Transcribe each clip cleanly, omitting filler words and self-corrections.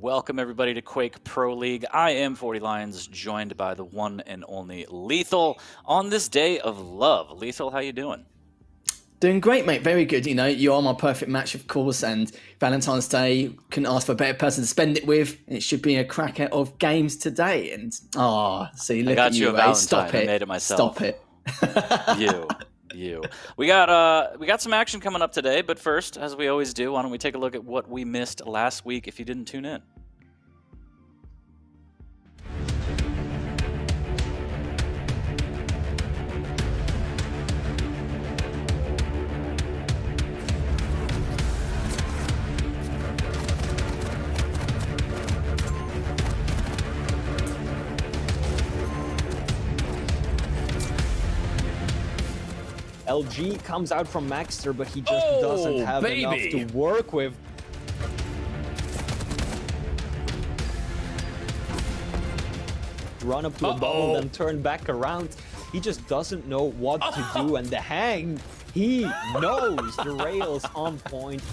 Welcome everybody to Quake Pro League. I am 40 Lions, joined by the one and only Lethal on this day of love. Lethal, how you doing? Doing great, mate. Very good. You know, you are my perfect match, of course, and Valentine's Day, couldn't ask for a better person to spend it with. It should be a cracker of games today. And, see, look at you, a Valentine. Stop it. I made it myself. Stop it. You. We got some action coming up today, but first, as we always do, why don't we take a look at what we missed last week if you didn't tune in. LG comes out from Maxter, but he just doesn't have enough to work with. Run up to a bubble, then turn back around. He just doesn't know what to do, and the hang, he knows the rail's on point.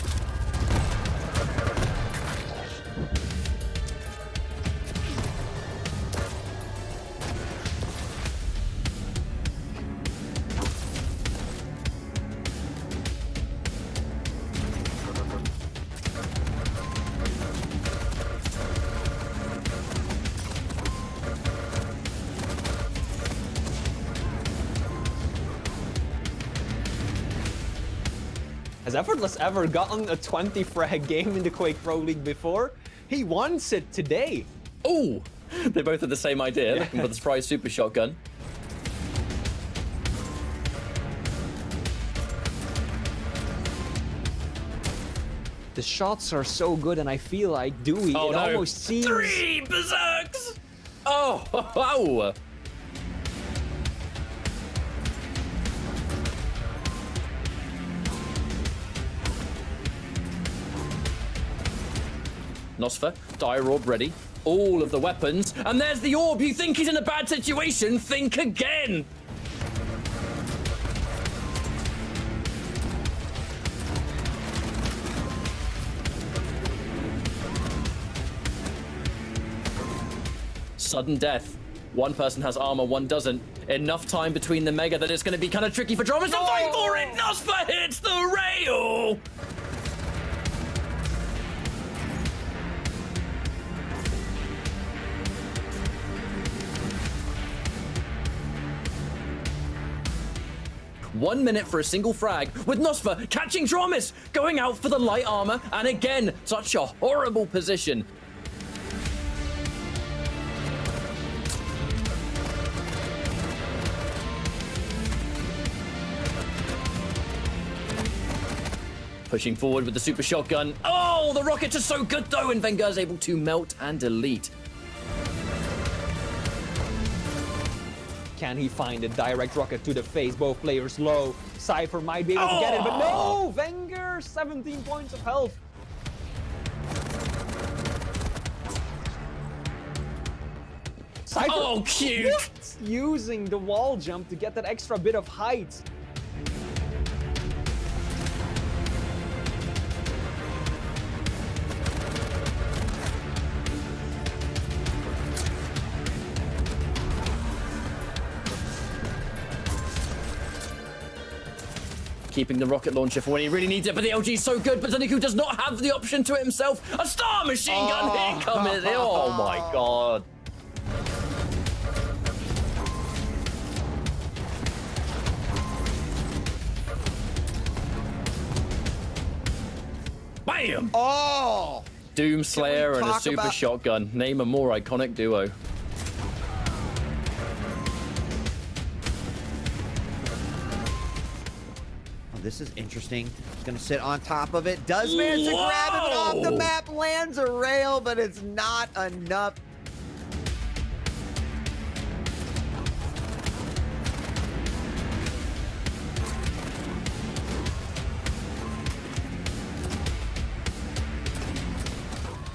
Has Effortless ever gotten a 20 frag game in the Quake Pro League before? He wants it today. Oh, they both had the same idea, looking for the surprise super shotgun. The shots are so good, and I feel like Dewey, almost seems... 3 berserks! Oh. Nosfer, Dire Orb ready, all of the weapons, and there's the orb. You think he's in a bad situation? Think again! Sudden death. One person has armor, one doesn't. Enough time between the mega that it's going to be kind of tricky for Dramas to fight for it. Nosfer hits the rail! One minute for a single frag, with Nosfer catching Dromis, going out for the light armor, and again, such a horrible position. Pushing forward with the super shotgun. Oh, the rockets are so good though, and Venger's able to melt and delete. Can he find a direct rocket to the face? Both players low. Cypher might be able to get it, but no! Wenger, 17 points of health. Cypher, cute! Using the wall jump to get that extra bit of height. Keeping the rocket launcher for when he really needs it, but the LG is so good, but Zaniku does not have the option to it himself. A star machine gun, here comes it. Oh my god. Bam! Oh! Doomslayer and a super shotgun. Name a more iconic duo. This is interesting. He's gonna sit on top of it. Does manage to grab it off the map, lands a rail, but it's not enough.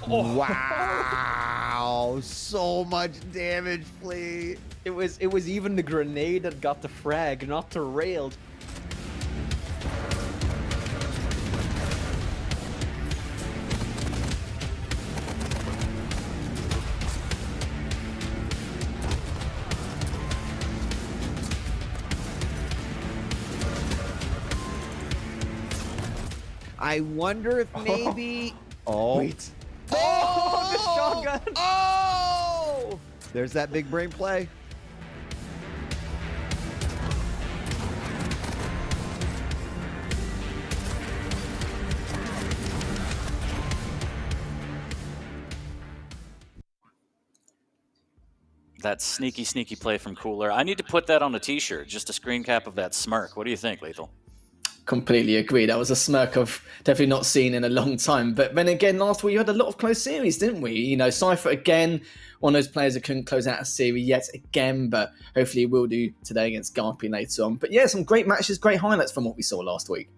Wow, so much damage, please. It was even the grenade that got the frag, not the rail. I wonder if maybe... Oh. Wait. Oh, the shotgun. Oh! There's that big brain play. That sneaky, sneaky play from Cooler. I need to put that on a t-shirt, just a screen cap of that smirk. What do you think, Lethal? Completely agree. That was a smirk I've definitely not seen in a long time. But then again, last week you had a lot of close series, didn't we? You know, Cypher again, one of those players that couldn't close out a series yet again, but hopefully we'll do today against Garpy later on. But yeah, some great matches, great highlights from what we saw last week.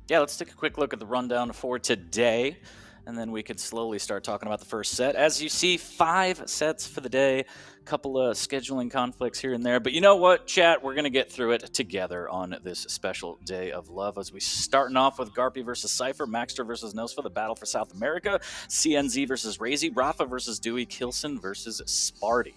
Yeah, let's take a quick look at the rundown for today, and then we could slowly start talking about the first set. As you see, 5 sets for the day. A couple of scheduling conflicts here and there. But you know what, chat? We're going to get through it together on this special day of love as we starting off with Garpy versus Cypher, Maxter versus Nosfa, the battle for South America, CNZ versus Razy, Rafa versus Dewey, Kilson versus Sparty.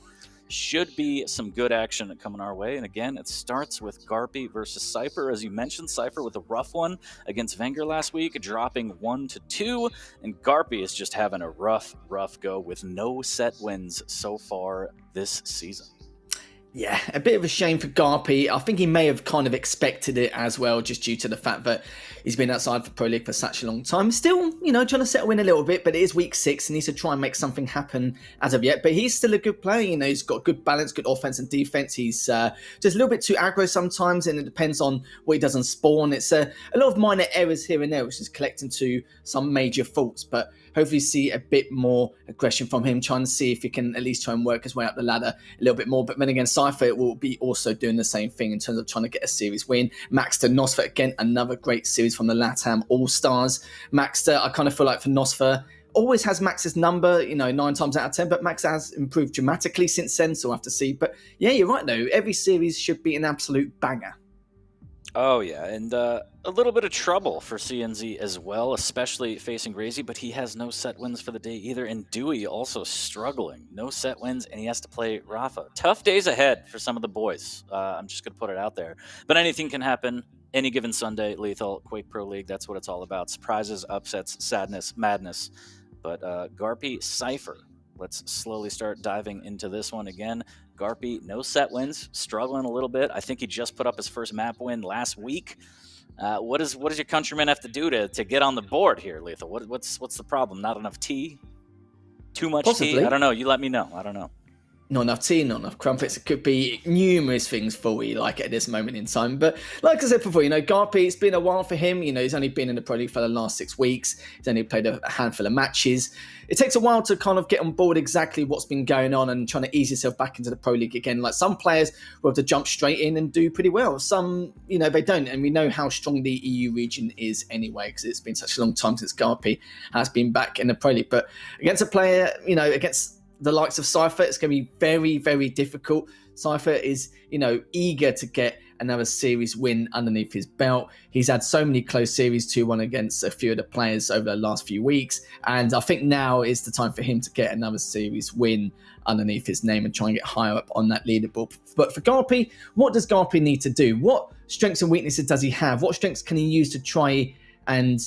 Should be some good action coming our way. And again, it starts with Garpy versus Cypher. As you mentioned, Cypher with a rough one against Wenger last week, dropping 1-2. And Garpy is just having a rough go with no set wins so far this season. Yeah, a bit of a shame for Garpy. I think he may have kind of expected it as well, just due to the fact that he's been outside for Pro League for such a long time. Still, you know, trying to settle in a little bit, but it is week 6 and he needs to try and make something happen as of yet. But he's still a good player, you know, he's got good balance, good offense and defense. He's just a little bit too aggro sometimes, and it depends on what he does on spawn. It's a lot of minor errors here and there, which is collecting to some major faults, but hopefully see a bit more aggression from him, trying to see if he can at least try and work his way up the ladder a little bit more. But then again, Cypher will be also doing the same thing in terms of trying to get a series win. Maxter, Nosfa, again, another great series from the LATAM All-Stars. Maxter, I kind of feel like for Nosfa, always has Max's number, you know, 9 times out of 10, but Max has improved dramatically since then, so we'll have to see. But yeah, you're right though, every series should be an absolute banger. Oh, yeah, and a little bit of trouble for CNZ as well, especially facing Razy, but he has no set wins for the day either, and Dewey also struggling. No set wins, and he has to play Rafa. Tough days ahead for some of the boys. I'm just going to put it out there. But anything can happen any given Sunday. Lethal, Quake Pro League, that's what it's all about. Surprises, upsets, sadness, madness. But Garpy, Cypher, let's slowly start diving into this one again. Garpy, no set wins, struggling a little bit. I think he just put up his first map win last week. What does your countryman have to do to get on the board here, Lethal? What's the problem? Not enough tea? Too much Possibly. tea? I don't know. You let me know. I don't know. Not enough tea, not enough crumpets. It could be numerous things for we like at this moment in time. But like I said before, you know, Garpy, it's been a while for him. You know, he's only been in the Pro League for the last 6 weeks. He's only played a handful of matches. It takes a while to kind of get on board exactly what's been going on and trying to ease yourself back into the Pro League again. Like some players will have to jump straight in and do pretty well. Some, you know, they don't. And we know how strong the EU region is anyway, because it's been such a long time since Garpy has been back in the Pro League. But against a player, you know, against the likes of Cypher, it's going to be very, very difficult. Cypher is, you know, eager to get another series win underneath his belt. He's had so many close series 2-1 against a few of the players over the last few weeks. And I think now is the time for him to get another series win underneath his name and try and get higher up on that leaderboard. But for Garpy, what does Garpy need to do? What strengths and weaknesses does he have? What strengths can he use to try and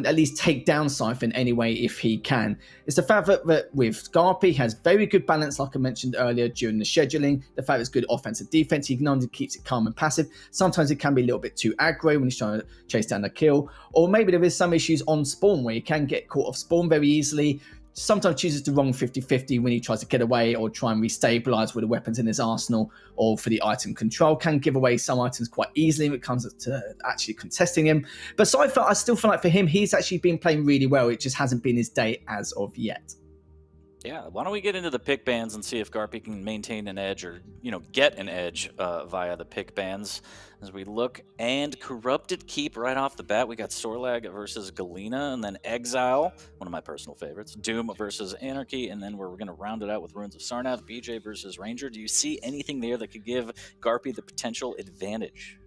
at least take down Cypher in any way if he can? It's the fact that with Garpy, he has very good balance, like I mentioned earlier during the scheduling. The fact it's good offensive defense. He not only keeps it calm and passive, sometimes it can be a little bit too aggro when he's trying to chase down a kill. Or maybe there is some issues on spawn where he can get caught off spawn very easily. Sometimes chooses the wrong 50-50 when he tries to get away or try and restabilize with the weapons in his arsenal or for the item control. Can give away some items quite easily when it comes to actually contesting him. But Cypher, I still feel like for him, he's actually been playing really well. It just hasn't been his day as of yet. Yeah, why don't we get into the pick bans and see if Garpy can maintain an edge or, you know, get an edge via the pick bans as we look. And Corrupted Keep right off the bat. We got Sorlag versus Galena, and then Exile, one of my personal favorites. Doom versus Anarchy, and then we're going to round it out with Ruins of Sarnath, BJ versus Ranger. Do you see anything there that could give Garpy the potential advantage?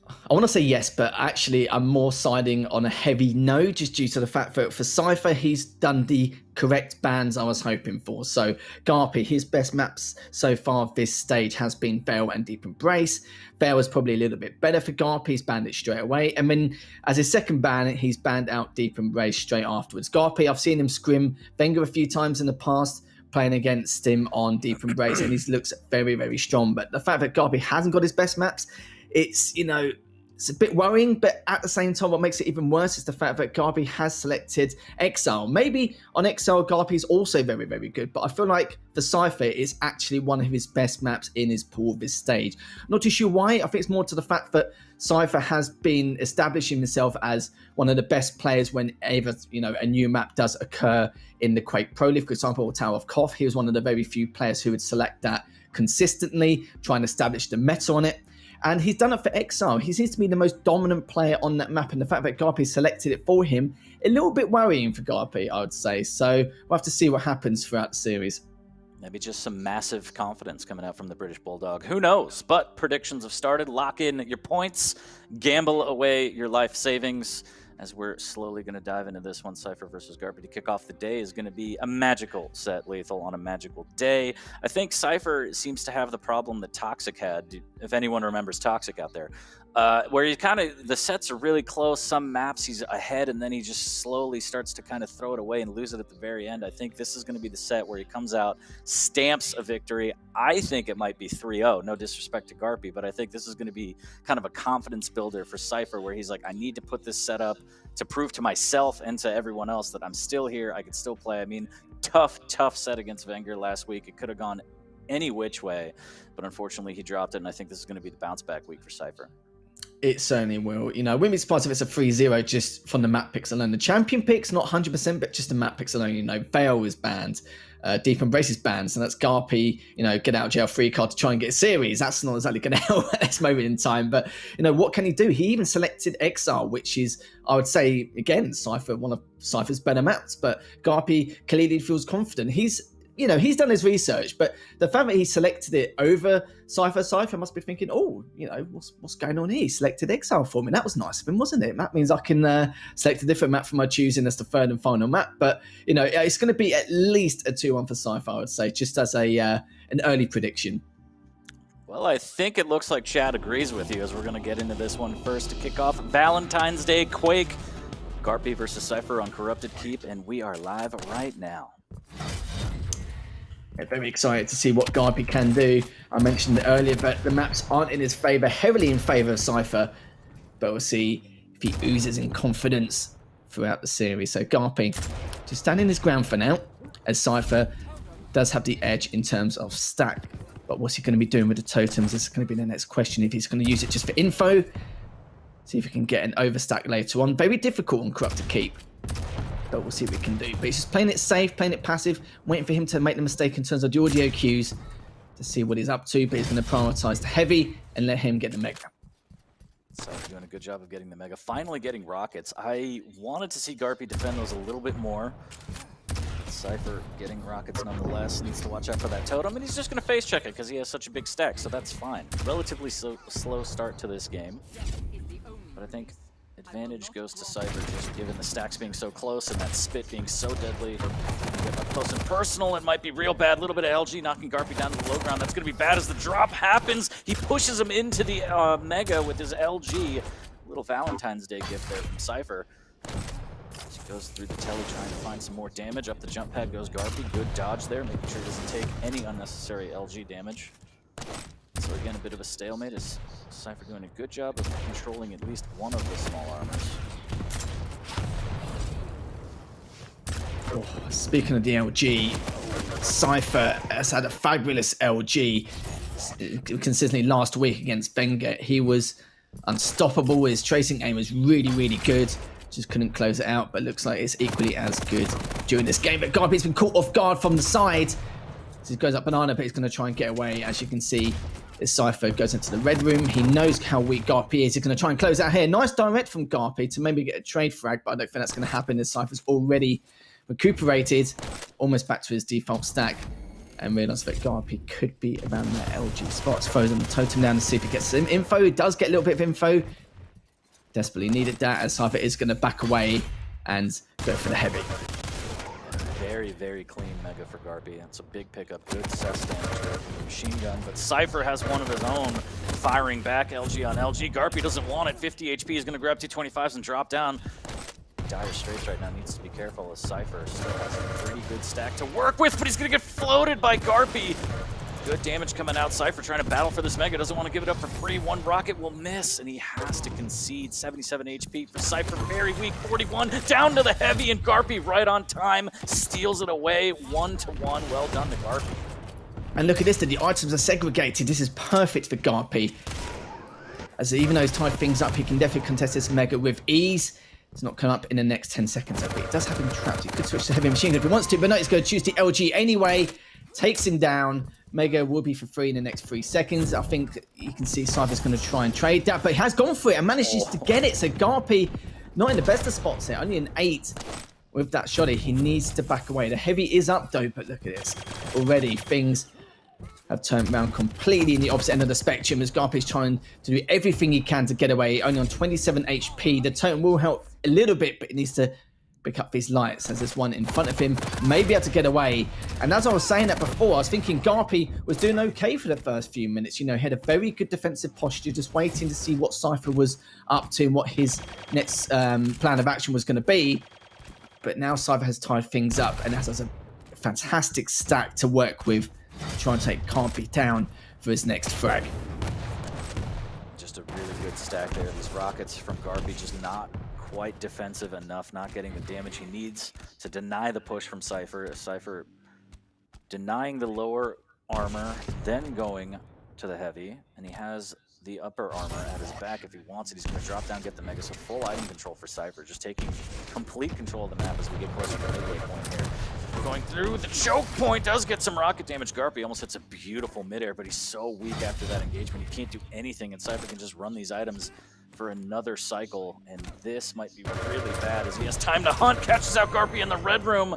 I want to say yes, but actually I'm more siding on a heavy no, just due to the fact that for Cypher, he's done the correct bans I was hoping for. So Garpy, his best maps so far of this stage has been Veil and Deep Embrace. Veil was probably a little bit better for Garpy, he's banned it straight away. And then as his second ban, he's banned out Deep Embrace straight afterwards. Garpy, I've seen him scrim Wenger a few times in the past, playing against him on Deep Embrace, and he looks very, very strong. But the fact that Garpy hasn't got his best maps, it's, you know, it's a bit worrying, but at the same time, what makes it even worse is the fact that Garpy has selected Exile. Maybe on Exile, Garpy is also very, very good, but I feel like the Cypher is actually one of his best maps in his pool of this stage. Not too sure why. I think it's more to the fact that Cypher has been establishing himself as one of the best players whenever, you know, a new map does occur in the Quake Pro League. For example, Tower of Koth, he was one of the very few players who would select that consistently, try and establish the meta on it. And he's done it for Exile. He seems to be the most dominant player on that map. And the fact that Garpy selected it for him, a little bit worrying for Garpy, I would say. So we'll have to see what happens throughout the series. Maybe just some massive confidence coming out from the British Bulldog. Who knows? But predictions have started. Lock in your points. Gamble away your life savings. As we're slowly going to dive into this one, Cypher versus Garpy to kick off the day is going to be a magical set, Lethal, on a magical day. I think Cypher seems to have the problem that Toxic had, if anyone remembers Toxic out there, where he kind of, the sets are really close. Some maps he's ahead, and then he just slowly starts to kind of throw it away and lose it at the very end. I think this is going to be the set where he comes out, stamps a victory. I think it might be 3-0, no disrespect to Garpy, but I think this is going to be kind of a confidence builder for Cypher, where he's like, I need to put this set up to prove to myself and to everyone else that I'm still here, I can still play. I mean, tough set against Wenger last week. It could have gone any which way, but unfortunately he dropped it, and I think this is going to be the bounce back week for Cypher. It certainly will. You know, I wouldn't be surprised if it's a 3-0 just from the map picks alone. The champion picks, not 100%, but just the map picks alone. You know, Veil is banned. Deep Embrace is banned. So that's Garpy, you know, get out of jail free card to try and get a series. That's not exactly going to help at this moment in time. But, you know, what can he do? He even selected Exile, which is, I would say, again, Cypher, one of Cypher's better maps. But Garpy clearly feels confident. You know, he's done his research, but the fact that he selected it over Cypher must be thinking, oh, you know, what's going on here? He selected Exile for me. That was nice of him, wasn't it? That means I can select a different map for my choosing as the third and final map. But, you know, it's going to be at least a 2-1 for Cypher, I would say, just as an early prediction. Well, I think it looks like Chad agrees with you, as we're going to get into this one first to kick off Valentine's Day Quake. Garpy versus Cypher on Corrupted Keep, and we are live right now. Yeah, very excited to see what Garpy can do. I mentioned it earlier, but the maps aren't in his favour, heavily in favour of Cypher. But we'll see if he oozes in confidence throughout the series. So Garpy just standing his ground for now, as Cypher does have the edge in terms of stack. But what's he going to be doing with the totems? This is going to be the next question. If he's going to use it just for info, see if he can get an overstack later on. Very difficult on Corrupted Keep. But we'll see what we can do. But he's just playing it safe, playing it passive, waiting for him to make the mistake in terms of the audio cues to see what he's up to. But he's going to prioritise the heavy and let him get the mega. So doing a good job of getting the mega. Finally getting rockets. I wanted to see Garpy defend those a little bit more. Cypher getting rockets nonetheless. Needs to watch out for that totem. And he's just going to face check it because he has such a big stack. So that's fine. Relatively slow start to this game. But I think advantage goes to Cypher, just given the stacks being so close and that spit being so deadly. Get up close and personal, it might be real bad. A little bit of LG knocking Garpy down to the low ground. That's going to be bad as the drop happens. He pushes him into the Mega with his LG. Little Valentine's Day gift there from Cypher. As he goes through the telly trying to find some more damage. Up the jump pad goes Garpy. Good dodge there, making sure he doesn't take any unnecessary LG damage. So again, a bit of a stalemate as Cypher doing a good job of controlling at least one of the small armors. Oh, speaking of the LG, Cypher has had a fabulous LG consistently last week against Wenger. He was unstoppable. His tracing aim was really, really good. Just couldn't close it out, but looks like it's equally as good during this game. But Garpy's been caught off guard from the side. So he goes up banana, but he's going to try and get away. As you can see, this Cypher goes into the red room. He knows how weak Garpy is. He's going to try and close out here. Nice direct from Garpy to maybe get a trade frag, but I don't think that's going to happen. This Cypher's already recuperated, almost back to his default stack. and realise that Garpy could be around that LG spots. Throws on the totem down to see if he gets some info. He does get a little bit of info. Desperately needed that, as Cypher is going to back away and go for the heavy. Very, very clean Mega for Garpy. It's a big pickup, good cess damage there from the machine gun, but Cypher has one of his own firing back, LG on LG. Garpy doesn't want it. 50 HP, is going to grab 225s and drop down. Dire Straits right now needs to be careful as Cypher still has a pretty good stack to work with, but he's going to get floated by Garpy. Good damage coming out. Cypher trying to battle for this Mega. Doesn't want to give it up for free. One rocket will miss, and he has to concede. 77 HP for Cypher. Very weak. 41 down to the heavy, and Garpy right on time. Steals it away. 1-1. Well done to Garpy. And look at this. The items are segregated. This is perfect for Garpy. As even though he's tied things up, he can definitely contest this Mega with ease. It's not come up in the next 10 seconds. But it does have him trapped. He could switch to heavy machine gun if he wants to, but no, he's going to choose the LG anyway. Takes him down. Mega will be for free in the next 3 seconds. I think you can see Cypher's going to try and trade that, but he has gone for it and manages to get it. So Garpy, not in the best of spots here, only an 8 with that shotty. He needs to back away. The heavy is up though, but look at this. Already things have turned around completely in the opposite end of the spectrum as Garpy's trying to do everything he can to get away. Only on 27 HP. The totem will help a little bit, but it needs to pick up these lights as there's one in front of him, may be able to get away. And as I was saying that before, I was thinking Garpy was doing okay for the first few minutes. You know, he had a very good defensive posture, just waiting to see what Cypher was up to and what his next plan of action was going to be. But now Cypher has tied things up and has a fantastic stack to work with to try and take Garpy down for his next frag. Just a really good stack there. These rockets from Garpy just not quite defensive enough, not getting the damage he needs to deny the push from Cypher. Cypher denying the lower armor, then going to the heavy, and he has the upper armor at his back if he wants it. He's going to drop down, get the Mega, so full item control for Cypher, just taking complete control of the map as we get closer to the midway point here. Going through the choke point, does get some rocket damage. Garpy almost hits a beautiful midair, but he's so weak after that engagement. He can't do anything, and Cypher can just run these items for another cycle, and this might be really bad as he has time to hunt, catches out Garpy in the red room,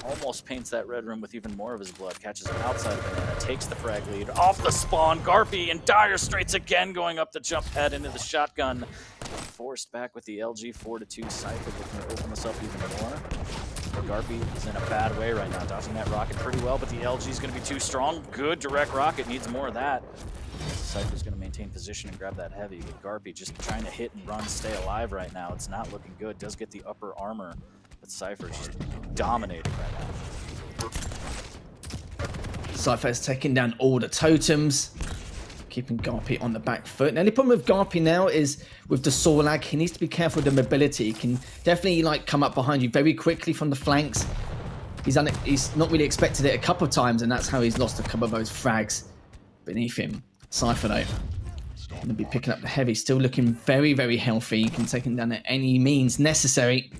almost paints that red room with even more of his blood, catches him outside of Banana, takes the frag lead, off the spawn. Garpy in dire straits again, going up the jump pad into the shotgun, forced back with the LG. 4-2. Cypher looking to open this up even more. But Garpy is in a bad way right now, dodging that rocket pretty well, but the LG is going to be too strong. Good direct rocket, needs more of that. Cypher's going to maintain position and grab that heavy, but Garpy just trying to hit and run, stay alive right now. It's not looking good. Does get the upper armor, but Cypher just dominating right now. Cypher's taking down all the totems, keeping Garpy on the back foot. Now the problem with Garpy now is with the saw lag, he needs to be careful with the mobility. He can definitely come up behind you very quickly from the flanks. He's not really expected it a couple of times, and that's how he's lost a couple of those frags beneath him. Cypher though, going to be picking up the heavy, still looking very, very healthy. He can take him down at any means necessary.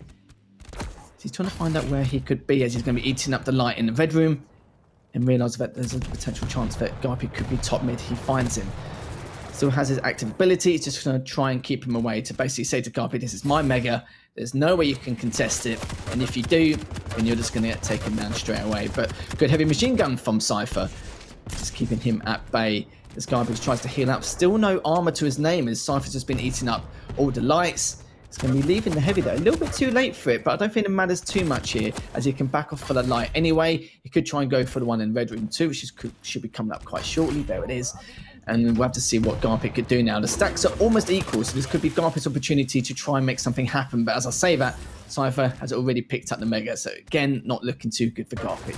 He's trying to find out where he could be as he's going to be eating up the light in the red room and realise that there's a potential chance that Garpy could be top mid. He finds him. Still has his active ability. He's just going to try and keep him away to basically say to Garpy, this is my Mega. There's no way you can contest it. And if you do, then you're just going to get taken down straight away. But good heavy machine gun from Cypher. Just keeping him at bay. As Garpy tries to heal up. Still no armor to his name as Cypher's just been eating up all the lights. He's going to be leaving the heavy though. A little bit too late for it, but I don't think it matters too much here as he can back off for the light anyway. He could try and go for the one in red room too, which should be coming up quite shortly. There it is. And we'll have to see what Garpy could do now. The stacks are almost equal, so this could be Garpy's opportunity to try and make something happen. But as I say that, Cypher has already picked up the Mega. So again, not looking too good for Garpy.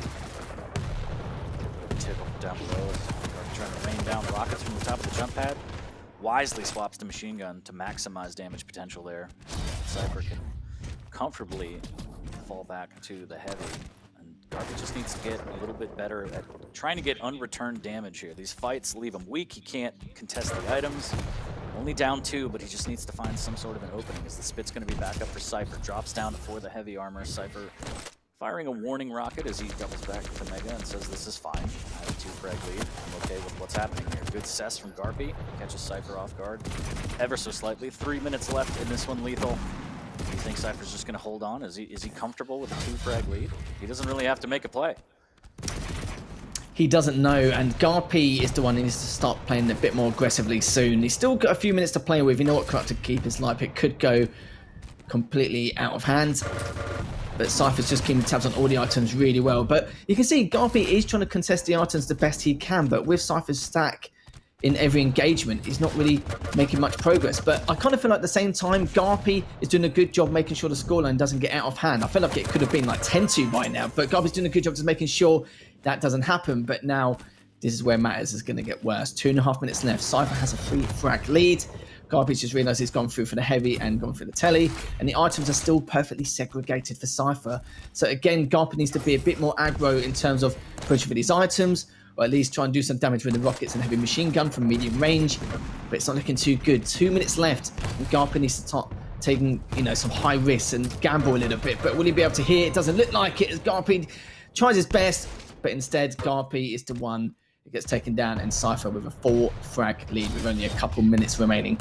Tip down below. Trying to rain down rockets from the top of the jump pad. Wisely swaps the machine gun to maximize damage potential there. Cypher can comfortably fall back to the heavy. And Garpy just needs to get a little bit better at trying to get unreturned damage here. These fights leave him weak. He can't contest the items. Only down 2, but he just needs to find some sort of an opening as the spit's going to be back up for Cypher. Drops down to 4 the heavy armor. Cypher firing a warning rocket as he doubles back to Mega and says, this is fine. I have a 2 frag lead. I'm okay with what's happening here. Good cess from Garpy. Catches Cypher off guard ever so slightly. 3 minutes left in this one, lethal. Do you think Cypher's just going to hold on? Is he comfortable with a 2 frag lead? He doesn't really have to make a play. he doesn't know, and Garpy is the one who needs to start playing a bit more aggressively soon. He's still got a few minutes to play with. You know what Corrupted Keep is like. It could go completely out of hand. But Cypher's just keeping tabs on all the items really well. But you can see Garpy is trying to contest the items the best he can, but with Cypher's stack in every engagement, he's not really making much progress. But I kind of feel like at the same time, Garpy is doing a good job making sure the scoreline doesn't get out of hand. I feel like it could have been like 10-2 by now, but Garpy's doing a good job just making sure that doesn't happen. But now this is where matters is going to get worse. 2.5 minutes left. Cypher has a 3-frag lead. Garpy's just realised he's gone through for the heavy and gone through the telly, and the items are still perfectly segregated for Cypher. So again, Garpy needs to be a bit more aggro in terms of pushing for these items, or at least try and do some damage with the rockets and heavy machine gun from medium range. But it's not looking too good. 2 minutes left, and Garpy needs to start taking, some high risks and gamble a little bit. But will he be able to hit? It doesn't look like it, as Garpy tries his best, but instead Garpy is the one who gets taken down, and Cypher with a 4-frag lead with only a couple minutes remaining.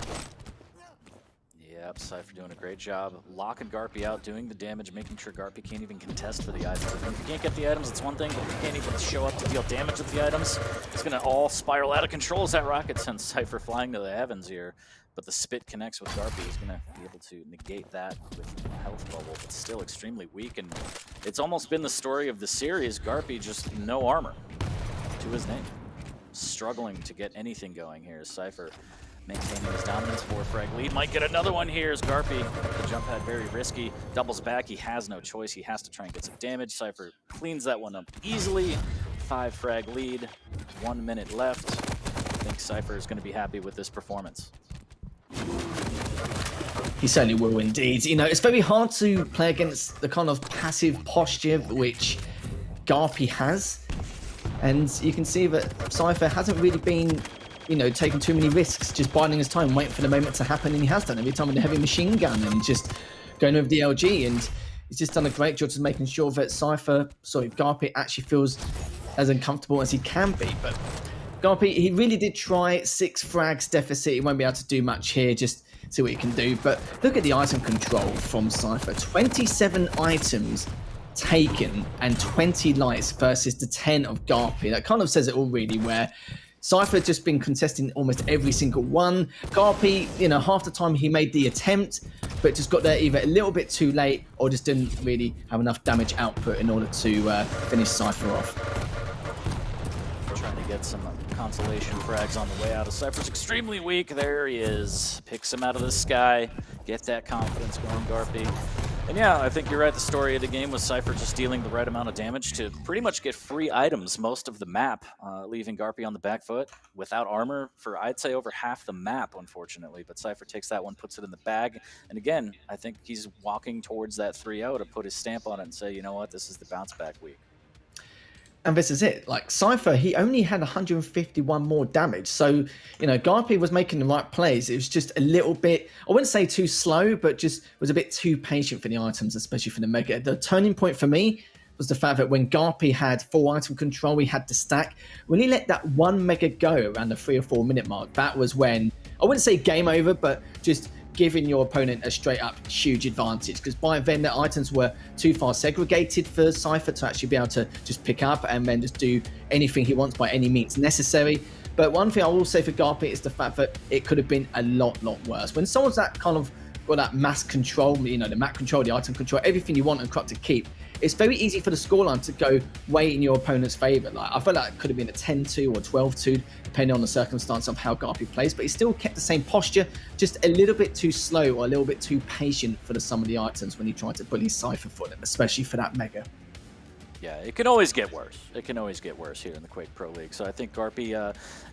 Yep, Cypher doing a great job locking Garpy out, doing the damage, making sure Garpy can't even contest for the items. If you can't get the items, it's one thing, but if you can't even show up to deal damage with the items, it's going to all spiral out of control as that rocket sends Cypher flying to the heavens here. But the spit connects with Garpy. He's going to be able to negate that with a health bubble, but still extremely weak. And it's almost been the story of the series. Garpy just no armor to his name. Struggling to get anything going here. Cypher maintaining his dominance. 4-frag lead. Might get another one here as Garpy. The jump pad very risky. Doubles back. He has no choice. He has to try and get some damage. Cypher cleans that one up easily. 5-frag lead. 1 minute left. I think Cypher is going to be happy with this performance. He certainly will indeed. It's very hard to play against the kind of passive posture which Garpy has. And you can see that Cypher hasn't really been, taking too many risks, just biding his time, waiting for the moment to happen, and he has done every time with the heavy machine gun and just going over the LG, and he's just done a great job of making sure that Garpy actually feels as uncomfortable as he can be. But Garpy, he really did try 6 frags deficit. He won't be able to do much here, just see what he can do. But look at the item control from Cypher. 27 items taken and 20 lights versus the 10 of Garpy. That kind of says it all really, where Cypher has just been contesting almost every single one. Garpy, half the time he made the attempt, but just got there either a little bit too late or just didn't really have enough damage output in order to finish Cypher off. Trying to get some consolation frags on the way out of Cypher's extremely weak. There he is. Picks him out of the sky. Get that confidence going, Garpy. And yeah, I think you're right. The story of the game was Cypher just dealing the right amount of damage to pretty much get free items most of the map, leaving Garpy on the back foot without armor for, I'd say, over half the map, unfortunately. But Cypher takes that one, puts it in the bag. And again, I think he's walking towards that 3-0 to put his stamp on it and say, you know what, this is the bounce back week. And this is it. Like, Cypher, he only had 151 more damage. So, Garpy was making the right plays. It was just a little bit, I wouldn't say too slow, but just was a bit too patient for the items, especially for the Mega. The turning point for me was the fact that when Garpy had full item control, he had the stack. When he let that 1 Mega go around the 3 or 4 minute mark, that was when, I wouldn't say game over, but just giving your opponent a straight up huge advantage, because by then the items were too far segregated for Cypher to actually be able to just pick up and then just do anything he wants by any means necessary. But one thing I will say for Garpy is the fact that it could have been a lot worse. When someone's that kind of got that mass control, the map control, the item control, everything you want and Corrupted Keep, it's very easy for the scoreline to go way in your opponent's favour. Like, I feel like it could have been a 10-2 or 12-2, depending on the circumstance of how Garpy plays, but he still kept the same posture, just a little bit too slow or a little bit too patient for some of the items when he tried to bully Cypher for them, especially for that Mega. Yeah, it can always get worse. It can always get worse here in the Quake Pro League. So I think Garpy,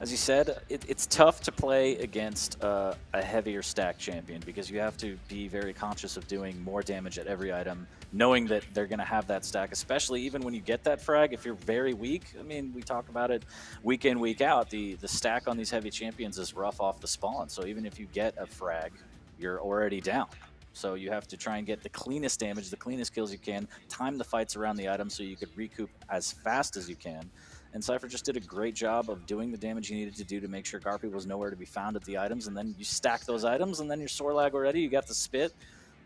as you said, it's tough to play against a heavier stack champion because you have to be very conscious of doing more damage at every item, knowing that they're going to have that stack, especially even when you get that frag. If you're very weak, I mean, we talk about it week in, week out. The stack on these heavy champions is rough off the spawn. So even if you get a frag, you're already down. So you have to try and get the cleanest damage, the cleanest kills you can, time the fights around the items so you could recoup as fast as you can. And Cypher just did a great job of doing the damage he needed to do to make sure Garpy was nowhere to be found at the items, and then you stack those items, and then you're Sorlag already, you got the spit,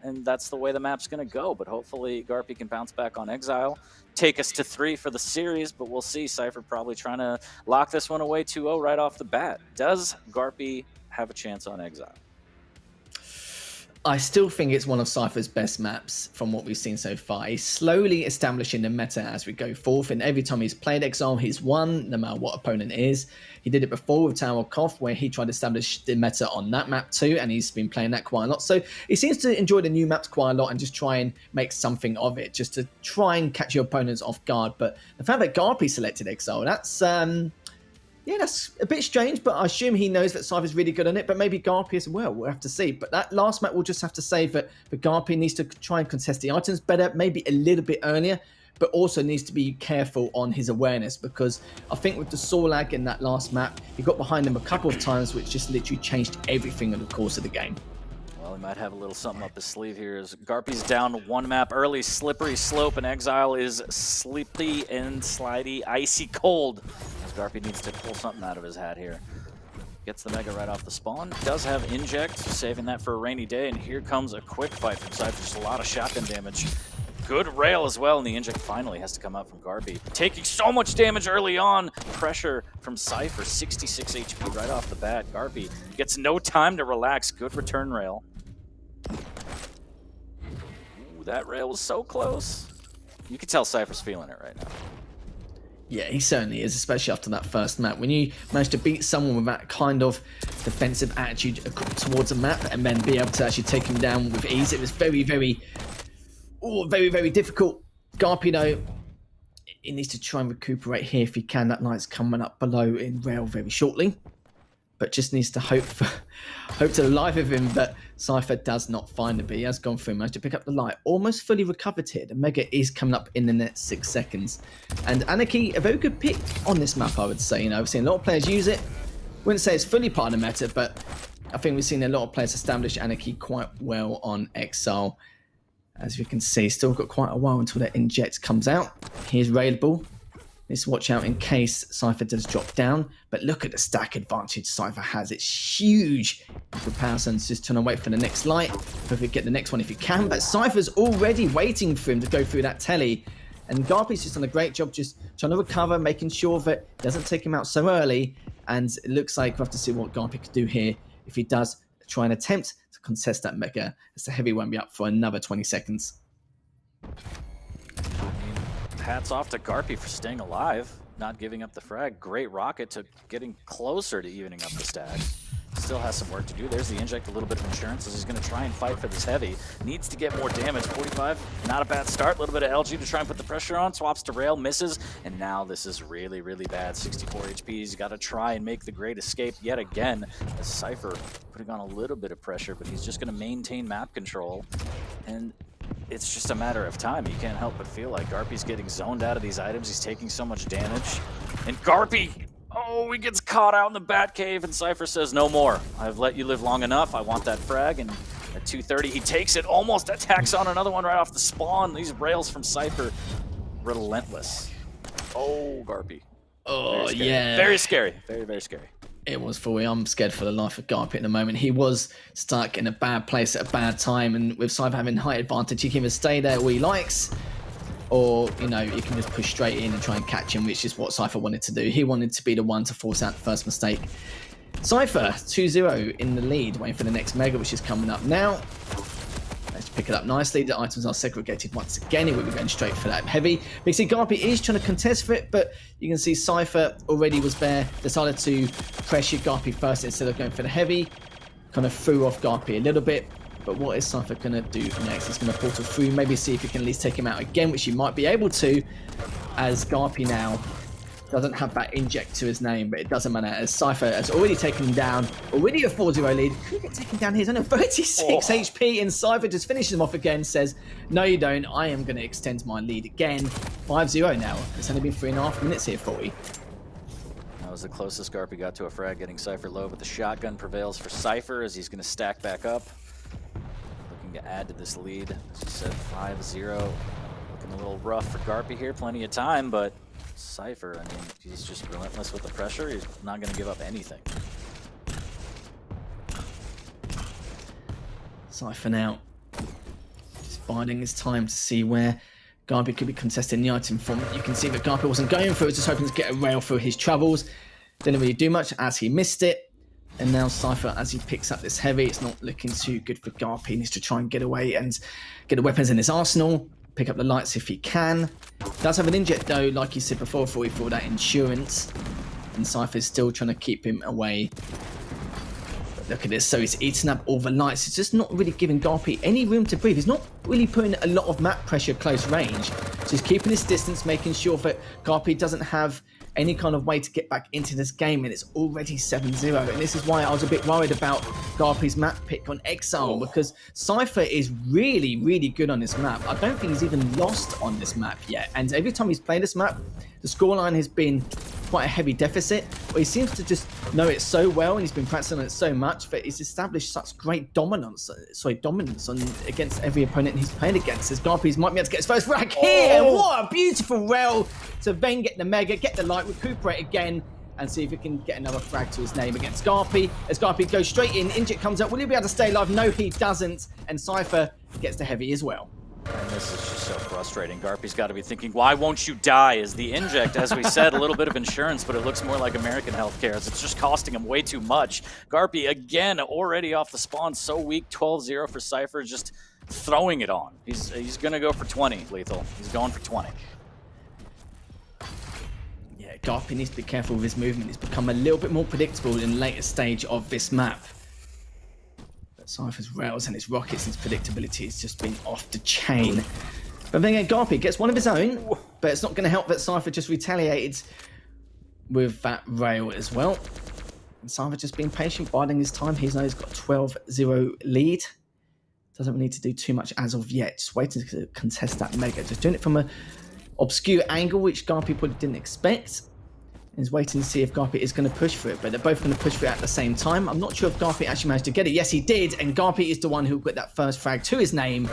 and that's the way the map's going to go. But hopefully Garpy can bounce back on Exile take us to 3 for the series, but we'll see. Cypher probably trying to lock this one away 2-0 right off the bat. Does Garpy have a chance on Exile? I still think it's one of Cypher's best maps from what we've seen so far. He's slowly establishing the meta as we go forth, and every time he's played Exile, he's won, no matter what opponent is. He did it before with Tower of Koth, where he tried to establish the meta on that map too, and he's been playing that quite a lot. So he seems to enjoy the new maps quite a lot and just try and make something of it, just to try and catch your opponents off guard. But the fact that Garpy selected Exile, that's yeah, that's a bit strange, but I assume he knows that Cypher's really good on it, but maybe Garpy as well. We'll have to see. But that last map, we'll just have to say that Garpy needs to try and contest the items better, maybe a little bit earlier, but also needs to be careful on his awareness, because I think with the saw lag in that last map, he got behind him a couple of times, which just literally changed everything in the course of the game. Well, he might have a little something up his sleeve here as Garpy's down to 1 map early, slippery slope, and Exile is sleepy and slidey, icy cold. As Garpy needs to pull something out of his hat here. Gets the Mega right off the spawn. Does have Inject, saving that for a rainy day, and here comes a quick fight from Cypher. Just a lot of shotgun damage. Good rail as well, and the Inject finally has to come out from Garpy. Taking so much damage early on. Pressure from Cypher, 66 HP right off the bat. Garpy gets no time to relax. Good return rail. Ooh, that rail was so close. You can tell Cypher's feeling it right now. Yeah, he certainly is, especially after that first map. When you manage to beat someone with that kind of defensive attitude towards a map and then be able to actually take him down with ease, it was very, very difficult. Garpy, though, he needs to try and recuperate here if he can. That light's coming up below in rail very shortly, but just needs to hope to the life of him that Cypher does not find him. But he has gone through, managed to pick up the light, almost fully recovered here. The Mega is coming up in the next 6 seconds, and Anarchy, a very good pick on this map, I would say. You know, I've seen a lot of players use it. Wouldn't say it's fully part of the meta, but I think we've seen a lot of players establish Anarchy quite well on Exile. As you can see, still got quite a while until that Inject comes out. Here's Railable. Let's watch out in case Cypher does drop down. But look at the stack advantage Cypher has. It's huge. Comparison's just trying to wait for the next light. Hopefully get the next one if you can. But Cypher's already waiting for him to go through that telly. And Garpy's just done a great job just trying to recover, making sure that it doesn't take him out so early. And it looks like we'll have to see what Garpy could do here if he does try and attempt to contest that Mega, as the Heavy won't be up for another 20 seconds. Hats off to Garpy for staying alive, not giving up the frag. Great rocket to getting closer to evening up the stack. Still has some work to do. There's the Inject, a little bit of insurance as he's going to try and fight for this Heavy. Needs to get more damage. 45, not a bad start. A little bit of LG to try and put the pressure on. Swaps to rail, misses. And now this is really, really bad. 64 HP. He's got to try and make the great escape yet again. As Cypher putting on a little bit of pressure, but he's just going to maintain map control. And it's just a matter of time. You can't help but feel like Garpy's getting zoned out of these items. He's taking so much damage. And Garpy, oh, he gets caught out in the Batcave, and Cypher says, no more. I've let you live long enough. I want that frag. And at 230, he takes it, almost attacks on another one right off the spawn. These rails from Cypher, relentless. Oh, Garpy. Oh, yeah. Very scary. Very, very scary. It was for me. I'm scared for the life of Garpy at the moment. He was stuck in a bad place at a bad time, and with Cypher having height advantage, he can either stay there where he likes, or, you know, you can just push straight in and try and catch him, which is what Cypher wanted to do. He wanted to be the one to force out the first mistake. Cypher, 2-0 in the lead, waiting for the next Mega, which is coming up now. Let's pick it up nicely. The items are segregated once again. He will be going straight for that Heavy. But you see, Garpy is trying to contest for it, but you can see Cypher already was there. Decided to pressure Garpy first instead of going for the Heavy. Kind of threw off Garpy a little bit. But what is Cypher going to do next? He's going to portal through, maybe see if he can at least take him out again, which he might be able to, as Garpy now doesn't have that Inject to his name, but it doesn't matter, as Cypher has already taken him down. Already a 4-0 lead. Could get taken down here. He's only 36 HP, and Cypher just finishes him off again, says, no you don't, I am going to extend my lead again. 5-0 now. It's only been 3.5 minutes here for you. That was the closest Garpy got to a frag, getting Cypher low, but the shotgun prevails for Cypher as he's going to stack back up. Looking to add to this lead. As you said, 5-0. Looking a little rough for Garpy here. Plenty of time, but Cypher, I mean, he's just relentless with the pressure. He's not going to give up anything. Cypher now just biding his time to see where Garby could be contesting the item from. You can see that Garby wasn't going for it, just hoping to get a rail through his troubles. Didn't really do much as he missed it. And now Cypher, as he picks up this heavy, it's not looking too good for Garby. He needs to try and get away and get the weapons in his arsenal. Pick up the lights if he can. Does have an inject though, like he said before, for that insurance. And Cypher's still trying to keep him away. But look at this, so he's eating up all the lights. It's just not really giving Garby any room to breathe. He's not really putting a lot of map pressure close range. So he's keeping his distance, making sure that Garby doesn't have any kind of way to get back into this game, and it's already 7-0. And this is why I was a bit worried about Garby's map pick on Exile, because Cypher is really, really good on this map. I don't think he's even lost on this map yet. And every time he's played this map, the scoreline has been quite a heavy deficit, but he seems to just know it so well, and he's been practicing on it so much that he's established such great dominance on against every opponent he's played against. As Garby might be able to get his first frag here. What a beautiful rail to then get the mega, get the light, recuperate again, and see if he can get another frag to his name against Garby. As Garby goes straight in, Inject comes up. Will he be able to stay alive? No, he doesn't. And Cypher gets the heavy as well. And this is just so frustrating. Garpy's got to be thinking, why won't you die? Is the inject, as we said, a little bit of insurance, but it looks more like American healthcare as it's just costing him way too much. Garpy, again, already off the spawn, so weak. 12-0 for Cypher, just throwing it on. He's going to go for 20, Lethal. He's going for 20. Yeah, Garpy needs to be careful with his movement. It's become a little bit more predictable in the later stage of this map. Cypher's rails and his rockets, his predictability has just been off the chain. But then again, Garpy gets one of his own, but it's not going to help that Cypher just retaliated with that rail as well. And Cypher just being patient, biding his time. He's got 12-0 lead. Doesn't really need to do too much as of yet. Just waiting to contest that mega. Just doing it from an obscure angle, which Garpy probably didn't expect. He's waiting to see if Garpy is going to push for it, but they're both going to push for it at the same time. I'm not sure if Garpy actually managed to get it. Yes, he did, and Garpy is the one who got that first frag to his name.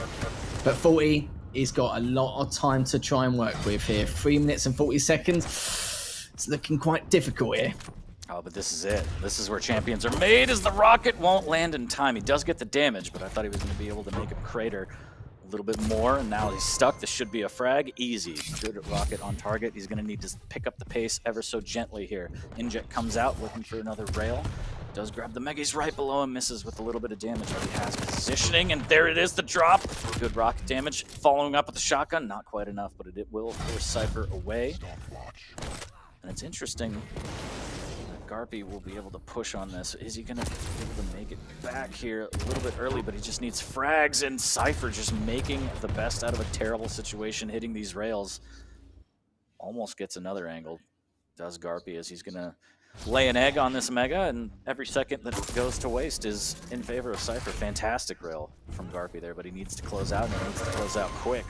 But 40, he's got a lot of time to try and work with here. 3 minutes and 40 seconds. It's looking quite difficult here. Oh, but this is it. This is where champions are made, as the rocket won't land in time. He does get the damage, but I thought he was going to be able to make him crater a little bit more, and now he's stuck. This should be a frag. Easy. Good rocket on target. He's going to need to pick up the pace ever so gently here. Inject comes out looking for another rail. Does grab the mega. He's right below him. Misses with a little bit of damage, but he has positioning, and there it is, the drop. Good rocket damage. Following up with the shotgun. Not quite enough, but it will force Cypher away. And it's interesting. Garpy will be able to push on this. Is he going to be able to make it back here a little bit early, but he just needs frags, and Cypher just making the best out of a terrible situation, hitting these rails. Almost gets another angle. Does Garpy, as he's going to lay an egg on this mega, and every second that goes to waste is in favor of Cypher. Fantastic rail from Garpy there, but he needs to close out, and he needs to close out quick.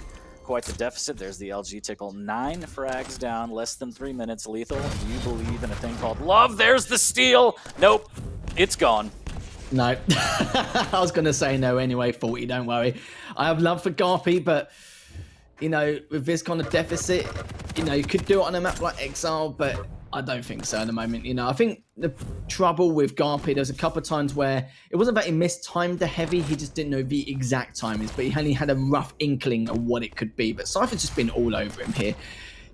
Quite the deficit. There's the LG tickle. 9 frags down, less than 3 minutes. Lethal, do you believe in a thing called love? There's the steal. Nope, it's gone. No. I was going to say no anyway, 40, don't worry. I have love for Garpy, but, you know, with this kind of deficit, you know, you could do it on a map like Exile, but I don't think so at the moment. You know, I think the trouble with Garpy, there's a couple of times where it wasn't that he mistimed the heavy, he just didn't know the exact timings, but he only had a rough inkling of what it could be. But Cypher's just been all over him here.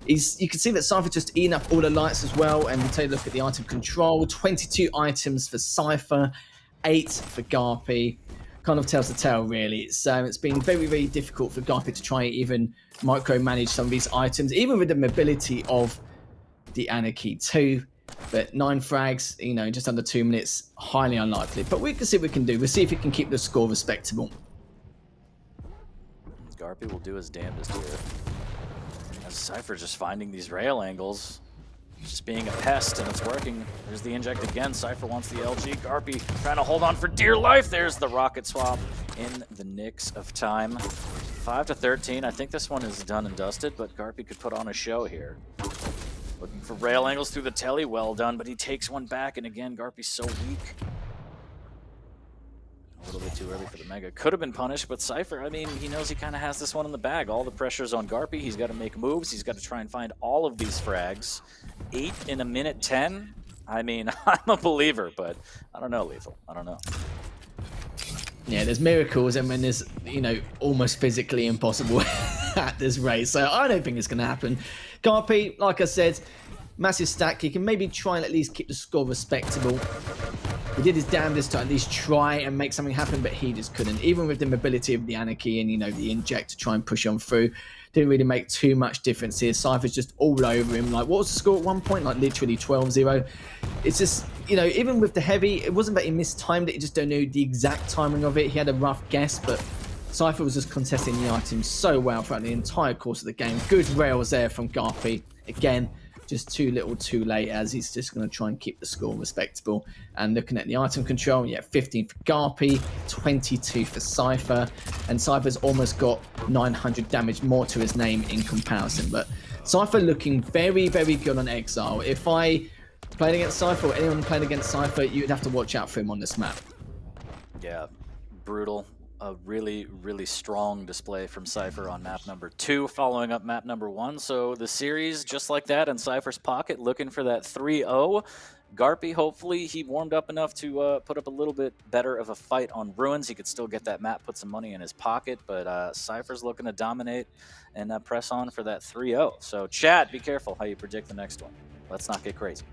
You can see that Cypher just eating up all the lights as well, and we take a look at the item control. 22 items for Cypher, 8 for Garpy. Kind of tells the tale, really. It's been very, very difficult for Garpy to try and even micromanage some of these items, even with the mobility of the Anarchy 2. But 9 frags, you know, just under 2 minutes, highly unlikely. But we can see what we can do. We'll see if we can keep the score respectable. Garpy will do his damnedest here. As Cypher just finding these rail angles, just being a pest, and it's working. There's the inject again. Cypher wants the LG. Garpy trying to hold on for dear life. There's the rocket swap in the nicks of time. 5-13. I think this one is done and dusted, but Garpy could put on a show here. Looking for rail angles through the telly. Well done, but he takes one back, and again, Garpy's so weak. A little bit too early for the mega. Could have been punished, but Cypher, I mean, he knows he kind of has this one in the bag. All the pressure's on Garpy. He's got to make moves. He's got to try and find all of these frags. 8 in a minute 10? I mean, I'm a believer, but I don't know, Lethal. I don't know. Yeah, there's miracles, and when there's, you know, almost physically impossible at this rate. So I don't think it's going to happen. Garpy, like I said, massive stack. He can maybe try and at least keep the score respectable. He did his damnedest to at least try and make something happen, but he just couldn't. Even with the mobility of the Anarchy and, you know, the inject to try and push on through, didn't really make too much difference here. Cypher's just all over him. Like, what was the score at one point? Like, literally 12-0. It's just, you know, even with the heavy, it wasn't that he mistimed it. He just don't know the exact timing of it. He had a rough guess, but Cypher was just contesting the items so well throughout the entire course of the game. Good rails there from Garpy. Again, just too little too late, as he's just going to try and keep the score respectable. And looking at the item control, yeah, 15 for Garpy, 22 for Cypher, and Cypher's almost got 900 damage more to his name in comparison. But Cypher looking very, very good on Exile. If I played against Cypher, or anyone playing against Cypher, you'd have to watch out for him on this map. Yeah, brutal. A really, really strong display from Cypher on map number 2, following up map number 1. So the series, just like that, in Cypher's pocket, looking for that 3-0. Garpy, hopefully, he warmed up enough to put up a little bit better of a fight on Ruins. He could still get that map, put some money in his pocket, but Cypher's looking to dominate and press on for that 3-0. So, Chad, be careful how you predict the next one. Let's not get crazy.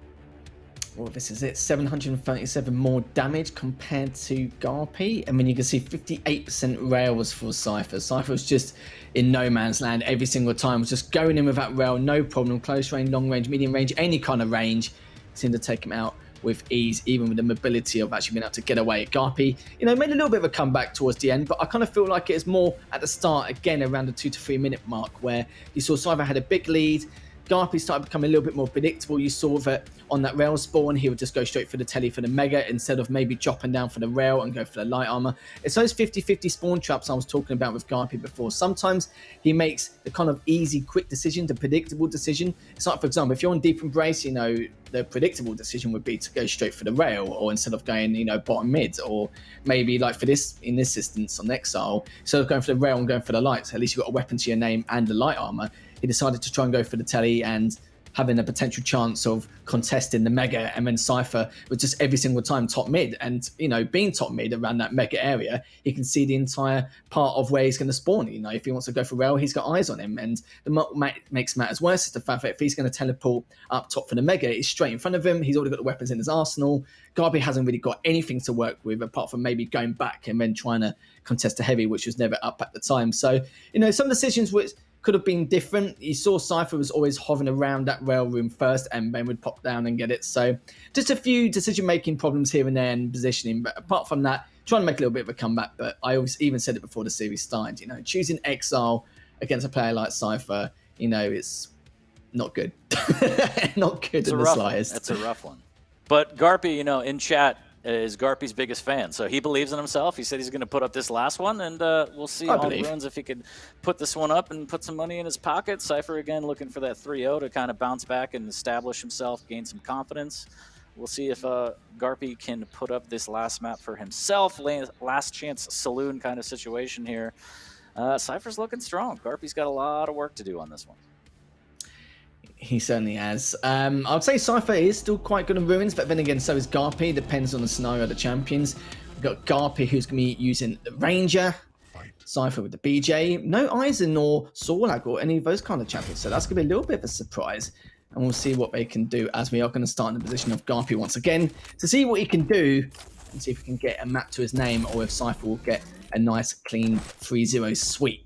Well, this is it. 737 more damage compared to Garpy. I mean, you can see 58% rails for Cypher. Cypher was just in no man's land every single time. Was just going in with that rail, no problem. Close range, long range, medium range, any kind of range. Seemed to take him out with ease, even with the mobility of actually being able to get away. Garpy, you know, made a little bit of a comeback towards the end, but I kind of feel like it's more at the start, again, around the 2 to 3 minute mark, where you saw Cypher had a big lead. Garpy started becoming a little bit more predictable. You saw that on that rail spawn, he would just go straight for the telly for the mega instead of maybe dropping down for the rail and go for the light armor. It's those 50-50 spawn traps I was talking about with Garpy before. Sometimes he makes the kind of easy, quick decision, the predictable decision. It's like, for example, if you're on Deep Embrace, you know, the predictable decision would be to go straight for the rail, or instead of going, you know, bottom mid, or maybe like for this, in this instance on Exile, instead of going for the rail and going for the lights, at least you've got a weapon to your name and the light armor. He decided to try and go for the telly and having a potential chance of contesting the mega, and then Cypher was just every single time top mid. And, you know, being top mid around that mega area, he can see the entire part of where he's going to spawn. You know, if he wants to go for rail, he's got eyes on him. And the makes matters worse is the fact that if he's going to teleport up top for the mega, he's straight in front of him. He's already got the weapons in his arsenal. Garpy hasn't really got anything to work with apart from maybe going back and then trying to contest a heavy, which was never up at the time. So, you know, some decisions which could have been different. You saw Cypher was always hovering around that rail room first and then would pop down and get it. So just a few decision-making problems here and there and positioning. But apart from that, trying to make a little bit of a comeback. But I always even said it before the series started, you know, choosing Exile against a player like Cypher, you know, it's not good. Not good in the slightest. That's a rough one. But Garpy, you know, in chat, is Garpy's biggest fan, so he believes in himself. He said he's going to put up this last one, and we'll see on Ruins if he could put this one up and put some money in his pocket. Cypher again looking for that 3-0 to kind of bounce back and establish himself, gain some confidence. We'll see if Garpy can put up this last map for himself. Last chance saloon kind of situation here. Cypher's looking strong. Garpy's got a lot of work to do on this one. He certainly has. I would say Cypher is still quite good in Ruins, but then again, so is Garpy. Depends on the scenario of the champions. We've got Garpy, who's going to be using the Ranger. Cypher with the BJ. No Eisen or Sorlag or any of those kind of champions, so that's going to be a little bit of a surprise. And we'll see what they can do, as we are going to start in the position of Garpy once again to see what he can do and see if he can get a map to his name, or if Cypher will get a nice, clean 3-0 sweep.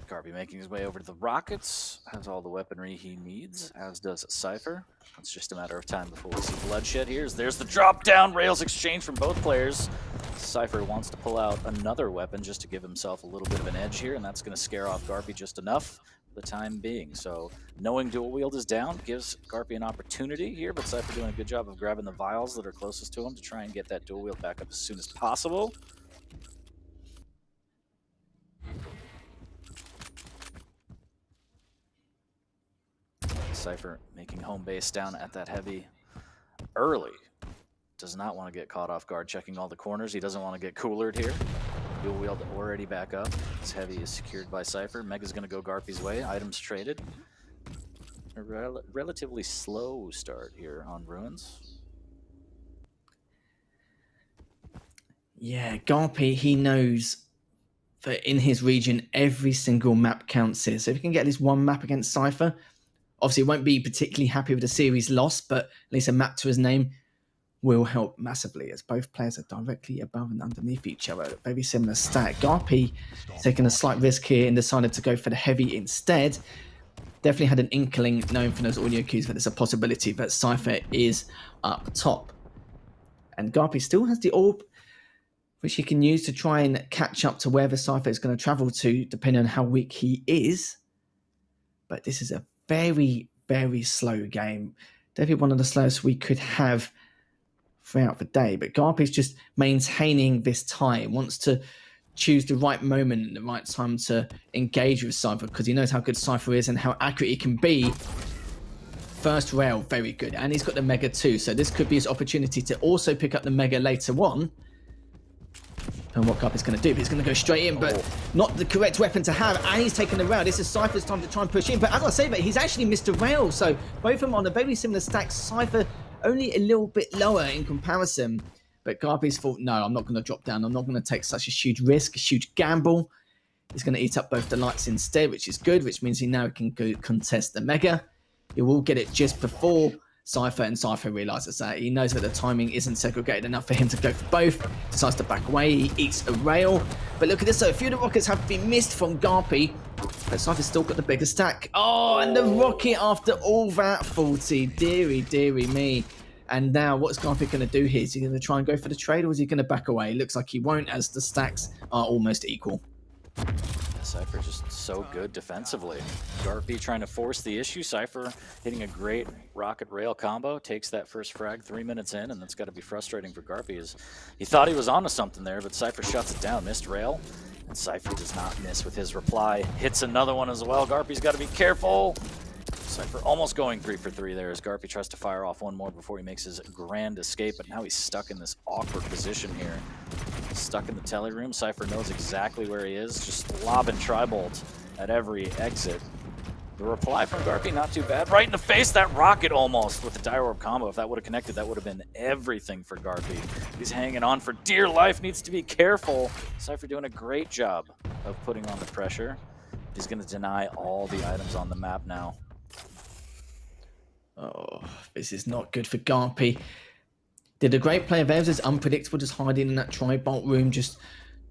Garpy making his way over to the Rockets, has all the weaponry he needs, as does Cypher. It's just a matter of time before we see bloodshed here. There's the drop down, rails exchange from both players. Cypher wants to pull out another weapon just to give himself a little bit of an edge here, and that's going to scare off Garpy just enough for the time being. So knowing dual wield is down gives Garpy an opportunity here, but Cypher doing a good job of grabbing the vials that are closest to him to try and get that dual wield back up as soon as possible. Cypher making home base down at that heavy early. Does not want to get caught off guard, checking all the corners. He doesn't want to get coolered here. Dual wield already back up. This heavy is secured by Cypher. Mega's going to go Garpy's way. Items traded. A relatively slow start here on Ruins. Yeah, Garpy, he knows that in his region, every single map counts here. So if he can get at least one map against Cypher, obviously he won't be particularly happy with the series loss, but at least a map to his name will help massively, as both players are directly above and underneath each other. Very similar stat. Garpy taking a slight risk here and decided to go for the heavy instead. Definitely had an inkling, knowing from those audio cues, that there's a possibility that Cypher is up top. And Garpy still has the orb, which he can use to try and catch up to where the Cypher is going to travel to, depending on how weak he is. But this is a very, very slow game. Definitely one of the slowest we could have throughout the day. But Garpy's just maintaining this tie, wants to choose the right moment and the right time to engage with Cypher, because he knows how good Cypher is and how accurate he can be. First rail, very good. And he's got the Mega too, so this could be his opportunity to also pick up the Mega later on. And what Garpy's going to do, he's going to go straight in, but not the correct weapon to have, and he's taken the rail. This is Cypher's time to try and push in, but as I say that, he's actually missed a rail, so both of them on a very similar stack. Cypher only a little bit lower in comparison, but Garpy's thought, no, I'm not going to drop down, I'm not going to take such a huge risk, a huge gamble. He's going to eat up both the lights instead, which is good, which means he now can go contest the Mega. He will get it just before Cypher, and Cypher realizes that. He knows that the timing isn't segregated enough for him to go for both. Decides to back away. He eats a rail. But look at this, so a few of the rockets have been missed from Garpy. But Cypher's still got the bigger stack. Oh, and the rocket after all that, 40. Deary, deary me. And now what's Garpy going to do here? Is he going to try and go for the trade, or is he going to back away? Looks like he won't, as the stacks are almost equal. Cypher just so good defensively. Garpy trying to force the issue. Cypher hitting a great rocket rail combo. Takes that first frag 3 minutes in, and that's got to be frustrating for Garpy. As he thought he was onto something there, but Cypher shuts it down. Missed rail, and Cypher does not miss with his reply. Hits another one as well. Garpy's got to be careful. Cypher almost going 3 for 3 there as Garpy tries to fire off one more before he makes his grand escape, but now he's stuck in this awkward position here. Stuck in the telly room. Cypher knows exactly where he is, just lobbing tri-bolt at every exit. The reply from Garpy, not too bad. Right in the face, that rocket almost with the Dire Orb combo. If that would have connected, that would have been everything for Garpy. He's hanging on for dear life, needs to be careful. Cypher doing a great job of putting on the pressure. He's going to deny all the items on the map now. Oh, this is not good for Garpy. Did a great play of theirs, is unpredictable, just hiding in that tri-bolt room, just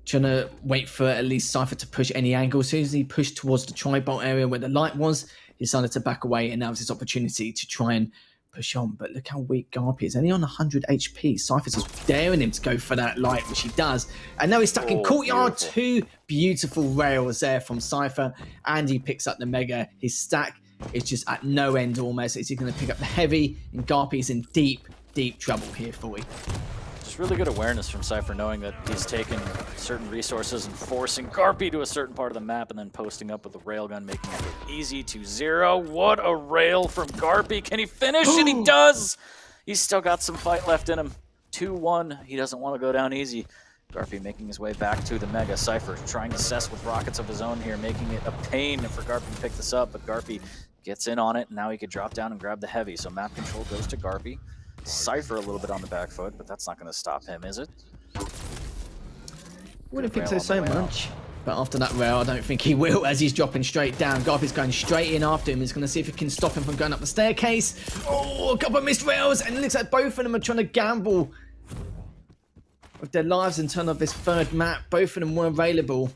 trying to wait for at least Cypher to push any angle. As soon as he pushed towards the tri-bolt area where the light was, he decided to back away, and now was his opportunity to try and push on. But look how weak Garpy is, only on 100 HP. Cypher's just daring him to go for that light, which he does. And now he's stuck in Courtyard. Beautiful. 2 beautiful rails there from Cypher, and he picks up the Mega. His stack is just at no end almost. Is he going to pick up the heavy? And Garpy's in deep trouble here for you. Just really good awareness from Cypher, knowing that he's taken certain resources and forcing Garpy to a certain part of the map and then posting up with a railgun, making it easy to 0. What a rail from Garpy. Can he finish? And he does! He's still got some fight left in him. 2-1. He doesn't want to go down easy. Garpy making his way back to the Mega. Cypher trying to cess with rockets of his own here, making it a pain for Garpy to pick this up, but Garpy gets in on it, and now he could drop down and grab the heavy. So map control goes to Garpy. Cypher a little bit on the back foot, but that's not going to stop him, is it? Wouldn't think so much. But after that rail, I don't think he will, as he's dropping straight down. Garpy's going straight in after him. He's going to see if he can stop him from going up the staircase. Oh, a couple of missed rails, and it looks like both of them are trying to gamble with their lives and turn off this third map. Both of them were available.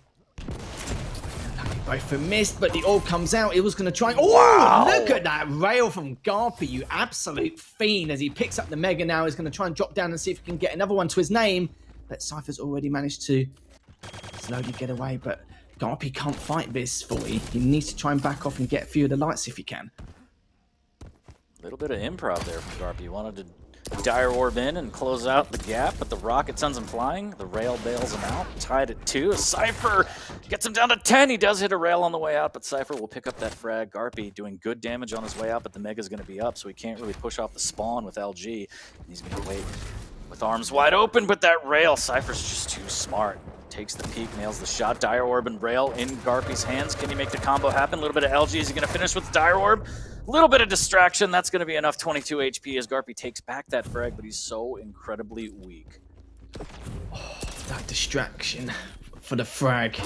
Both were missed, but the orb comes out. He was going to try. Oh, wow. Look at that rail from Garpy, you absolute fiend. As he picks up the Mega now, he's going to try and drop down and see if he can get another one to his name. But Cypher's already managed to slowly get away. But Garpy can't fight this fully. He needs to try and back off and get a few of the lights if he can. A little bit of improv there from Garpy. He wanted to Dire Orb in and close out the gap, but the rocket sends him flying. The rail bails him out. Tied at 2. Cypher gets him down to 10. He does hit a rail on the way out, but Cypher will pick up that frag. Garpy doing good damage on his way out, but the Mega's going to be up, so he can't really push off the spawn with LG. And he's going to wait with arms wide open, but that rail, Cypher's just too smart. Takes the peek, nails the shot. Dire Orb and rail in Garpy's hands. Can he make the combo happen? A little bit of LG. Is he going to finish with the Dire Orb? A little bit of distraction. That's going to be enough. 22 HP as Garpy takes back that frag, but he's so incredibly weak. That distraction for the frag.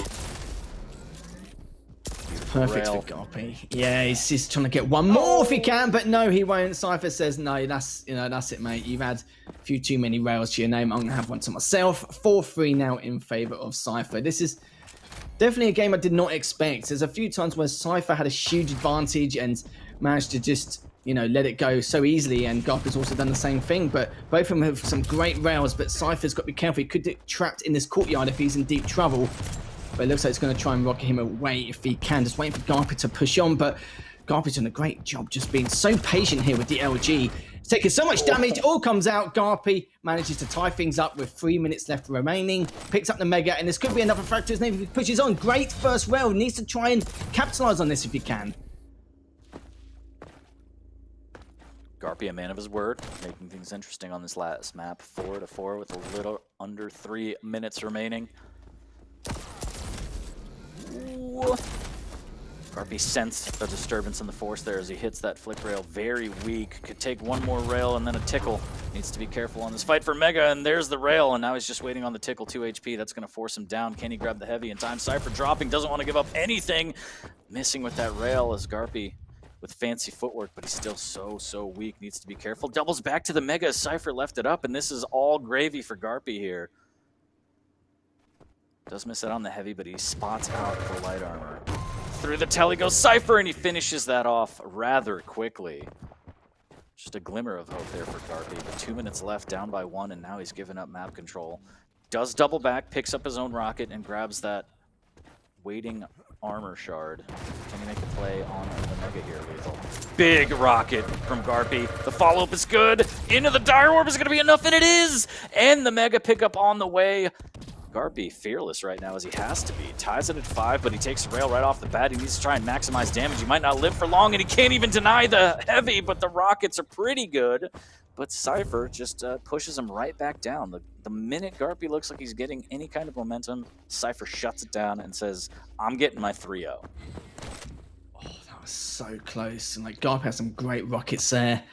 Perfect Rail. for Garpy. Yeah, he's just trying to get one more if he can, but no, he won't. Cypher says, no, that's it, mate. You've had a few too many rails to your name. I'm going to have one to myself. 4-3 now in favor of Cypher. This is definitely a game I did not expect. There's a few times where Cypher had a huge advantage and managed to just, let it go so easily, and Garpy's also done the same thing, but both of them have some great rails, but Cypher's got to be careful. He could get trapped in this courtyard if he's in deep trouble. But it looks like it's going to try and rocket him away if he can. Just waiting for Garpy to push on. But Garpy's done a great job just being so patient here with the LG. He's taking so much damage. All comes out. Garpy manages to tie things up with 3 minutes left remaining. Picks up the Mega. And this could be another fracture. His name if he pushes on. Great first rail. Needs to try and capitalize on this if he can. Garpy, a man of his word, making things interesting on this last map. 4-4 with a little under 3 minutes remaining. Ooh. Garpy sensed a disturbance in the force there as he hits that flick rail. Very weak. Could take one more rail and then a tickle. Needs to be careful on this fight for Mega, and there's the rail, and now he's just waiting on the tickle. 2 HP. That's going to force him down. Can he grab the heavy in time? Cypher dropping. Doesn't want to give up anything. Missing with that rail as Garpy with fancy footwork, but he's still so weak. Needs to be careful. Doubles back to the Mega as Cypher left it up, and this is all gravy for Garpy here. Does miss out on the heavy, but he spots out the light armor. Through the telly goes Cypher, and he finishes that off rather quickly. Just a glimmer of hope there for Garpy, but 2 minutes left, down by 1, and now he's given up map control. Does double back, picks up his own rocket, and grabs that waiting armor shard. Can he make a play on the Mega here, Lethal? Big rocket from Garpy. The follow-up is good. Into the Dire Orb is going to be enough, and it is! And the Mega pickup on the way. Garpy fearless right now as he has to be. Ties it at 5, but he takes the rail right off the bat. He needs to try and maximize damage. He might not live for long, and he can't even deny the heavy, but the rockets are pretty good. But Cypher just pushes him right back down. The minute Garpy looks like he's getting any kind of momentum, Cypher shuts it down and says, I'm getting my 3-0. Oh, that was so close. And Garpy has some great rockets there.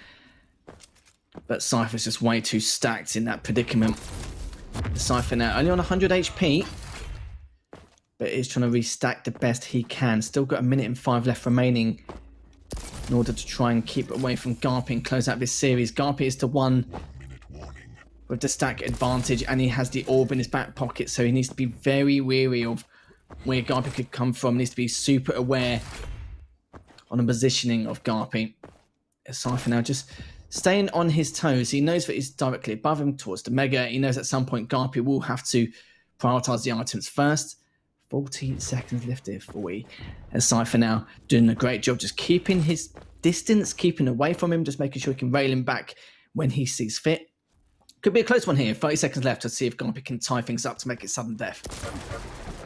But Cypher's just way too stacked in that predicament. Cypher now only on 100 HP, but is trying to restack the best he can. Still got 1 minute and 5 left remaining in order to try and keep away from Garpy and close out this series. Garpy is to 1 with the stack advantage, and he has the orb in his back pocket, so he needs to be very wary of where Garpy could come from. He needs to be super aware on the positioning of Garpy. Cypher now just staying on his toes. He knows that he's directly above him towards the Mega. He knows at some point Garpy will have to prioritize the items first. 40 seconds left here for we. And Cypher now doing a great job just keeping his distance, keeping away from him, just making sure he can rail him back when he sees fit. Could be a close one here. 30 seconds left to see if Garpy can tie things up to make it sudden death.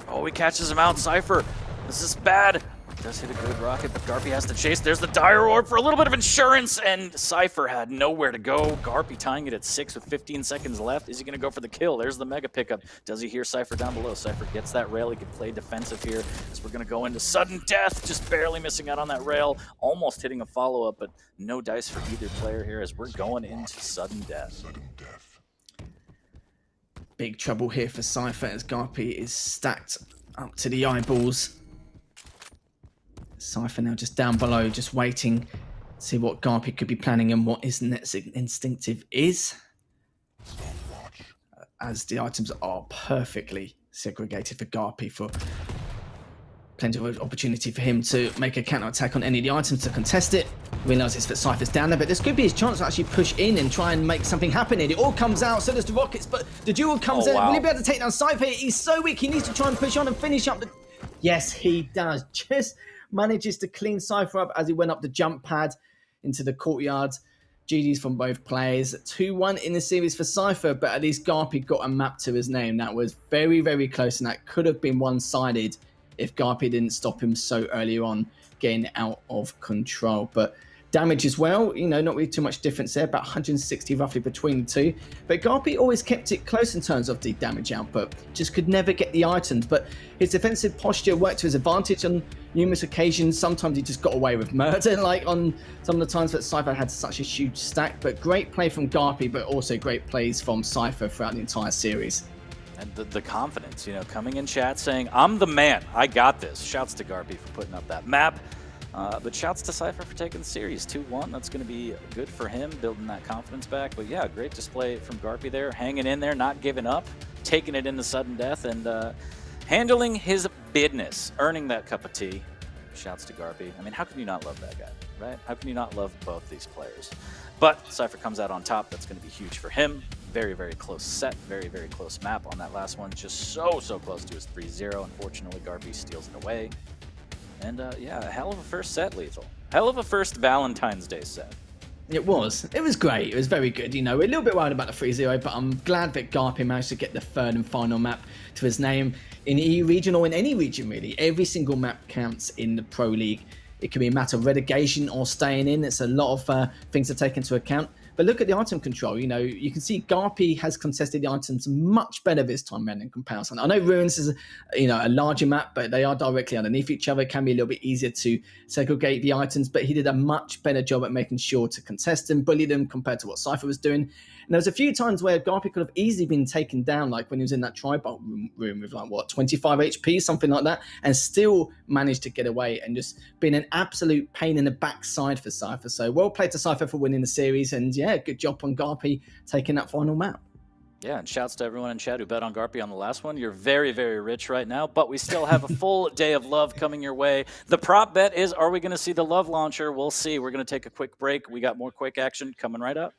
Oh, he catches him out, Cypher. This is bad. Does hit a good rocket, but Garpy has to chase. There's the Dire Orb for a little bit of insurance, and Cypher had nowhere to go. Garpy tying it at 6 with 15 seconds left. Is he going to go for the kill? There's the Mega pickup. Does he hear Cypher down below? Cypher gets that rail. He can play defensive here. So we're going to go into sudden death, just barely missing out on that rail. Almost hitting a follow-up, but no dice for either player here as we're going into sudden death. Big trouble here for Cypher as Garpy is stacked up to the eyeballs. Cypher now just down below, just waiting to see what Garpy could be planning and what his next instinctive is. As the items are perfectly segregated for Garpy, for plenty of opportunity for him to make a counter-attack on any of the items to contest it. Realises that Cypher's down there, but this could be his chance to actually push in and try and make something happen here. It all comes out, so does the rockets, but the duel comes in. Will he be able to take down Cypher? He's so weak, he needs to try and push on and finish up the... Yes, he does. Just manages to clean Cypher up as he went up the jump pad into the courtyard. GG's from both players. 2-1 in the series for Cypher, but at least Garpy got a map to his name. That was very, very close, and that could have been one-sided if Garpy didn't stop him so early on, getting out of control. But damage as well, not really too much difference there, about 160 roughly between the two. But Garpy always kept it close in terms of the damage output, just could never get the items. But his defensive posture worked to his advantage on numerous occasions. Sometimes he just got away with murder, like on some of the times that Cypher had such a huge stack. But great play from Garpy, but also great plays from Cypher throughout the entire series. And the confidence, coming in chat saying, I'm the man, I got this. Shouts to Garpy for putting up that map. But shouts to Cypher for taking the series 2-1. That's going to be good for him, building that confidence back. But yeah, great display from Garpy there, hanging in there, not giving up, taking it into sudden death, and handling his business, earning that cup of tea. Shouts to Garpy. I mean, how can you not love that guy, right? How can you not love both these players? But Cypher comes out on top. That's going to be huge for him. Very, very close set. Very, very close map on that last one. Just so close to his 3-0. Unfortunately, Garpy steals it away. And yeah, a hell of a first set, Lethal. Hell of a first Valentine's Day set. It was. It was great. It was very good. We're a little bit worried about the 3-0, but I'm glad that Garpy managed to get the third and final map to his name in EU region or in any region, really. Every single map counts in the Pro League. It can be a matter of relegation or staying in. It's a lot of things to take into account. But look at the item control. You can see Garpy has contested the items much better this time around in comparison. I know Ruins is, a larger map, but they are directly underneath each other. It can be a little bit easier to segregate the items, but he did a much better job at making sure to contest them, bully them compared to what Cypher was doing. And there was a few times where Garpy could have easily been taken down, like when he was in that tribal room with 25 HP, something like that, and still managed to get away and just been an absolute pain in the backside for Cypher. So well played to Cypher for winning the series, and yeah, good job on Garpy taking that final map. Yeah, and shouts to everyone in chat who bet on Garpy on the last one. You're very, very rich right now, but we still have a full day of love coming your way. The prop bet is, are we going to see the love launcher? We'll see. We're going to take a quick break. We got more Quake action coming right up.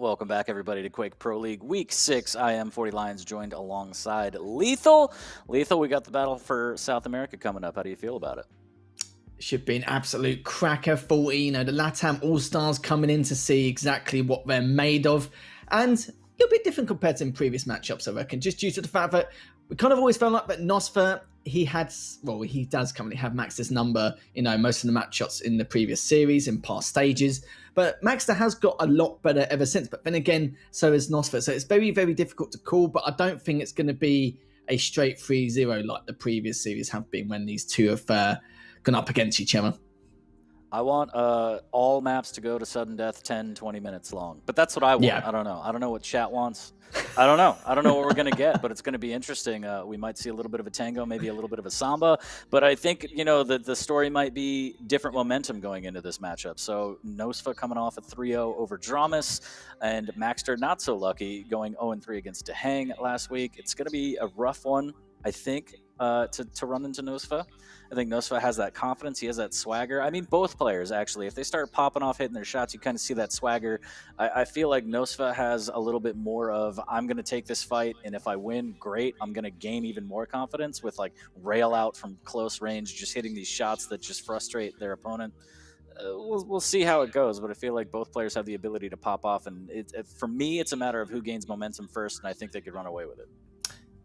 Welcome back, everybody, to Quake Pro League Week 6. I am 40 Lions, joined alongside Lethal. Lethal, we got the battle for South America coming up. How do you feel about it? Should be an absolute cracker. 40, you know, the LATAM All-Stars coming in to see exactly what they're made of. And it'll be different compared to in previous matchups, I reckon, just due to the fact that we kind of always felt like that Nosfer, he does currently have Maxter's number, you know, most of the matchups in the previous series, in past stages. But Maxter has got a lot better ever since. But then again, so is Nosfer. So it's very, very difficult to call, but I don't think it's going to be a straight 3-0 like the previous series have been when these two have gone up against each other. I want all maps to go to sudden death 10, 20 minutes long. But that's what I want. Yeah. I don't know. I don't know what chat wants. I don't know. I don't know what we're going to get, but it's going to be interesting. We might see a little bit of a tango, maybe a little bit of a samba. But I think, you know, the story might be different momentum going into this matchup. So Nosfa coming off a 3-0 over Dramas, and Maxter not so lucky going 0-3 against DeHang last week. It's going to be a rough one, I think, to run into Nosfa. I think Nosfa has that confidence. He has that swagger. I mean, both players, actually. If they start popping off, hitting their shots, you kind of see that swagger. I feel like Nosfa has a little bit more of, I'm going to take this fight, and if I win, great. I'm going to gain even more confidence with, like, rail out from close range, just hitting these shots that just frustrate their opponent. We'll see how it goes, but I feel like both players have the ability to pop off, and for me, it's a matter of who gains momentum first, and I think they could run away with it.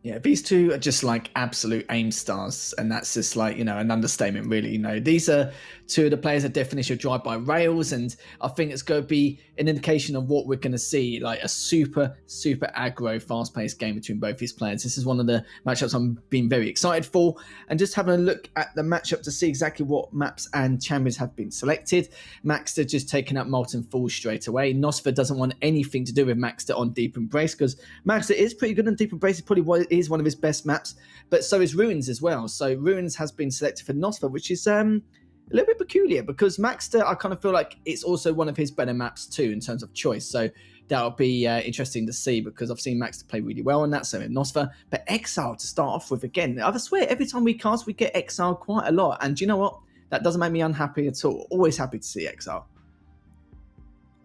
Yeah, these two are just like absolute aim stars, and that's just like, you know, an understatement, really. You know, these are two of the players that definitely should drive by rails, and I think it's going to be an indication of what we're going to see, like a super aggro, fast-paced game between both these players. This is one of the matchups I'm being very excited for, and just having a look at the matchup to see exactly what maps and champions have been selected. Maxter just taking up Molten Falls straight away. Nosfer doesn't want anything to do with Maxter on Deep Embrace, because Maxter is pretty good on Deep Embrace. It's probably what is one of his best maps, but so is Ruins as well. So Ruins has been selected for Nosfer, which is a little bit peculiar, because Maxter, I kind of feel like it's also one of his better maps too in terms of choice. So that'll be interesting to see, because I've seen Maxter play really well on that, so in Nosfer. But Exile to start off with again. I swear, every time we cast, we get Exile quite a lot. And do you know what? That doesn't make me unhappy at all. Always happy to see Exile.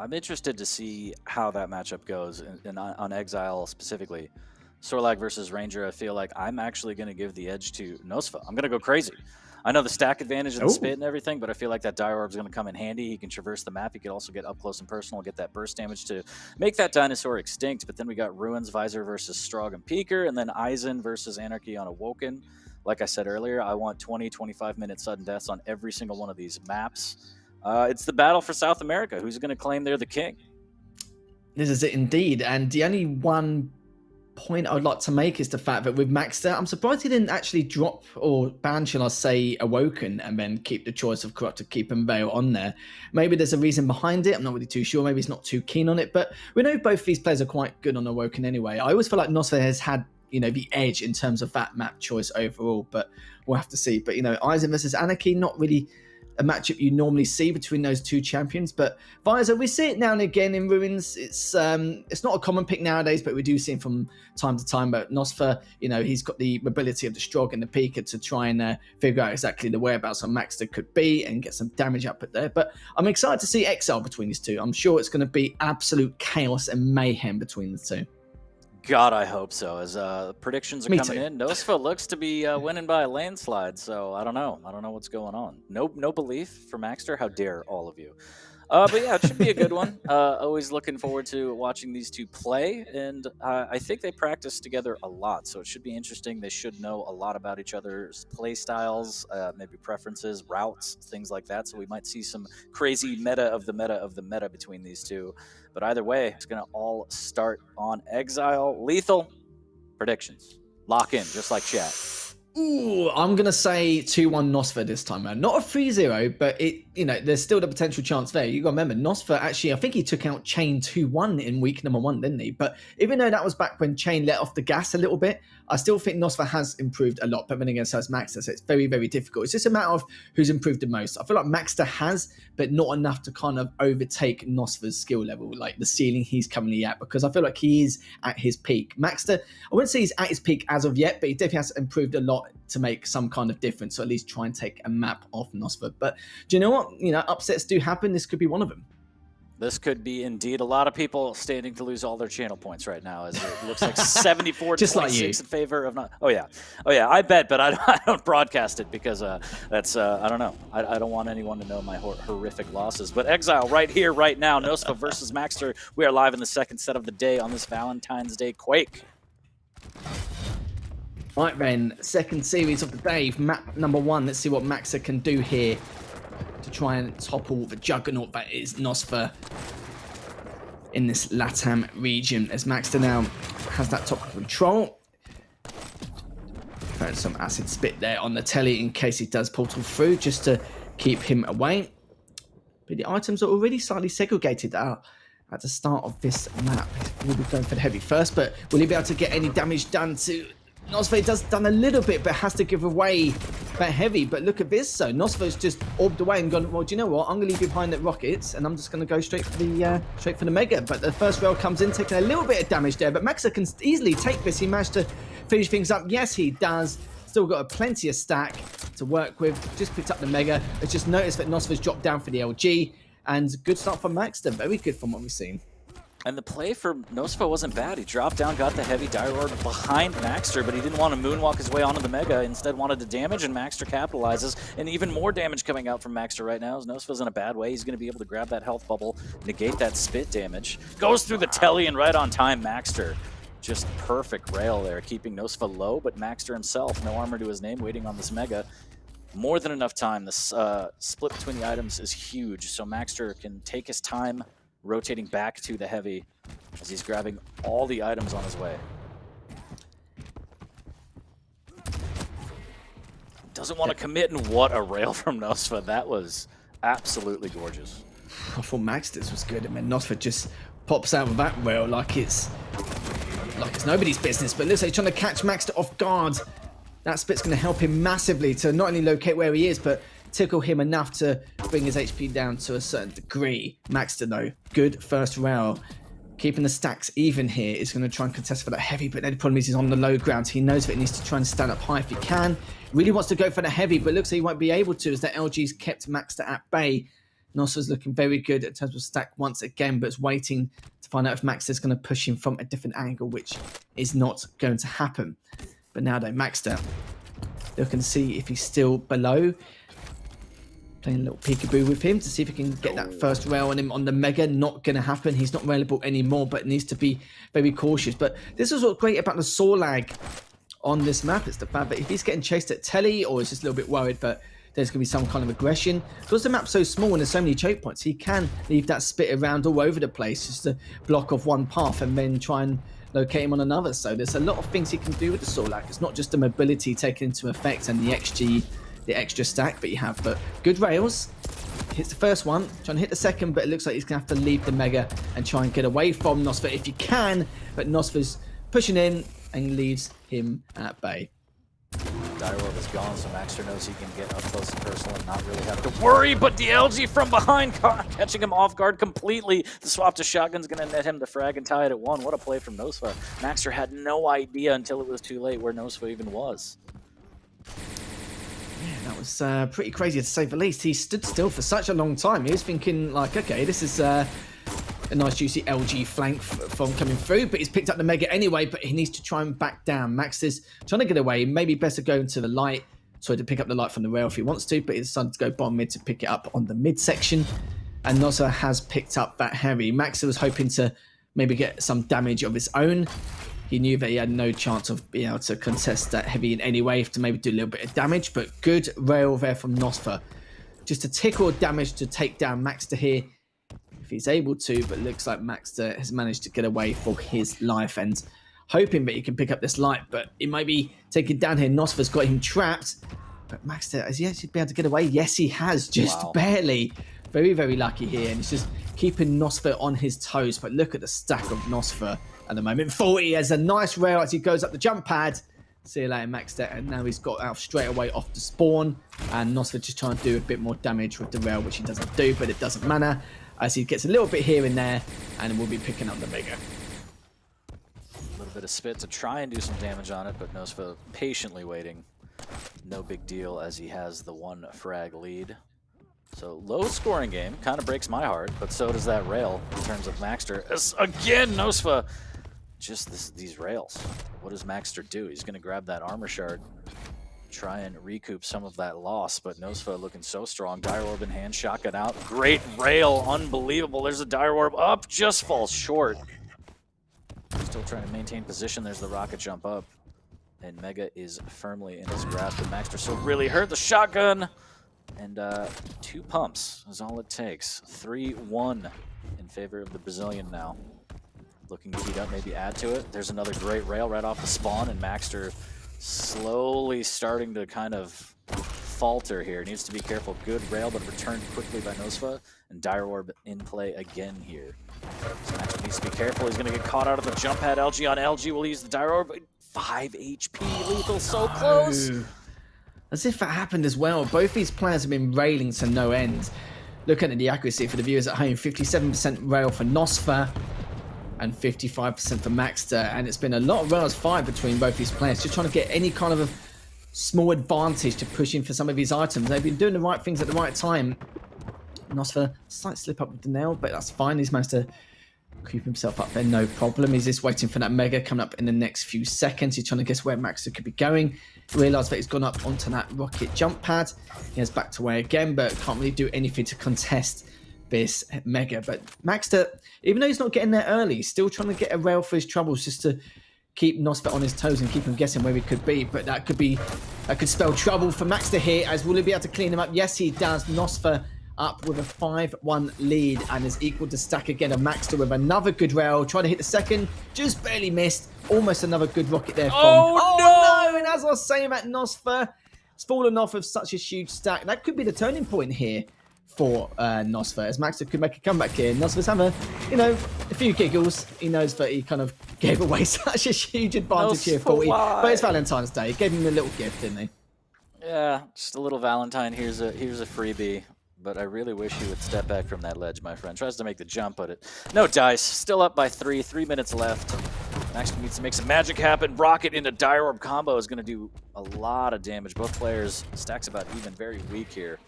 I'm interested to see how that matchup goes on Exile specifically. Sorlag versus Ranger, I feel like I'm actually going to give the edge to Nosfa. I'm going to go crazy. I know the stack advantage and the spit and everything, but I feel like that Dire Orb is going to come in handy. He can traverse the map. He could also get up close and personal, get that burst damage to make that dinosaur extinct. But then we got Ruins Visor versus Strog and Peeker, and then Eisen versus Anarchy on Awoken. Like I said earlier, I want 20, 25-minute sudden deaths on every single one of these maps. It's the battle for South America. Who's going to claim they're the king? This is it indeed. And the only one point I'd like to make is the fact that with Maxter, I'm surprised he didn't actually drop or ban, shall I say, Awoken, and then keep the choice of Corrupted Keep and Veil on there. Maybe there's a reason behind it. I'm not really too sure. Maybe he's not too keen on it, but we know both these players are quite good on Awoken anyway. I always feel like Nosfer has had, you know, the edge in terms of that map choice overall, but we'll have to see. But, you know, Eisen versus Anarchy, not really a matchup you normally see between those two champions, but Visor, we see it now and again in Ruins. It's not a common pick nowadays, but we do see him from time to time. But Nosfer, you know, he's got the ability of the Strog and the Peeker to try and figure out exactly the whereabouts of Maxter could be and get some damage output there. But I'm excited to see Exile between these two. I'm sure it's going to be absolute chaos and mayhem between the two. God, I hope so. As predictions are Me coming too. in, Nosfa looks to be winning by a landslide. So I don't know. I don't know what's going on. No belief for Maxter. How dare all of you? But yeah, it should be a good one. Always looking forward to watching these two play, and I think they practice together a lot, so it should be interesting. They should know a lot about each other's play styles, maybe preferences, routes, things like that. So we might see some crazy meta of the meta between these two. But either way, it's going to all start on Exile. Lethal predictions. Lock in, just like chat. Ooh, I'm going to say 2-1 Nosfer this time, man. Not a 3-0, but it, you know, there's still the potential chance there. You got to remember, Nosfer actually, I think he took out Chain 2-1 in week number 1, didn't he? But even though that was back when Chain let off the gas a little bit, I still think Nosfer has improved a lot. But then again, so has Maxter, so it's very, very difficult. It's just a matter of who's improved the most. I feel like Maxter has, but not enough to kind of overtake Nosfer's skill level, like the ceiling he's currently at, because I feel like he is at his peak. Maxter, I wouldn't say he's at his peak as of yet, but he definitely has improved a lot to make some kind of difference, or at least try and take a map off Nosfer. But do you know what? You know, upsets do happen. This could be one of them. This could be indeed a lot of people standing to lose all their channel points right now, as it looks like 74 Just like you. in favor of not. Oh yeah, I bet, but I don't broadcast it because that's I don't know. I don't want anyone to know my horrific losses. But Exile right here, right now, Nosfa versus Maxter. We are live in the second set of the day on this Valentine's Day Quake. Right then, second series of the day, map number 1. Let's see what Maxter can do here to try and topple the juggernaut that is Nosfa in this LATAM region, as Maxter now has that top control. Found some acid spit there on the telly in case he does portal through, just to keep him away. But the items are already slightly segregated out at the start of this map. He'll be going for the heavy first, but will he be able to get any damage done to Nosfa? Does done a little bit, but has to give away that heavy. But look at this, so Nosfa's just orbed away and gone, well, do you know what? I'm going to leave you behind the rockets, and I'm just going to go straight for the Mega. But the first rail comes in, taking a little bit of damage there. But Maxter can easily take this. He managed to finish things up. Yes, he does. Still got a plenty of stack to work with. Just picked up the Mega. Let's just notice that Nosfa's dropped down for the LG. And good start from Maxter. Very good from what we've seen. And the play for Nosfa wasn't bad. He dropped down, got the heavy dire orb behind Maxter, but he didn't want to moonwalk his way onto the Mega. Instead wanted to damage, and Maxter capitalizes. And even more damage coming out from Maxter right now, as Nosfa's in a bad way. He's going to be able to grab that health bubble, negate that spit damage. Goes through the telly, and right on time, Maxter. Just perfect rail there, keeping Nosfa low, but Maxter himself, no armor to his name, waiting on this Mega. More than enough time. This split between the items is huge, so Maxter can take his time, rotating back to the heavy as he's grabbing all the items on his way. Doesn't want to commit, and what a rail from Nosfa. That was absolutely gorgeous. I thought Maxter's was good, and then Nosfa just pops out with that rail like it's nobody's business. But looks like he's trying to catch Maxter off guard. That spit's going to help him massively to not only locate where he is, but tickle him enough to bring his HP down to a certain degree. Maxter, though, good first rail. Keeping the stacks even here is going to try and contest for that heavy, but the problem is he's on the low ground. He knows that he needs to try and stand up high if he can. Really wants to go for the heavy, but looks like he won't be able to, as that LG's kept Maxter at bay. Nosfa's looking very good in terms of stack once again, but is waiting to find out if Maxter's going to push him from a different angle, which is not going to happen. But now though, Maxter looking to see if he's still below. Playing a little peekaboo with him to see if he can get that first rail on him on the Mega. Not going to happen. He's not railable anymore, but needs to be very cautious. But this is what's great about the saw lag on this map. It's the fact that if he's getting chased at telly, or is just a little bit worried that there's going to be some kind of aggression, because the map's so small and there's so many choke points, he can leave that spit around all over the place just to block off one path and then try and locate him on another. So there's a lot of things he can do with the saw lag. It's not just the mobility taken into effect and the XG, the extra stack that you have, but good rails. Hits the first one, trying to hit the second, but it looks like he's going to have to leave the Mega and try and get away from Nosfa if you can, but Nosfa's pushing in and leaves him at bay. Dire orb is gone, so Maxter knows he can get up close and personal and not really have to worry, but the LG from behind catching him off guard completely. The swap to shotgun's going to net him the frag and tie it at 1. What a play from Nosfa. Maxter had no idea until it was too late where Nosfa even was. That was pretty crazy to say the least. He stood still for such a long time. He was thinking like, okay, this is a nice juicy LG flank from coming through, but he's picked up the Mega anyway, but he needs to try and back down. Max is trying to get away. Maybe better go into the light, so to pick up the light from the rail if he wants to, but he decided to go bottom mid to pick it up on the mid section. And Nosfa has picked up that heavy. Max was hoping to maybe get some damage of his own. He knew that he had no chance of being able to contest that heavy in any way, to maybe do a little bit of damage, but good rail there from Nosfa. Just a tickle of damage to take down Maxter here if he's able to, but looks like Maxter has managed to get away for his life and hoping that he can pick up this light, but it might be taken down here. Nosfa's got him trapped, but Maxter, has he actually been able to get away? Yes, he has, just barely. Very, very lucky here, and it's just keeping Nosfa on his toes, but look at the stack of Nosfa at the moment. 40 has a nice rail as he goes up the jump pad. See you later, Maxter, and now he's got out straight away off the spawn, and Nosfa just trying to do a bit more damage with the rail, which he doesn't do, but it doesn't matter, as he gets a little bit here and there, and we'll be picking up the Mega. A little bit of spit to try and do some damage on it, but Nosfa patiently waiting. No big deal as he has the 1 frag lead. So low scoring game, kind of breaks my heart, but so does that rail in terms of Maxter. Again, Nosfa, just these rails. What does Maxter do? He's going to grab that armor shard, try and recoup some of that loss, but Nosfa looking so strong. Dire Orb in hand, shotgun out. Great rail, unbelievable. There's a Dire Orb up, just falls short. Still trying to maintain position. There's the rocket jump up. And Mega is firmly in his grasp, but Maxter still really hurt. The shotgun! And 2 pumps is all it takes. 3-1 in favor of the Brazilian now. Looking to heat up, maybe add to it. There's another great rail right off the spawn, and Maxter slowly starting to kind of falter here. Needs to be careful. Good rail, but returned quickly by Nosfa. And Dire Orb in play again here. So Maxter needs to be careful. He's going to get caught out of the jump pad. LG on LG will use the Dire Orb. 5 HP, lethal, so close. As if that happened as well. Both these players have been railing to no end. Look at the accuracy for the viewers at home. 57% rail for Nosfa and 55% for Maxter. And it's been a lot of rails fired between both these players, just trying to get any kind of a small advantage to push in for some of these items. They've been doing the right things at the right time. Nosfa, slight slip up with the nail, but that's fine. He's managed to creep himself up there, no problem. He's just waiting for that Mega coming up in the next few seconds. He's trying to guess where Maxter could be going. Realised that he's gone up onto that rocket jump pad. He has back to way again, but can't really do anything to contest this Mega. But Maxter, even though he's not getting there early, he's still trying to get a rail for his troubles just to keep Nosfa on his toes and keep him guessing where he could be. But that could spell trouble for Maxter here, as will he be able to clean him up? Yes, he does. Nosfa up with a 5-1 lead and is equal to stack again of Maxter with another good rail. Trying to hit the second, just barely missed. Almost another good rocket there from... Oh no! And as I was saying about Nosfa, it's fallen off of such a huge stack. That could be the turning point here for Nosfa, as Maxter could make a comeback here. Nosfa's having a few giggles. He knows that he kind of gave away such a huge advantage here for why? But it's Valentine's Day. He gave him a little gift, didn't he? Yeah, just a little Valentine. Here's a freebie. But I really wish he would step back from that ledge, my friend. Tries to make the jump, but no dice. Still up by 3. 3 minutes left. Maxter needs to make some magic happen. Rocket into Dire Orb combo is going to do a lot of damage. Both players, stacks about even, very weak here.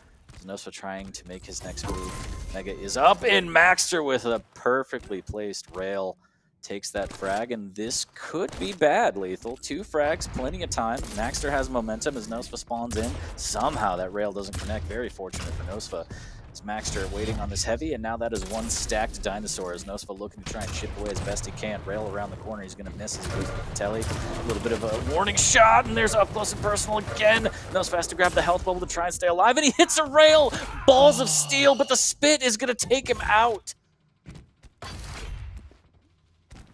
Nosfa trying to make his next move. Mega is up, and Maxter with a perfectly placed rail takes that frag, and this could be bad, Lethal. 2 frags, plenty of time. Maxter has momentum as Nosfa spawns in. Somehow that rail doesn't connect. Very fortunate for Nosfa. It's Maxter waiting on this heavy, and now that is 1 stacked dinosaur as Nosfa looking to try and chip away as best he can. Rail around the corner, he's going to miss as he goes to the telly. A little bit of a warning shot, and there's up close and personal again. Nosfa has to grab the health bubble to try and stay alive, and he hits a rail! Balls of steel, but the spit is going to take him out.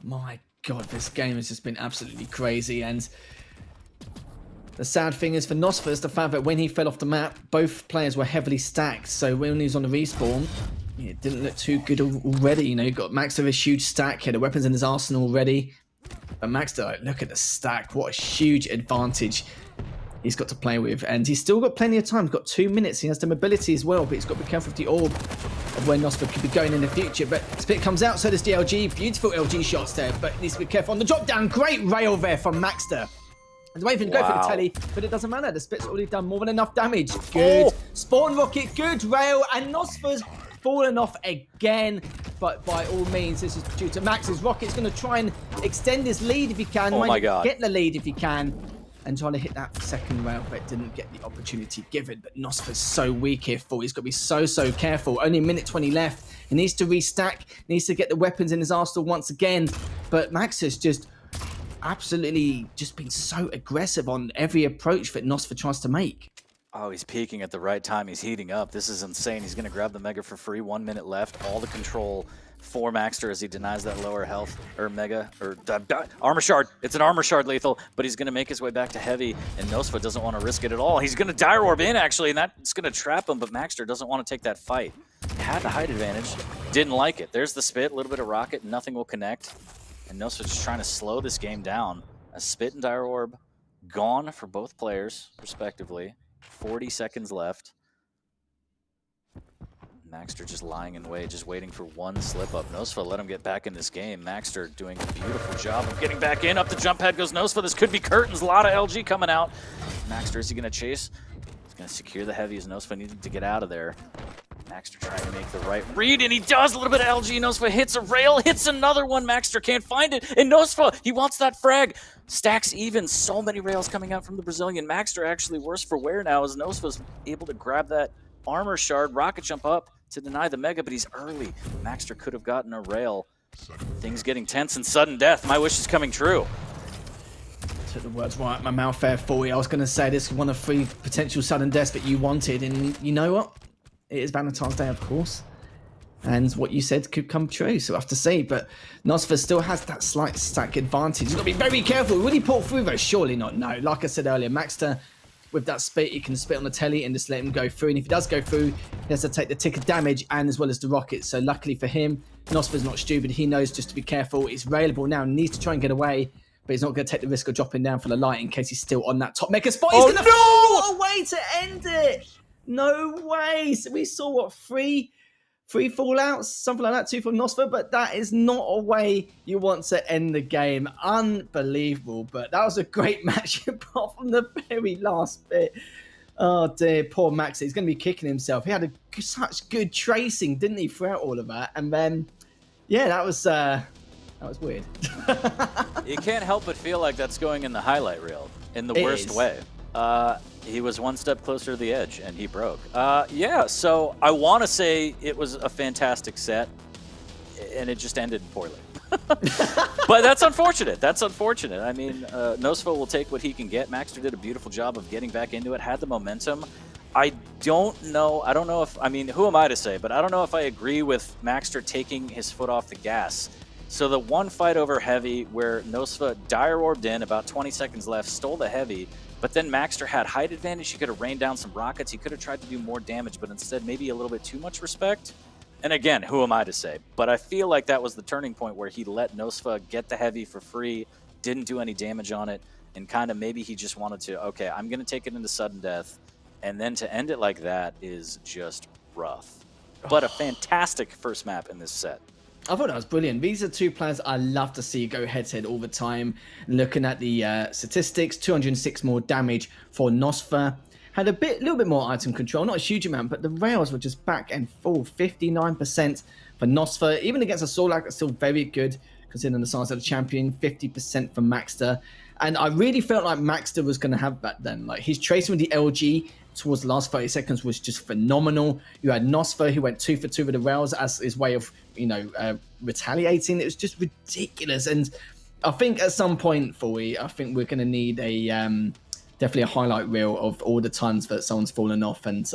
My God, this game has just been absolutely crazy, and the sad thing is for Nosfa is the fact that when he fell off the map, both players were heavily stacked, so when he was on the respawn, it didn't look too good already. You got Maxter with a huge stack, he had the weapons in his arsenal already, but Maxter, look at the stack, what a huge advantage he's got to play with, and he's still got plenty of time. He's got 2 minutes, he has the mobility as well, but he's got to be careful with the orb of where Nosfa could be going in the future. But Spit comes out, so does the LG. Beautiful LG shots there, but needs to be careful on the drop down. Great rail there from Maxter. And waiting to go for the telly, but it doesn't matter. The Spit's already done more than enough damage. Good. Spawn rocket, good rail, and Nosfa's fallen off again. But by all means, this is due to Max's rocket's going to try and extend his lead if he can. Oh my God. Get the lead if he can. And trying to hit that second rail, but didn't get the opportunity given. But Nosfa's so weak here, Full. He's got to be so careful. Only a minute 20 left. He needs to restack, needs to get the weapons in his arsenal once again. But Max has just absolutely just been so aggressive on every approach that Nosfa tries to make. Oh, he's peaking at the right time. He's heating up. This is insane. He's going to grab the Mega for free. 1 minute left. All the control for Maxter as he denies that lower health, or Mega, or Armor Shard. It's an Armor Shard, Lethal, but he's going to make his way back to Heavy, and Nosfa doesn't want to risk it at all. He's going to Dire Orb in, actually, and that's going to trap him, but Maxter doesn't want to take that fight. Had the height advantage. Didn't like it. There's the Spit, a little bit of Rocket, nothing will connect, and Nosfa's just trying to slow this game down. A Spit and Dire Orb gone for both players, respectively. 40 seconds left. Maxter just lying in the way, just waiting for one slip up. Nosfa let him get back in this game. Maxter doing a beautiful job of getting back in. Up the jump pad goes Nosfa. This could be curtains. A lot of LG coming out. Maxter, is he going to chase? Gonna secure the heavy as Nosfa needed to get out of there. Maxter trying to make the right read, and he does. A little bit of LG. Nosfa hits a rail, hits another one. Maxter can't find it, and Nosfa, he wants that frag. Stacks even. So many rails coming out from the Brazilian. Maxter actually worse for wear now as Nosfa's able to grab that armor shard, rocket jump up to deny the mega, but he's early. Maxter could have gotten a rail. Things getting tense and sudden death. My wish is coming true. Took the words right out my mouth there for you. I was going to say this is one of 3 potential sudden deaths that you wanted, and you know what? It is Valentine's Day, of course. And what you said could come true, so we'll have to see. But Nosfa still has that slight stack advantage. You've got to be very careful. Will he pull through though? Surely not, no. Like I said earlier, Maxter, with that spit, he can spit on the telly and just let him go through. And if he does go through, he has to take the tick of damage and as well as the rocket. So luckily for him, Nosfa's not stupid. He knows just to be careful. He's railable now, needs to try and get away. But he's not going to take the risk of dropping down for the light in case he's still on that top mecha spot. He's going to fall away to end it. No way. So we saw, what, three fallouts? Something like that, 2 from Nosfa. But that is not a way you want to end the game. Unbelievable. But that was a great match apart from the very last bit. Oh, dear. Poor Max. He's going to be kicking himself. He had such good tracing, didn't he, throughout all of that? And then, yeah, that was weird. You can't help but feel like that's going in the highlight reel in the worst way. He was one step closer to the edge, and he broke. Yeah, so I want to say it was a fantastic set, and it just ended poorly. But that's unfortunate. That's unfortunate. I mean, Nosfa will take what he can get. Maxter did a beautiful job of getting back into it, had the momentum. I don't know if, I mean, who am I to say, but I don't know if I agree with Maxter taking his foot off the gas. So the one fight over heavy where Nosfa dire orbed in, about 20 seconds left, stole the heavy, but then Maxter had height advantage. He could have rained down some rockets. He could have tried to do more damage, but instead maybe a little bit too much respect. And again, who am I to say? But I feel like that was the turning point where he let Nosfa get the heavy for free, didn't do any damage on it, and kind of maybe he just wanted to, okay, I'm going to take it into sudden death. And then to end it like that is just rough. But a fantastic first map in this set. I thought that was brilliant. These are 2 players I love to see go head-to-head all the time. Looking at the statistics, 206 more damage for Nosfa. Had a little bit more item control, not a huge amount, but the rails were just back and full. 59% for Nosfa. Even against a Sorlak, that's still very good, considering the size of the champion. 50% for Maxter. And I really felt like Maxter was going to have that then. Like, his tracing with the LG towards the last 30 seconds was just phenomenal. You had Nosfa, who went 2 for 2 with the rails as his way of, retaliating. It was just ridiculous. And I think at some point, I think we're going to need a definitely a highlight reel of all the times that someone's fallen off, and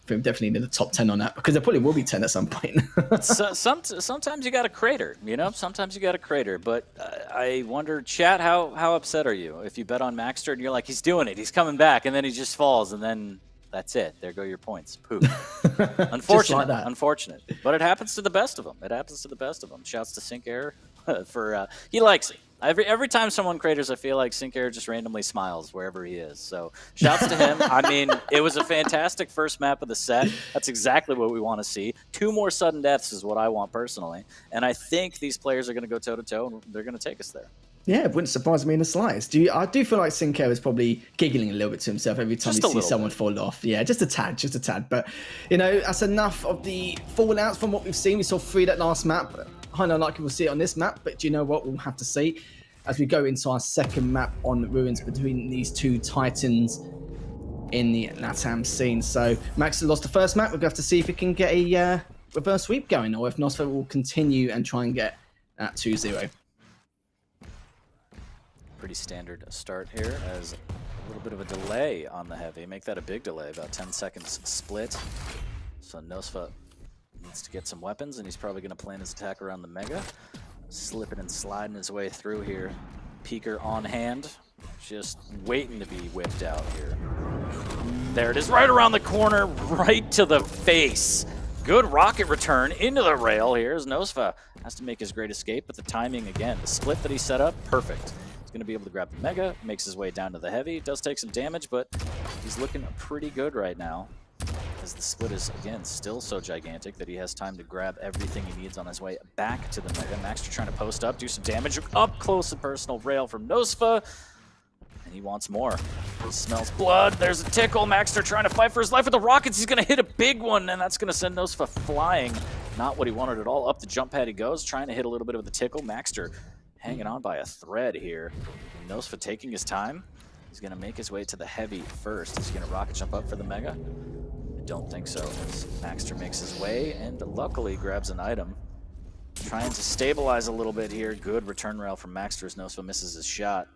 we definitely need a top 10 on that, because there probably will be 10 at some point. Sometimes you got a crater, Sometimes you got a crater. But I wonder, chat, how upset are you if you bet on Maxter and you're like, he's doing it, he's coming back, and then he just falls, and then that's it. There go your points. Poop. Unfortunate. Like that. Unfortunate. But it happens to the best of them. Shouts to Sync Air for he likes it. Every time someone craters, I feel like Sync Air just randomly smiles wherever he is. So shouts to him. I mean, it was a fantastic first map of the set. That's exactly what we want to see. 2 more sudden deaths is what I want personally. And I think these players are going to go toe-to-toe, and they're going to take us there. Yeah, it wouldn't surprise me in the slightest. I do feel like Sinclair is probably giggling a little bit to himself every time he sees someone fall off. Yeah, just a tad. But, that's enough of the fallouts from what we've seen. We saw 3 that last map. Highly unlikely we'll see it on this map, but do you know what? We'll have to see as we go into our second map on the Ruins between these 2 titans in the LATAM scene. So Max lost the first map. We're going to have to see if we can get a reverse sweep going, or if Nosfa will continue and try and get that 2-0. Pretty standard start here, as a little bit of a delay on the heavy. Make that a big delay, about 10 seconds split. So Nosfa needs to get some weapons, and he's probably going to plan his attack around the Mega. Slipping and sliding his way through here. Peeker on hand, just waiting to be whipped out here. There it is, right around the corner, right to the face. Good rocket return into the rail here as Nosfa has to make his great escape, but the timing again, the split that he set up, perfect. He's going to be able to grab the Mega, makes his way down to the heavy. Does take some damage, but he's looking pretty good right now, as the split is, again, still so gigantic that he has time to grab everything he needs on his way back to the Mega. Maxter trying to post up, do some damage. Up close and personal rail from Nosfa. and he wants more. He smells blood. There's a tickle. Maxter trying to fight for his life with the rockets. He's going to hit a big one, and that's going to send Nosfa flying. Not what he wanted at all. Up the jump pad he goes, trying to hit a little bit of the tickle. Maxter hanging on by a thread here. Nosfa taking his time. He's going to make his way to the heavy first. He's going to rocket jump up for the mega. I don't think so, as Maxter makes his way and luckily grabs an item. Trying to stabilize a little bit here. Good return rail from Maxter as Nosfa misses his shot.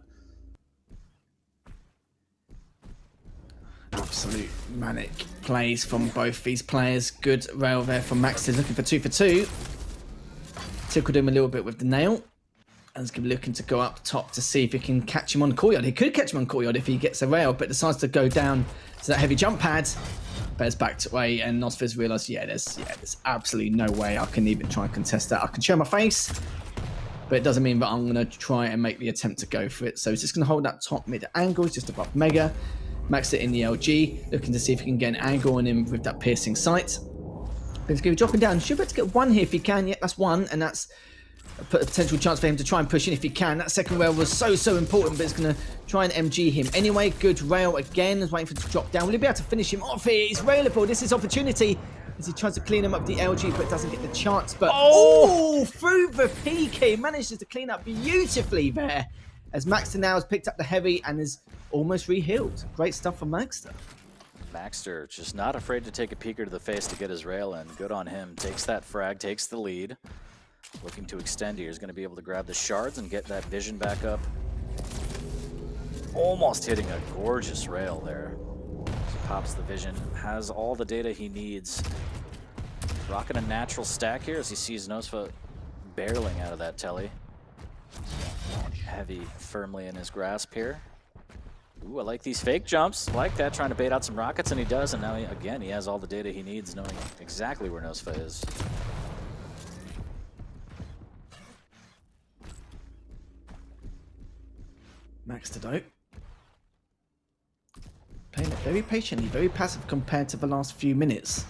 Absolute manic plays from both these players. Good rail there from Maxter, looking for 2 for 2. Tickled him a little bit with the nail. And he's going to be looking to go up top to see if he can catch him on courtyard. He could catch him on courtyard if he gets a rail, but decides to go down to that heavy jump pad. Bears back away, and Nosfa's realised, there's absolutely no way I can even try and contest that. I can show my face, but it doesn't mean that I'm going to try and make the attempt to go for it. So he's just going to hold that top mid angle, just above Mega. Max it in the LG, looking to see if he can get an angle on him with that piercing sight. But he's going to be dropping down. Should be able to get one here if he can. Yeah, that's one, and that's a potential chance for him to try and push in if he can. That second rail was so important, but it's going to try and MG him. Anyway, good rail again. Is waiting for it to drop down. Will he be able to finish him off here? He's railable. This is opportunity as he tries to clean him up the LG, but doesn't get the chance. But through the PK, manages to clean up beautifully there. As Maxter now has picked up the heavy and is almost re-healed. Great stuff from Maxter. Maxter just not afraid to take a peeker to the face to get his rail in. Good on him. Takes that frag, takes the lead. Looking to extend here. He's going to be able to grab the shards and get that vision back up. Almost hitting a gorgeous rail there. Pops the vision. Has all the data he needs. Rocking a natural stack here as he sees Nosfa barreling out of that telly. Heavy firmly in his grasp here. Ooh, I like these fake jumps. I like that, trying to bait out some rockets, and he does. And now, again, he has all the data he needs, knowing exactly where Nosfa is. Maxter though, playing it very patiently, very passive compared to the last few minutes.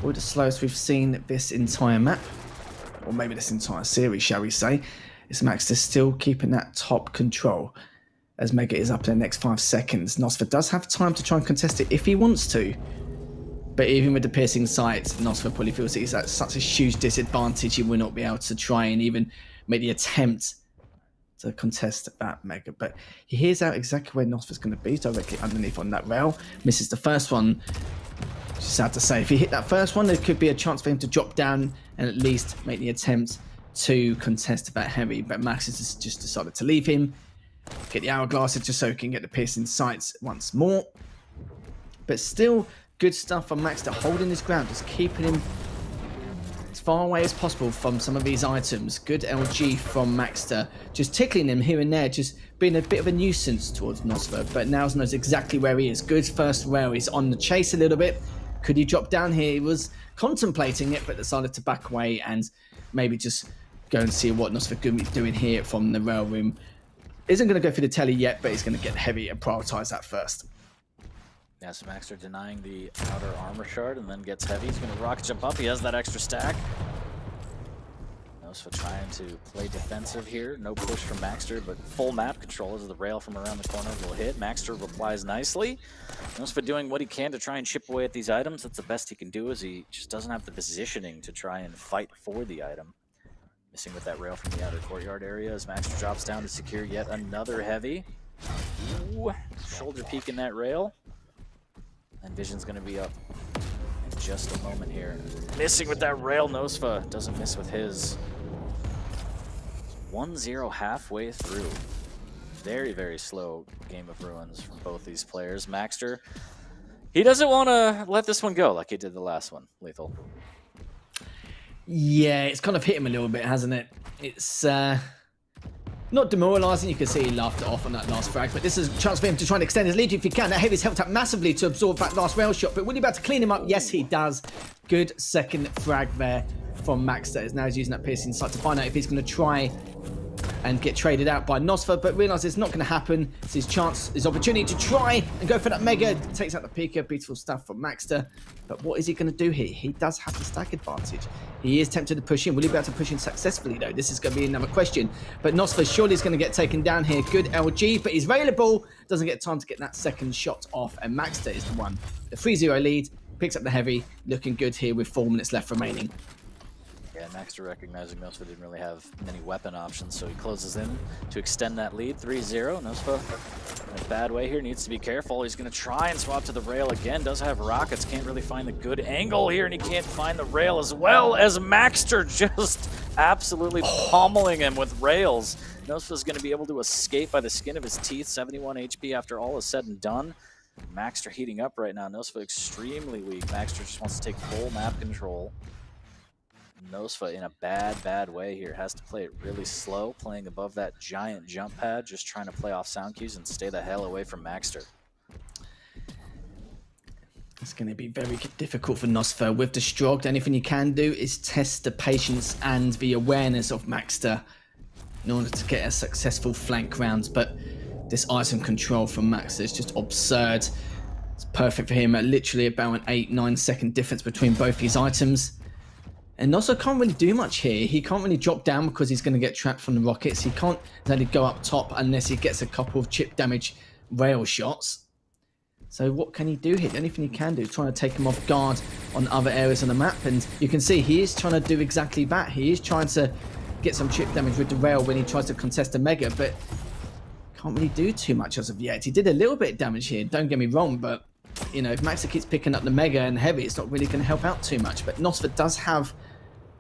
Or the slowest we've seen this entire map, or maybe this entire series, shall we say. Is Maxter still keeping that top control as Mega is up in the next 5 seconds. Nosfa does have time to try and contest it if he wants to, but even with the piercing sight, Nosfa probably feels that he's at such a huge disadvantage he will not be able to try and even make the attempt to contest that Mega. But he hears out exactly where Nosfa's going to be, directly underneath on that rail. Misses the first one. Just sad to say, if he hit that first one, there could be a chance for him to drop down and at least make the attempt to contest that heavy. But Max has just decided to leave him, get the hourglasses just so he can get the piercing sights once more. But still, good stuff from Max to holding his ground, just keeping him as far away as possible from some of these items. Good LG from Maxter, just tickling him here and there, just being a bit of a nuisance towards Nosfa, but now knows exactly where he is. Good first rail, he's on the chase a little bit. Could he drop down here? He was contemplating it, but decided to back away and maybe just go and see what Nosfa could be doing here from the rail room. Isn't going to go for the telly yet, but he's going to get heavy and prioritize that first. Yeah, so Maxter denying the outer armor shard and then gets heavy. He's going to rocket jump up. He has that extra stack. Nosfa trying to play defensive here. No push from Maxter, but full map control as the rail from around the corner will hit. Maxter replies nicely. Nosfa doing what he can to try and chip away at these items. That's the best he can do, as he just doesn't have the positioning to try and fight for the item. Missing with that rail from the outer courtyard area as Maxter drops down to secure yet another heavy. Ooh, shoulder peek in that rail. And Vision's going to be up in just a moment here. Missing with that rail. Nosfa doesn't miss with his. 1-0 halfway through. Very, very slow game of ruins from both these players. Maxter, he doesn't want to let this one go like he did the last one, Lethal. Yeah, it's kind of hit him a little bit, hasn't it? It's not demoralising. You can see he laughed it off on that last frag, but this is a chance for him to try and extend his lead if he can. That heavy's helped out massively to absorb that last rail shot, but will he be able to clean him up? Yes, he does. Good second frag there from Maxter. Now he's using that piercing sight to find out if he's going to try and get traded out by Nosfa, but realizes it's not going to happen. It's his chance, his opportunity to try and go for that Mega. Takes out the Pika. Beautiful stuff from Maxter. But what is he going to do here? He does have the stack advantage. He is tempted to push in. Will he be able to push in successfully, though? This is going to be another question. But Nosfa surely is going to get taken down here. Good LG, but he's available. Doesn't get time to get that second shot off. And Maxter is the one. The 3-0 lead. Picks up the heavy. Looking good here with 4 minutes left remaining. Yeah, Maxter recognizing Nosfa didn't really have many weapon options, so he closes in to extend that lead. 3-0. Nosfa in a bad way here, needs to be careful. He's going to try and swap to the rail again. Does have rockets, can't really find the good angle here, and he can't find the rail as well as Maxter just absolutely pummeling him with rails. Nosfa's going to be able to escape by the skin of his teeth. 71 HP after all is said and done. Maxter heating up right now. Nosfa extremely weak. Maxter just wants to take full map control. Nosfa in a bad way here. Has to play it really slow, playing above that giant jump pad, just trying to play off sound cues and stay the hell away from Maxter. It's going to be very difficult for Nosfa. With the Strogg, anything you can do is test the patience and the awareness of Maxter in order to get a successful flank round. But this item control from Maxter is just absurd. It's perfect for him at literally about an 8-9 second difference between both his items. And Nosfa can't really do much here. He can't really drop down because he's going to get trapped from the rockets. He can't really go up top unless he gets a couple of chip damage rail shots. So what can he do here? The only thing he can do is trying to take him off guard on other areas on the map. And you can see he is trying to do exactly that. He is trying to get some chip damage with the rail when he tries to contest a Mega, but can't really do too much as of yet. He did a little bit of damage here, don't get me wrong, but you know, if Maxter keeps picking up the Mega and heavy, it's not really going to help out too much. But Nosfa does have,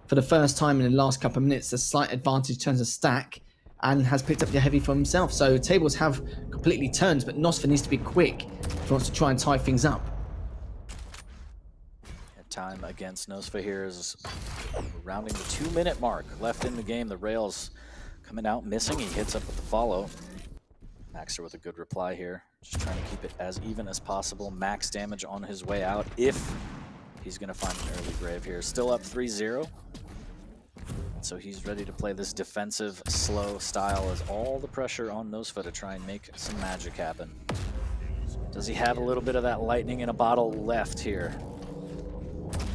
for the first time in the last couple of minutes, a slight advantage in terms of stack and has picked up the heavy for himself. So tables have completely turned, but Nosfa needs to be quick if he wants to try and tie things up. Time against Nosfa here is rounding the 2-minute mark left in the game. The rails coming out missing. He hits up with the follow. Maxter with a good reply here. Just trying to keep it as even as possible. Max damage on his way out if he's going to find an early grave here. Still up 3-0. So he's ready to play this defensive, slow style as all the pressure on Nosfa to try and make some magic happen. Does he have a little bit of that lightning in a bottle left here?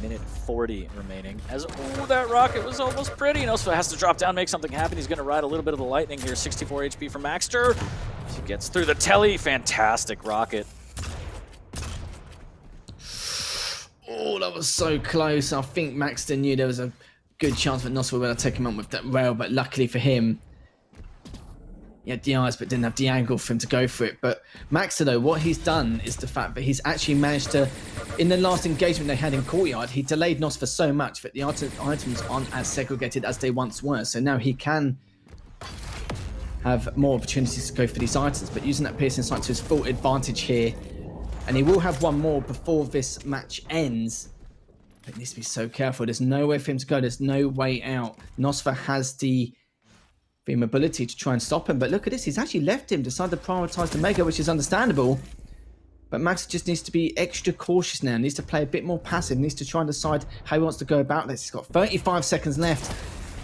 Minute 40 remaining. As that rocket was almost pretty. Nosfa has to drop down, make something happen. He's going to ride a little bit of the lightning here. 64 HP from Maxter. He gets through the telly. Fantastic rocket. Oh, that was so close. I think Maxter knew there was a good chance that Nosfa would have taken him up with that rail, but luckily for him, he had the eyes but didn't have the angle for him to go for it. But Maxter, though, what he's done is the fact that he's actually managed to, in the last engagement they had in Courtyard, he delayed Nosfa so much that the items aren't as segregated as they once were. So now he can have more opportunities to go for these items, but using that piercing sight to his full advantage here. And he will have one more before this match ends. But he needs to be so careful. There's nowhere for him to go. There's no way out. Nosfa has the ability to try and stop him. But look at this. He's actually left him, decided to prioritize the Mega, which is understandable. But Max just needs to be extra cautious now. Needs to play a bit more passive. Needs to try and decide how he wants to go about this. He's got 35 seconds left.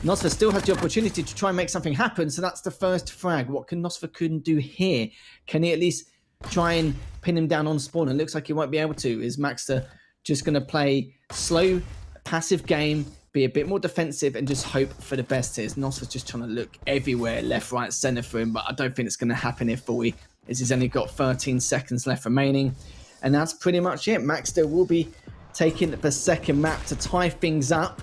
Nosfa still has the opportunity to try and make something happen. So that's the first frag. What can Nosfa couldn't do here? Can he at least try and pin him down on spawn? It looks like he won't be able to. Is Maxter just going to play slow, passive game, be a bit more defensive, and just hope for the best here? Nosfa's just trying to look everywhere, left, right, center for him, but I don't think it's going to happen here fully, as he's only got 13 seconds left remaining. And that's pretty much it. Maxter will be taking the second map to tie things up,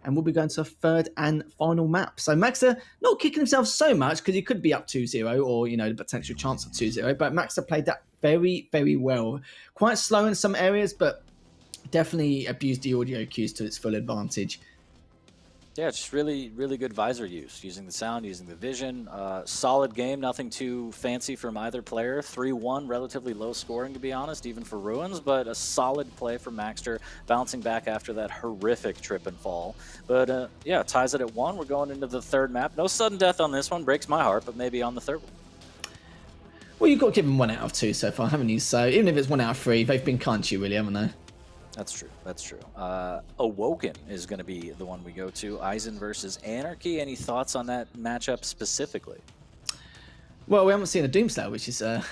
and we'll be going to a third and final map. So Maxter not kicking himself so much, because he could be up 2-0, or, you know, the potential chance of 2-0, but Maxter played that very, very well. Quite slow in some areas, but definitely abused the audio cues to its full advantage. Yeah, just really, really good visor use. Using the sound, using the vision. Solid game, nothing too fancy from either player. 3-1, relatively low scoring, to be honest, even for Ruins, but a solid play from Maxter, bouncing back after that horrific trip and fall. But yeah, ties it at 1. We're going into the third map. No sudden death on this one, breaks my heart, but maybe on the third one. Well, you've got to give them 1 out of 2 so far, haven't you? So even if it's 1 out of 3, they've been kind to you, really, haven't they? That's true. That's true. Awoken is going to be the one we go to. Eisen versus Anarchy. Any thoughts on that matchup specifically? Well, we haven't seen a Doomslayer, which is a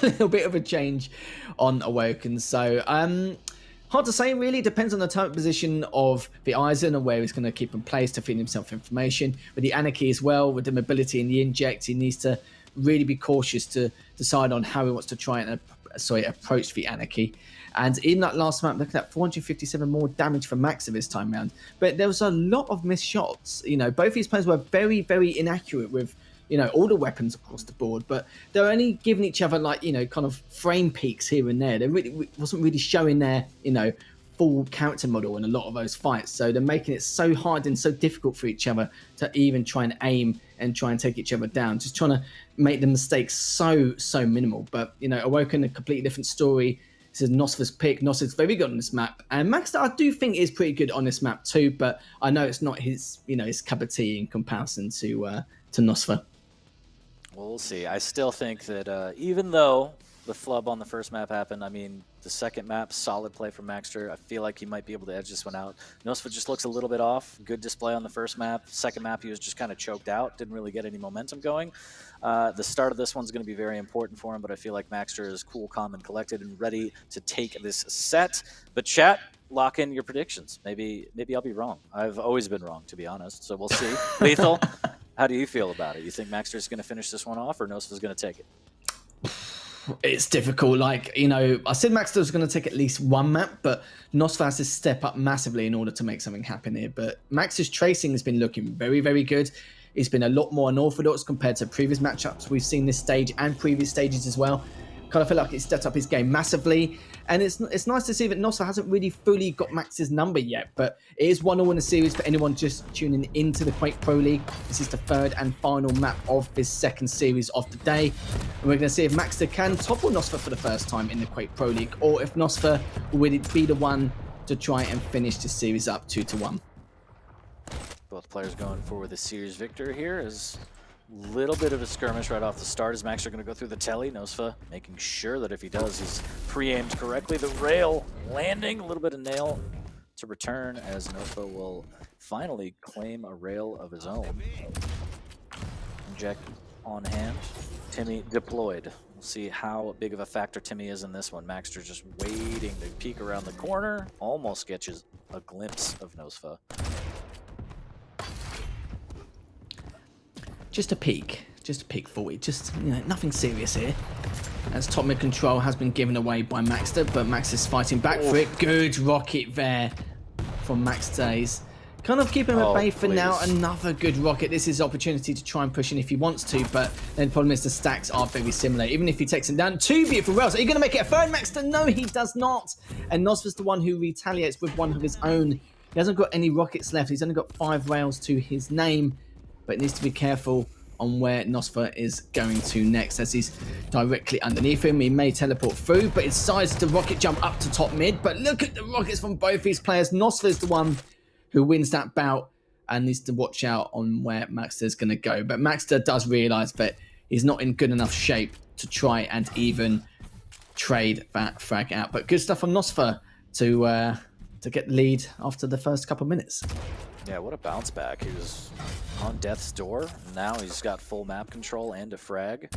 little bit of a change on Awoken. So, hard to say, really. Depends on the target position of the Eisen and where he's going to keep in place to feed himself information. With the Anarchy as well, with the mobility and the inject, he needs to really be cautious to decide on how he wants to try and approach the Anarchy. And in that last map, look at that, 457 more damage for Max this time round. But there was a lot of missed shots. You know, both these players were very, very inaccurate with, you know, all the weapons across the board. But they're only giving each other, like, you know, kind of frame peaks here and there. They really wasn't really showing their, you know, full character model in a lot of those fights. So they're making it so hard and so difficult for each other to even try and aim and try and take each other down. Just trying to make the mistakes so minimal. But, you know, Awoken, a completely different story. This is Nosfer's pick. Nosfer's very good on this map, and Maxter I do think is pretty good on this map too. But I know it's not his, you know, his cup of tea in comparison to Nosfer. Well, we'll see. I still think that even though the flub on the first map happened, I mean, the second map, solid play from Maxter. I feel like he might be able to edge this one out. Nosfer just looks a little bit off. Good display on the first map. Second map, he was just kind of choked out. Didn't really get any momentum going. The start of this one's going to be very important for him, but I feel like Maxter is cool, calm, and collected and ready to take this set. But chat, lock in your predictions. Maybe I'll be wrong. I've always been wrong, to be honest. So we'll see. Lethal, how do you feel about it? You think Maxter's going to finish this one off, or Nosfer's going to take it? It's difficult. Like, you know, I said Maxter was going to take at least one map, but Nosfer has to step up massively in order to make something happen here. But Max's tracing has been looking very, very good. He's been a lot more unorthodox compared to previous matchups we've seen this stage and previous stages as well. Kind of feel like it's stepped up his game massively. And it's nice to see that Nosfer hasn't really fully got Max's number yet, but it is 1-1 in the series for anyone just tuning into the Quake Pro League. This is the third and final map of this second series of the day. And we're going to see if Maxter can topple Nosfer for the first time in the Quake Pro League, or if Nosfer will be the one to try and finish the series up 2-1. Both players going for the series victor here. Is a little bit of a skirmish right off the start. Is Maxter going to go through the telly? Nosfer making sure that if he does, he's pre-aimed correctly. The rail landing, a little bit of nail to return as Nosfer will finally claim a rail of his own. Inject on hand. Timmy deployed. We'll see how big of a factor Timmy is in this one. Maxter just waiting to peek around the corner. Almost catches a glimpse of Nosfer. Just a peek forward, just, you know, nothing serious here. As top mid control has been given away by Maxter, but Maxter's fighting back for it. Good rocket there from Maxter. Kind of keeping him at bay for now. Another good rocket. This is opportunity to try and push in if he wants to, but then the problem is the stacks are very similar. Even if he takes him down, 2 beautiful rails. Are you going to make it a third, Maxter? No, he does not. And Nosfer's the one who retaliates with one of his own. He hasn't got any rockets left. He's only got 5 rails to his name, but needs to be careful on where Nosfer is going to next, as he's directly underneath him. He may teleport through, but he decides to rocket jump up to top mid. But look at the rockets from both these players. Nosfer is the one who wins that bout and needs to watch out on where Maxter's going to go. But Maxter does realise that he's not in good enough shape to try and even trade that frag out. But good stuff from Nosfer to get the lead after the first couple of minutes. Yeah, what a bounce back. He was on death's door. Now he's got full map control and a frag.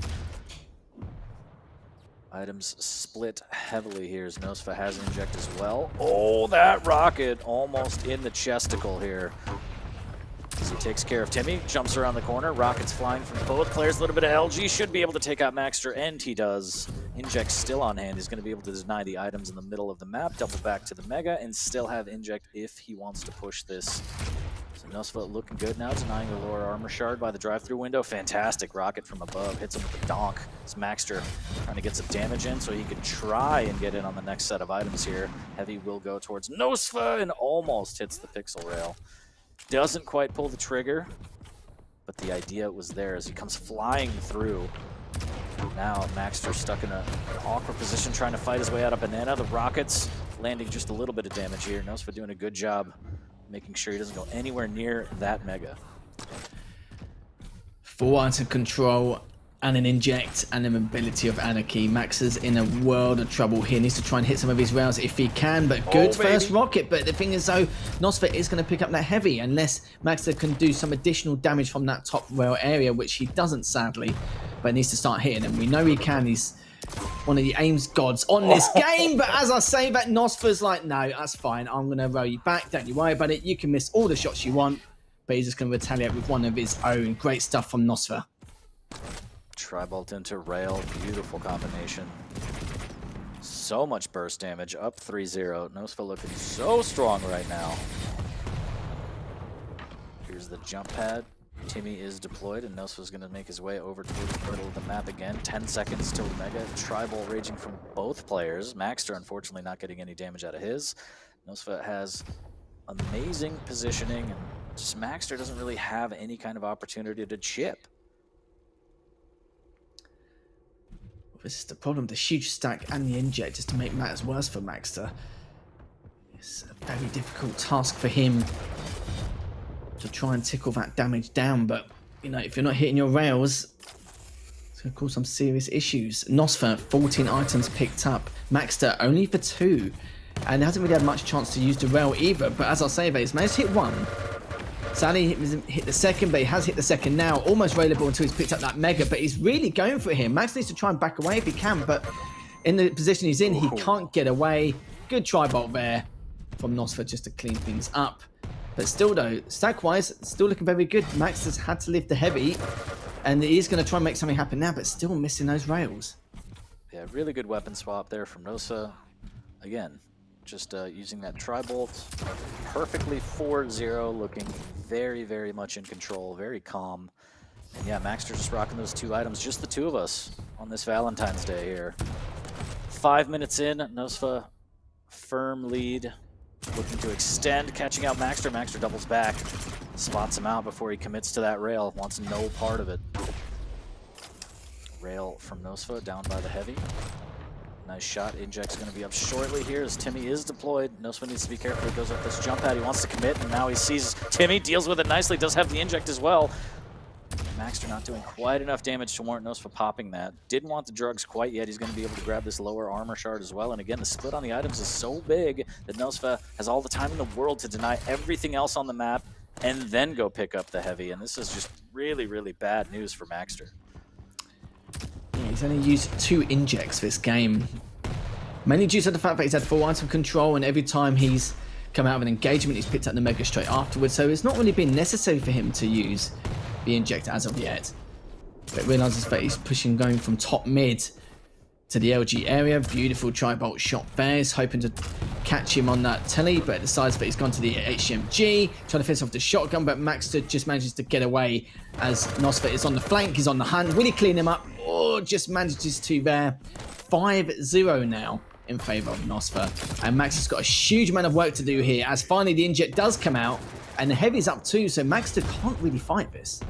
Items split heavily here as Nosfer has an inject as well. Oh, that rocket almost in the chesticle here. As he takes care of Timmy, jumps around the corner. Rockets flying from both players. A little bit of LG should be able to take out Maxter, and he does. Inject still on hand. He's going to be able to deny the items in the middle of the map, double back to the Mega, and still have Inject if he wants to push this. So Nosfer looking good now, denying the lower armor shard by the drive-through window. Fantastic rocket from above. Hits him with the donk. It's Maxter trying to get some damage in so he can try and get in on the next set of items here. Heavy will go towards Nosfer and almost hits the pixel rail. Doesn't quite pull the trigger, but the idea was there as he comes flying through. Now Maxter stuck in an awkward position trying to fight his way out of Banana. The rockets landing just a little bit of damage here. Nosfer doing a good job making sure he doesn't go anywhere near that Mega. Full item control and an inject and a mobility of anarchy. Max is in a world of trouble here. He needs to try and hit some of his rails if he can, but good first rocket. But the thing is though, Nosfer is going to pick up that heavy unless Maxter can do some additional damage from that top rail area, which he doesn't sadly, but needs to start hitting, and we know he can. He's one of the aims gods on this game, but as I say that, Nosfer's like, no, that's fine, I'm going to roll you back, don't you worry about it, you can miss all the shots you want, but he's just going to retaliate with one of his own. Great stuff from Nosfer. Tri-bolt into rail, beautiful combination. So much burst damage, up 3-0. Nosfer looking so strong right now. Here's the jump pad. Timmy is deployed, and Nosfer's going to make his way over towards the middle of the map again. 10 seconds till Mega. Tri-bolt raging from both players. Maxter, unfortunately, not getting any damage out of his. Nosfer has amazing positioning, and just Maxter doesn't really have any kind of opportunity to chip. This is the problem, the huge stack and the inject just to make matters worse for Maxter. It's a very difficult task for him to try and tickle that damage down, but you know, if you're not hitting your rails, it's going to cause some serious issues. Nosfer, 14 items picked up. Maxter, only for 2. And hasn't really had much chance to use the rail either, but as I say, he's managed to hit 1. Sadly, he hasn't hit the second, but he has hit the second now. Almost railable until he's picked up that Mega, but he's really going for him. Max needs to try and back away if he can, but in the position he's in, he can't get away. Good tri-bolt there from Nosfer just to clean things up. But still though, stack-wise, still looking very good. Max has had to lift the heavy, and he's going to try and make something happen now, but still missing those rails. Yeah, really good weapon swap there from Nosa. Again, just using that tri-bolt perfectly 4-0, looking very, very much in control, very calm. And yeah, Maxter just rocking those 2 items, just the 2 of us on this Valentine's Day here. 5 minutes in, Nosfa firm lead, looking to extend, catching out Maxter. Maxter doubles back, spots him out before he commits to that rail, wants no part of it. Rail from Nosfa, down by the heavy. Nice shot. Inject's going to be up shortly here as Timmy is deployed. Nosfa needs to be careful. He goes up this jump pad. He wants to commit, and now he sees Timmy, deals with it nicely, does have the inject as well. Maxter not doing quite enough damage to warrant Nosfa popping that. Didn't want the drugs quite yet. He's going to be able to grab this lower armor shard as well. And again, the split on the items is so big that Nosfa has all the time in the world to deny everything else on the map and then go pick up the heavy. And this is just really, really bad news for Maxter. Yeah, he's only used 2 injects this game. Mainly due to the fact that he's had full item control, and every time he's come out of an engagement, he's picked up the Mega straight afterwards. So it's not really been necessary for him to use the inject as of yet. But realizes that he's pushing, going from top mid to the LG area. Beautiful tri-bolt shot there. He's hoping to catch him on that telly, but decides that he's gone to the HMG, trying to finish off the shotgun, but Maxter just manages to get away as Nosfa is on the flank. He's on the hunt. Will he clean him up? Oh, just manages to there. 5-0 now in favour of Nosfa. And Max has got a huge amount of work to do here, as finally the inject does come out, and the heavy's up too, so Maxter can't really fight this.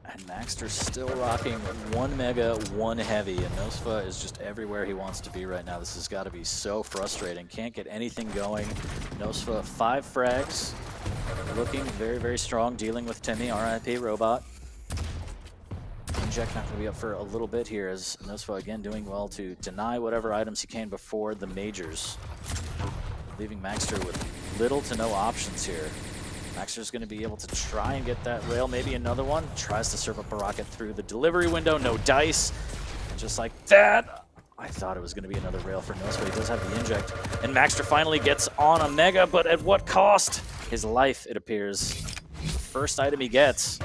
And Maxter's still rocking 1 Mega, 1 heavy, and Nosfa is just everywhere he wants to be right now. This has got to be so frustrating. Can't get anything going. Nosfa 5 frags, looking very, very strong, dealing with Timmy, RIP Robot. Inject not going to be up for a little bit here, as Nosfa again doing well to deny whatever items he can before the majors, leaving Maxter with little to no options here. Maxter's going to be able to try and get that rail, maybe another one. Tries to serve up a rocket through the delivery window, no dice. And just like that, I thought it was going to be another rail for Nosfa. He does have the inject. And Maxter finally gets on a Mega, but at what cost? His life, it appears. First item he gets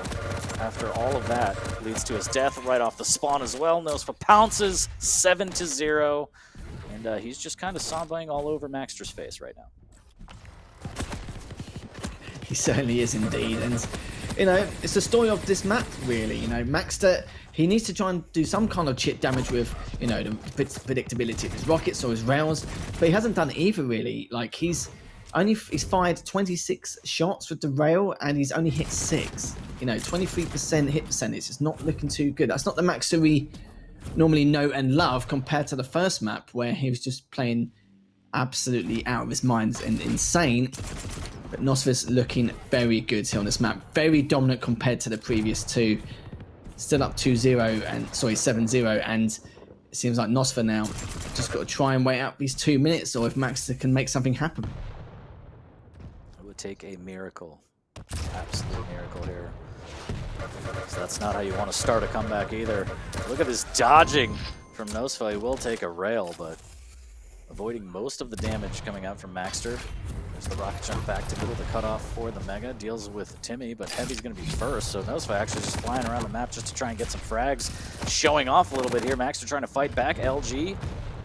after all of that leads to his death right off the spawn as well. Nosfa pounces 7-0, and he's just kind of sombling all over Maxter's face right now. He certainly is indeed, and you know, it's the story of this map really. You know, Maxter, he needs to try and do some kind of chip damage with, you know, the predictability of his rockets or his rails, but he hasn't done either really. Like he's fired 26 shots with the rail and he's only hit 6. You know, 23% hit percentage is not looking too good. That's not the Maxter we normally know and love compared to the first map where he was just playing absolutely out of his mind and insane. But Nosfa's looking very good here on this map. Very dominant compared to the previous 2. still up 2-0 and 7-0, and it seems like Nosfer now just got to try and wait out these 2 minutes, or if Maxter can make something happen. It would take a miracle, absolute miracle here. So that's not how you want to start a comeback either. Look at this dodging from Nosfer. He will take a rail, but avoiding most of the damage coming out from Maxter. There's the rocket jump back to middle, the cutoff for the Mega. Deals with Timmy, but Heavy's going to be first. So Nosfer actually just flying around the map just to try and get some frags. Showing off a little bit here. Maxter trying to fight back. LG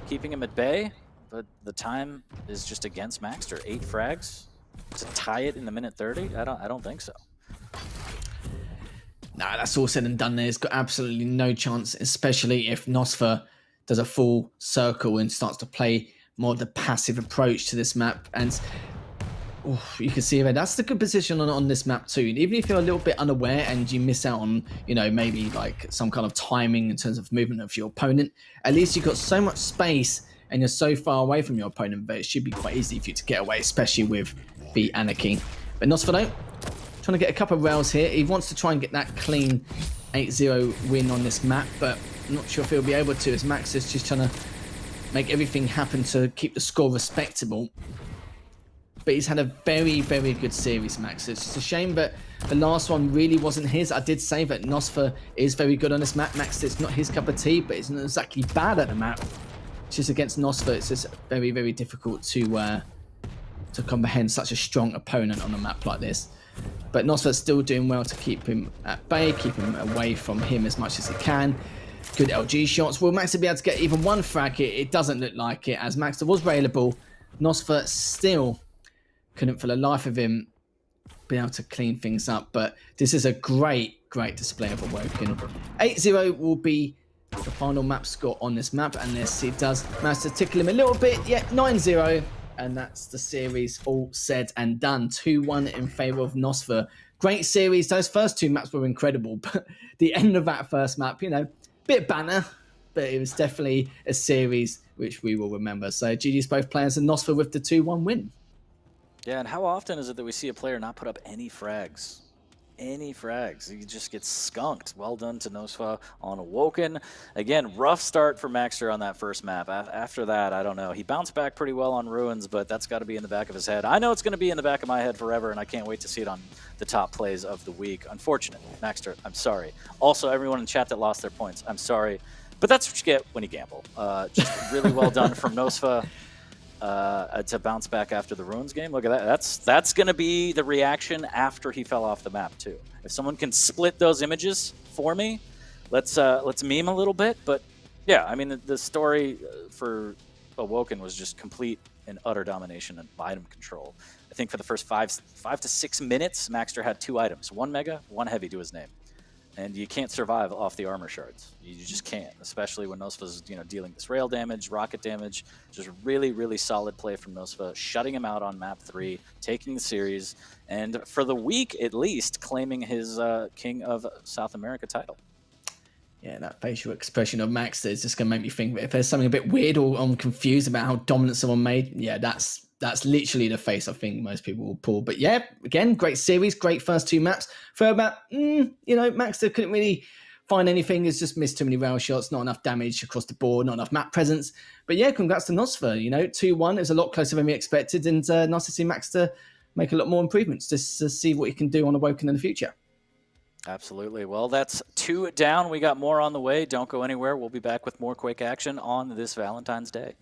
keeping him at bay, but the time is just against Maxter. 8 frags to tie it in the minute 30? I don't think so. Nah, that's all said and done there. It's got absolutely no chance, especially if Nosfer does a full circle and starts to play more of the passive approach to this map. And you can see there, that's the good position on this map too. And even if you're a little bit unaware and you miss out on, you know, maybe like some kind of timing in terms of movement of your opponent, at least you've got so much space and you're so far away from your opponent that it should be quite easy for you to get away, especially with the Anarchy. But Nosfer though, trying to get a couple of rails here. He wants to try and get that clean 8-0 win on this map, but I'm not sure if he'll be able to, as Max is just trying to make everything happen to keep the score respectable. But he's had a very, very good series, Max. It's just a shame that the last one really wasn't his. I did say that Nosfer is very good on this map. Max, it's not his cup of tea, but it's not exactly bad at the map. It's just against Nosfer, it's just very, very difficult to comprehend such a strong opponent on a map like this. But Nosfer's still doing well to keep him at bay, keep him away from him as much as he can. Good LG shots. Will Maxter be able to get even one frag? It doesn't look like it, as Maxter was available. Nosfer still couldn't for the life of him be able to clean things up. But this is a great, great display of Awoken. 8-0 will be the final map score on this map, and this it does manage to tickle him a little bit. Yeah, 9-0. And that's the series all said and done. 2-1 in favour of Nosfer. Great series. Those first 2 maps were incredible. But the end of that first map, you know, bit banner. But it was definitely a series which we will remember. So GG's both players and Nosfer with the 2-1 win. Yeah, and how often is it that we see a player not put up any frags? Any frags. He just gets skunked. Well done to Nosfer on Awoken. Again, rough start for Maxter on that first map. After that, I don't know. He bounced back pretty well on Ruins, but that's got to be in the back of his head. I know it's going to be in the back of my head forever, and I can't wait to see it on the top plays of the week. Unfortunate. Maxter, I'm sorry. Also, everyone in chat that lost their points, I'm sorry. But that's what you get when you gamble. Just really well done from Nosfer. To bounce back after the Ruins game. Look at that. That's going to be the reaction after he fell off the map too. If someone can split those images for me, let's meme a little bit. But yeah, I mean the story for Awoken was just complete and utter domination and item control. I think for the first 5 to 6 minutes, Maxter had 2 items, 1 Mega, 1 Heavy to his name. And you can't survive off the armor shards. You just can't, especially when Nosfer's dealing this rail damage, rocket damage. Just really, really solid play from Nosfer, shutting him out on map 3, taking the series, and for the week at least, claiming his King of South America title. Yeah, that facial expression of Max is just going to make me think that if there's something a bit weird or I'm confused about how dominant someone made, yeah, that's literally the face I think most people will pull. But yeah, again, great series, great first 2 maps. Third map, Maxter couldn't really find anything. It's just missed too many rail shots, not enough damage across the board, not enough map presence. But yeah, congrats to Nosfer. 2-1, it was a lot closer than we expected, and nice to see Maxter make a lot more improvements just to see what he can do on Awoken in the future. Absolutely. Well, that's 2 down. We got more on the way. Don't go anywhere. We'll be back with more Quake action on this Valentine's Day.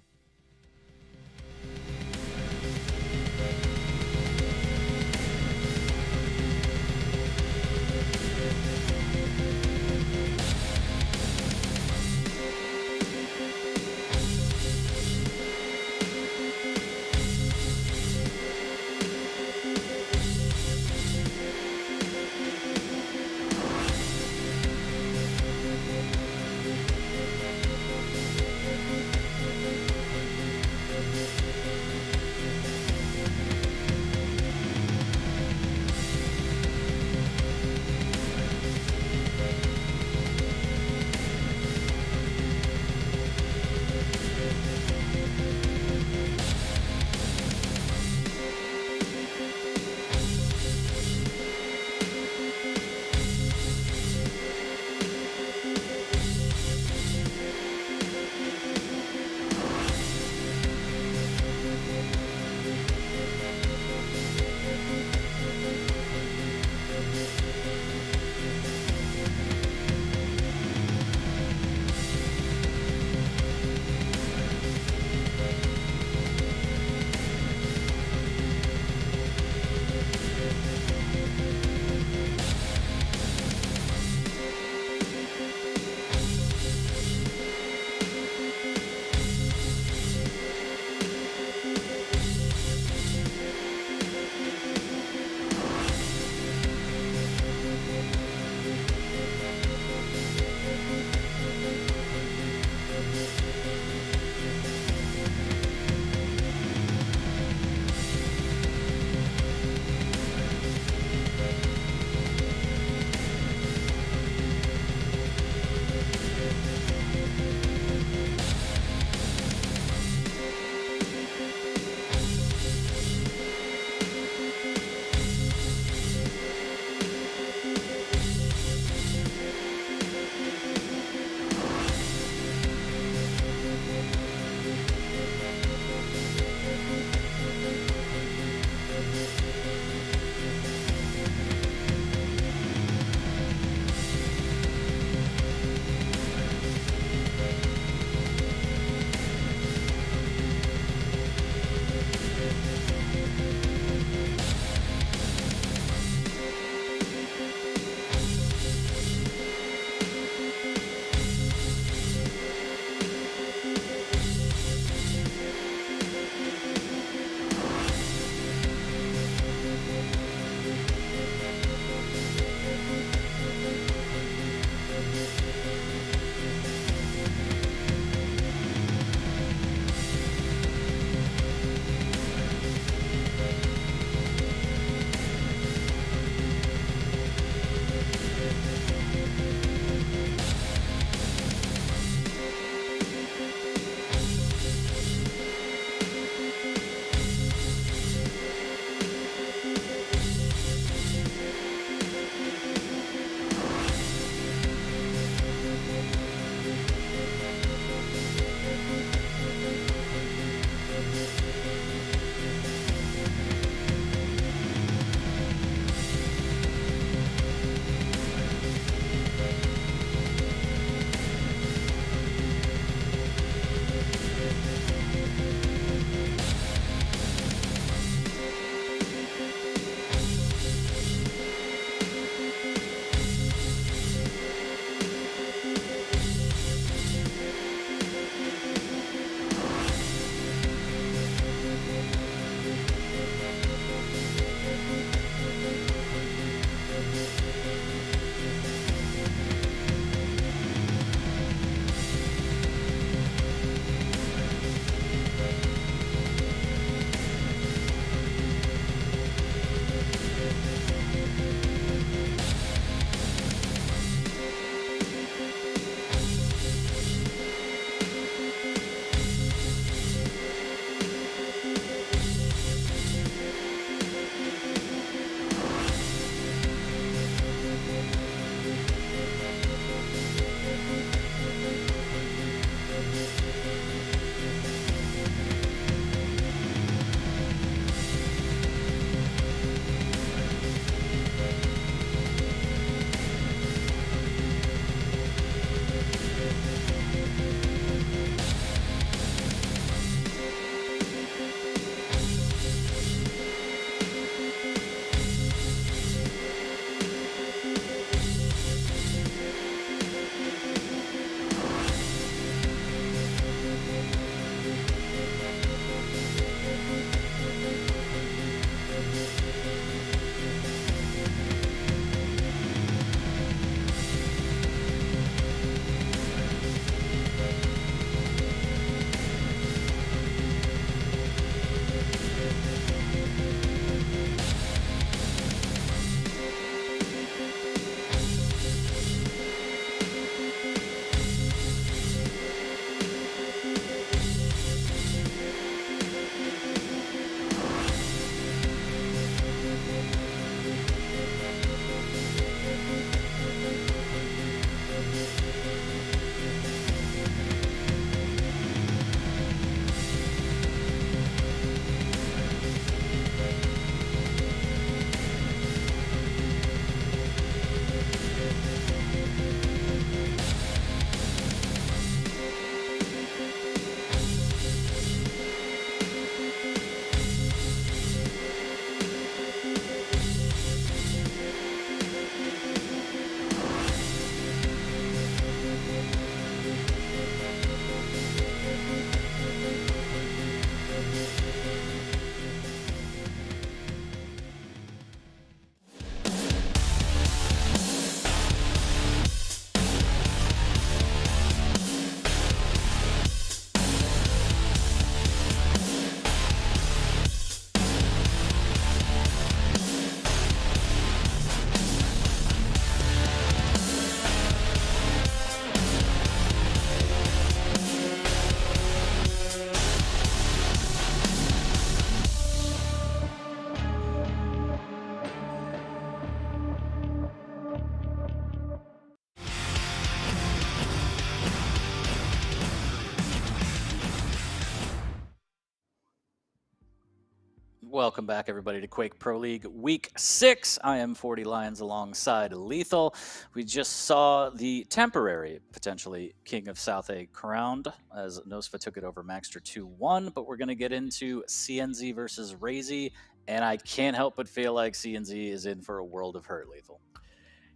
Welcome back, everybody, to Quake Pro League Week 6. I am 40 Lions alongside Lethal. We just saw the temporary, potentially, King of South A crowned as Nosfa took it over Maxter 2-1, but we're going to get into CNZ versus Razy, and I can't help but feel like CNZ is in for a world of hurt, Lethal.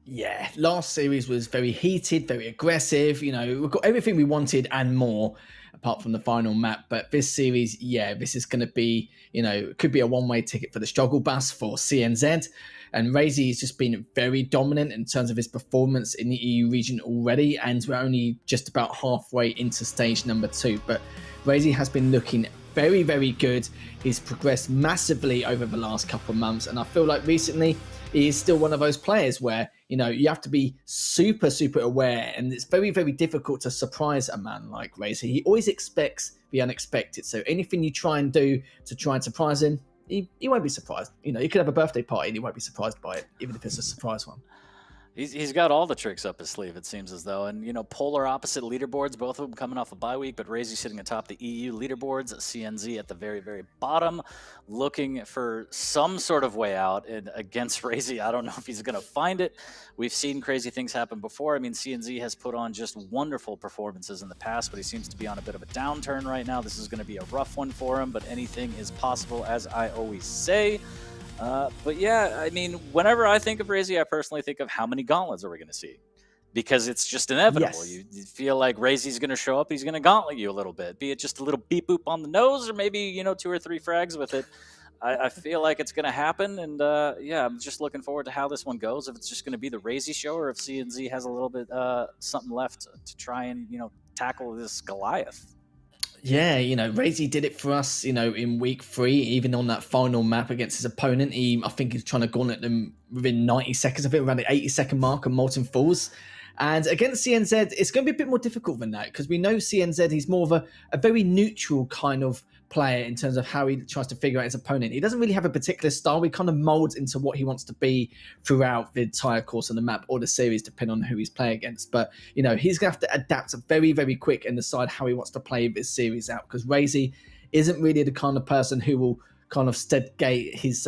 Yeah, last series was very heated, very aggressive. You know, we've got everything we wanted and more, apart from the final map. But this series, yeah, this is going to be, you know, it could be a one-way ticket for the struggle bus for CNZ. And Razy has just been very dominant in terms of his performance in the EU region already. And we're only just about halfway into stage number 2. But Razy has been looking very, very good. He's progressed massively over the last couple of months. And I feel like recently he is still one of those players where, you know, you have to be super, super aware. And it's very, very difficult to surprise a man like Razy. He always expects the unexpected. So anything you try and do to try and surprise him, he won't be surprised. You know, you could have a birthday party and he won't be surprised by it, even if it's a surprise one. He's got all the tricks up his sleeve, it seems as though. And, you know, polar opposite leaderboards, both of them coming off a bye week, but Razy sitting atop the EU leaderboards, CNZ at the very, very bottom, looking for some sort of way out. And against Razy, I don't know if he's going to find it. We've seen crazy things happen before. I mean, CNZ has put on just wonderful performances in the past, but he seems to be on a bit of a downturn right now. This is going to be a rough one for him, but anything is possible, as I always say. But yeah, I mean, whenever I think of Razy, I personally think of how many gauntlets are we going to see? Because it's just inevitable. Yes. You feel like Razy's going to show up, he's going to gauntlet you a little bit, be it just a little beep boop on the nose or maybe, you know, 2 or 3 frags with it. I feel like it's going to happen. And yeah, I'm just looking forward to how this one goes. If it's just going to be the Razy show or if CNZ has a little bit something left to try and, you know, tackle this Goliath. Yeah, you know, Razy did it for us, you know, in week 3, even on that final map against his opponent. I think he's trying to gauntlet them within 90 seconds, I think around the 80-second mark on Molten Falls. And against CNZ, it's going to be a bit more difficult than that because we know CNZ, he's more of a very neutral kind of player in terms of how he tries to figure out his opponent. He doesn't really have a particular style. He kind of molds into what he wants to be throughout the entire course of the map or the series, depending on who he's playing against. But, you know, he's going to have to adapt very, very quick and decide how he wants to play this series out because Razy isn't really the kind of person who will kind of steadgate his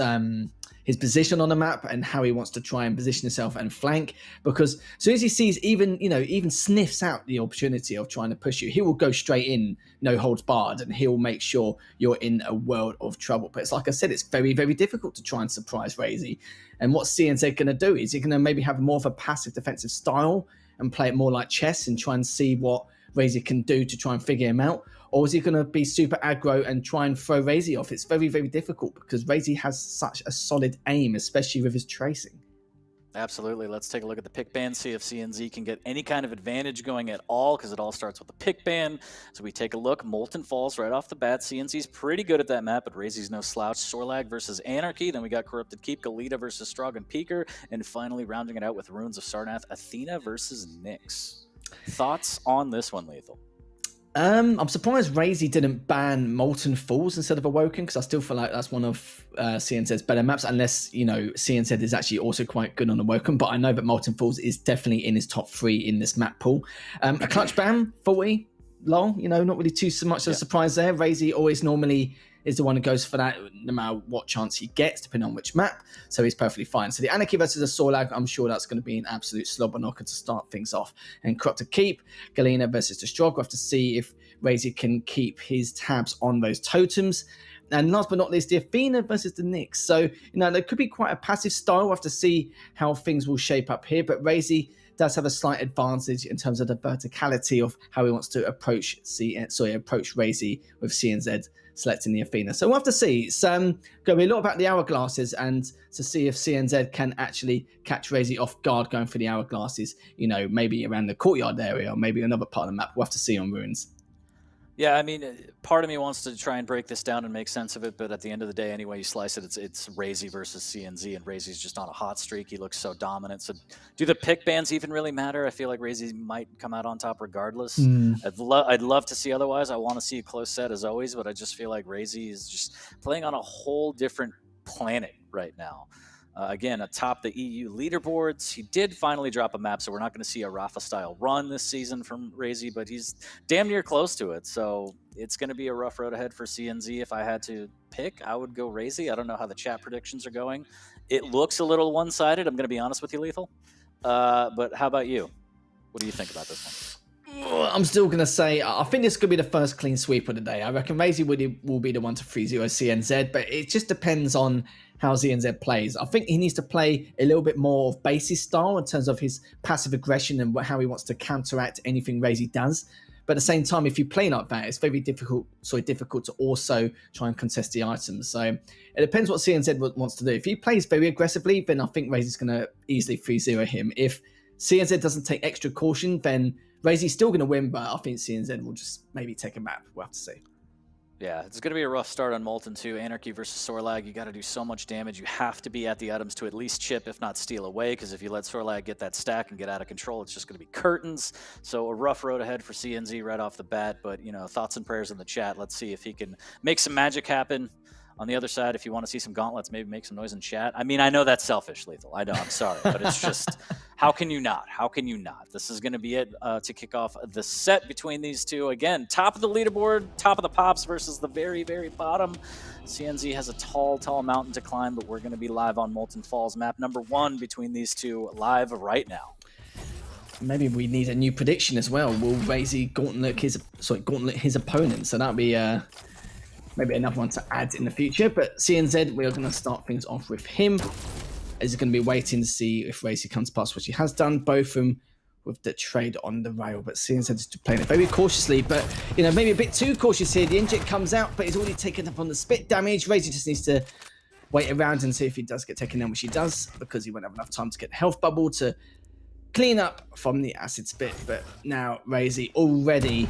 position on the map and how he wants to try and position himself and flank. Because as soon as he sees even sniffs out the opportunity of trying to push you, he will go straight in, no holds barred, and he'll make sure you're in a world of trouble. But it's like I said, it's very, very difficult to try and surprise Razy. And what CNZ going to do is he's going to maybe have more of a passive defensive style and play it more like chess and try and see what Razy can do to try and figure him out. Or is he going to be super aggro and try and throw Razy off? It's very, very difficult because Razy has such a solid aim, especially with his tracing. Absolutely. Let's take a look at the pick ban, see if CNZ can get any kind of advantage going at all, because it all starts with the pick ban. So we take a look. Molten Falls right off the bat. CNZ's pretty good at that map, but Razy's no slouch. Sorlag versus Anarchy. Then we got Corrupted Keep, Galita versus Strog and Peaker. And finally rounding it out with Runes of Sarnath, Athena versus Nyx. Thoughts on this one, Lethal? I'm surprised Razy didn't ban Molten Falls instead of Awoken because I still feel like that's one of CNZ's better maps, unless, you know, CNZ is actually also quite good on Awoken, but I know that Molten Falls is definitely in his top 3 in this map pool. A clutch ban, 40, lol, you know, not really too so much of a surprise there. Razy always normally is the one who goes for that no matter what chance he gets, depending on which map, so he's perfectly fine. So the Anarchy versus a Sorlag, I'm sure that's going to be an absolute slobber knocker to start things off. And Corrupted Keep, Galena versus the Strog, we'll have to see if Razy can keep his tabs on those totems. And last but not least, the Athena versus the Nyx. So, you know, there could be quite a passive style. We'll have to see how things will shape up here, but Razy does have a slight advantage in terms of the verticality of how he wants to approach Razy with CNZ selecting the Athena. So we'll have to see. It's going to be a lot about the hourglasses and to see if CNZ can actually catch Razy off guard going for the hourglasses, you know, maybe around the courtyard area or maybe another part of the map. We'll have to see on Runes. Yeah, I mean, part of me wants to try and break this down and make sense of it, but at the end of the day, anyway you slice it, it's Razy versus CNZ, and Razy's just on a hot streak. He looks so dominant. So do the pick bans even really matter? I feel like Razy might come out on top regardless. I'd love to see otherwise. I want to see a close set as always, but I just feel like Razy is just playing on a whole different planet right now. Again, atop the EU leaderboards. He did finally drop a map, so we're not going to see a Rafa-style run this season from Razy, but he's damn near close to it. So it's going to be a rough road ahead for CNZ. If I had to pick, I would go Razy. I don't know how the chat predictions are going. It looks a little one-sided. I'm going to be honest with you, Lethal. But how about you? What do you think about this one? I'm still going to say, I think this could be the first clean sweep of the day. I reckon Razy will be the one to 3-0 CNZ, but it just depends on how CNZ plays. I think he needs to play a little bit more of basis style in terms of his passive aggression and how he wants to counteract anything Razy does. But at the same time, if you play like that, it's very difficult to also try and contest the items. So it depends what CNZ wants to do. If he plays very aggressively, then I think Razy's going to easily 3-0 him. If CNZ doesn't take extra caution, then Razy's still going to win, but I think CNZ will just maybe take a map. We'll have to see. Yeah, it's going to be a rough start on Molten too. Anarchy versus Sorlag, you got to do so much damage. You have to be at the items to at least chip, if not steal away, because if you let Sorlag get that stack and get out of control, it's just going to be curtains. So a rough road ahead for CNZ right off the bat, but, you know, thoughts and prayers in the chat. Let's see if he can make some magic happen. On the other side, if you want to see some gauntlets, maybe make some noise in chat. I mean, I know that's selfish, Lethal. I know, I'm sorry. But it's just, how can you not? How can you not? This is going to be it to kick off the set between these two. Again, top of the leaderboard, top of the pops versus the very, very bottom. CNZ has a tall, tall mountain to climb, but we're going to be live on Molten Falls, map number 1 between these two live right now. Maybe we need a new prediction as well. Will Razy gauntlet his opponent? So that'll be maybe another one to add in the future. But CNZ, we are going to start things off with him. Is going to be waiting to see if Razy comes past what he has done, both of them with the trade on the rail. But CNZ is playing it very cautiously, but you know, maybe a bit too cautious here. The inject comes out, but he's already taken up on the spit damage. Razy just needs to wait around and see if he does get taken down, which he does, because he won't have enough time to get the health bubble to clean up from the acid spit. But now Razy already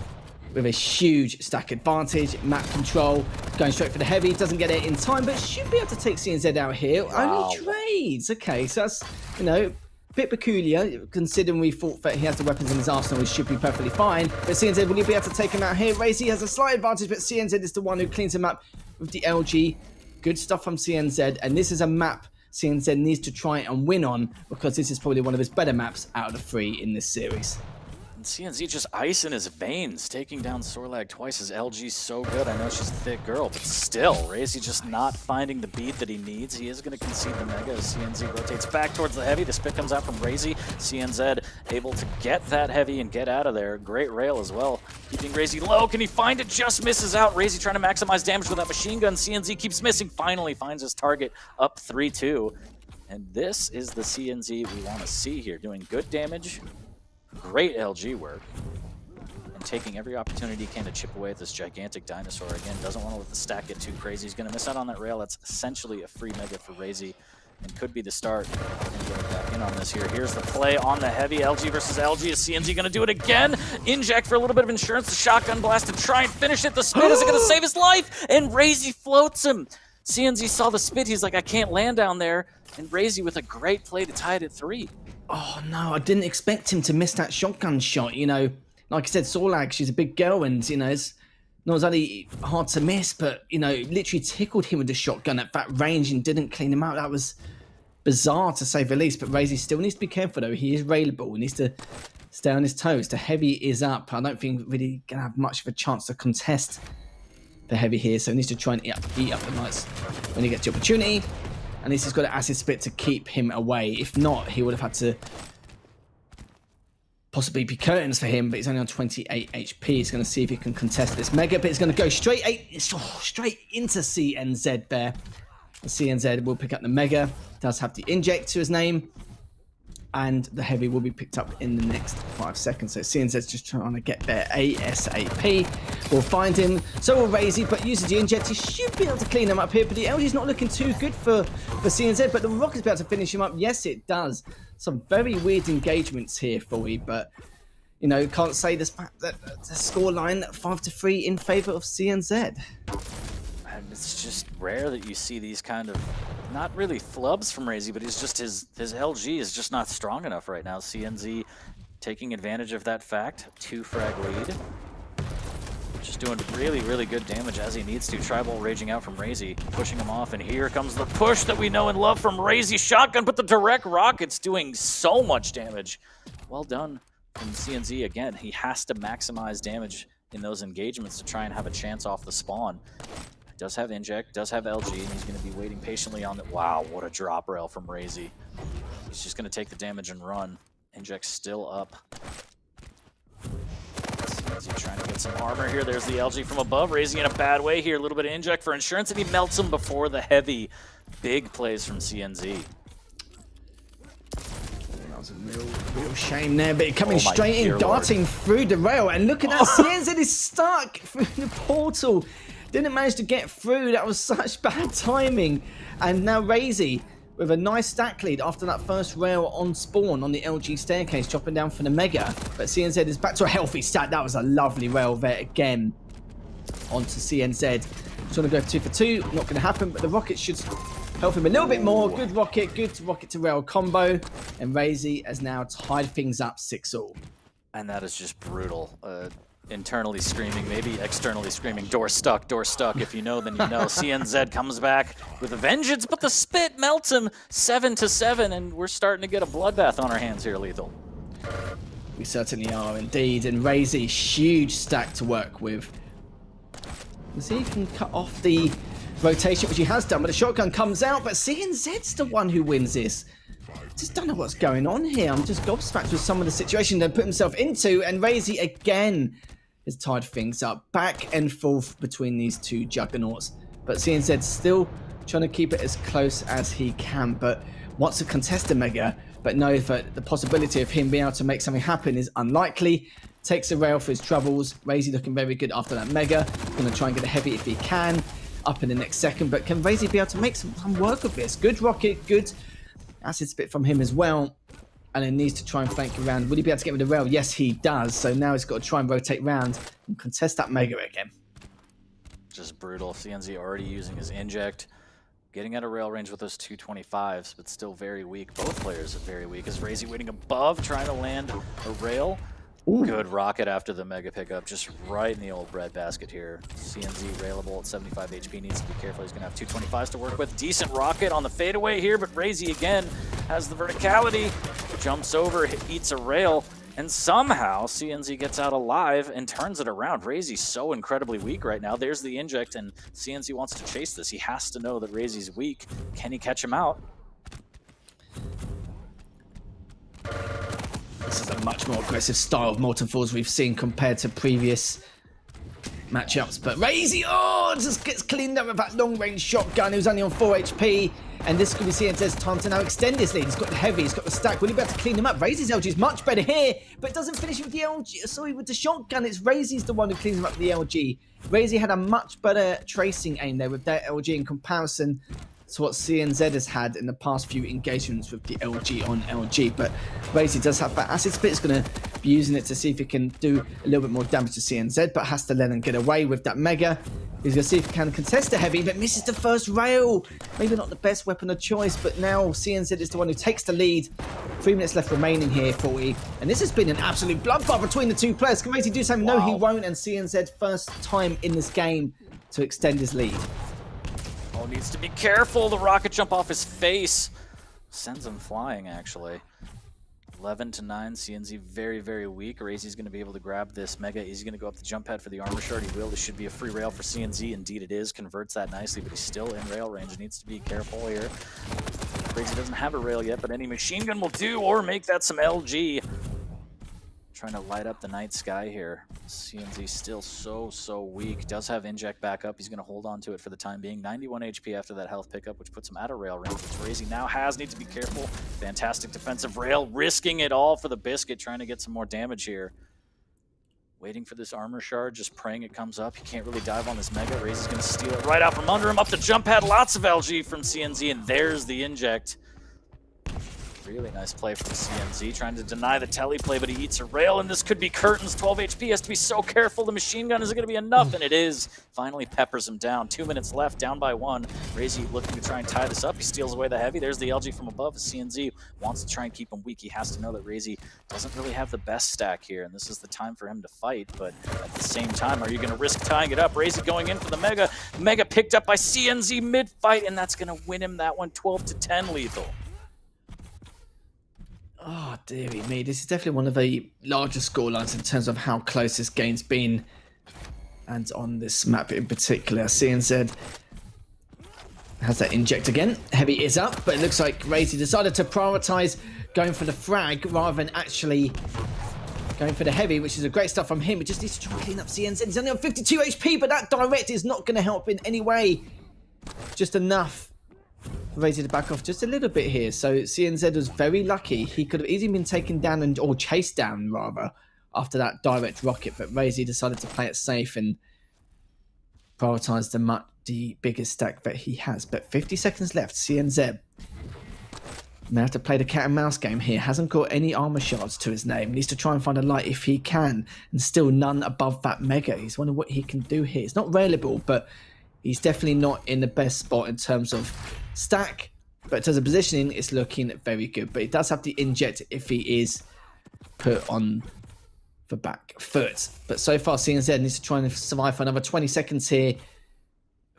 with a huge stack advantage, map control, going straight for the heavy, doesn't get it in time, but should be able to take CNZ out here. Wow. Only trades, okay, so that's, you know, a bit peculiar, considering we thought that he has the weapons in his arsenal, he should be perfectly fine, but CNZ, will he be able to take him out here? Razy has a slight advantage, but CNZ is the one who cleans him up with the LG. Good stuff from CNZ, and this is a map CNZ needs to try and win on, because this is probably one of his better maps out of the 3 in this series. CNZ just ice in his veins, taking down Sorlag twice. His LG's so good. I know she's a thick girl, but still, Razy just not finding the beat that he needs. He is going to concede the mega as CNZ rotates back towards the heavy. The spit comes out from Razy. CNZ able to get that heavy and get out of there. Great rail as well. Keeping Razy low. Can he find it? Just misses out. Razy trying to maximize damage with that machine gun. CNZ keeps missing. Finally finds his target, up 3-2. And this is the CNZ we want to see here. Doing good damage. Great LG work, and taking every opportunity he can to chip away at this gigantic dinosaur. Again, doesn't want to let the stack get too crazy. He's going to miss out on that rail. That's essentially a free mega for Razy, and could be the start. And get back in on this here. Here's the play on the heavy. LG versus LG. Is CNZ going to do it again? Inject for a little bit of insurance. The shotgun blast to try and finish it. The spit isn't going to save his life, and Razy floats him. CNZ saw the spit. He's like, I can't land down there. And Razy with a great play to tie it at 3. Oh no, I didn't expect him to miss that shotgun shot. You know, like I said, Sorlag, she's a big girl, and you know, it's not only hard to miss, but you know, literally tickled him with the shotgun at that range and didn't clean him out. That was bizarre to say the least. But Razy still needs to be careful though. He is railable. He needs to stay on his toes. The heavy is up. I don't think really gonna have much of a chance to contest the heavy here, so he needs to try and eat up the mites when he gets the opportunity. And this has got an acid spit to keep him away. If not, he would have had to possibly be curtains for him, but he's only on 28 HP. He's going to see if he can contest this mega, but it's going to go straight into CNZ there. The CNZ will pick up the mega. Does have the inject to his name. And the heavy will be picked up in the next 5 seconds. So CNZ's just trying to get there ASAP. We'll find him. So will Razy, but uses the inject. He should be able to clean him up here. But the LG's not looking too good for CNZ. But the rocket's about to finish him up. Yes, it does. Some very weird engagements here for you. But, you know, can't say the scoreline 5-3 in favor of CNZ. And it's just rare that you see these kind of, not really flubs from Razy, but he's just his LG is just not strong enough right now. CNZ taking advantage of that fact. 2 frag lead. Just doing really, really good damage as he needs to. Tribal raging out from Razy, pushing him off, and here comes the push that we know and love from Razy. Shotgun, but the direct rocket's doing so much damage. Well done from CNZ again. He has to maximize damage in those engagements to try and have a chance off the spawn. Does have inject, does have LG, and he's going to be waiting patiently on the... Wow, what a drop rail from Razy. He's just going to take the damage and run. Inject's still up. CNZ trying to get some armor here. There's the LG from above. Razy in a bad way here. A little bit of inject for insurance, and he melts him before the heavy. Big plays from CNZ. That was a real shame there, but coming straight in, dear darting Lord. through the rail, and look at that, CNZ is stuck through the portal. Didn't manage to get through. That was such bad timing. And now Razy with a nice stack lead after that first rail on spawn on the LG staircase, dropping down for the Mega. But CNZ is back to a healthy stat. That was a lovely rail there again onto CNZ. Trying to go 2 for 2. Not going to happen, but the rocket should help him a little bit more. Good rocket to rail combo. And Razy has now tied things up 6-all. And that is just brutal. Internally screaming, maybe externally screaming, door stuck, door stuck. If you know, then you know. CNZ comes back with a vengeance, but the spit melts him 7-7, and we're starting to get a bloodbath on our hands here, Lethal. We certainly are indeed, and Razy, huge stack to work with. Let's see if he can cut off the rotation, which he has done, but the shotgun comes out, but CNZ's the one who wins this. Just don't know what's going on here. I'm just gobsmacked with some of the situation they put himself into, and Razy again has tied things up. Back and forth between these two juggernauts. But CNZ still trying to keep it as close as he can, but wants to contest the Mega, but knows that the possibility of him being able to make something happen is unlikely. Takes a rail for his troubles. Razy looking very good after that Mega. Going to try and get a heavy if he can. Up in the next second, but can Razy be able to make some work of this? Good rocket, good acid spit from him as well, and it needs to try and flank around. Will he be able to get with the rail? Yes, he does. So now he's got to try and rotate round and contest that Mega again. Just brutal. CNZ already using his inject, getting out of rail range with those 225s, but still very weak. Both players are very weak. Is Razy waiting above, trying to land a rail? Ooh. Good rocket after the Mega pickup, just right in the old breadbasket here. CNZ railable at 75 HP, needs to be careful. He's going to have 225s to work with. Decent rocket on the fadeaway here, but Razy again has the verticality, jumps over, eats a rail, and somehow CNZ gets out alive and turns it around. Razy's so incredibly weak right now. There's the inject, and CNZ wants to chase this. He has to know that Razy's weak. Can he catch him out? This is a much more aggressive style of Molten Falls we've seen compared to previous matchups. But Razy, just gets cleaned up with that long-range shotgun. He was only on 4 HP. And this could be CNZ's time to now extend his lead. He's got the heavy, he's got the stack. Will he be able to clean him up? Razy's LG is much better here, but doesn't finish with the LG. Sorry, with the shotgun, it's Razy's the one who cleans him up with the LG. Razy had a much better tracing aim there with that LG in comparison to what CNZ has had in the past few engagements with the LG on LG. But Razy does have that acid spit. He's going to be using it to see if he can do a little bit more damage to CNZ, but has to let him get away with that Mega. He's going to see if he can contest the heavy, but misses the first rail. Maybe not the best weapon of choice, but now CNZ is the one who takes the lead. 3 minutes left remaining here, 40. And this has been an absolute bloodbath between the two players. Can Razy do something? Wow. No, he won't. And CNZ first time in this game to extend his lead. Oh, needs to be careful. The rocket jump off his face. Sends him flying, actually. 11-9, CNZ very, very weak. Razy's going to be able to grab this Mega. He's going to go up the jump pad for the armor shard. He will. This should be a free rail for CNZ. Indeed it is. Converts that nicely, but he's still in rail range. Needs to be careful here. Razy doesn't have a rail yet, but any machine gun will do, or make that some LG. Trying to light up the night sky here. CNZ still so weak. Does have inject back up. He's going to hold on to it for the time being. 91 HP after that health pickup, which puts him out of rail range, which Razy now has. Needs to be careful. Fantastic defensive rail. Risking it all for the biscuit. Trying to get some more damage here. Waiting for this armor shard. Just praying it comes up. He can't really dive on this Mega. Razy's going to steal it right out from under him. Up the jump pad. Lots of LG from CNZ. And there's the inject. Really nice play from CNZ, trying to deny the tele play, but he eats a rail, and this could be curtains. 12 HP, has to be so careful. The machine gun isn't going to be enough, and it is. Finally peppers him down. 2 minutes left, down by 1. Razy looking to try and tie this up. He steals away the heavy. There's the LG from above. CNZ wants to try and keep him weak. He has to know that Razy doesn't really have the best stack here, and this is the time for him to fight, but at the same time, are you going to risk tying it up? Razy going in for the Mega. Mega picked up by CNZ mid-fight, and that's going to win him that one 12-10 lethal. Oh, dearie me. This is definitely one of the larger scorelines in terms of how close this game's been. And on this map in particular, CNZ has that inject again. Heavy is up, but it looks like Razy decided to prioritize going for the frag rather than actually going for the heavy, which is a great stuff from him. He just needs to try and clean up CNZ. He's only on 52 HP, but that direct is not going to help in any way. Just enough. Razy to back off just a little bit here. So CNZ was very lucky. He could have easily been taken down or chased down rather after that direct rocket, but Razy decided to play it safe and prioritize the biggest stack that he has. But 50 seconds left. CNZ may have to play the cat and mouse game here. Hasn't got any armor shards to his name. Needs to try and find a light if he can, and still none above that Mega. He's wondering what he can do here. It's not railable, but he's definitely not in the best spot in terms of stack, but in terms of positioning, it's looking very good. But he does have to inject if he is put on the back foot. But so far, CNZ needs to try and survive for another 20 seconds here.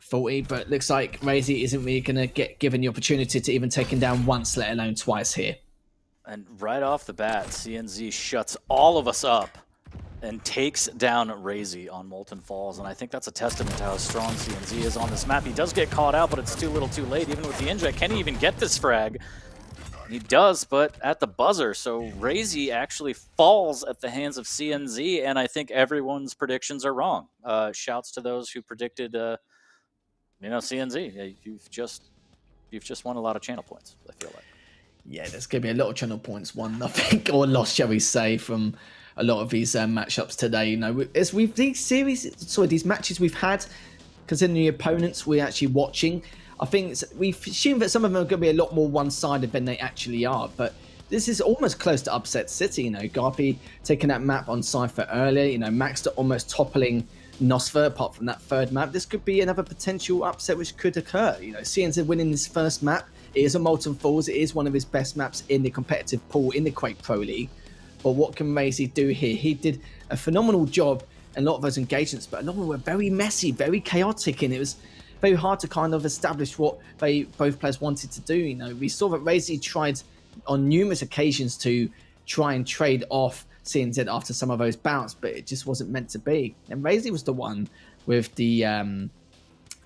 40, but looks like Razy isn't really going to get given the opportunity to even take him down once, let alone twice here. And right off the bat, CNZ shuts all of us up and takes down Razy on Molten Falls, and I think that's a testament to how strong CNZ is on this map. He does get caught out, but it's too little too late, even with the inject. Can he even get this frag? He does, but at the buzzer, so Razy actually falls at the hands of CNZ, and I think everyone's predictions are wrong. Shouts to those who predicted, CNZ. You've just won a lot of channel points, I feel like. Yeah, there's going to be a lot of channel points won, I think, or lost, shall we say, from a lot of these matchups today. You know, as these matches we've had, considering the opponents we're actually watching, I think we've assumed that some of them are going to be a lot more one-sided than they actually are. But this is almost close to upset city. You know, Garpy taking that map on Cypher earlier. You know, Maxter almost toppling Nosfer. Apart from that third map, this could be another potential upset which could occur. You know, CNZ winning this first map. It is a Molten Falls. It is one of his best maps in the competitive pool in the Quake Pro League. But what can Razy do here? He did a phenomenal job in a lot of those engagements, but a lot of them were very messy, very chaotic, and it was very hard to kind of establish what both players wanted to do. You know, we saw that Razy tried on numerous occasions to try and trade off CNZ after some of those bouts, but it just wasn't meant to be. And Razy was the one with the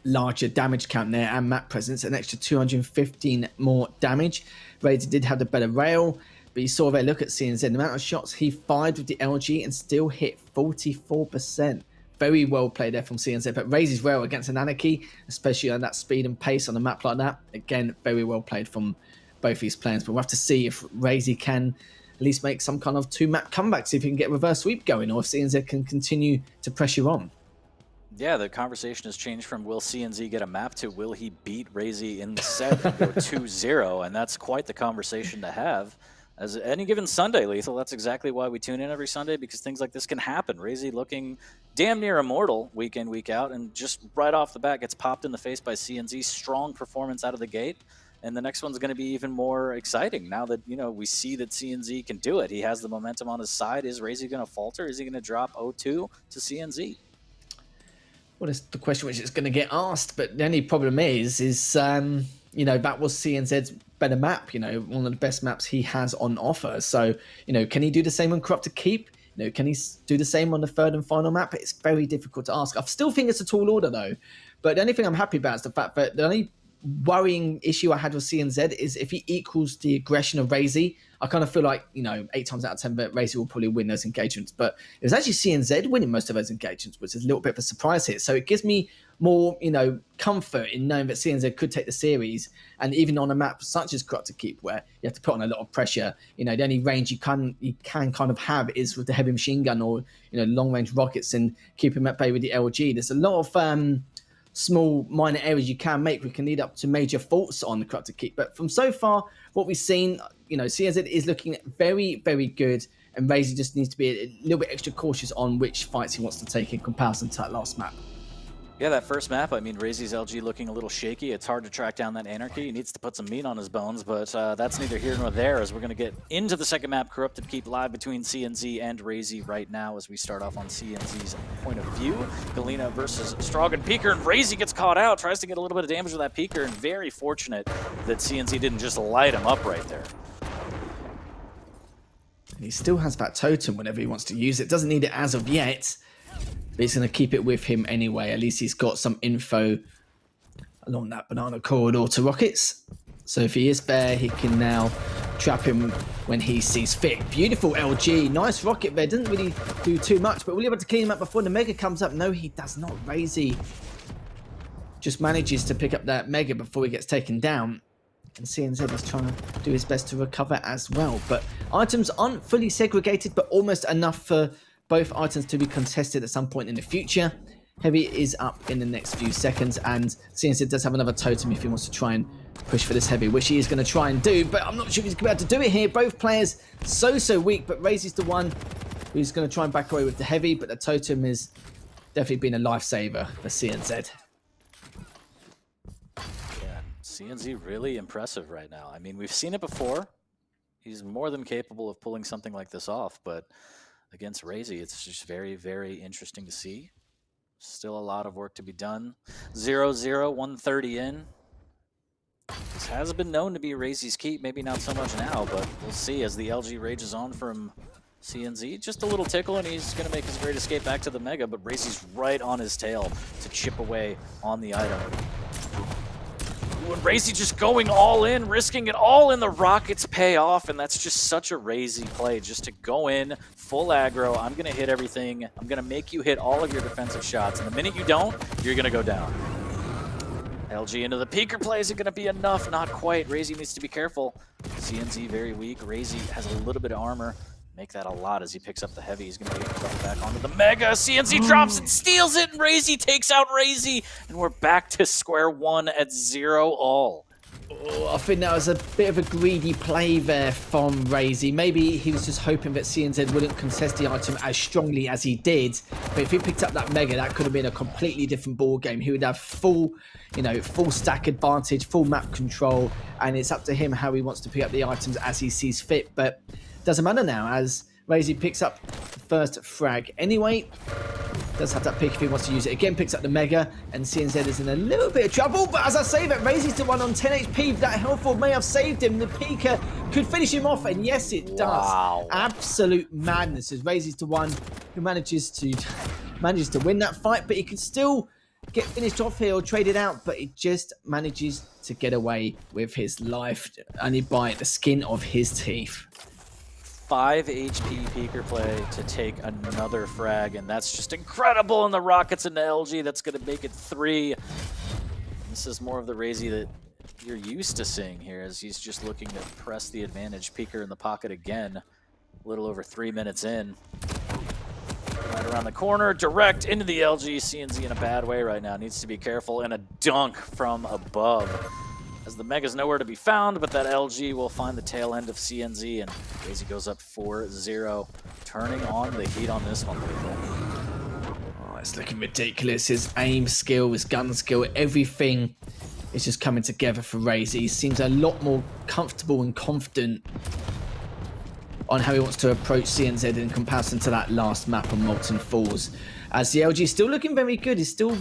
larger damage count there and map presence, an extra 215 more damage. Razy did have the better rail, but you saw there, look at CNZ, the amount of shots he fired with the LG and still hit 44%. Very well played there from CNZ, but Razy's rail against an Anarchy, especially on that speed and pace on a map like that, again, very well played from both these players. But we'll have to see if Razy can at least make some kind of two-map comeback, see if he can get reverse sweep going, or if CNZ can continue to pressure on. Yeah, the conversation has changed from will CNZ get a map to will he beat Razy in the set and go 2-0, and that's quite the conversation to have. As any given Sunday, Lethal, that's exactly why we tune in every Sunday, because things like this can happen. Razy looking damn near immortal week in, week out, and just right off the bat gets popped in the face by CNZ. Strong performance out of the gate, and the next one's going to be even more exciting now that, you know, we see that CNZ can do it. He has the momentum on his side. Is Razy going to falter? Is he going to drop 0-2 to CNZ? Well, it's the question which is going to get asked, but the only problem is you know, that was CNZ's better map, you know, one of the best maps he has on offer. So, you know, can he do the same on Corrupted Keep? You know, can he do the same on the third and final map? It's very difficult to ask. I still think it's a tall order, though. But the only thing I'm happy about is the fact that the only worrying issue I had with CNZ is if he equals the aggression of Razy, I kind of feel like, you know, 8 times out of 10 that Razy will probably win those engagements. But it was actually CNZ winning most of those engagements, which is a little bit of a surprise here. So it gives me more, you know, comfort in knowing that CNZ could take the series. And even on a map such as Corrupted Keep, where you have to put on a lot of pressure, you know, the only range you can kind of have is with the heavy machine gun or, you know, long range rockets and keeping at bay with the LG. There's a lot of small minor errors you can make, we can lead up to major faults on the Corrupted Keep. But from so far, what we've seen, you know, CNZ is looking very, very good, and Razy just needs to be a little bit extra cautious on which fights he wants to take in comparison to that last map. Yeah, that first map, I mean, Razy's LG looking a little shaky. It's hard to track down that Anarchy. He needs to put some meat on his bones, but that's neither here nor there, as we're going to get into the second map, Corrupted Keep, live between CNZ and Razy right now as we start off on CNZ's point of view. Galena versus Strogan Peeker, and Razy gets caught out, tries to get a little bit of damage with that Peeker, and very fortunate that CNZ didn't just light him up right there. And he still has that totem whenever he wants to use it. Doesn't need it as of yet. But he's going to keep it with him anyway. At least he's got some info along that banana corridor to rockets. So if he is there, he can now trap him when he sees fit. Beautiful LG. Nice rocket there. Doesn't really do too much, but will he be able to clean him up before the Mega comes up? No, he does not. Razy just manages to pick up that Mega before he gets taken down. And CNZ is trying to do his best to recover as well. But items aren't fully segregated, but almost enough for both items to be contested at some point in the future. Heavy is up in the next few seconds, and CNZ does have another totem if he wants to try and push for this Heavy, which he is going to try and do, but I'm not sure if he's going to be able to do it here. Both players so weak, but Razy's the one who's going to try and back away with the Heavy, but the totem has definitely been a lifesaver for CNZ. Yeah, CNZ really impressive right now. I mean, we've seen it before. He's more than capable of pulling something like this off, but against Razy, it's just very, very interesting to see. Still a lot of work to be done. 0-0, 130 in. This has been known to be Razy's keep, maybe not so much now, but we'll see as the LG rages on from CNZ. Just a little tickle, and he's going to make his great escape back to the Mega, but Razy's right on his tail to chip away on the item. Ooh, and Razy just going all in, risking it all in the rockets pay off, and that's just such a Razy play, just to go in, full aggro. I'm going to hit everything. I'm going to make you hit all of your defensive shots, and the minute you don't, you're going to go down. LG into the Peeker play. Is it going to be enough? Not quite. Razy needs to be careful. CNZ very weak. Razy has a little bit of armor. Make that a lot as he picks up the Heavy. He's going to be able to drop it back onto the Mega. CNZ drops and steals it, and Razy takes out Razy. And we're back to square one at 0-all. Oh, I think that was a bit of a greedy play there from Razy. Maybe he was just hoping that CNZ wouldn't contest the item as strongly as he did. But if he picked up that Mega, that could have been a completely different ball game. He would have full, full stack advantage, full map control, and it's up to him how he wants to pick up the items as he sees fit. But doesn't matter now, as Razy picks up the first frag anyway. Does have that pick if he wants to use it again. Picks up the Mega, and CNZ is in a little bit of trouble. But as I say that, Razy's the one on 10 HP. That health orb may have saved him. The Peeker could finish him off, and yes, it does. Wow. Absolute madness as Razy's the one who manages to win that fight, but he could still get finished off here or traded out, but he just manages to get away with his life, only by the skin of his teeth. 5 HP Peeker play to take another frag, and that's just incredible. And the rockets into LG, that's going to make it 3. This is more of the Razy that you're used to seeing here, as he's just looking to press the advantage. Peeker in the pocket again, a little over 3 minutes in. Right around the corner, direct into the LG. CNZ in a bad way right now, needs to be careful, and a dunk from above. As the Mega's nowhere to be found, but that LG will find the tail end of CNZ, and Razy goes up 4-0, turning on the heat on this one, people. Oh, it's looking ridiculous. His aim skill, his gun skill, everything is just coming together for Razy. He seems a lot more comfortable and confident on how he wants to approach CNZ in comparison to that last map on Molten Falls. As the LG is still looking very good, he's still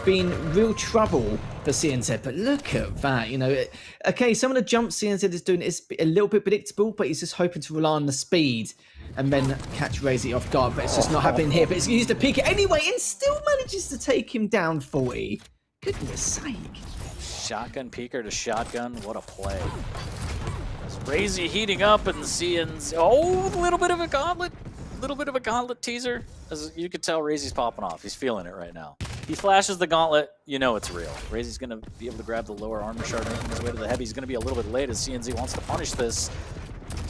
been real trouble for CNZ, but look at that, okay, some of the jumps CNZ is doing is a little bit predictable, but he's just hoping to rely on the speed and then catch Razy off guard, but it's just not happening here. But he's used to peek it anyway and still manages to take him down 40. Goodness sake. Shotgun Peeker to shotgun, what a play. As Razy heating up, and CNZ, a little bit of a gauntlet teaser. As you could tell, Razy's popping off. He's feeling it right now. He flashes the gauntlet, you know it's real. Razy's going to be able to grab the lower armor shard, making his way to the Heavy. He's going to be a little bit late as CNZ wants to punish this.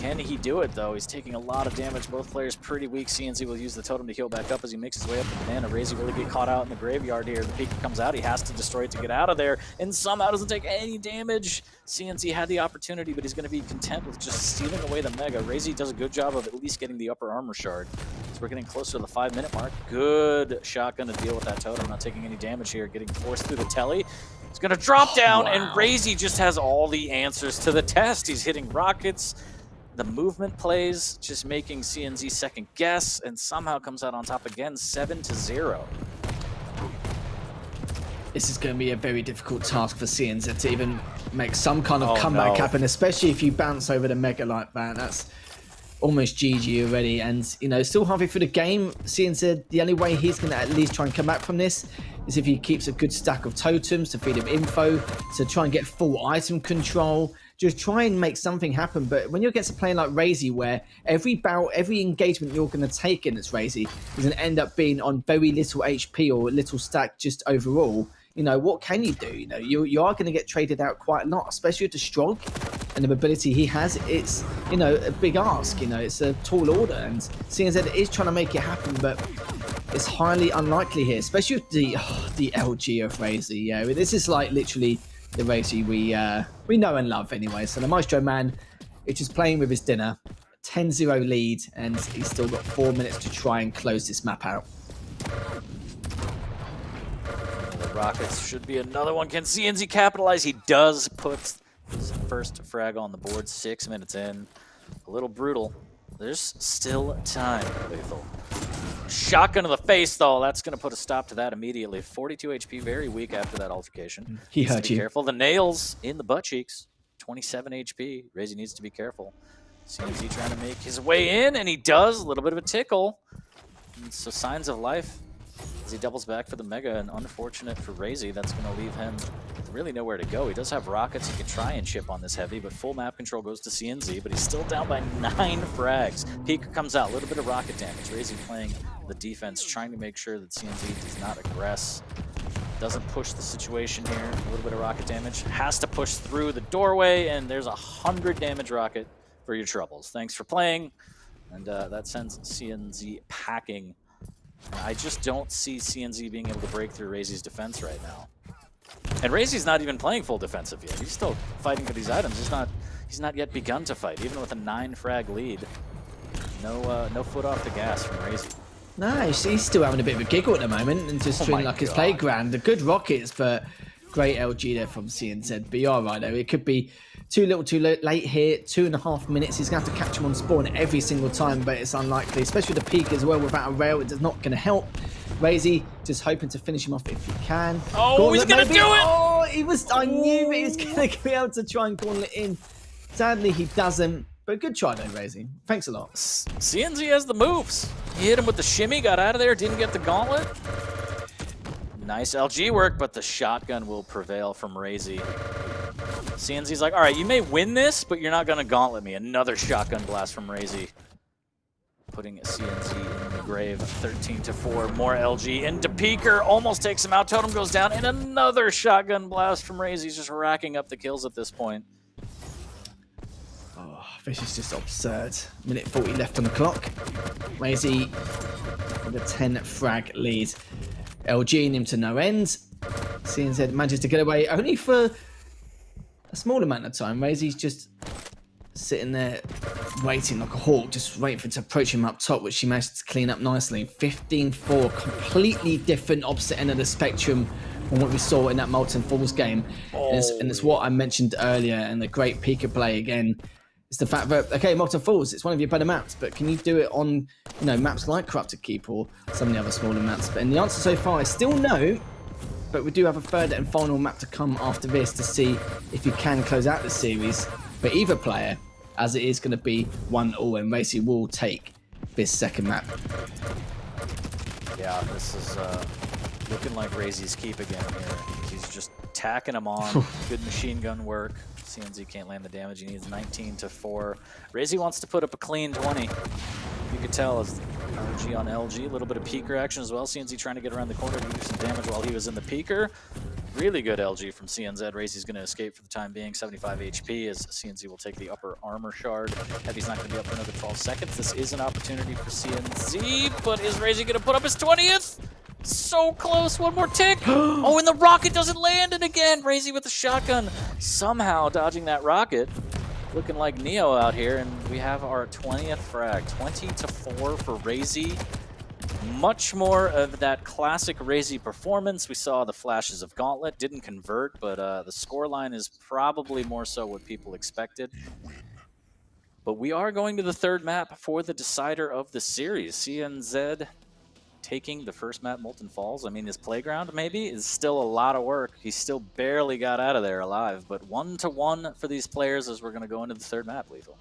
Can he do it, though? He's taking a lot of damage. Both players pretty weak. CNZ will use the totem to heal back up as he makes his way up to the banana. Razy will get caught out in the graveyard here. The Peek comes out. He has to destroy it to get out of there, and somehow doesn't take any damage. CNZ had the opportunity, but he's going to be content with just stealing away the Mega. Razy does a good job of at least getting the upper armor shard. So we're getting closer to the 5-minute mark. Good shotgun to deal with that totem. Not taking any damage here. Getting forced through the telly. He's going to drop down, and Razy just has all the answers to the test. He's hitting rockets. The movement plays, just making CNZ second guess, and somehow comes out on top again, 7-0. This is going to be a very difficult task for CNZ to even make some kind of comeback happen, especially if you bounce over the Mega like that. That's almost GG already. And, you know, still halfway through the game, CNZ, the only way he's going to at least try and come back from this is if he keeps a good stack of totems to feed him info, to try and get full item control. Just try and make something happen. But when you're against a player like Razy, where every bout, every engagement you're going to take in as Razy is going to end up being on very little HP or little stack just overall, you know, what can you do? You know, you are going to get traded out quite a lot, especially with the Strog and the mobility he has. It's, you know, a big ask. You know, it's a tall order, and CNZ is trying to make it happen, but it's highly unlikely here, especially with the LG of Razy. Yeah, this is like literally the Razy we know and love anyway. So the Maestro man is just playing with his dinner, 10-0 lead, and he's still got 4 minutes to try and close this map out. The Rockets should be another one. Can CNZ capitalize? He does put his first frag on the board, 6 minutes in. A little brutal. There's still time, Lethal. Shotgun to the face, though. That's going to put a stop to that immediately. 42 HP, very weak after that altercation. He hurt you. Careful. The nails in the butt cheeks. 27 HP. Razy needs to be careful. CNZ trying to make his way in, and he does. A little bit of a tickle. And so signs of life as he doubles back for the Mega, and unfortunate for Razy, that's going to leave him with really nowhere to go. He does have rockets. He can try and chip on this heavy, but full map control goes to CNZ, but he's still down by 9 frags. Peek comes out. A little bit of rocket damage. Razy playing the defense, trying to make sure that CNZ does not aggress. Doesn't push the situation here. A little bit of rocket damage. Has to push through the doorway, and there's 100 damage rocket for your troubles. Thanks for playing. And that sends CNZ packing. I just don't see CNZ being able to break through Razy's defense right now. And Razy's not even playing full defensive yet. He's still fighting for these items. He's not yet begun to fight, even with a 9 frag lead. No foot off the gas from Razy. No, he's still having a bit of a giggle at the moment and just feeling like his playground. The good rockets, but great LG there from CNZ. But you're right, though. It could be too little too late here. 2.5 minutes. He's going to have to catch him on spawn every single time, but it's unlikely, especially with the Peek as well. Without a rail, it is not going to help. Razy just hoping to finish him off if he can. Oh, Gauntlet, he's going to do it! Oh, I knew he was going to be able to try and gauntlet in. Sadly, he doesn't. But good try though, Razy. Thanks a lot. CNZ has the moves. He hit him with the shimmy, got out of there, didn't get the gauntlet. Nice LG work, but the shotgun will prevail from Razy. CNZ's like, all right, you may win this, but you're not going to gauntlet me. Another shotgun blast from Razy. Putting CNZ in the grave, 13-4. More LG into Peeker, almost takes him out. Totem goes down, and another shotgun blast from Razy. He's just racking up the kills at this point. This is just absurd. Minute 40 left on the clock. Razy with a 10 frag lead. LGing him to no end. CNZ manages to get away only for a small amount of time. Razy's just sitting there waiting like a hawk, just waiting for it to approach him up top, which she managed to clean up nicely. 15-4, completely different opposite end of the spectrum from what we saw in that Molten Falls game. And it's what I mentioned earlier, and the great Pika play again. It's the fact that, okay, Molten Falls, it's one of your better maps, but can you do it on, you know, maps like Corrupted Keep or some of the other smaller maps? But the answer so far is still no, but we do have a third and final map to come after this to see if you can close out the series for either player, as it is going to be 1-1, and Racy will take this second map. Yeah, this is looking like Razy's keep again here. He's just tacking him on. Good machine gun work. CNZ can't land the damage. He needs 19-4. Razy wants to put up a clean 20. You could tell as LG on LG. A little bit of peeker action as well. CNZ trying to get around the corner to do some damage while he was in the peeker. Really good LG from CNZ. Razy's going to escape for the time being, 75 HP, as CNZ will take the upper armor shard. Heavy's not going to be up for another 12 seconds. This is an opportunity for CNZ, but is Razy going to put up his 20th? So close, one more tick. Oh, and the rocket doesn't land, and again, Razy with the shotgun, somehow dodging that rocket. Looking like Neo out here, and we have our 20th frag. 20-4 for Razy. Much more of that classic Razy performance. We saw the flashes of Gauntlet, didn't convert, but the scoreline is probably more so what people expected. But we are going to the third map for the decider of the series. CNZ taking the first map, Molten Falls. I mean, his playground maybe is still a lot of work. He still barely got out of there alive, but 1-1 for these players as we're going to go into the third map, Lethal.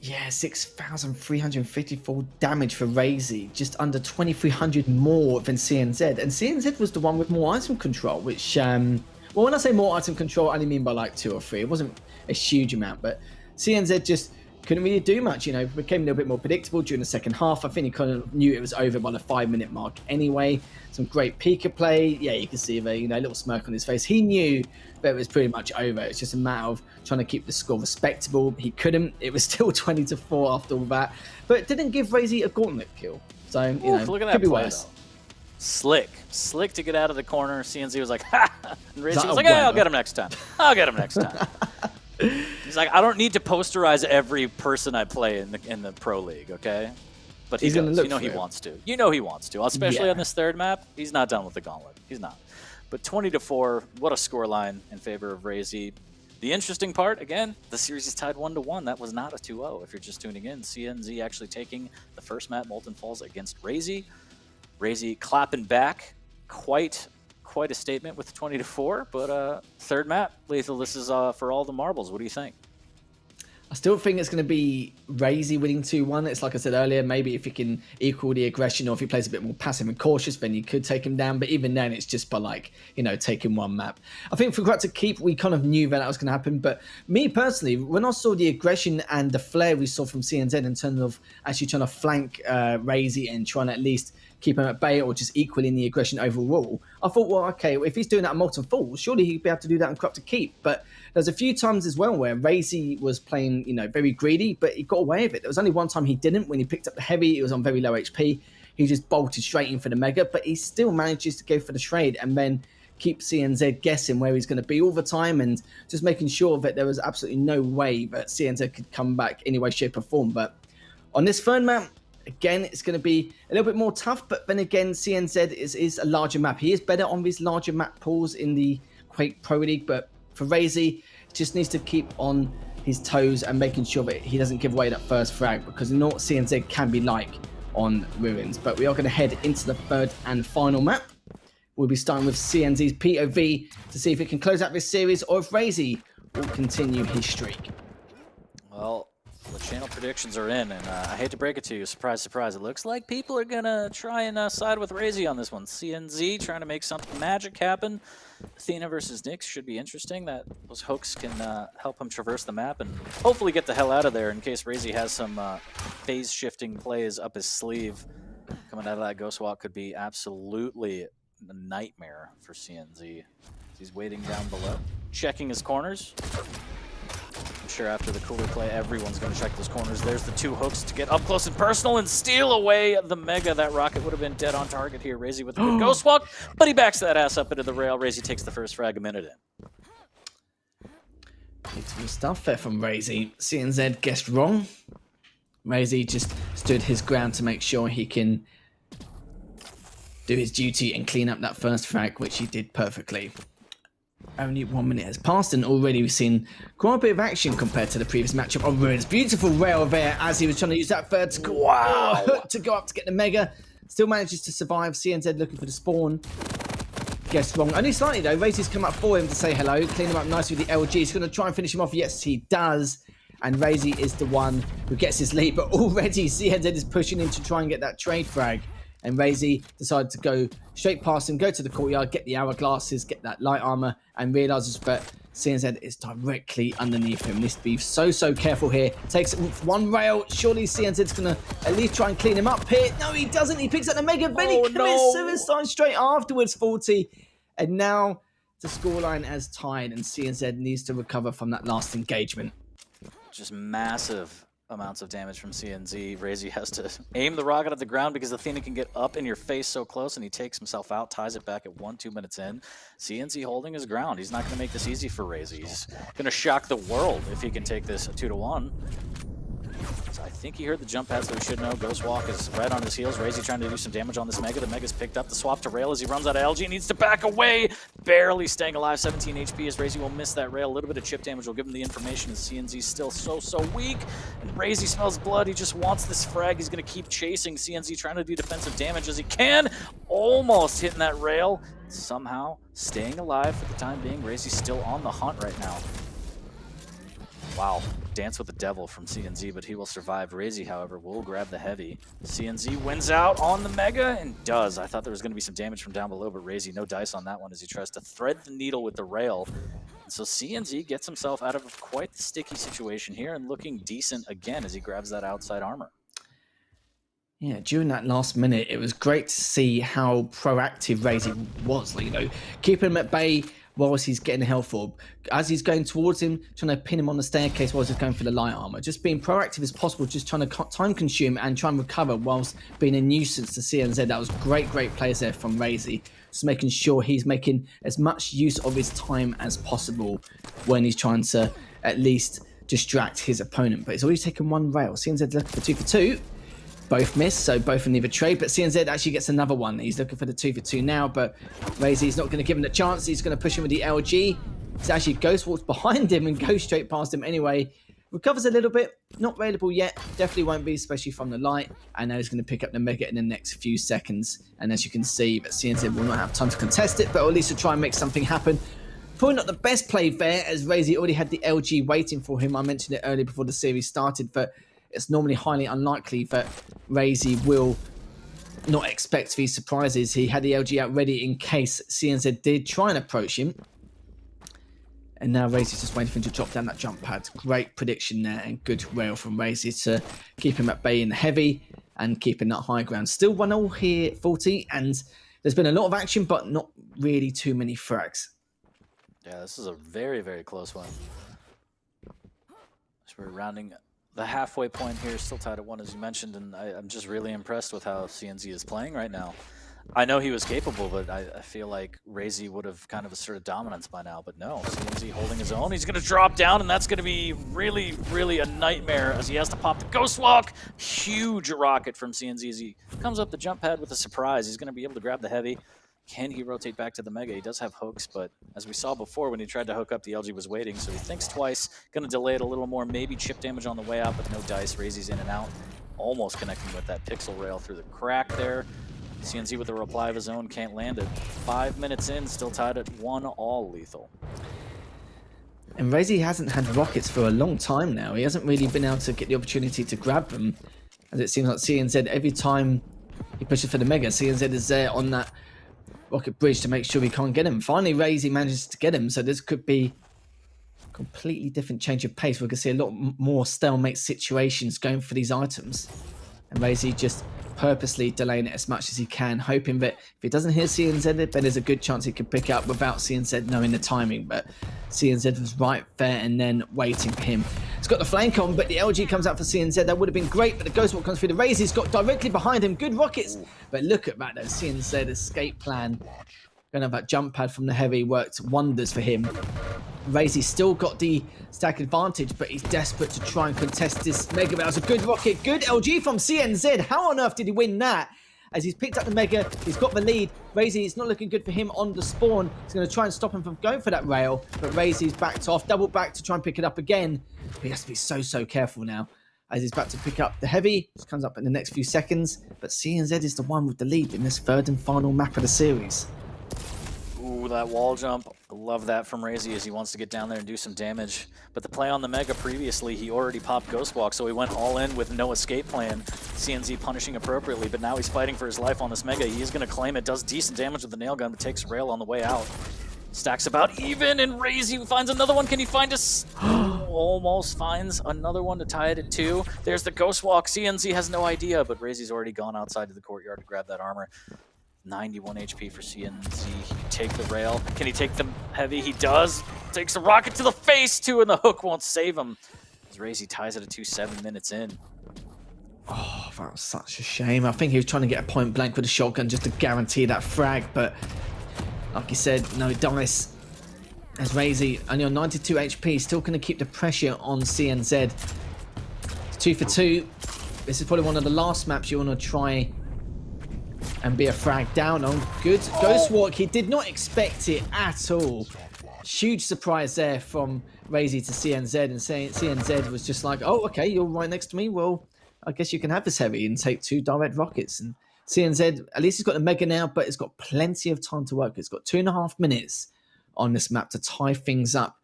Yeah, 6,354 damage for Razy, just under 2,300 more than CNZ. And CNZ was the one with more item control, which, well, when I say more item control, I only mean by like 2 or 3. It wasn't a huge amount, but CNZ just couldn't really do much, you know, became a little bit more predictable during the second half. I think he kind of knew it was over by the 5-minute mark anyway. Some great Pika play. Yeah, you can see there, you know, a little smirk on his face. He knew that it was pretty much over. It's just a matter of trying to keep the score respectable. He couldn't. It was still 20-4 after all that. But it didn't give Razy a gauntlet kill. So, you know, look at that could be play, worse. though. Slick to get out of the corner. CNZ was like, ha! And Razy was like, a hey, I'll winner? get him next time. I'll get him next time. He's like, I don't need to posterize every person I play in the pro league, okay? But he's gonna look, you know, he wants to. You know he wants to, especially on this third map. He's not done with the gauntlet. He's not. But 20-4, what a scoreline in favor of Razy. The interesting part, again, the series is tied 1-1. That was not a 2-0 if you're just tuning in. CNZ actually taking the first map, Molten Falls, against Razy. Razy clapping back, quite a statement with 20-4. But third map, Lethal, this is for all the marbles. What do you think? I still think it's going to be Razy winning 2-1. It's like I said earlier, maybe if he can equal the aggression or if he plays a bit more passive and cautious, then you could take him down. But even then, it's just by like, you know, taking one map. I think for Quake to keep, we kind of knew that was going to happen. But me personally, when I saw the aggression and the flair we saw from CNZ in terms of actually trying to flank Razy and trying to at least keep him at bay or just equaling the aggression overall, I thought, well, okay, if he's doing that at Molten Falls, surely he'd be able to do that in Corrupt to Keep. But there's a few times as well where Razy was playing, you know, very greedy, but he got away with it. There was only one time he didn't when he picked up the heavy. It was on very low HP. He just bolted straight in for the mega, but he still manages to go for the trade and then keep CNZ guessing where he's going to be all the time and just making sure that there was absolutely no way that CNZ could come back any way, shape or form. But on this third map, again, it's going to be a little bit more tough, but then again, CNZ is a larger map. He is better on these larger map pools in the Quake Pro League, but for Razy, just needs to keep on his toes and making sure that he doesn't give away that first frag, because you know what CNZ can be like on Ruins. But we are going to head into the third and final map. We'll be starting with CNZ's POV to see if it can close out this series or if Razy will continue his streak. Well, the channel predictions are in, and I hate to break it to you, surprise, surprise. It looks like people are going to try and side with Razy on this one. CNZ trying to make something magic happen. Athena versus Nyx should be interesting. Those hooks can help him traverse the map and hopefully get the hell out of there in case Razy has some phase-shifting plays up his sleeve. Coming out of that Ghost Walk could be absolutely a nightmare for CNZ. He's waiting down below, checking his corners. I'm sure after the cooler play, everyone's going to check those corners. There's the two hooks to get up close and personal and steal away the mega. That rocket would have been dead on target here. Razy with a good Ghost Walk, but he backs that ass up into the rail. Razy takes the first frag a minute in. Beautiful stuff there from Razy. CNZ guessed wrong. Razy just stood his ground to make sure he can do his duty and clean up that first frag, which he did perfectly. Only 1 minute has passed and already we've seen quite a bit of action compared to the previous matchup on Ruins. Beautiful rail there as he was trying to use that third to go up to get the mega. Still manages to survive. CNZ looking for the spawn. Guessed wrong. Only slightly though. Razy's come up for him to say hello. Clean him up nicely with the LG. He's going to try and finish him off. Yes, he does. And Razy is the one who gets his lead. But already CNZ is pushing him to try and get that trade frag. And Razy decided to go straight past him, go to the courtyard, get the hourglasses, get that light armor, and realizes that CNZ is directly underneath him. Needs to be so careful here. Takes one rail. Surely CNZ's going to at least try and clean him up here. No, he doesn't. He picks up the mega. Then he commits suicide straight afterwards, 40. And now the scoreline as tied, and CNZ needs to recover from that last engagement. Just massive amounts of damage from CNZ. Razy has to aim the rocket at the ground because Athena can get up in your face so close, and he takes himself out, ties it back at 2 minutes in. CNZ holding his ground. He's not going to make this easy for Razy. He's going to shock the world if he can take this 2-1. So I think he heard the jump pad, so he should know. Ghostwalk is right on his heels. Razy trying to do some damage on this Mega. The Mega's picked up the swap to rail as he runs out of LG. Needs to back away. Barely staying alive. 17 HP as Razy will miss that rail. A little bit of chip damage will give him the information as CNZ's still so weak. And Razy smells blood. He just wants this frag. He's going to keep chasing. CNZ trying to do defensive damage as he can. Almost hitting that rail. Somehow staying alive for the time being. Razy's still on the hunt right now. Wow, dance with the devil from CNZ, but he will survive. Razy, however, will grab the heavy. CNZ wins out on the Mega and does. I thought there was going to be some damage from down below, but Razy, no dice on that one as he tries to thread the needle with the rail. And so CNZ gets himself out of quite the sticky situation here and looking decent again as he grabs that outside armor. Yeah, during that last minute, it was great to see how proactive Razy was. Like, you know, keeping him at bay whilst he's getting a health orb. As he's going towards him, trying to pin him on the staircase whilst he's going for the light armor. Just being proactive as possible, just trying to time consume and try and recover whilst being a nuisance to CNZ. That was great plays there from Razy. Just making sure he's making as much use of his time as possible when he's trying to at least distract his opponent. But he's always taken one rail. CNZ looking for 2 for 2. Both miss, so both in either trade, but CNZ actually gets another one. He's looking for the 2 for 2 now, but Razy's not going to give him the chance. He's going to push him with the LG. He's actually Ghost walks behind him and goes straight past him anyway. Recovers a little bit, not railable yet. Definitely won't be, especially from the light. And now he's going to pick up the Mega in the next few seconds. And as you can see, but CNZ will not have time to contest it, but at least to try and make something happen. Probably not the best play there, as Razy already had the LG waiting for him. I mentioned it earlier before the series started, but it's normally highly unlikely that Razy will not expect these surprises. He had the LG out ready in case CNZ did try and approach him. And now Razy's just waiting for him to drop down that jump pad. Great prediction there and good rail from Razy to keep him at bay in the heavy and keeping that high ground. Still 1-0 here, 40, and there's been a lot of action, but not really too many frags. Yeah, this is a very close one. So we're rounding the halfway point here, still tied at 1 as you mentioned, and I'm just really impressed with how CNZ is playing right now. I know he was capable, but I feel like Razy would have kind of asserted dominance by now, but no, CNZ holding his own. He's going to drop down, and that's going to be really a nightmare as he has to pop the Ghost Walk. Huge rocket from CNZ as he comes up the jump pad with a surprise. He's going to be able to grab the heavy. Can he rotate back to the Mega? He does have hooks, but as we saw before, when he tried to hook up, the LG was waiting, so he thinks twice. Going to delay it a little more, maybe chip damage on the way out, but no dice. Razy's in and out. Almost connecting with that pixel rail through the crack there. CNZ with a reply of his own, can't land it. 5 minutes in, still tied at 1 all lethal. And Razy hasn't had rockets for a long time now. He hasn't really been able to get the opportunity to grab them. As it seems like CNZ, every time he pushes for the Mega, CNZ is there on that rocket bridge to make sure he can't get him. Finally, Razy manages to get him, so this could be a completely different change of pace. We're going to see a lot more stalemate situations going for these items. And Razy just purposely delaying it as much as he can, hoping that if he doesn't hear CNZ, then there's a good chance he could pick up without CNZ knowing the timing. But CNZ was right there and then waiting for him. He's got the flank on, but the LG comes out for CNZ. That would have been great, but the Ghost Walk comes through the Razy. He's got directly behind him. Good rockets. But look at that, though. CNZ escape plan. Gonna have that jump pad from the heavy worked wonders for him. Razy still got the stack advantage, but he's desperate to try and contest this Mega. That was a good rocket. Good LG from CNZ. How on earth did he win that? As he's picked up the Mega, he's got the lead. Razy, it's not looking good for him on the spawn. He's going to try and stop him from going for that rail, but Razy's backed off, double back to try and pick it up again. But he has to be so careful now as he's about to pick up the heavy. Just comes up in the next few seconds, but CNZ is the one with the lead in this third and final map of the series. Ooh, that wall jump. I love that from Razy as he wants to get down there and do some damage. But the play on the Mega previously, he already popped Ghost Walk, so he went all in with no escape plan. CNZ punishing appropriately, but now he's fighting for his life on this Mega. He is going to claim it. Does decent damage with the nail gun, but takes rail on the way out. Stacks about even, and Razy finds another one. Can he find us? Almost finds another one to tie it at 2. There's the Ghost Walk. CNZ has no idea, but Razy's already gone outside to the courtyard to grab that armor. 91 HP for CNZ. He can take the rail. Can he take the heavy? He does. Takes a rocket to the face too, and the hook won't save him. As Razy ties it at 2-7 minutes in. Oh, that was such a shame. I think he was trying to get a point blank with a shotgun just to guarantee that frag, but like you said, no dice. As Razy, only on 92 HP, still going to keep the pressure on CNZ. It's 2 for 2. This is probably one of the last maps you want to try and be a frag down on. Good Ghost Walk. He did not expect it at all. Huge surprise there from Razy to CNZ, and CNZ was just like, oh, okay, you're right next to me. Well, I guess you can have this heavy and take 2 direct rockets. And CNZ, at least he's got a mega now, but it's got plenty of time to work. It's got 2.5 minutes on this map to tie things up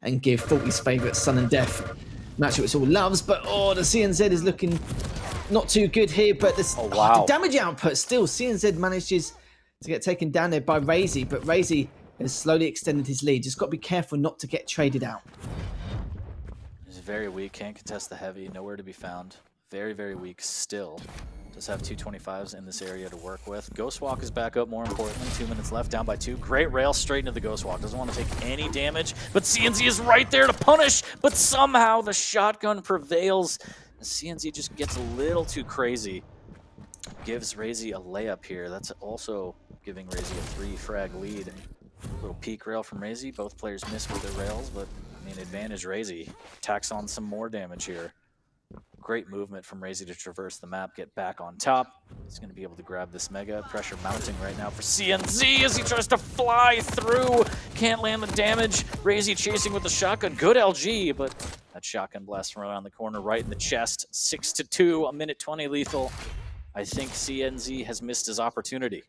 and give 40's favourite Sun and Death matchup it's all loves. But oh, the CNZ is looking not too good here, but this the damage output still, CNZ manages to get taken down there by Razy, but Razy has slowly extended his lead. Just got to be careful not to get traded out. He's very weak, can't contest the heavy, nowhere to be found. Very, very weak still. Does have 225s in this area to work with. Ghostwalk is back up, more importantly. 2 minutes left, down by 2. Great rail straight into the Ghostwalk. Doesn't want to take any damage, but CNZ is right there to punish, but somehow the shotgun prevails. CNZ just gets a little too crazy. Gives Razy a layup here. That's also giving Razy a 3 frag lead. Little peak rail from Razy. Both players miss with their rails, but I mean, advantage Razy. Tacks on some more damage here. Great movement from Razy to traverse the map, get back on top. He's going to be able to grab this mega. Pressure mounting right now for CNZ as he tries to fly through. Can't land the damage. Razy chasing with the shotgun. Good LG, but that shotgun blast from around the corner right in the chest. 6-2, a minute 20 lethal. I think CNZ has missed his opportunity.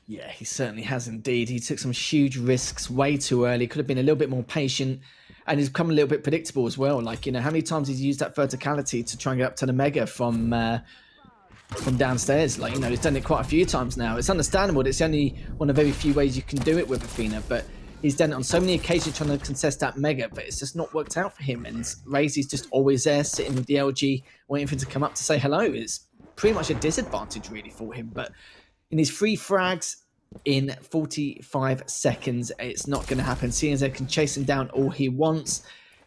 Yeah, he certainly has indeed. He took some huge risks way too early. Could have been a little bit more patient. And he's become a little bit predictable as well. Like, you know, how many times he's used that verticality to try and get up to the mega from downstairs? Like, you know, he's done it quite a few times now. It's understandable. It's only one of very few ways you can do it with Athena, but he's done it on so many occasions trying to contest that mega, but it's just not worked out for him. And Razy's just always there, sitting with the LG, waiting for him to come up to say hello. It's pretty much a disadvantage, really, for him. But in his 3 frags in 45 seconds, it's not going to happen. CNZ can chase him down all he wants.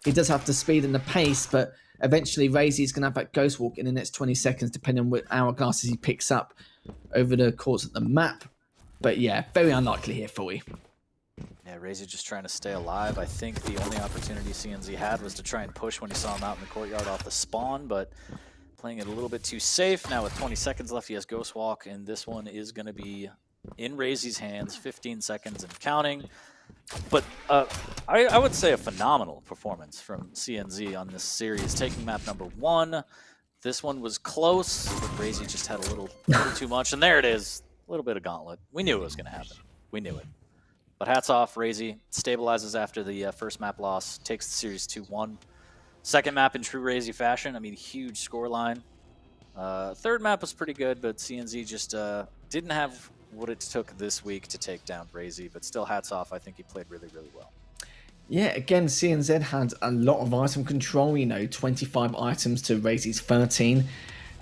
He does have the speed and the pace, but eventually Razy's going to have that ghost walk in the next 20 seconds, depending on what hourglasses he picks up over the course of the map. But yeah, very unlikely here for you. Yeah, Razy just trying to stay alive. I think the only opportunity CNZ had was to try and push when he saw him out in the courtyard off the spawn, but playing it a little bit too safe. Now with 20 seconds left, he has ghost walk, and this one is going to be in Razy's hands, 15 seconds and counting. But I would say a phenomenal performance from CNZ on this series, taking map number 1. This one was close, but Razy just had a little too much. And there it is, a little bit of gauntlet. We knew it was going to happen. We knew it. But hats off, Razy. Stabilizes after the first map loss, takes the series 2-1. Second map in true Razy fashion. I mean, huge scoreline. Third map was pretty good, but CNZ just didn't have what it took this week to take down Razy, but still hats off. I think he played really, really well. Yeah, again, CNZ had a lot of item control, you know, 25 items to Razy's 13,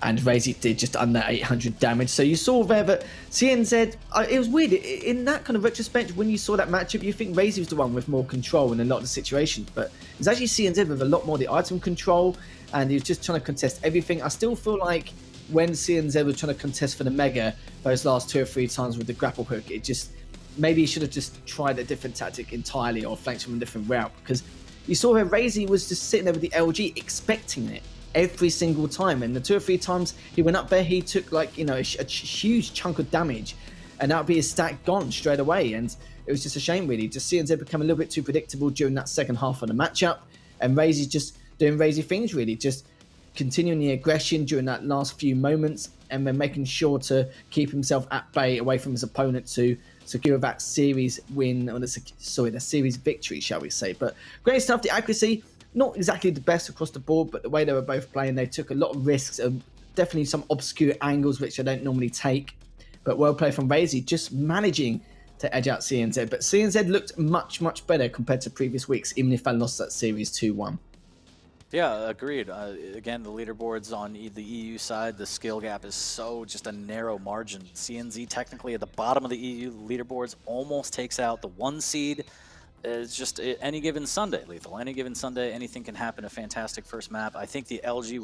and Razy did just under 800 damage. So you saw there that CNZ, it was weird, in that kind of retrospect, when you saw that matchup, you think Razy was the one with more control in a lot of the situations, but it's actually CNZ with a lot more of the item control, and he was just trying to contest everything. I still feel like when CNZ was trying to contest for the mega those last 2 or 3 times with the grapple hook, it just, maybe he should have just tried a different tactic entirely or flanked from a different route, because you saw how Razy was just sitting there with the LG expecting it every single time, and the 2 or 3 times he went up there, he took, like, you know, a huge chunk of damage, and that would be his stack gone straight away. And it was just a shame, really, just CNZ become a little bit too predictable during that second half of the matchup, and Razy's just doing Razy things, really, just continuing the aggression during that last few moments, and then making sure to keep himself at bay away from his opponent to secure that series win, or the series victory, shall we say. But great stuff. The accuracy, not exactly the best across the board, but the way they were both playing, they took a lot of risks, and definitely some obscure angles which I don't normally take. But well played from Razy, just managing to edge out CNZ. But CNZ looked much, much better compared to previous weeks, even if I lost that series 2-1. Yeah, agreed. Again, the leaderboards on the EU side, the skill gap is so just a narrow margin. CNZ technically at the bottom of the EU leaderboards almost takes out the 1 seed. It's just any given Sunday, Lethal. Any given Sunday, anything can happen. A fantastic first map. I think the LG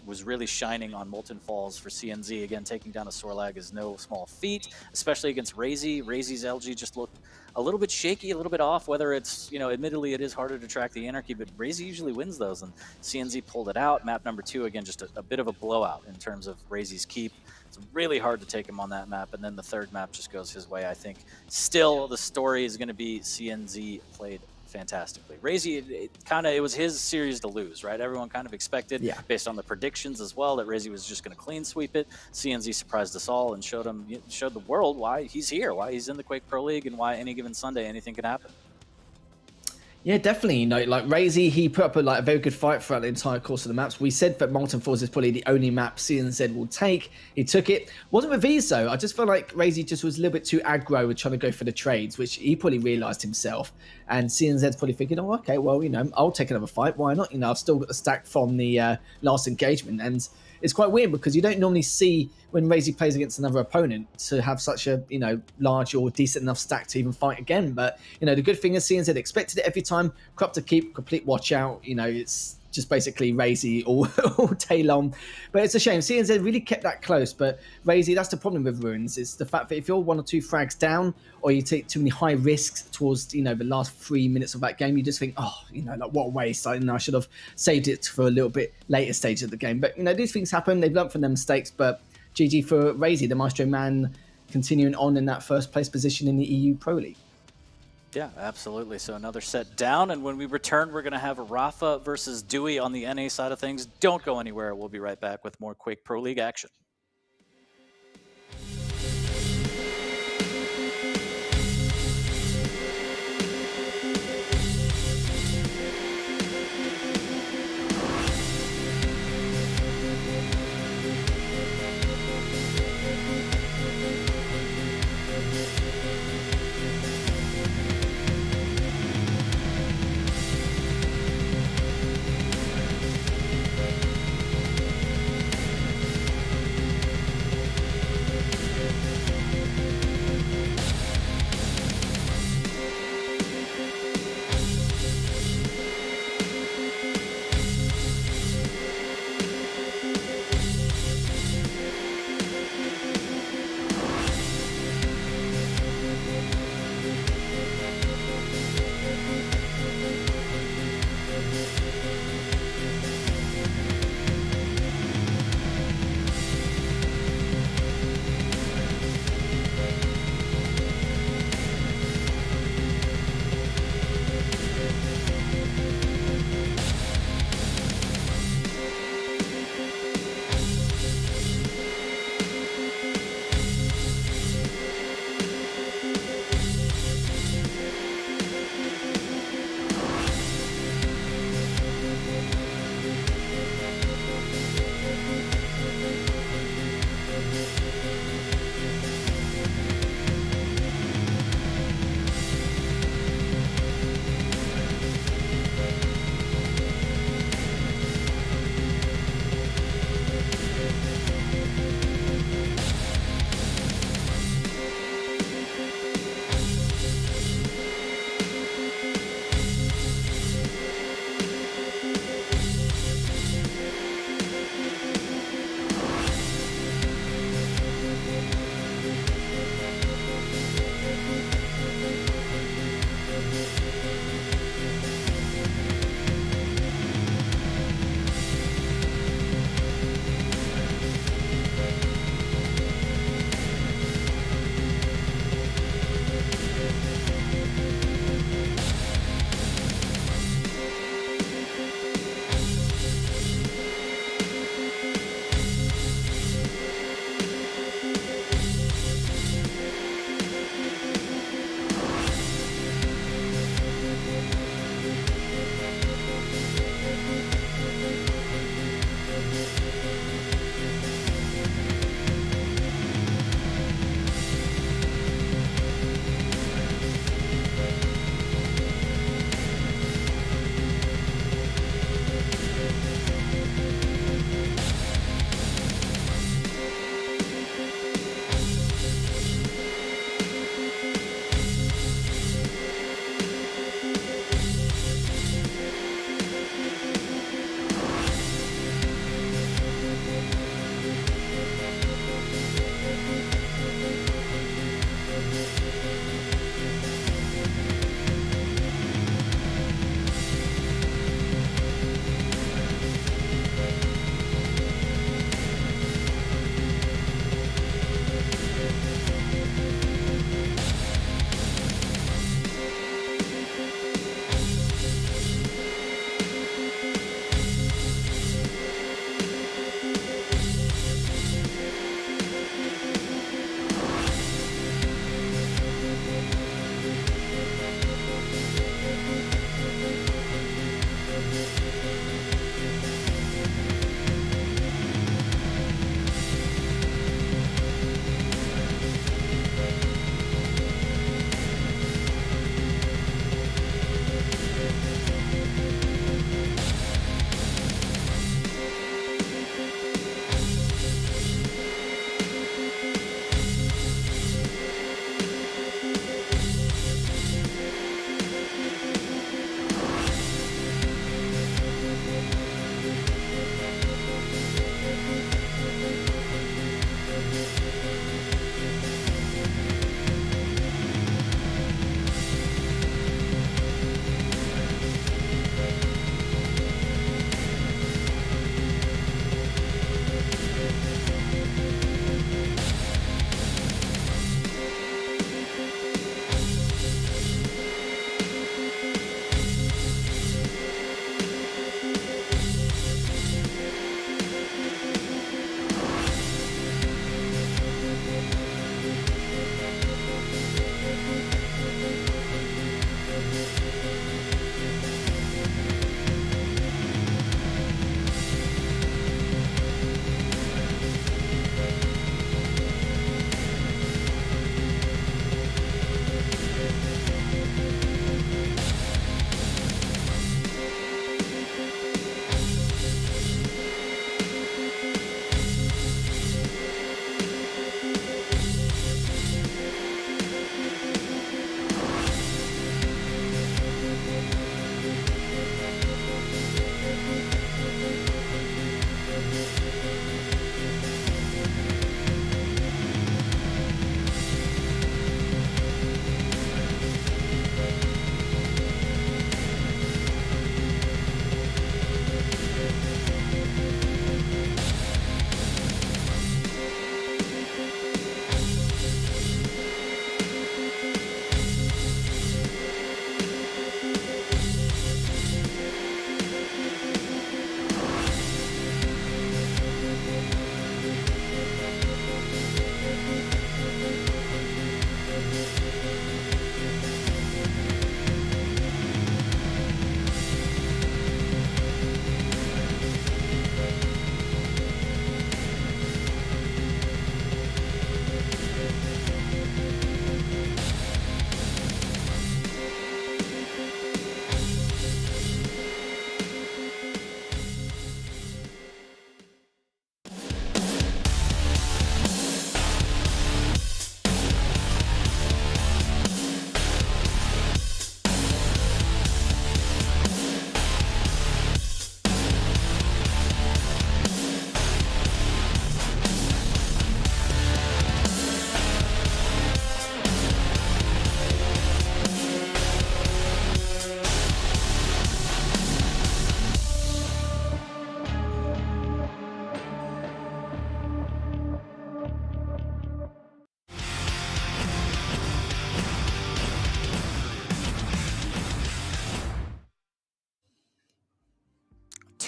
was really shining on Molten Falls for CNZ. Again, taking down a Sorlag is no small feat, especially against Razy. Razy's LG just looked a little bit shaky, a little bit off. Whether it's, admittedly it is harder to track the Anarchy, but Razy usually wins those, and CNZ pulled it out. Map number 2, again, just a bit of a blowout in terms of Razy's keep. It's really hard to take him on that map, and then the third map just goes his way. I think still the story is going to be CNZ played fantastically. Razy, it was his series to lose, right? Everyone kind of expected, based on the predictions as well, that Razy was just going to clean sweep it. CNZ surprised us all and showed the world why he's here, why he's in the Quake Pro League, and why any given Sunday anything could happen. Yeah, definitely. Like Razy, he put up a very good fight throughout the entire course of the maps. We said that Molten Falls is probably the only map CNZ will take. He took it. Wasn't with these though. I just felt like Razy just was a little bit too aggro with trying to go for the trades, which he probably realised himself. And CNZ's probably thinking, oh, okay, well, I'll take another fight. Why not? I've still got the stack from the last engagement. And it's quite weird because you don't normally see when Razy plays against another opponent to have such a large or decent enough stack to even fight again. But the good thing is CNZ expected it every time. Crop to keep, complete watch out. It's just basically Razy all day long. But it's a shame. CNZ really kept that close. But Razy, that's the problem with Ruins. It's the fact that if you're 1 or 2 frags down, or you take too many high risks towards the last 3 minutes of that game, you just think, what a waste. I should have saved it for a little bit later stage of the game. But these things happen. They've learned from their mistakes. But GG for Razy, the Maestro man, continuing on in that first place position in the EU Pro League. Yeah, absolutely. So another set down, and when we return, we're going to have Rafa versus Dewey on the NA side of things. Don't go anywhere. We'll be right back with more Quake Pro League action.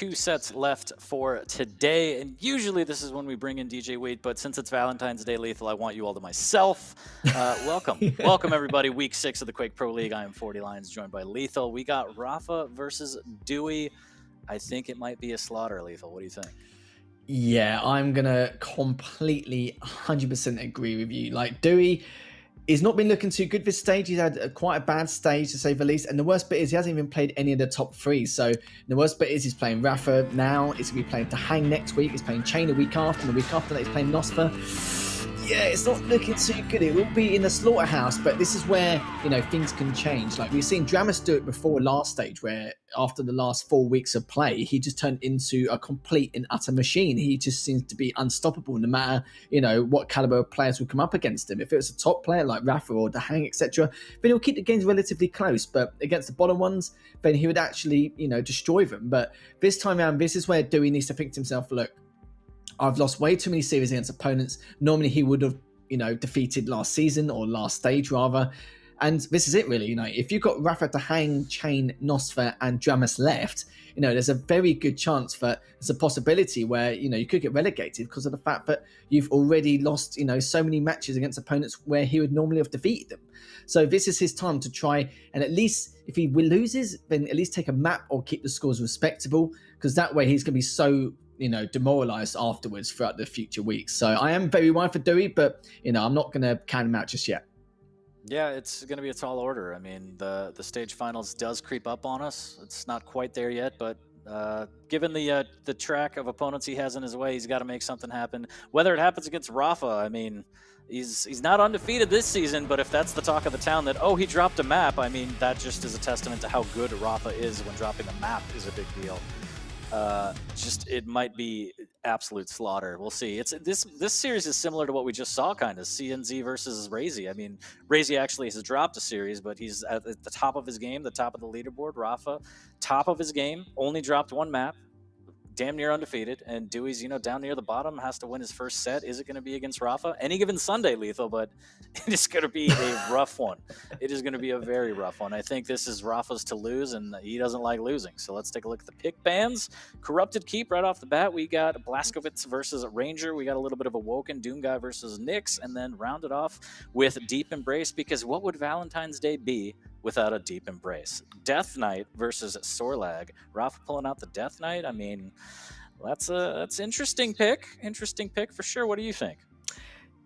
2 sets left for today. And usually this is when we bring in DJ Wheat, but since it's Valentine's Day, Lethal, I want you all to myself. Welcome. Welcome, everybody. Week 6 of the Quake Pro League. I am 40 Lions, joined by Lethal. We got Rafa versus Dewey. I think it might be a slaughter, Lethal. What do you think? Yeah, I'm going to completely 100% agree with you. Like, Dewey... he's not been looking too good this stage. He's had quite a bad stage, to say the least. And the worst bit is he hasn't even played any of the top 3. So the worst bit is he's playing Rafa now. He's going to be playing Tahang next week. He's playing Chain the week after. And the week after that, he's playing Nosfer. Yeah, it's not looking too good. It will be in the slaughterhouse, but this is where, you know, things can change. Like, we've seen Dramus do it before last stage, where after the last 4 weeks of play, he just turned into a complete and utter machine. He just seems to be unstoppable, no matter, you know, what caliber of players will come up against him. If it was a top player like Rafa or Dahang, etc., then he'll keep the games relatively close. But against the bottom ones, then he would actually, you know, destroy them. But this time around, this is where Dewey needs to think to himself, look, I've lost way too many series against opponents. Normally he would have, you know, defeated last season, or last stage rather. And this is it, really. You know, if you've got Rafa, Tahang, Chain, Nosfer, and Dramus left, you know, there's a very good chance that there's a possibility where, you know, you could get relegated because of the fact that you've already lost, you know, so many matches against opponents where he would normally have defeated them. So this is his time to try, and at least if he loses, then at least take a map or keep the scores respectable, because that way he's going to be so, you know, demoralized afterwards throughout the future weeks. So I am very worried for Dewey, but, you know, I'm not going to count him out just yet. Yeah, it's going to be a tall order. I mean, the stage finals does creep up on us. It's not quite there yet, but given the track of opponents he has in his way, he's got to make something happen. Whether it happens against Rafa, I mean, he's not undefeated this season, but if that's the talk of the town that, oh, he dropped a map, I mean, that just is a testament to how good Rafa is when dropping a map is a big deal. Just it might be absolute slaughter. We'll see. It's this series is similar to what we just saw, kind of CNZ versus Razy. I mean, Razy actually has dropped a series, but he's at the top of his game, the top of the leaderboard. Rafa, top of his game, only dropped 1 map, damn near undefeated, and Dewey's, you know, down near the bottom, has to win his first set. Is it going to be against Rafa? Any given Sunday, Lethal, but it is going to be a rough one. It is going to be a very rough one. I think this is Rafa's to lose, and he doesn't like losing. So let's take a look at the pick bands. Corrupted Keep right off the bat. We got Blazkowicz versus Ranger. We got a little bit of Awoken, Doom Guy versus Nyx, and then rounded off with Deep Embrace, because what would Valentine's Day be without a Deep Embrace? Death Knight versus Sorlag. Rafa pulling out the Death Knight. I mean, that's interesting pick. Interesting pick for sure. What do you think?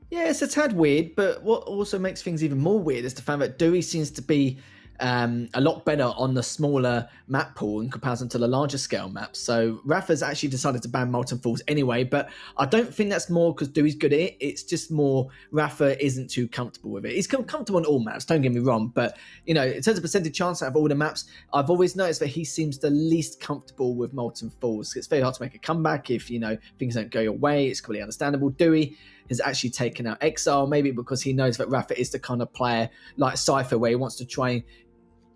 Yeah, it's a tad weird, but what also makes things even more weird is the fact that Dewey seems to be a lot better on the smaller map pool in comparison to the larger scale maps. So Rafa's actually decided to ban Molten Falls anyway, but I don't think that's more because Dewey's good at it. It's just more Rafa isn't too comfortable with it. He's comfortable on all maps, don't get me wrong, but, you know, in terms of percentage chance out of all the maps, I've always noticed that he seems the least comfortable with Molten Falls. It's very hard to make a comeback if, you know, things don't go your way. It's completely understandable. Dewey has actually taken out Exile, maybe because he knows that Rafa is the kind of player like Cypher where he wants to try and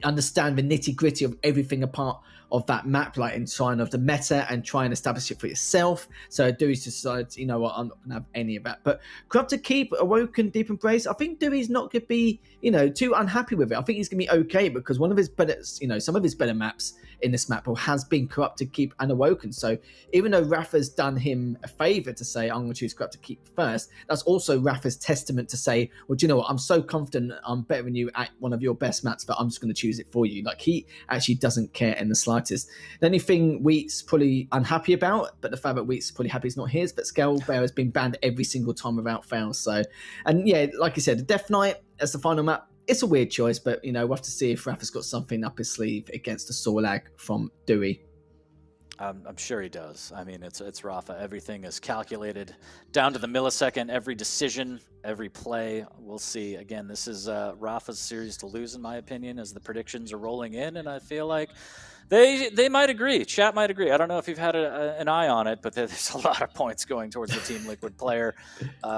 understand the nitty-gritty of everything apart of that map, like in trying of the meta and try and establish it for yourself. So Dewey's decided, you know what, I'm not going to have any of that. But Corrupted Keep, Awoken, Deep Embrace, I think Dewey's not going to be, you know, too unhappy with it. I think he's going to be okay because one of his better, you know, some of his better maps in this map has been Corrupted Keep and Awoken. So even though Rafa's done him a favor to say, I'm going to choose Corrupted Keep first, that's also Rafa's testament to say, well, do you know what, I'm so confident I'm better than you at one of your best maps that I'm just going to choose it for you. Like, he actually doesn't care in the slightest. The only thing Wheat's probably unhappy about, but the fact that Wheat's probably happy is not his, but Scale Bear has been banned every single time without fail. So, and yeah, like you said, the Death Knight as the final map, it's a weird choice, but, you know, we'll have to see if Rafa's got something up his sleeve against the Sorlag from Dewey. I'm sure he does. I mean, it's Rafa. Everything is calculated down to the millisecond. Every decision, every play. We'll see. Again, this is Rafa's series to lose, in my opinion, as the predictions are rolling in, and I feel like they might agree. Chat might agree. I don't know if you've had an eye on it, but there's a lot of points going towards the Team Liquid player.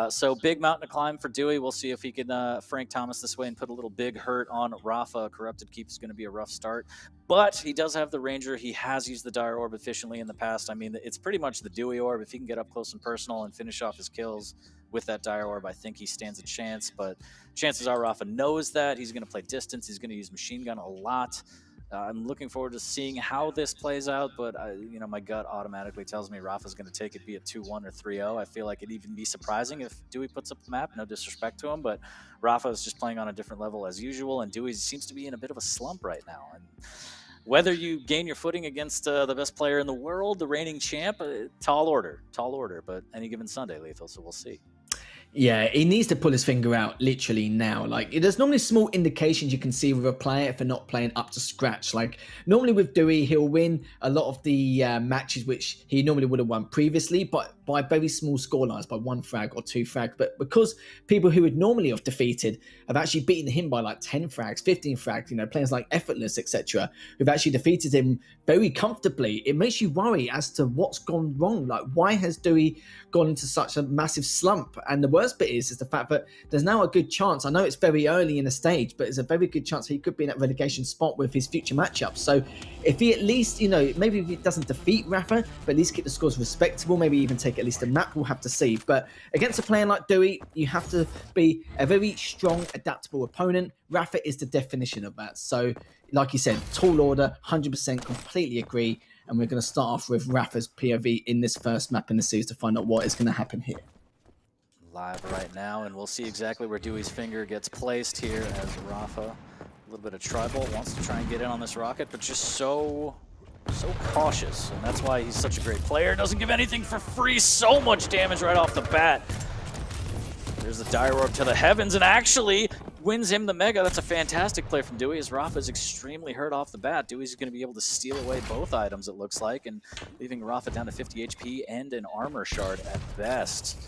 So big mountain to climb for Dewey. We'll see if he can Frank Thomas this way and put a little big hurt on Rafa. Corrupted Keep is going to be a rough start. But he does have the Ranger. He has used the Dire Orb efficiently in the past. I mean, it's pretty much the Dewey Orb. If he can get up close and personal and finish off his kills with that Dire Orb, I think he stands a chance. But chances are Rafa knows that. He's going to play distance. He's going to use Machine Gun a lot. I'm looking forward to seeing how this plays out, but you know, my gut automatically tells me Rafa's going to take it, be it 2-1 or 3-0. I feel like it'd even be surprising if Dewey puts up the map. No disrespect to him, but Rafa is just playing on a different level as usual, and Dewey seems to be in a bit of a slump right now. And whether you gain your footing against the best player in the world, the reigning champ, tall order, but any given Sunday, Lethal, so we'll see. Yeah, he needs to pull his finger out literally now. Like, there's normally small indications you can see with a player if they're not playing up to scratch. Like, normally with Dewey, he'll win a lot of the matches which he normally would have won previously, but by very small scorelines, by 1 frag or 2 frag. But because people who would normally have defeated have actually beaten him by like 10 frags, 15 frags, you know, players like Effortless, etc., who've actually defeated him very comfortably, it makes you worry as to what's gone wrong. Like, why has Dewey gone into such a massive slump? And the worst bit is the fact that there's now a good chance, I know it's very early in the stage, but there's a very good chance he could be in that relegation spot with his future matchups. So if he at least, you know, maybe if he doesn't defeat Rafa, but at least keep the scores respectable, maybe even take at least a map, we'll have to see. But against a player like Dewey, you have to be a very strong, adaptable opponent. Rafa is the definition of that. So like you said, tall order, 100% completely agree. And we're going to start off with Rafa's POV in this first map in the series to find out what is going to happen here. Live right now, and we'll see exactly where Dewey's finger gets placed here as Rafa, a little bit of tribal, wants to try and get in on this rocket, but just so cautious, and that's why he's such a great player. Doesn't give anything for free, so much damage right off the bat. There's the dire orb to the heavens, and actually wins him the Mega. That's a fantastic play from Dewey, as Rafa is extremely hurt off the bat. Dewey's going to be able to steal away both items, it looks like, and leaving Rafa down to 50 HP and an armor shard at best.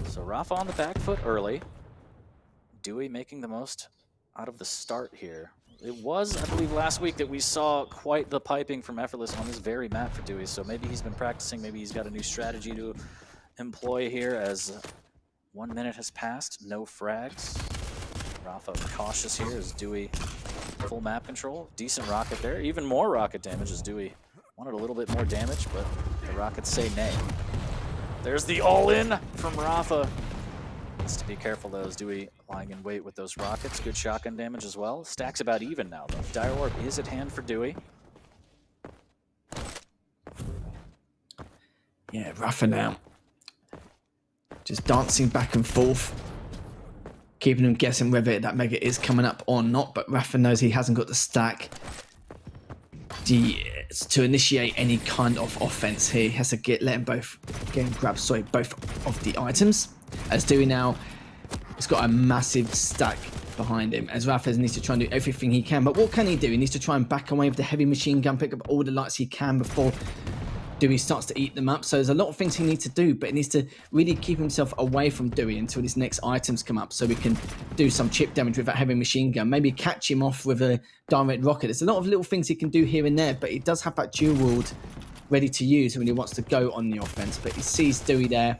So Rafa on the back foot early. Dewey making the most out of the start here. It was, I believe, last week that we saw quite the piping from Effortless on this very map for Dewey, so maybe he's been practicing, maybe he's got a new strategy to employ here as 1 minute has passed, no frags. Rafa cautious here as Dewey full map control. Decent rocket there, even more rocket damage as Dewey wanted a little bit more damage, but the rockets say nay. There's the all-in from Rafa. Needs to be careful though, as Dewey lying in wait with those rockets. Good shotgun damage as well. Stack's about even now though. Dire Orb is at hand for Dewey. Yeah, Rafa now. Just dancing back and forth. Keeping him guessing whether that Mega is coming up or not, but Rafa knows he hasn't got the stack to initiate any kind of offense here. He has to let him both grab both of the items. As Dewey now, he's got a massive stack behind him, as Rafa needs to try and do everything he can. But what can he do? He needs to try and back away with the heavy machine gun, pick up all the lights he can before Dewey starts to eat them up. So there's a lot of things he needs to do, but he needs to really keep himself away from Dewey until his next items come up, so we can do some chip damage with that heavy machine gun. Maybe catch him off with a direct rocket. There's a lot of little things he can do here and there, but he does have that dual wield ready to use when he wants to go on the offense. But he sees Dewey there,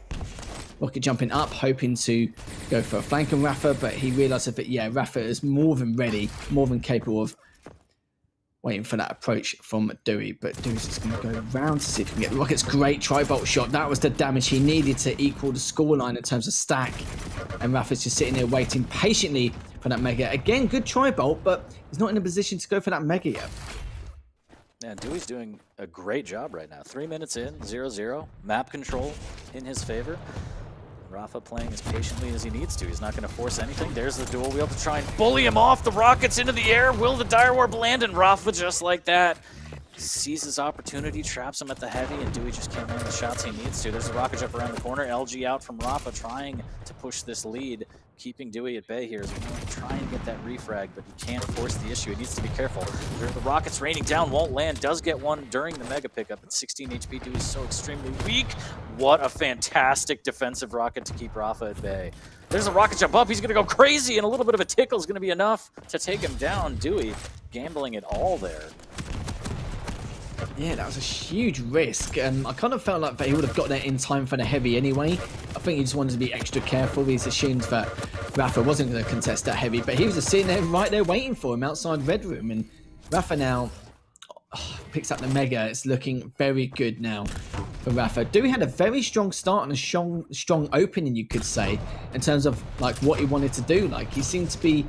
rocket jumping up, hoping to go for a flank on Rafa, but he realizes that, yeah, Rafa is more than ready, more than capable of waiting for that approach from Dewey. But Dewey's just going to go around to see if he can get the rockets. Great tri-bolt shot. That was the damage he needed to equal the scoreline in terms of stack. And Rafa's just sitting there waiting patiently for that Mega. Again, good tri-bolt, but he's not in a position to go for that Mega yet. Yeah, Dewey's doing a great job right now. 3 minutes in, 0-0. Map control in his favor. Rafa playing as patiently as he needs to. He's not going to force anything. There's the dual wheel to try and bully him off. The rockets into the air. Will the Dire Orb land? And Rafa, just like that, sees his opportunity, traps him at the heavy, and Dewey just can't land the shots he needs to. There's a rocket jump around the corner. LG out from Rafa, trying to push this lead, keeping Dewey at bay here as we want to try and get that refrag, but he can't force the issue. He needs to be careful. The rockets raining down, won't land. Does get one during the Mega pickup at 16 HP. Dewey's so extremely weak. What a fantastic defensive rocket to keep Rafa at bay. There's a rocket jump up. He's going to go crazy, and a little bit of a tickle is going to be enough to take him down. Dewey gambling it all there. Yeah, that was a huge risk. I kind of felt like that he would have got there in time for the heavy anyway. I think he just wanted to be extra careful. He's assumed that Rafa wasn't going to contest that heavy, but he was just sitting there right there waiting for him outside Red Room. And Rafa now picks up the Mega. It's looking very good now for Rafa. Dewey had a very strong start and a strong opening, you could say, in terms of like what he wanted to do. Like, he seemed to be,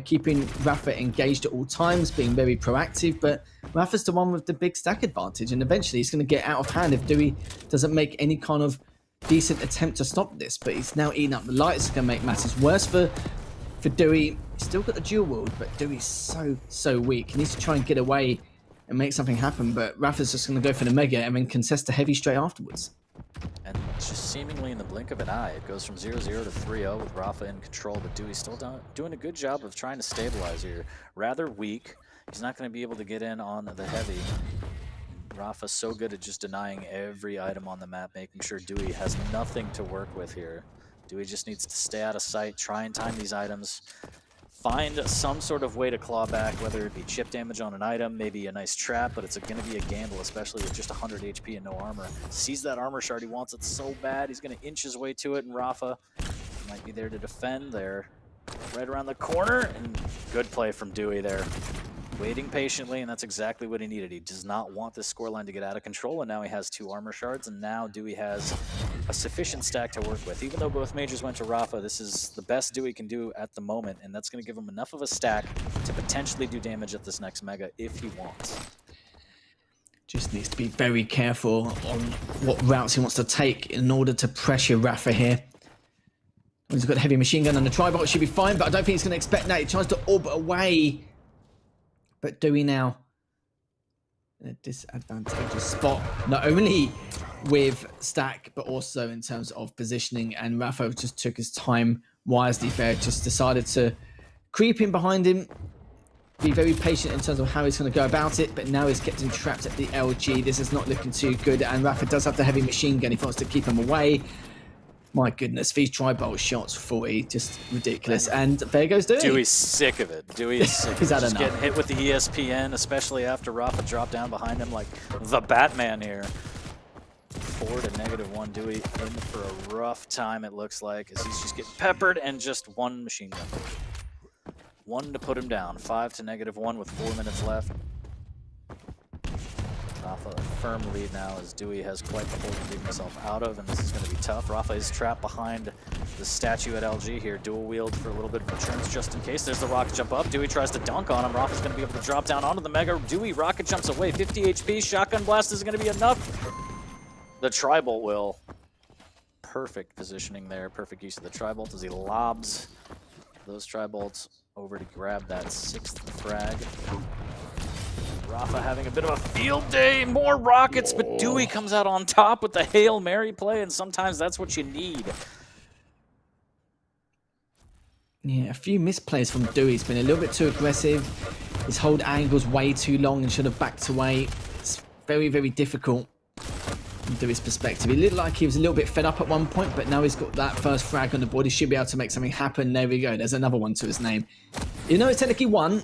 keeping Rafa engaged at all times, being very proactive. But Rafa's the one with the big stack advantage, and eventually he's going to get out of hand if Dewey doesn't make any kind of decent attempt to stop this. But he's now eating up the lights. It's going to make matters worse for Dewey. He's still got the dual wield, but Dewey's so weak. He needs to try and get away and make something happen. But Rafa's just going to go for the mega and then contest the heavy straight afterwards. And just seemingly in the blink of an eye, it goes from 0-0 to 3-0 with Rafa in control, but Dewey's still doing a good job of trying to stabilize here. Rather weak. He's not going to be able to get in on the heavy. Rafa's so good at just denying every item on the map, making sure Dewey has nothing to work with here. Dewey just needs to stay out of sight, try and time these items, find some sort of way to claw back, whether it be chip damage on an item, maybe a nice trap, but it's going to be a gamble, especially with just 100 HP and no armor. Sees that armor shard, he wants it so bad, he's going to inch his way to it, and Rafa might be there to defend there. Right around the corner, and good play from Dewey there. Waiting patiently, and that's exactly what he needed. He does not want this scoreline to get out of control, and now he has 2 armor shards, and now Dewey has a sufficient stack to work with. Even though both majors went to Rafa, this is the best Dewey can do at the moment, and that's going to give him enough of a stack to potentially do damage at this next mega if he wants. Just needs to be very careful on what routes he wants to take in order to pressure Rafa here. He's got a heavy machine gun and the tri-bolt should be fine, but I don't think he's going to expect that. He tries to orbit away. But Dewey now in a disadvantageous spot, not only with stack, but also in terms of positioning. And Rafa just took his time wisely there, just decided to creep in behind him, be very patient in terms of how he's going to go about it. But now he's kept him trapped at the LG. This is not looking too good. And Rafa does have the heavy machine gun. He wants to keep him away. My goodness, these tri-bolt shots, 40, just ridiculous. And there goes Dewey. Dewey's sick of it. Dewey is sick of He's it. had Just enough. getting hit with the ESPN, especially after Rafa dropped down behind him like the Batman here. 4 to -1. Dewey in for a rough time, it looks like, as he's just getting peppered, and just 1 machine gun. 1 to put him down. 5 to -1 with 4 minutes left. Rafa a firm lead now as Dewey has quite the hole to dig himself out of, and this is going to be tough. Rafa is trapped behind the statue at LG here, dual wield for a little bit of insurance just in case. There's the rocket jump up. Dewey tries to dunk on him. Rafa's going to be able to drop down onto the mega. Dewey rocket jumps away. 50 HP. Shotgun blast is going to be enough. The tri-bolt will. Perfect positioning there. Perfect use of the tri-bolt as he lobs those tri-bolts over to grab that 6th frag. Rafa having a bit of a field day, more rockets, but Dewey comes out on top with the Hail Mary play, and sometimes that's what you need. Yeah, a few misplays from Dewey. He's been a little bit too aggressive. His hold angle's way too long and should have backed away. It's very, very difficult from Dewey's perspective. He looked like he was a little bit fed up at one point, but now he's got that first frag on the board. He should be able to make something happen. There we go. There's another one to his name. You know, it's technically won.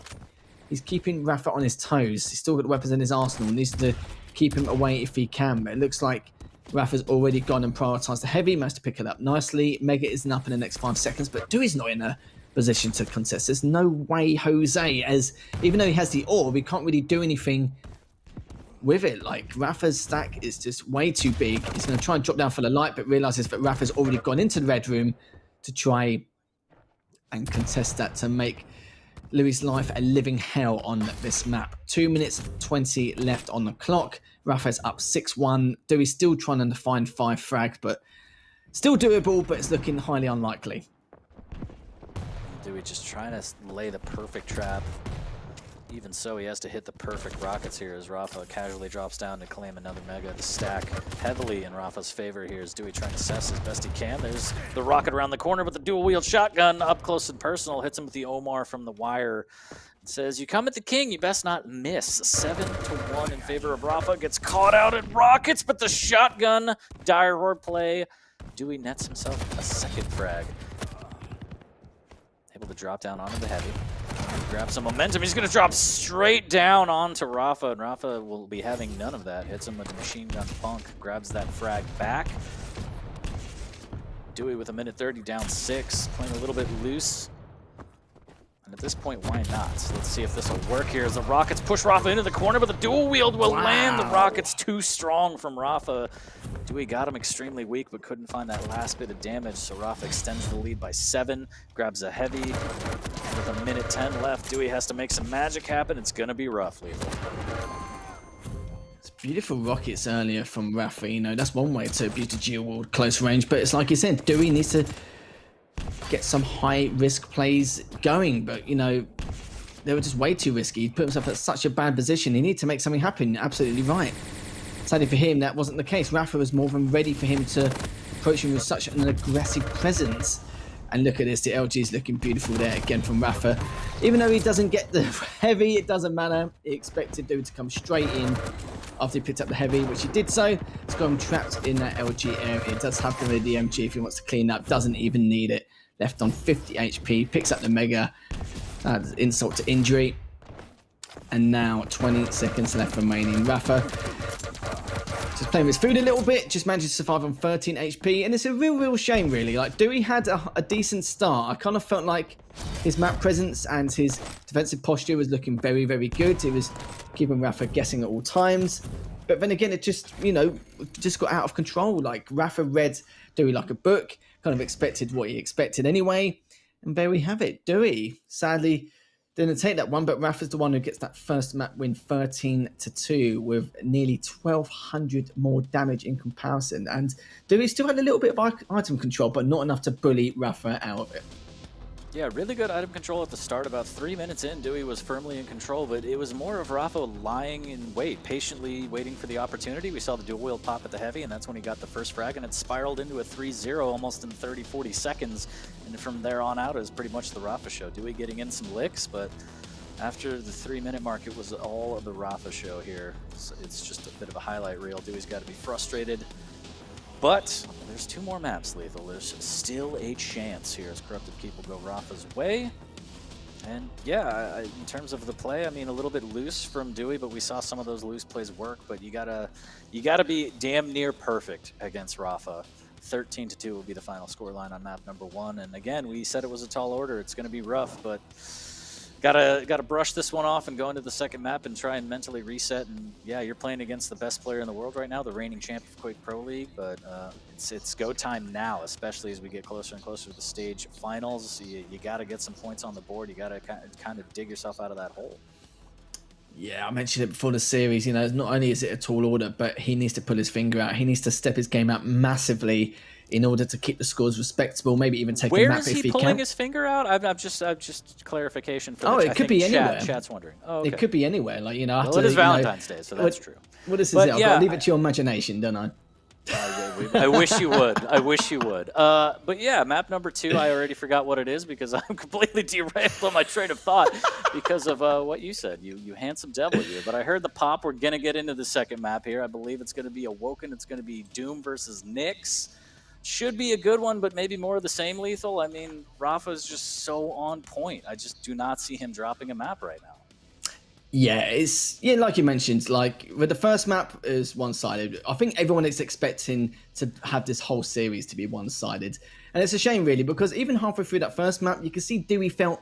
He's keeping Rafa on his toes. He's still got weapons in his arsenal. Needs to keep him away if he can. But it looks like Rafa's already gone and prioritised the heavy. Managed to pick it up nicely. Mega isn't up in the next 5 seconds. But Dewey's not in a position to contest. There's no way Jose, as even though he has the orb, he can't really do anything with it. Like, Rafa's stack is just way too big. He's going to try and drop down for the light, but realises that Rafa's already gone into the red room to try and contest that to make Louis' life a living hell on this map. 2 minutes 20 left on the clock. Rafa's up 6-1. Dewey's still trying to find 5 frags, but still doable, but it's looking highly unlikely. Dewey just trying to lay the perfect trap. Even so, he has to hit the perfect rockets here as Rafa casually drops down to claim another mega to stack heavily in Rafa's favor here as Dewey trying to assess as best he can. There's the rocket around the corner, but the dual-wield shotgun up close and personal hits him with the Omar from the wire. It says, "You come at the king, you best not miss." 7-1 in favor of Rafa. Gets caught out at rockets, but the shotgun dire roar play. Dewey nets himself a 2nd frag. Able to drop down onto the heavy. Grab some momentum. He's going to drop straight down onto Rafa, and Rafa will be having none of that. Hits him with the machine gun funk. Grabs that frag back. Dewey with 1:30 down 6. Playing a little bit loose. And at this point, why not? So let's see if this will work here as the rockets push Rafa into the corner, but the dual wield will land. The rockets too strong from Rafa. Dewey got him extremely weak, but couldn't find that last bit of damage, so Rafa extends the lead by 7, grabs a heavy. With a minute 10 left, Dewey has to make some magic happen. It's going to be rough, Lethal. It's beautiful rockets earlier from Rafa. You know, that's one way to abuse the dual-wield close range, but it's like you said, Dewey needs to get some high-risk plays going, but, you know, they were just way too risky. He put himself at such a bad position. He needed to make something happen. Absolutely right. Sadly for him, that wasn't the case. Rafa was more than ready for him to approach him with such an aggressive presence. And look at this, the LG is looking beautiful there again from Rafa. Even though he doesn't get the heavy, it doesn't matter. He expected Dewey to come straight in after he picked up the heavy, which he did so. It's got him trapped in that LG area. It does have the DMG if he wants to clean up. Doesn't even need it. Left on 50 HP, picks up the Mega. That's insult to injury. And now 20 seconds left remaining. Rafa just playing with his food a little bit, just managed to survive on 13 HP, and it's a real shame, really. Like, Dewey had a decent start. I kind of felt like his map presence and his defensive posture was looking very good. It was keeping Rafa guessing at all times. But then again, it just, you know, just got out of control. Like, Rafa read Dewey like a book, kind of expected what he expected anyway. And there we have it. Dewey, sadly, didn't take that one, but Rafa's the one who gets that first map win 13-2 with nearly 1,200 more damage in comparison. And Dewey still had a little bit of item control, but not enough to bully Rafa out of it. Yeah, really good item control at the start. About 3 minutes in, Dewey was firmly in control, but it was more of Rafa lying in wait, patiently waiting for the opportunity. We saw the dual wield pop at the heavy, and that's when he got the first frag, and it spiraled into a 3-0 almost in 30-40 seconds. And from there on out, it was pretty much the Rafa show. Dewey getting in some licks, but after the 3-minute mark, it was all of the Rafa show here. It's just a bit of a highlight reel. Dewey's got to be frustrated. But there's 2 more maps, Lethal. There's still a chance here as Corrupted Keep will go Rafa's way. And yeah, in terms of the play, I mean, a little bit loose from Dewey, but we saw some of those loose plays work. But you gotta be damn near perfect against Rafa. 13-2 will be the final scoreline on map number 1. And again, we said it was a tall order. It's gonna be rough, but gotta brush this one off and go into the second map and try and mentally reset. And yeah, you're playing against the best player in the world right now, the reigning champ of Quake Pro League, but it's go time now, especially as we get closer and closer to the stage finals. You gotta get some points on the board. You gotta kind of dig yourself out of that hole. Yeah, I mentioned it before the series, you know, not only is it a tall order, but he needs to pull his finger out. He needs to step his game out massively in order to keep the scores respectable, maybe even take a map if he can. Where is he pulling his finger out? I've just clarification for it could be anywhere. Chat's wondering. Oh, okay. It could be anywhere. Like, you know, well, it is Valentine's Day, so that's true. What is it? I've got to leave it to your imagination, don't I? I wish you would. I wish you would. But yeah, map number 2, I already forgot what it is because I'm completely derailed on my train of thought because of what you said. You handsome devil, you. But I heard the pop. We're going to get into the second map here. I believe it's going to be Awoken. It's going to be Doom versus Nyx. Should be a good one, but maybe more of the same, Lethal. I mean, Rafa's just so on point. I just do not see him dropping a map right now. Yeah, like you mentioned, like with the first map is one-sided. I think everyone is expecting to have this whole series to be one-sided. And it's a shame, really, because even halfway through that first map, you can see Dewey felt,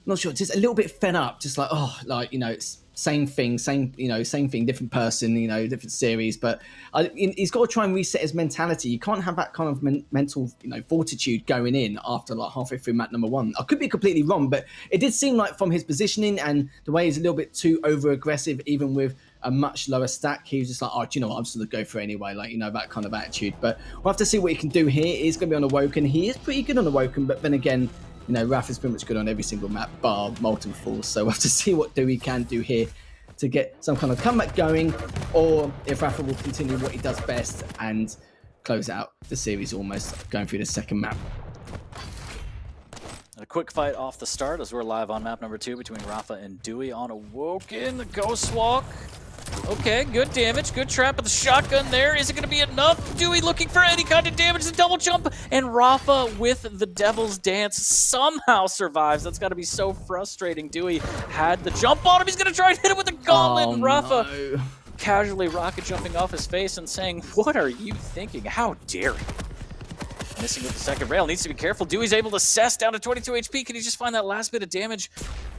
not sure, just a little bit fed up. Just like, oh, like, you know, it's same thing, different person, you know, different series. But he's got to try and reset his mentality. You can't have that kind of mental, you know, fortitude going in after like halfway through map number 1. I could be completely wrong, but it did seem like from his positioning and the way he's a little bit too over-aggressive, even with a much lower stack, he was just like, oh, do you know what, I'm just going to go for it anyway, like, you know, that kind of attitude. But we'll have to see what he can do here. He's going to be on Awoken. He is pretty good on Awoken, but then again, you know, Rafa's pretty much good on every single map, bar Molten Falls. So we'll have to see what Dewey can do here to get some kind of comeback going, or if Rafa will continue what he does best and close out the series almost going through the second map. A quick fight off the start as we're live on map number 2 between Rafa and Dewey on Awoken. The Ghost Walk. Okay, good damage, good trap with the shotgun there. Is it going to be enough? Dewey looking for any kind of damage, the double jump, and Rafa with the Devil's Dance somehow survives. That's got to be so frustrating. Dewey had the jump on him. He's going to try and hit it with a gauntlet, and Rafa casually rocket jumping off his face and saying, what are you thinking? How dare you? Missing with the second rail, needs to be careful. Dewey's able to cess down to 22 HP. Can he just find that last bit of damage?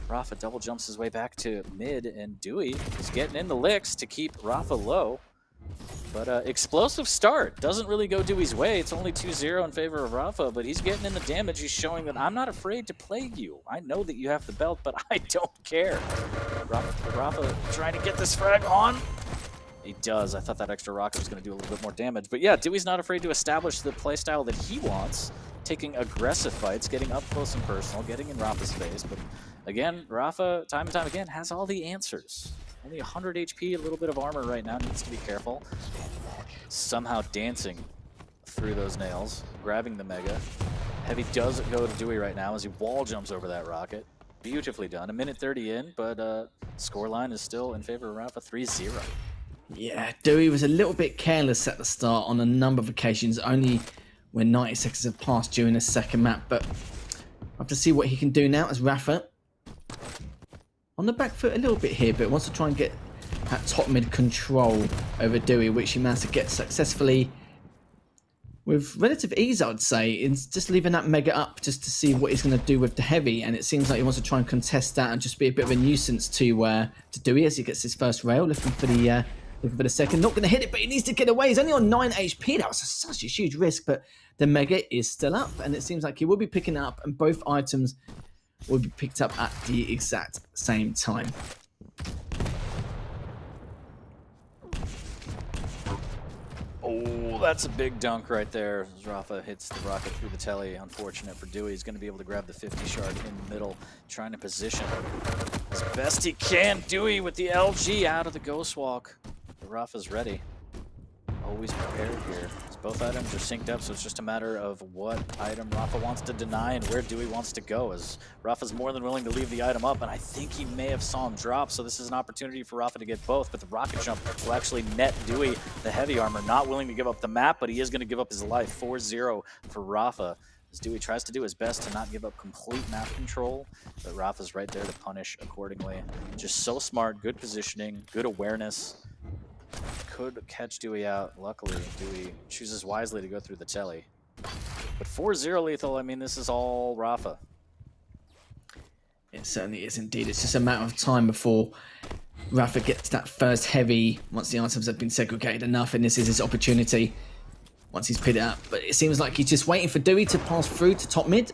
Rafa double jumps his way back to mid, and Dewey is getting in the licks to keep Rafa low. But explosive start. Doesn't really go Dewey's way. It's only 2-0 in favor of Rafa, but he's getting in the damage. He's showing that I'm not afraid to play you. I know that you have the belt, but I don't care. Rafa trying to get this frag on. He does. I thought that extra rocket was going to do a little bit more damage. But yeah, Dewey's not afraid to establish the playstyle that he wants, taking aggressive fights, getting up close and personal, getting in Rafa's face. But again, Rafa, time and time again, has all the answers. Only 100 HP, a little bit of armor right now, needs to be careful. Somehow dancing through those nails, grabbing the Mega. Heavy does go to Dewey right now as he wall jumps over that rocket. Beautifully done. A minute 30 in, but scoreline is still in favor of Rafa, 3-0. Yeah, Dewey was a little bit careless at the start on a number of occasions, only when 90 seconds have passed during the second map. But I have to see what he can do now as Rafa on the back foot a little bit here, but wants to try and get that top mid control over Dewey, which he managed to get successfully with relative ease, I'd say. It's just leaving that Mega up just to see what he's going to do with the Heavy, and it seems like he wants to try and contest that and just be a bit of a nuisance to Dewey as he gets his first rail, looking for the second. Not going to hit it, but he needs to get away. He's only on 9 HP. That was such a huge risk, but the Mega is still up, and it seems like he will be picking it up, and both items will be picked up at the exact same time. Oh, that's a big dunk right there. As Rafa hits the rocket through the telly. Unfortunate for Dewey. He's going to be able to grab the 50 shard in the middle, trying to position as best he can. Dewey with the LG out of the Ghost Walk. But Rafa's ready. Always prepared here. As both items are synced up, so it's just a matter of what item Rafa wants to deny and where Dewey wants to go. As Rafa's more than willing to leave the item up, and I think he may have saw him drop, so this is an opportunity for Rafa to get both, but the rocket jump will actually net Dewey the heavy armor. Not willing to give up the map, but he is going to give up his life. 4-0 for Rafa, as Dewey tries to do his best to not give up complete map control, but Rafa's right there to punish accordingly. Just so smart, good positioning, good awareness. Could catch Dewey out. Luckily, Dewey chooses wisely to go through the telly. But 4-0 lethal, I mean, this is all Rafa. It certainly is indeed. It's just a matter of time before Rafa gets that first heavy, once the items have been segregated enough, and this is his opportunity once he's picked it up. But it seems like he's just waiting for Dewey to pass through to top mid.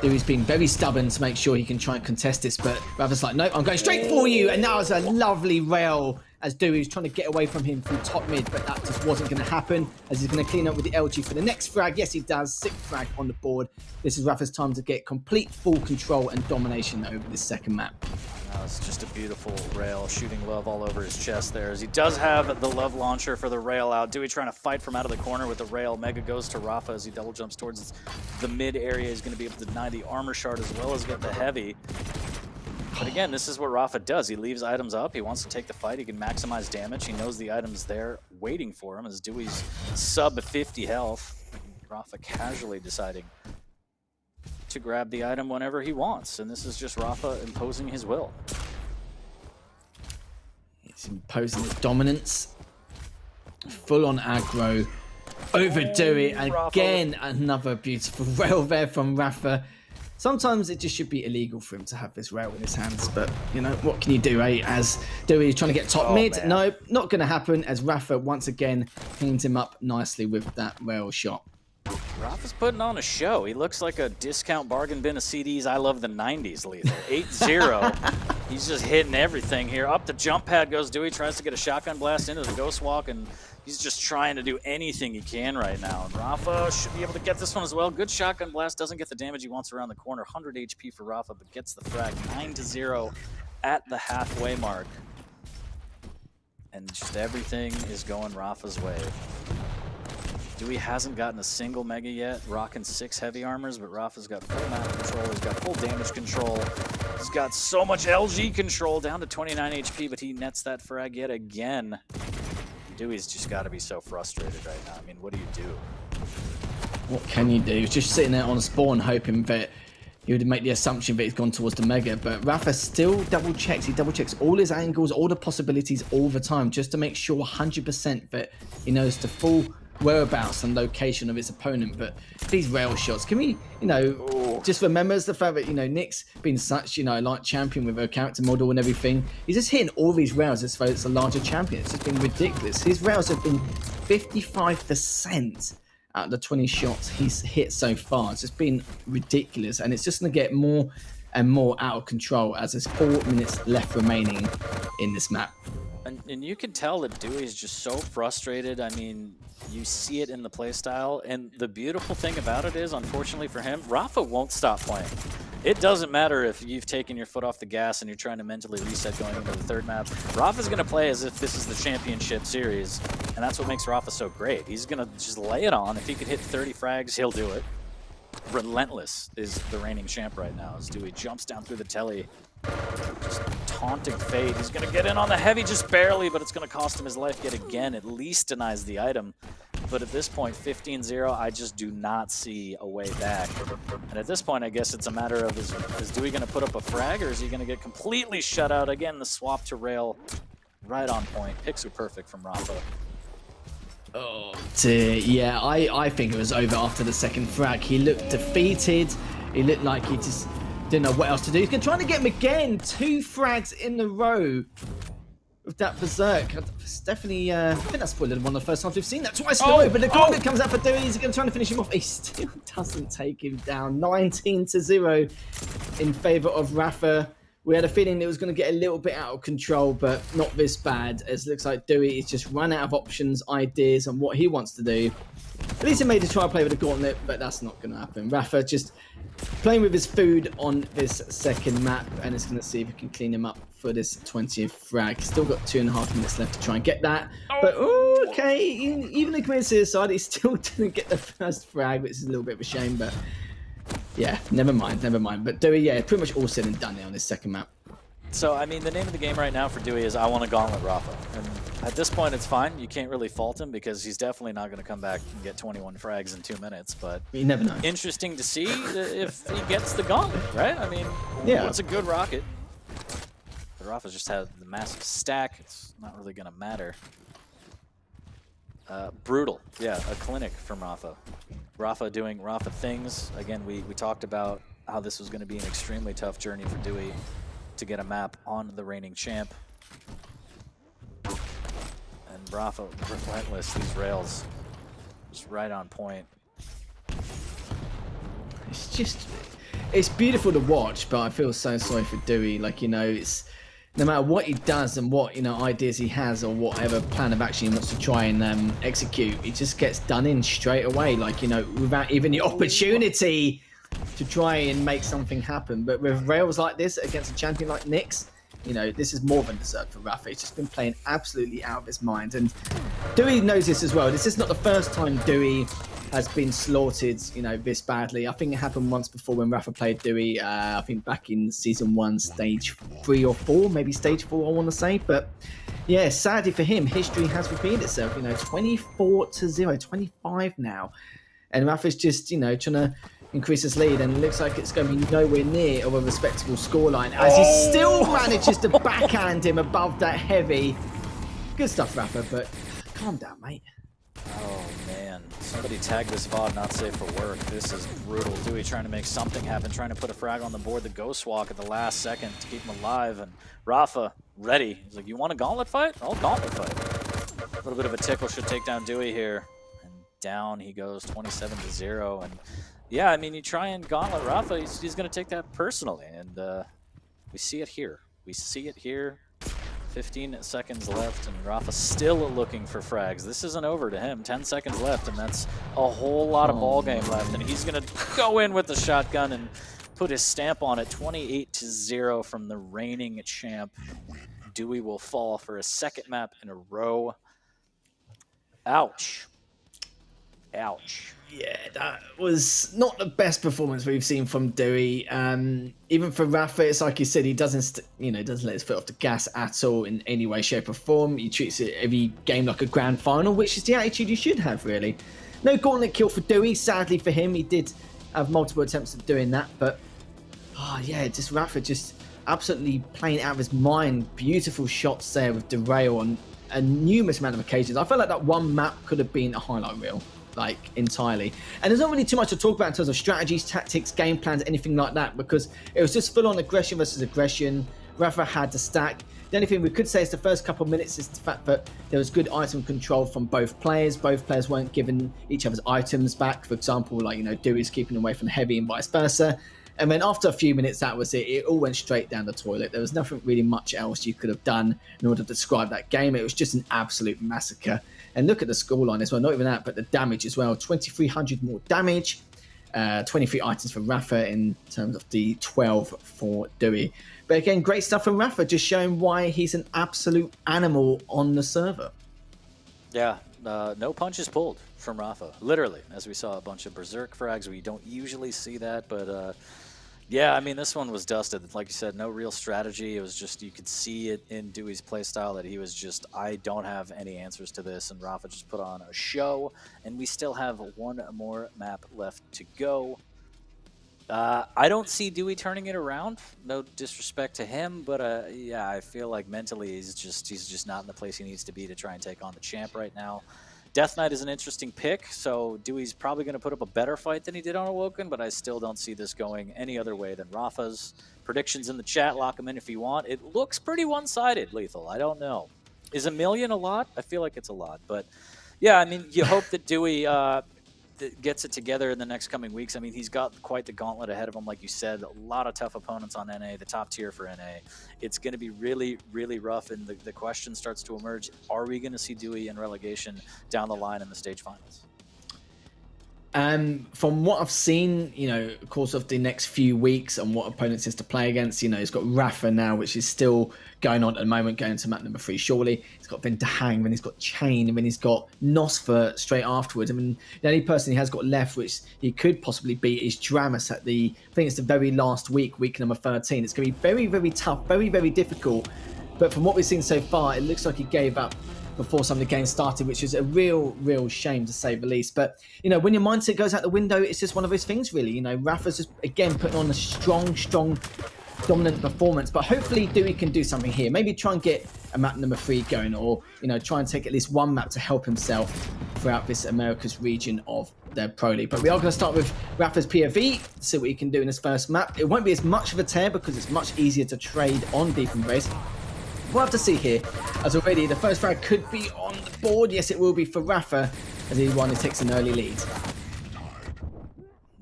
Dewey's been very stubborn to make sure he can try and contest this, but Rafa's like, no, I'm going straight for you. And that was a lovely rail as Dewey was trying to get away from him through top mid, but that just wasn't going to happen as he's going to clean up with the LG for the next frag. Yes, he does. 6th frag on the board. This is Rafa's time to get complete full control and domination over this second map. It's just a beautiful rail, shooting love all over his chest there, as he does have the love launcher for the rail out. Dewey trying to fight from out of the corner with the rail. Mega goes to Rafa as he double jumps towards the mid area. He's going to be able to deny the armor shard as well as get the heavy. But again, this is what Rafa does. He leaves items up. He wants to take the fight. He can maximize damage. He knows the item's there waiting for him as Dewey's sub 50 health. Rafa casually deciding to grab the item whenever he wants, and this is just Rafa imposing his will. He's imposing his dominance. Full on aggro over Dewey. And again, another beautiful rail there from Rafa. Sometimes it just should be illegal for him to have this rail in his hands, but you know, what can you do, eh? As Dewey is trying to get top mid. Man. No, not going to happen, as Rafa once again cleans him up nicely with that rail shot. Rafa's putting on a show. He looks like a discount bargain bin of CDs I Love the 90s lethal. 8-0. He's just hitting everything here. Up the jump pad goes Dewey, tries to get a shotgun blast into the Ghost Walk, and he's just trying to do anything he can right now. And Rafa should be able to get this one as well. Good shotgun blast, doesn't get the damage he wants around the corner. 100 HP for Rafa, but gets the frag. 9-0 at the halfway mark. And just everything is going Rafa's way. Dewey hasn't gotten a single Mega yet, rocking 6 heavy armors, but Rafa's got full map control, he's got full damage control, he's got so much LG control, down to 29 HP, but he nets that frag yet again. Dewey's just got to be so frustrated right now. I mean, what do you do? What can you do? He's just sitting there on spawn hoping that he would make the assumption that he's gone towards the Mega, but Rafa still double checks. He double checks all his angles, all the possibilities all the time, just to make sure 100% that he knows the full whereabouts and location of his opponent. But these rail shots, can we, you know, just remembers the fact that, you know, Nick's been such, you know, like champion with her character model and everything. He's just hitting all these rails as though it's a larger champion. It's just been ridiculous. His rails have been 55% out of the 20 shots he's hit so far. It's just been ridiculous, and it's just going to get more and more out of control as there's 4 minutes left remaining in this map. And you can tell that Dewey is just so frustrated. I mean, you see it in the playstyle, and the beautiful thing about it is, unfortunately for him, Rafa won't stop playing. It doesn't matter if you've taken your foot off the gas and you're trying to mentally reset going into the third map. Rafa's going to play as if this is the championship series, and that's what makes Rafa so great. He's going to just lay it on. If he could hit 30 frags, he'll do it. Relentless is the reigning champ right now as Dewey jumps down through the telly. Just taunting Fade. He's going to get in on the heavy just barely, but it's going to cost him his life yet again. At least denies the item. But at this point, 15-0, I just do not see a way back. And at this point, I guess it's a matter of, is Dewey going to put up a frag, or is he going to get completely shut out? Again, the swap to rail right on point. Picks are perfect from Rafa. Oh dear, yeah, I think it was over after the second frag. He looked defeated. He looked like he just didn't know what else to do. He's going to try to get him again. 2 frags in a row with that berserk. It's definitely, I think that's probably one of the first times we've seen that twice in a row. But the gauntlet comes out for Dewey. He's going to try to finish him off. He still doesn't take him down. 19-0 in favor of Rafa. We had a feeling it was going to get a little bit out of control, but not this bad, as it looks like Dewey is just run out of options, ideas, and what he wants to do. At least he made a try play with the gauntlet, but that's not going to happen. Rafa just playing with his food on this second map, and it's going to see if we can clean him up for this 20th frag. Still got 2.5 minutes left to try and get that. But, ooh, okay, even if committed suicide, he still didn't get the first frag, which is a little bit of a shame, but yeah, never mind. But Dewey, yeah, pretty much all said and done there on this second map. So, I mean, the name of the game right now for Dewey is I want to gauntlet Rafa. And at this point, it's fine. You can't really fault him because he's definitely not going to come back and get 21 frags in 2 minutes. But you never know. Interesting to see if he gets the gauntlet, right? I mean, yeah, it's a good rocket. But Rafa's just had the massive stack. It's not really going to matter. Brutal. Yeah, a clinic from Rafa. Rafa doing Rafa things. Again, we talked about how this was going to be an extremely tough journey for Dewey to get a map on the reigning champ. And Rafa, relentless, these rails, just right on point. It's beautiful to watch, but I feel so sorry for Dewey. Like, you know, it's no matter what he does and what, you know, ideas he has or whatever plan of action he wants to try and execute, he just gets done in straight away. Like, you know, without even the opportunity to try and make something happen. But with rails like this against a champion like Nyx, you know, this is more than deserved for Rafa. He's just been playing absolutely out of his mind. And Dewey knows this as well. This is not the first time Dewey has been slaughtered, you know, this badly. I think it happened once before when Rafa played Dewey, I think back in Season 1, Stage 3 or 4, maybe Stage 4, I want to say. But yeah, sadly for him, history has repeated itself, you know, 24-0, 25 now. And Rafa's just, you know, trying to increase his lead, and it looks like it's going to be nowhere near of a respectable scoreline as he still manages to backhand him above that heavy. Good stuff, Rafa, but calm down, mate. Oh, man. Somebody tagged this VOD not safe for work. This is brutal. Dewey trying to make something happen, trying to put a frag on the board, the ghost walk at the last second to keep him alive, and Rafa ready. He's like, you want a gauntlet fight? I'll gauntlet fight. A little bit of a tickle should take down Dewey here. And down he goes, 27-0. And yeah, I mean, you try and gauntlet Rafa, he's going to take that personally. And we see it here. We see it here. 15 seconds left, and Rafa's still looking for frags. This isn't over to him. 10 seconds left, and that's a whole lot of ball game left. And he's going to go in with the shotgun and put his stamp on it. 28-0 from the reigning champ. Dewey will fall for a second map in a row. Ouch. Ouch. Yeah, that was not the best performance we've seen from Dewey. Even for Rafa, it's like you said, he doesn't let his foot off the gas at all in any way, shape, or form. He treats it every game like a grand final, which is the attitude you should have, really. No gauntlet kill for Dewey. Sadly for him, he did have multiple attempts at doing that, but yeah, just Rafa just absolutely playing out of his mind. Beautiful shots there with Derail on a numerous amount of occasions. I felt like that one map could have been a highlight reel. like entirely. And there's not really too much to talk about in terms of strategies, tactics, game plans, anything like that, because it was just full-on aggression versus aggression. Rafa had to stack. The only thing we could say is the first couple of minutes is the fact that there was good item control from both players. Both players weren't giving each other's items back. For example, like, you know, Dewey's keeping away from Heavy and vice versa. And then after a few minutes, that was it. It all went straight down the toilet. There was nothing really much else you could have done in order to describe that game. It was just an absolute massacre. And look at the scoreline as well. Not even that, but the damage as well. 2,300 more damage. 23 items for Rafa in terms of the 12 for Dewey. But again, great stuff from Rafa, just showing why he's an absolute animal on the server. Yeah, no punches pulled from Rafa, literally, as we saw a bunch of Berserk frags. We don't usually see that, but yeah, I mean, this one was dusted. Like you said, no real strategy. It was just, you could see it in Dewey's playstyle that he was just, I don't have any answers to this, and Rafa just put on a show, and we still have one more map left to go. I don't see Dewey turning it around. No disrespect to him, but yeah, I feel like mentally he's just not in the place he needs to be to try and take on the champ right now. Death Knight is an interesting pick, so Dewey's probably going to put up a better fight than he did on Awoken, but I still don't see this going any other way than Rafa's. Predictions in the chat, lock them in if you want. It looks pretty one-sided, Lethal. I don't know. Is 1 million a lot? I feel like it's a lot, but yeah, I mean, you hope that Dewey gets it together in the next coming weeks. I mean, he's got quite the gauntlet ahead of him, like you said. A lot of tough opponents on NA, the top tier for NA. It's going to be really, really rough, and the question starts to emerge. Are we going to see Dewey in relegation down the line in the stage finals? From what I've seen, you know, of course, of the next few weeks and what opponents is to play against, you know, he's got Rafa now, which is still going on at the moment, going to map number 3 shortly. He's got then Dahang, then he's got Chain, and then he's got Nosfer straight afterwards. I mean, the only person he has got left, which he could possibly beat, is Dramus at the, I think it's the very last week number 13. It's going to be very, very tough, very, very difficult. But from what we've seen so far, it looks like he gave up before some of the games started, which is a real shame to say the least. But, you know, when your mindset goes out the window, it's just one of those things, really. You know, Rafa's just, again, putting on a strong, dominant performance. But hopefully Dewey can do something here. Maybe try and get a map number 3 going, or, you know, try and take at least one map to help himself throughout this America's region of their Pro League. But we are going to start with Rafa's POV, see what he can do in his first map. It won't be as much of a tear because it's much easier to trade on Deep Embrace. We'll have to see here, as already the first frag could be on the board. Yes, it will be for Rafa, as he takes an early lead.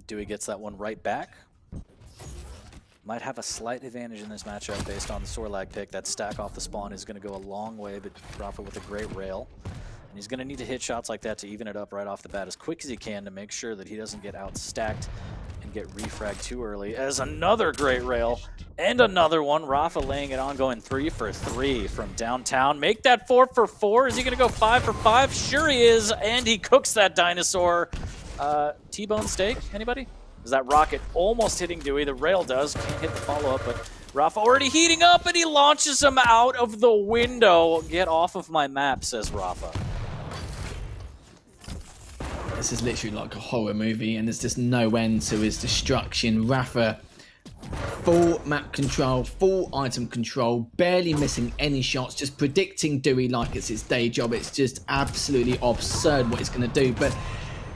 Dewey gets that one right back. Might have a slight advantage in this matchup based on the Sorlag pick. That stack off the spawn is going to go a long way, but Rafa with a great rail. And he's going to need to hit shots like that to even it up right off the bat as quick as he can to make sure that he doesn't get out-stacked and get refragged too early. As another great rail and another one. Rafa laying it on, going 3 for 3 from downtown. Make that 4 for 4. Is he going to go 5 for 5? Sure he is, and he cooks that dinosaur. T-bone steak, anybody? Is that rocket almost hitting Dewey? The rail does. Can't hit the follow-up, but Rafa already heating up, and he launches him out of the window. Get off of my map, says Rafa. This is literally like a horror movie, and there's just no end to his destruction. Rafa, full map control, full item control, barely missing any shots, just predicting Dewey like it's his day job. It's just absolutely absurd what he's going to do. But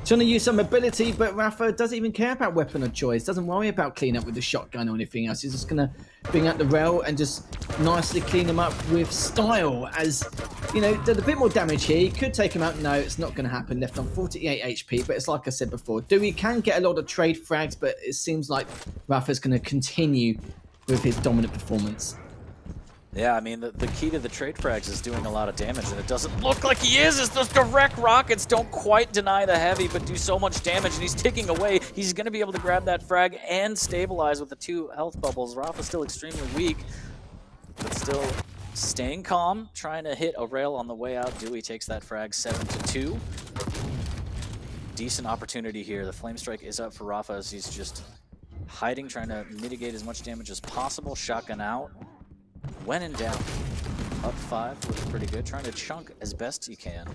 trying to use some ability, but Rafa doesn't even care about weapon of choice, doesn't worry about cleaning up with the shotgun or anything else. He's just going to bring out the rail and just nicely clean him up with style. As, you know, there's a bit more damage here. He could take him out. No, it's not going to happen. Left on 48 HP, but it's like I said before, Dewey can get a lot of trade frags, but it seems like Rafa's going to continue with his dominant performance. Yeah, I mean, the key to the trade frags is doing a lot of damage, and it doesn't look like he is, as those direct rockets don't quite deny the heavy, but do so much damage, and he's ticking away. He's going to be able to grab that frag and stabilize with the 2 health bubbles. Rafa's still extremely weak, but still staying calm, trying to hit a rail on the way out. Dewey takes that frag 7-2. Decent opportunity here. The Flame Strike is up for Rafa as he's just hiding, trying to mitigate as much damage as possible. Shotgun out. When in doubt, up 5, looks pretty good. Trying to chunk as best he can.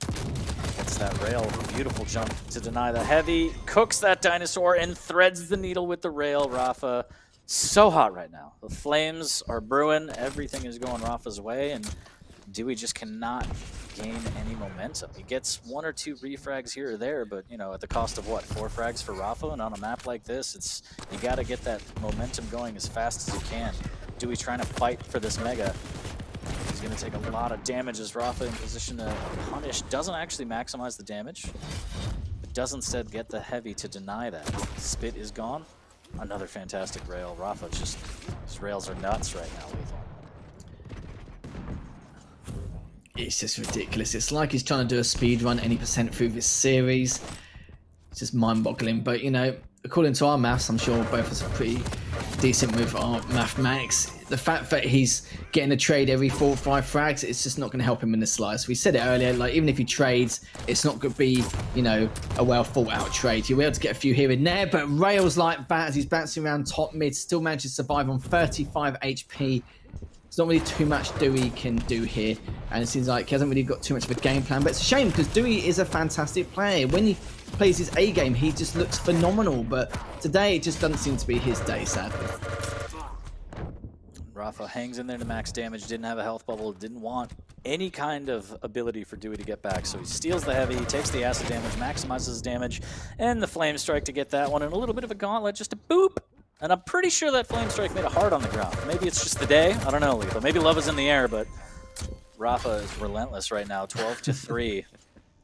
Gets that rail, beautiful jump to deny the heavy. Cooks that dinosaur and threads the needle with the rail. Rafa, so hot right now. The flames are brewing. Everything is going Rafa's way, and Dewey just cannot gain any momentum. He gets 1 or 2 refrags here or there, but you know, at the cost of what, 4 frags for Rafa? And on a map like this, you got to get that momentum going as fast as you can. Dewey trying to fight for this mega. He's going to take a lot of damage as Rafa in position to punish. Doesn't actually maximize the damage, but does instead get the heavy to deny that. Spit is gone. Another fantastic rail. Rafa just, his rails are nuts right now, Lethal. It's just ridiculous. It's like he's trying to do a speed run any percent through this series. It's just mind-boggling. But, you know, according to our maths, I'm sure both of us are pretty decent with our mathematics. The fact that he's getting a trade every 4 or 5 frags, it's just not going to help him in the slice. We said it earlier, like, even if he trades, it's not going to be, you know, a well thought out trade. You'll be able to get a few here and there, but rails like that as he's bouncing around top mid, still manages to survive on 35 HP. There's not really too much Dewey can do here, and it seems like he hasn't really got too much of a game plan, but it's a shame because Dewey is a fantastic player. When he plays his A game, he just looks phenomenal, but today it just doesn't seem to be his day, sadly. Rafa hangs in there to max damage, didn't have a health bubble, didn't want any kind of ability for Dewey to get back, so he steals the heavy, takes the acid damage, maximizes his damage, and the flame strike to get that one, and a little bit of a gauntlet, just a boop. And I'm pretty sure that flame strike made a heart on the ground. Maybe it's just the day. I don't know, Lethal. Maybe love is in the air, but Rafa is relentless right now, 12-3,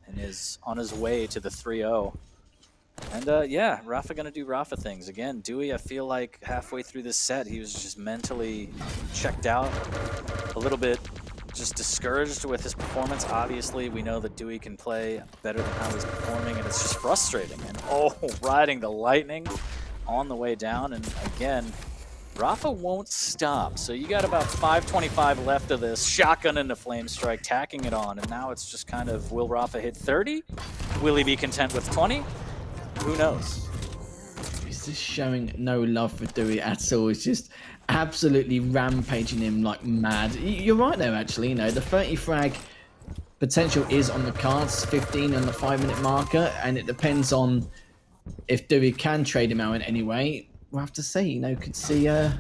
and is on his way to the 3-0. And yeah, Rafa gonna do Rafa things. Again, Dewey, I feel like halfway through this set, he was just mentally checked out, a little bit just discouraged with his performance. Obviously, we know that Dewey can play better than how he's performing, and it's just frustrating. And oh, riding the lightning on the way down, and again, Rafa won't stop. So you got about 5:25 left of this. Shotgun into Flame Strike, tacking it on, and now it's just kind of, will Rafa hit 30? Will he be content with 20? Who knows? He's just showing no love for Dewey at all. He's just absolutely rampaging him like mad. You're right there, actually. You know, the 30 frag potential is on the cards, 15 on the 5-minute marker, and it depends on if Dewey can trade him out in any way. We'll have to see, you know, could see, not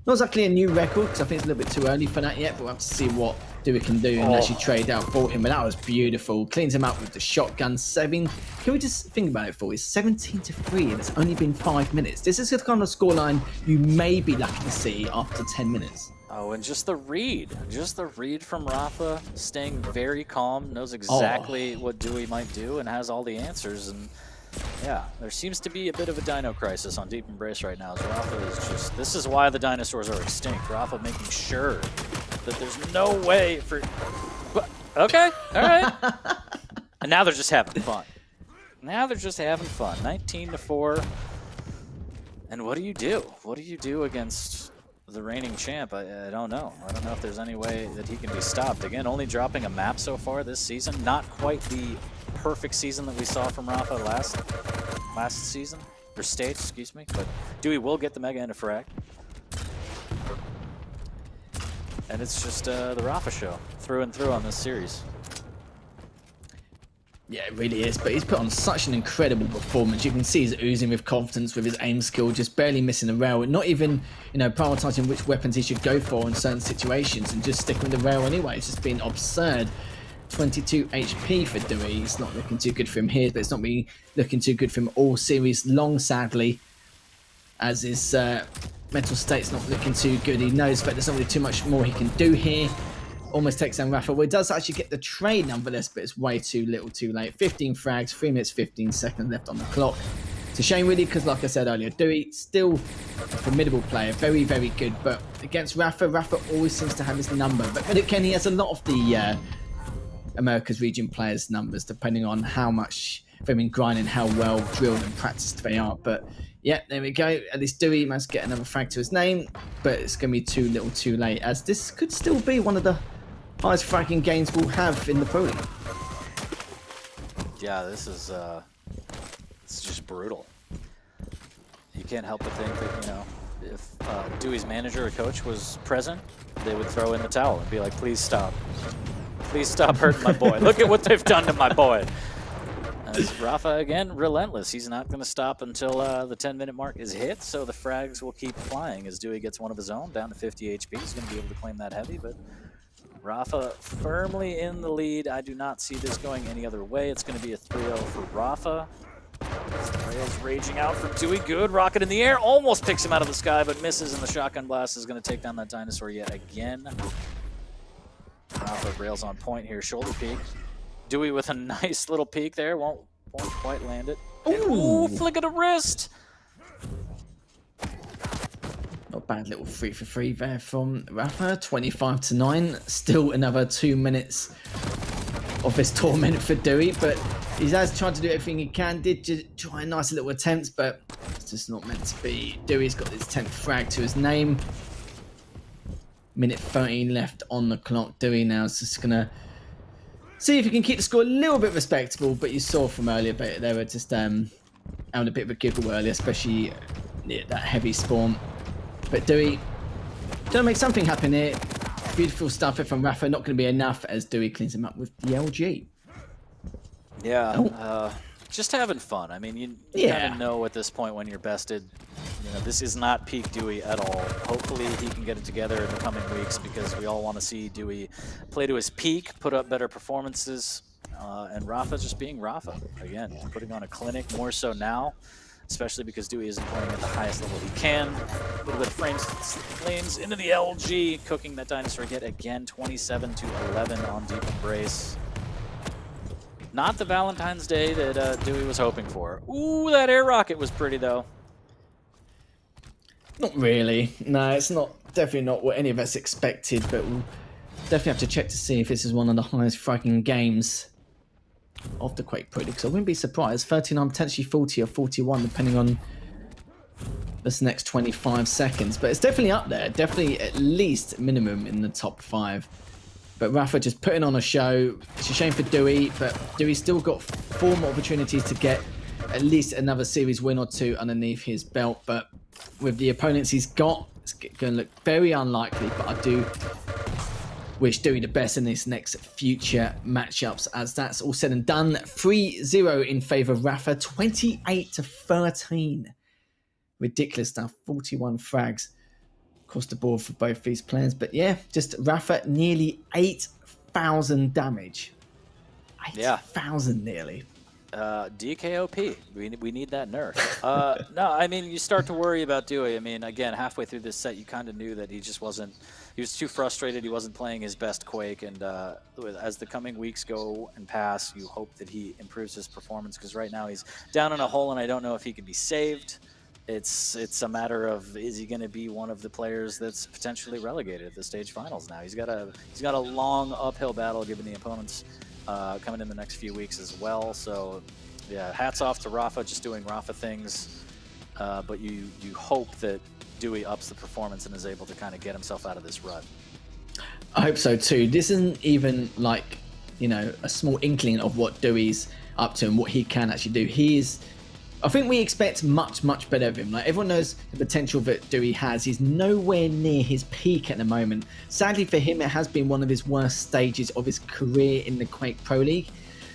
exactly a new record, because I think it's a little bit too early for that yet, but we'll have to see what Dewey can do and actually trade out for him. But that was beautiful. Cleans him up with the shotgun. 7. Can we just think about it for you? 17-3, and it's only been 5 minutes. This is the kind of scoreline you may be lucky to see after 10 minutes. Oh, and just the read from Rafa, staying very calm, knows exactly what Dewey might do and has all the answers. And yeah, there seems to be a bit of a dino crisis on Deep Embrace right now. As Rafa is just, this is why the dinosaurs are extinct. Rafa making sure that there's no way for, okay, all right. And now they're just having fun. Now they're just having fun. 19-4. And what do you do? What do you do against the reigning champ? I don't know. I don't know if there's any way that he can be stopped. Again, only dropping a map so far this season. Not quite the perfect season that we saw from Rafa last season, or stage, excuse me. But Dewey will get the mega into frag. And it's just the Rafa show through and through on this series. Yeah, it really is, but he's put on such an incredible performance. You can see he's oozing with confidence with his aim skill, just barely missing the rail, and not even, you know, prioritizing which weapons he should go for in certain situations and just sticking with the rail anyway. It's just been absurd. 22 HP for Dewey. It's not looking too good for him here, but it's not really looking too good for him all series long, sadly, as his mental state's not looking too good. He knows that there's not really too much more he can do here. Almost takes down Rafa. Well, he does actually get the trade nonetheless, but it's way too little too late. 15 frags, 3 minutes 15 seconds left on the clock. It's a shame really, because like I said earlier, Dewey still a formidable player, very, very good, but against Rafa, Rafa always seems to have his number. But again, he has a lot of the America's region players' numbers, depending on how much they've been grinding, how well drilled and practiced they are. But yeah, there we go. At least Dewey must get another frag to his name, but it's going to be too little too late, as this could still be one of the highest fragging games we'll have in the Pro League. Yeah, this is it's just brutal. You can't help but think that, you know, if Dewey's manager or coach was present, they would throw in the towel and be like, please stop. Please stop hurting my boy. Look at what they've done to my boy. As Rafa, again, relentless. He's not going to stop until the 10-minute mark is hit, so the frags will keep flying as Dewey gets one of his own, down to 50 HP. He's going to be able to claim that heavy, but Rafa firmly in the lead. I do not see this going any other way. It's going to be a 3-0 for Rafa. Rails raging out from Dewey. Good rocket in the air. Almost picks him out of the sky, but misses, and the shotgun blast is going to take down that dinosaur yet again. Rafa Rails on point here. Shoulder peek. Dewey with a nice little peek there. Won't quite land it. Ooh, flick of the wrist. Not bad little 3 for 3 there from Rafa. 25-9. Still another 2 minutes of this torment for Dewey, but he has tried to do everything he can. Did just try a nice little attempts, but it's just not meant to be. Dewey's got his 10th frag to his name. Minute 13 left on the clock. Dewey now is just gonna see if he can keep the score a little bit respectable, but you saw from earlier, but they were just having a bit of a giggle earlier, especially near that heavy spawn. But Dewey trying to make something happen here. Beautiful stuff from Rafa. Not going to be enough as Dewey cleans him up with the LG. Yeah, just having fun. I mean, you kind of know at this point when you're bested. You know, this is not peak Dewey at all. Hopefully he can get it together in the coming weeks because we all want to see Dewey play to his peak, put up better performances, and Rafa just being Rafa. Again, putting on a clinic more so now, especially because Dewey isn't playing at the highest level he can. A little bit of flames into the LG, cooking that dinosaur yet again, 27-11 on Deep Embrace. Not the Valentine's Day that Dewey was hoping for. Ooh, that air rocket was pretty though. Not really. No, it's not. Definitely not what any of us expected, but we'll definitely have to check to see if this is one of the highest fragging games of the Quake Pro League, because I wouldn't be surprised. 39, potentially 40 or 41, depending on this next 25 seconds. But it's definitely up there. Definitely at least minimum in the top 5. But Rafa just putting on a show. It's a shame for Dewey, but Dewey's still got 4 more opportunities to get at least another series win or 2 underneath his belt. But with the opponents he's got, it's going to look very unlikely. But I do wish Dewey the best in this next future matchups, as that's all said and done. 3-0 in favour of Rafa, 28-13. Ridiculous stuff, 41 frags across the board for both these players. But yeah, just Rafa nearly 8,000 damage. 8,000 nearly. DKOP. We need that nerf. No, I mean, you start to worry about Dewey. I mean, again, halfway through this set, you kind of knew that he just wasn't. He was too frustrated. He wasn't playing his best Quake. And as the coming weeks go and pass, you hope that he improves his performance, because right now he's down in a hole, and I don't know if he can be saved. It's a matter of, is he going to be one of the players that's potentially relegated at the stage finals now? He's got a long uphill battle given the opponents coming in the next few weeks as well. So yeah, hats off to Rafa, just doing Rafa things. But you hope that Dewey ups the performance and is able to kind of get himself out of this rut. I hope so too. This isn't even like, you know, a small inkling of what Dewey's up to and what he can actually do. I think we expect much, much better of him. Like, everyone knows the potential that Dewey has. He's nowhere near his peak at the moment. Sadly for him, it has been one of his worst stages of his career in the Quake Pro League.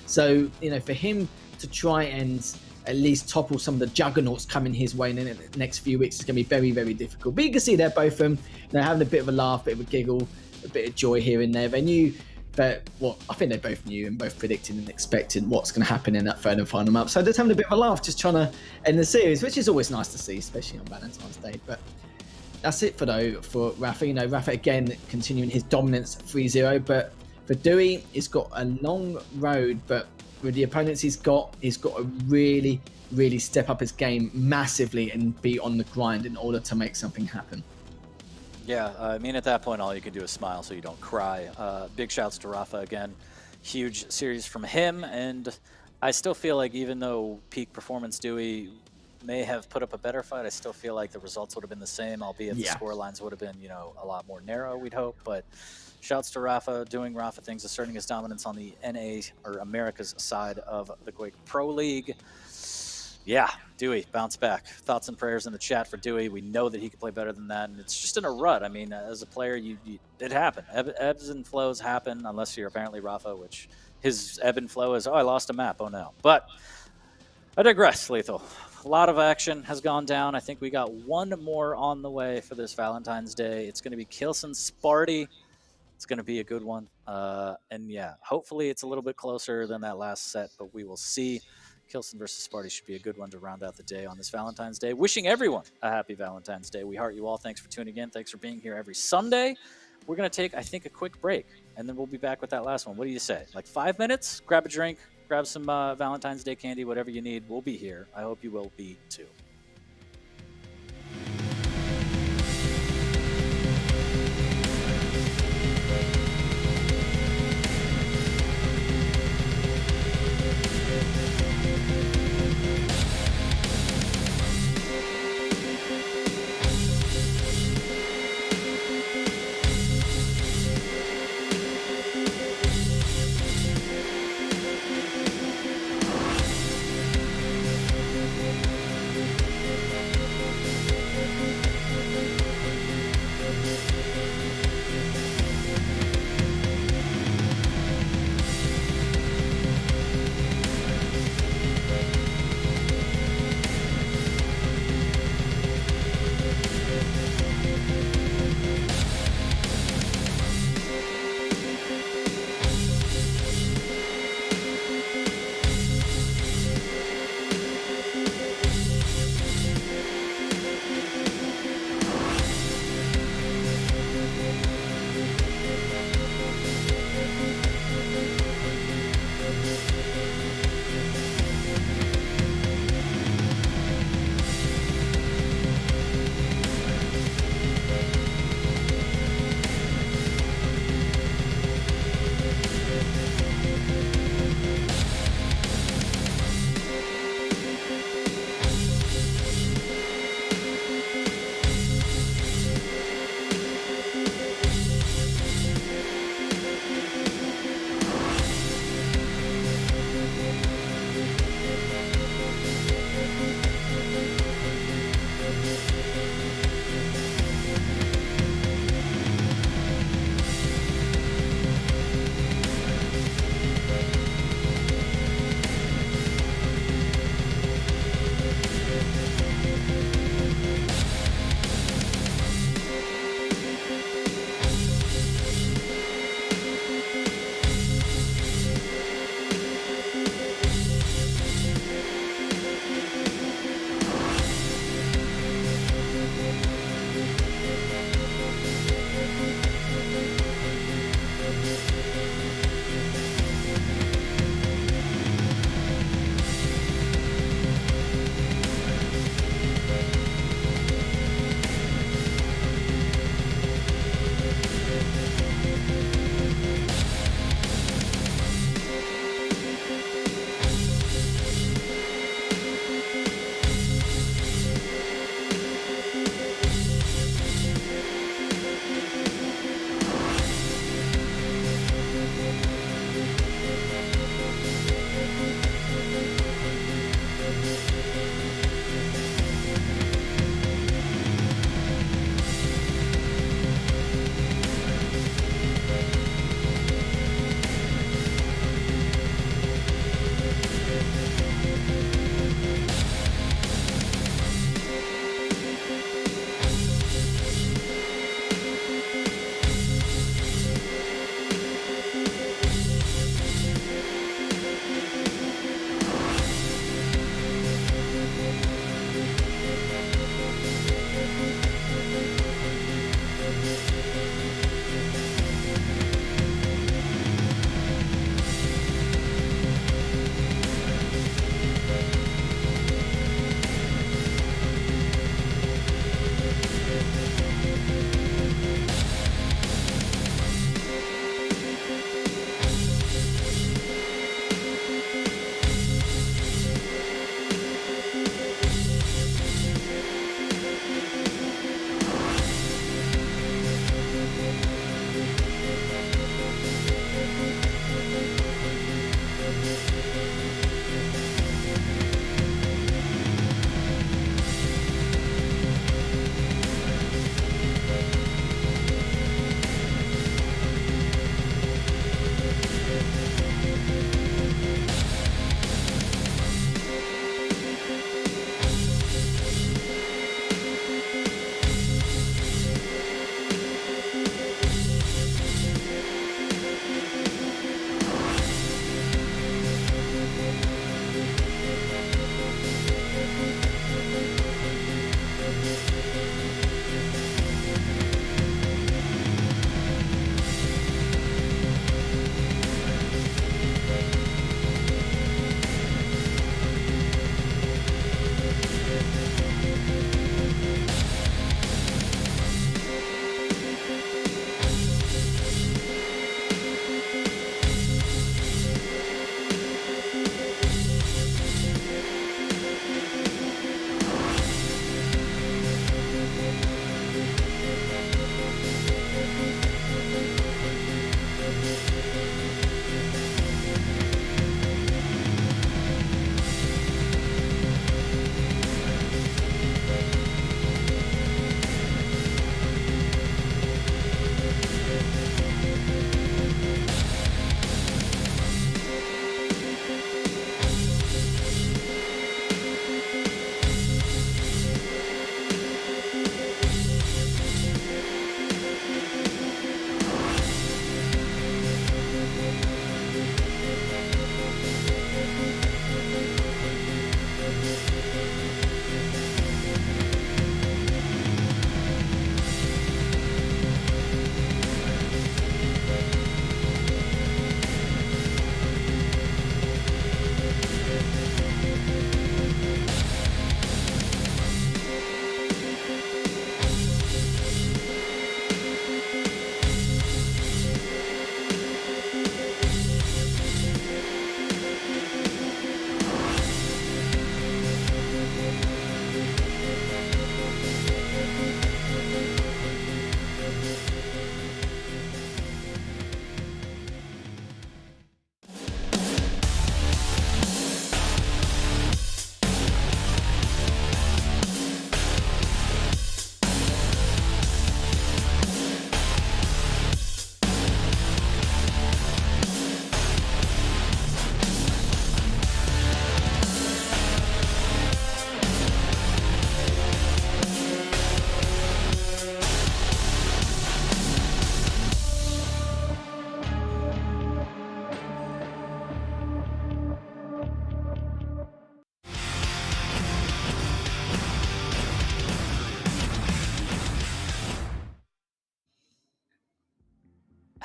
So, you know, for him to try and at least topple some of the juggernauts coming his way in the next few weeks is going to be very, very difficult. But you can see they're both of them, you know, having a bit of a laugh, a bit of a giggle, a bit of joy here and there. They knew that, well, I think they both knew and both predicted and expected what's going to happen in that third and final map. So they're just having a bit of a laugh, just trying to end the series, which is always nice to see, especially on Valentine's Day. But that's it for Rafa. You know, Rafa again continuing his dominance, 3-0. But for Dewey, he's got a long road, but with the opponents he's got to really, really step up his game massively and be on the grind in order to make something happen. Yeah, I mean, at that point, all you can do is smile so you don't cry. Big shouts to Rafa again. Huge series from him, and I still feel like even though peak performance Dewey may have put up a better fight, I still feel like the results would have been the same, albeit the score lines would have been, you know, a lot more narrow, we'd hope. But shouts to Rafa, doing Rafa things, asserting his dominance on the NA, or America's side of the Quake Pro League. Yeah, Dewey, bounce back. Thoughts and prayers in the chat for Dewey. We know that he can play better than that, and it's just in a rut. I mean, as a player, it happened. Ebbs and flows happen, unless you're apparently Rafa, which his ebb and flow is, oh, I lost a map, oh no. But I digress, Lethal. A lot of action has gone down. I think we got one more on the way for this Valentine's Day. It's going to be Kilson Sparty It's going to be a good one. And yeah, hopefully it's a little bit closer than that last set, but we will see. Kilson versus Sparty should be a good one to round out the day on this Valentine's Day. Wishing everyone a happy Valentine's Day. We heart you all. Thanks for tuning in. Thanks for being here every Sunday. We're going to take, I think, a quick break, and then we'll be back with that last one. What do you say? Like 5 minutes? Grab a drink, grab some Valentine's Day candy, whatever you need. We'll be here. I hope you will be too.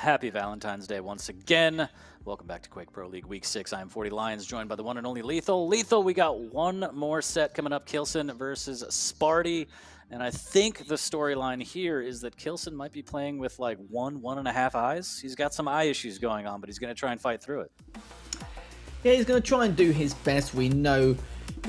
Happy Valentine's Day once again. Welcome back to Quake Pro League Week 6. I am 40 Lions, joined by the one and only Lethal. Lethal, we got one more set coming up, Kilson versus Sparty. And I think the storyline here is that Kilson might be playing with like 1.5 eyes. He's got some eye issues going on, but he's going to try and fight through it. Yeah, he's going to try and do his best. We know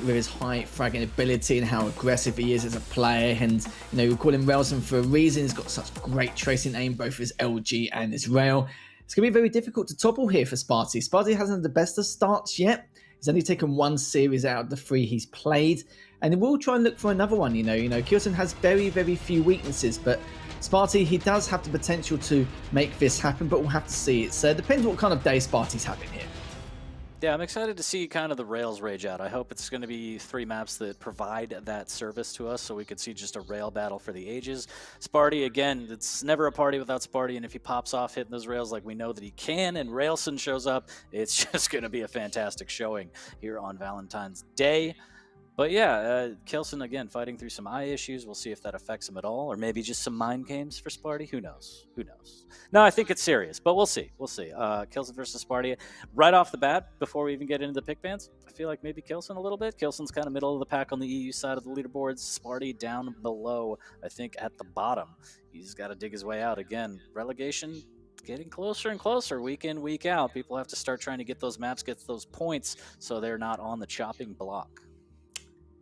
with his high fragging ability and how aggressive he is as a player, and we call him Railson for a reason. He's got such great tracing aim, both his LG and his rail. It's going to be very difficult to topple here for Sparty. Sparty hasn't had the best of starts yet. He's only taken one series out of the 3 he's played, and he will try and look for another one. Kilson has very, very few weaknesses, but Sparty, he does have the potential to make this happen, but we'll have to see. It depends what kind of day Sparty's having here. Yeah, I'm excited to see kind of the rails rage out. I hope it's going to be 3 maps that provide that service to us so we could see just a rail battle for the ages. Sparty, again, it's never a party without Sparty, and if he pops off hitting those rails like we know that he can, and Railson shows up, it's just going to be a fantastic showing here on Valentine's Day. But yeah, Kilson, again, fighting through some eye issues. We'll see if that affects him at all, or maybe just some mind games for Sparty. Who knows? Who knows? No, I think it's serious, but we'll see. We'll see. Kilson versus Sparty. Right off the bat, before we even get into the pick bands, I feel like maybe Kilson a little bit. Kilson's kind of middle of the pack on the EU side of the leaderboards. Sparty down below, I think, at the bottom. He's got to dig his way out. Again, relegation getting closer and closer week in, week out. People have to start trying to get those maps, get those points, so they're not on the chopping block.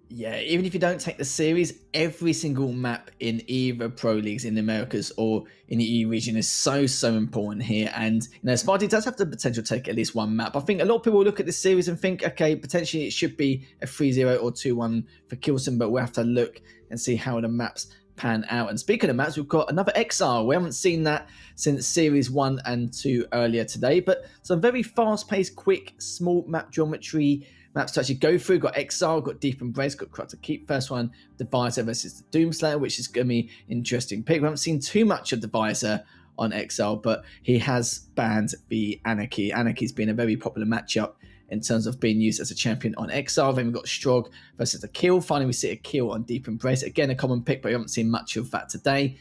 Yeah, even if you don't take the series, every single map in either Pro Leagues in the Americas or in the EU region is so important here. And, Sparty does have the potential to take at least one map. I think a lot of people look at this series and think, okay, potentially it should be a 3-0 or 2-1 for Kilson, but we'll have to look and see how the maps pan out. And speaking of maps, we've got another Exile. We haven't seen that since Series 1 and 2 earlier today, but some very fast-paced, quick, small map geometry maps to actually go through. Got Exile, got Deep Embrace, got Corrupted Keep. First one, Divisor versus the Doomslayer, which is going to be interesting pick. We haven't seen too much of Divisor on Exile, but he has banned the Anarchy. Anarchy's been a very popular matchup in terms of being used as a champion on Exile. Then we've got Strog versus the Kill. Finally, we see a Kill on Deep Embrace. Again, a common pick, but we haven't seen much of that today.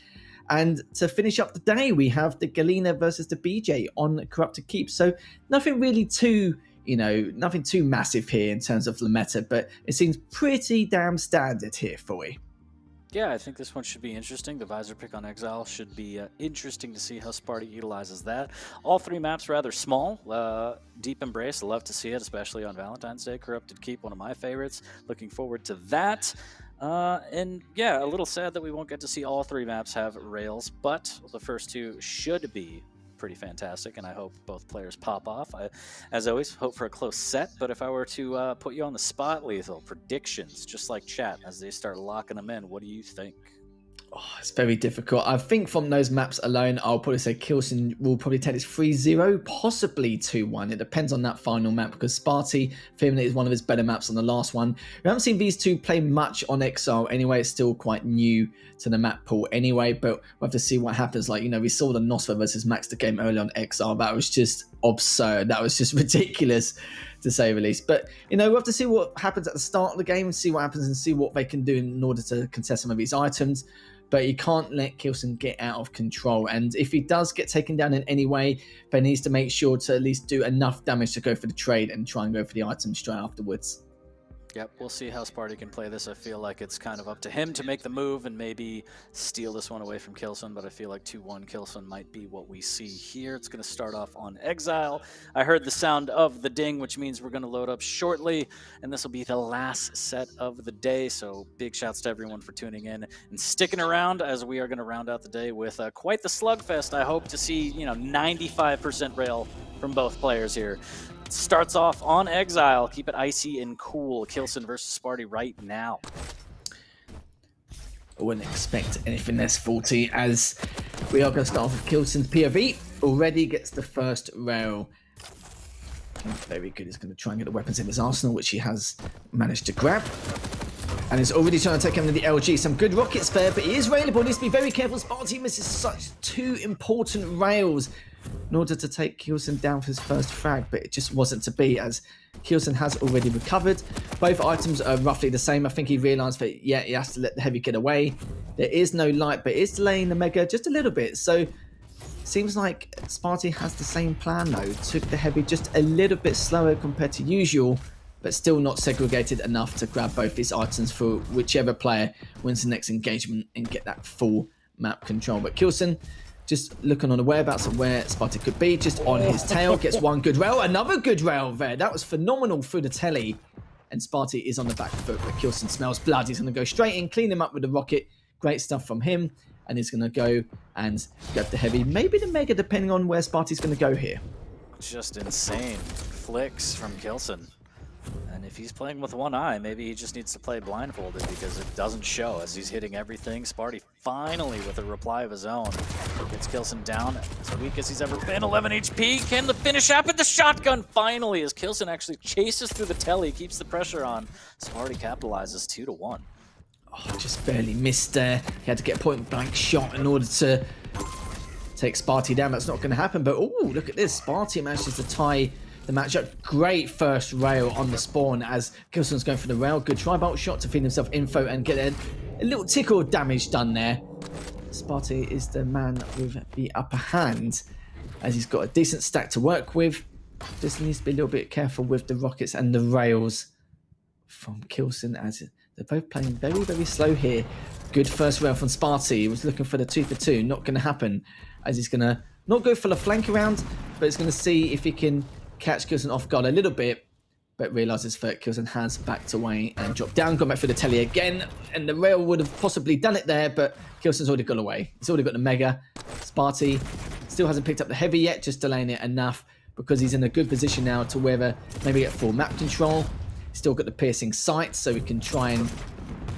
And to finish up the day, we have the Galena versus the BJ on Corrupted Keep. So nothing really too nothing too massive here in terms of the meta, but it seems pretty damn standard here for you. Yeah, I think this one should be interesting. The Visor pick on Exile should be interesting to see how Sparty utilizes that. All 3 maps rather small. Deep Embrace, love to see it, especially on Valentine's Day. Corrupted Keep, one of my favorites. Looking forward to that. And yeah, a little sad that we won't get to see all 3 maps have rails, but the first 2 should be pretty fantastic, and I hope both players pop off. I, as always, hope for a close set, but if I were to put you on the spot, Lethal, predictions, just like chat, as they start locking them in, what do you think? Oh, it's very difficult. I think from those maps alone, I'll probably say Kilson will probably take this 3-0, possibly 2-1. It depends on that final map, because Sparty, feeling it is one of his better maps on the last one. We haven't seen these two play much on Exile anyway. It's still quite new to the map pool anyway, but we'll have to see what happens. Like, we saw the Nosfa versus Max the game early on Exile. That was just absurd. That was just ridiculous, to say the least. But, you know, we'll have to see what happens at the start of the game, see what happens and see what they can do in order to contest some of these items. But you can't let Kilson get out of control. And if he does get taken down in any way, then he needs to make sure to at least do enough damage to go for the trade and try and go for the item straight afterwards. Yep, we'll see how Sparty can play this. I feel like it's kind of up to him to make the move and maybe steal this one away from Kilson, but I feel like 2-1 Kilson might be what we see here. It's going to start off on Exile. I heard the sound of the ding, which means we're going to load up shortly, and this will be the last set of the day, so big shouts to everyone for tuning in and sticking around as we are going to round out the day with quite the slugfest. I hope to see, 95% rail from both players here. Starts off on Exile. Keep it icy and cool. Kilson versus Sparty right now. I wouldn't expect anything less faulty, as we are going to start off with Kilson's POV. Already gets the first rail. Very good. He's going to try and get the weapons in his arsenal, which he has managed to grab. And he's already trying to take him to the LG. Some good rockets there, but he is railable. Needs to be very careful. Sparty misses such two important rails in order to take Kilson down for his first frag, but it just wasn't to be, as Kilson has already recovered. Both items are roughly the same. I think he realised that, yeah, he has to let the heavy get away. There is no light, but it's delaying the mega just a little bit. So seems like Sparty has the same plan though. Took the heavy just a little bit slower compared to usual, but still not segregated enough to grab both these items for whichever player wins the next engagement and get that full map control. But Kilson just looking on the whereabouts of where Sparty could be, just on his tail, gets one good rail, another good rail there. That was phenomenal through the telly, and Sparty is on the back foot, but Kilson smells blood. He's going to go straight in, clean him up with the rocket. Great stuff from him, and he's going to go and grab the heavy, maybe the mega, depending on where Sparty's going to go here. Just insane flicks from Kilson. And if he's playing with one eye, maybe he just needs to play blindfolded because it doesn't show as he's hitting everything. Sparty finally with a reply of his own gets Kilson down as weak as he's ever been. 11 HP. Can the finish happen? The shotgun finally as Kilson actually chases through the telly, keeps the pressure on. Sparty capitalizes 2-1. Oh, just barely missed there. He had to get a point blank shot in order to take Sparty down. That's not going to happen. But oh, look at this. Sparty manages to tie the matchup. Great first rail on the spawn as Kilson's going for the rail. Good tri-bolt shot to feed himself info and get a little tickle of damage done there. Sparty is the man with the upper hand as he's got a decent stack to work with. Just needs to be a little bit careful with the rockets and the rails from Kilson as they're both playing very, very slow here. Good first rail from Sparty. He was looking for the 2-for-2. Not going to happen as he's going to not go for the flank around, but he's going to see if he can catch Kilson off guard a little bit, but realises that Kilson has backed away and dropped down, gone back for the telly again, and the rail would have possibly done it there, but Kilson's already got away. He's already got the mega. Sparty still hasn't picked up the heavy yet, just delaying it enough because he's in a good position now to whether maybe get full map control. Still got the piercing sight, so he can try and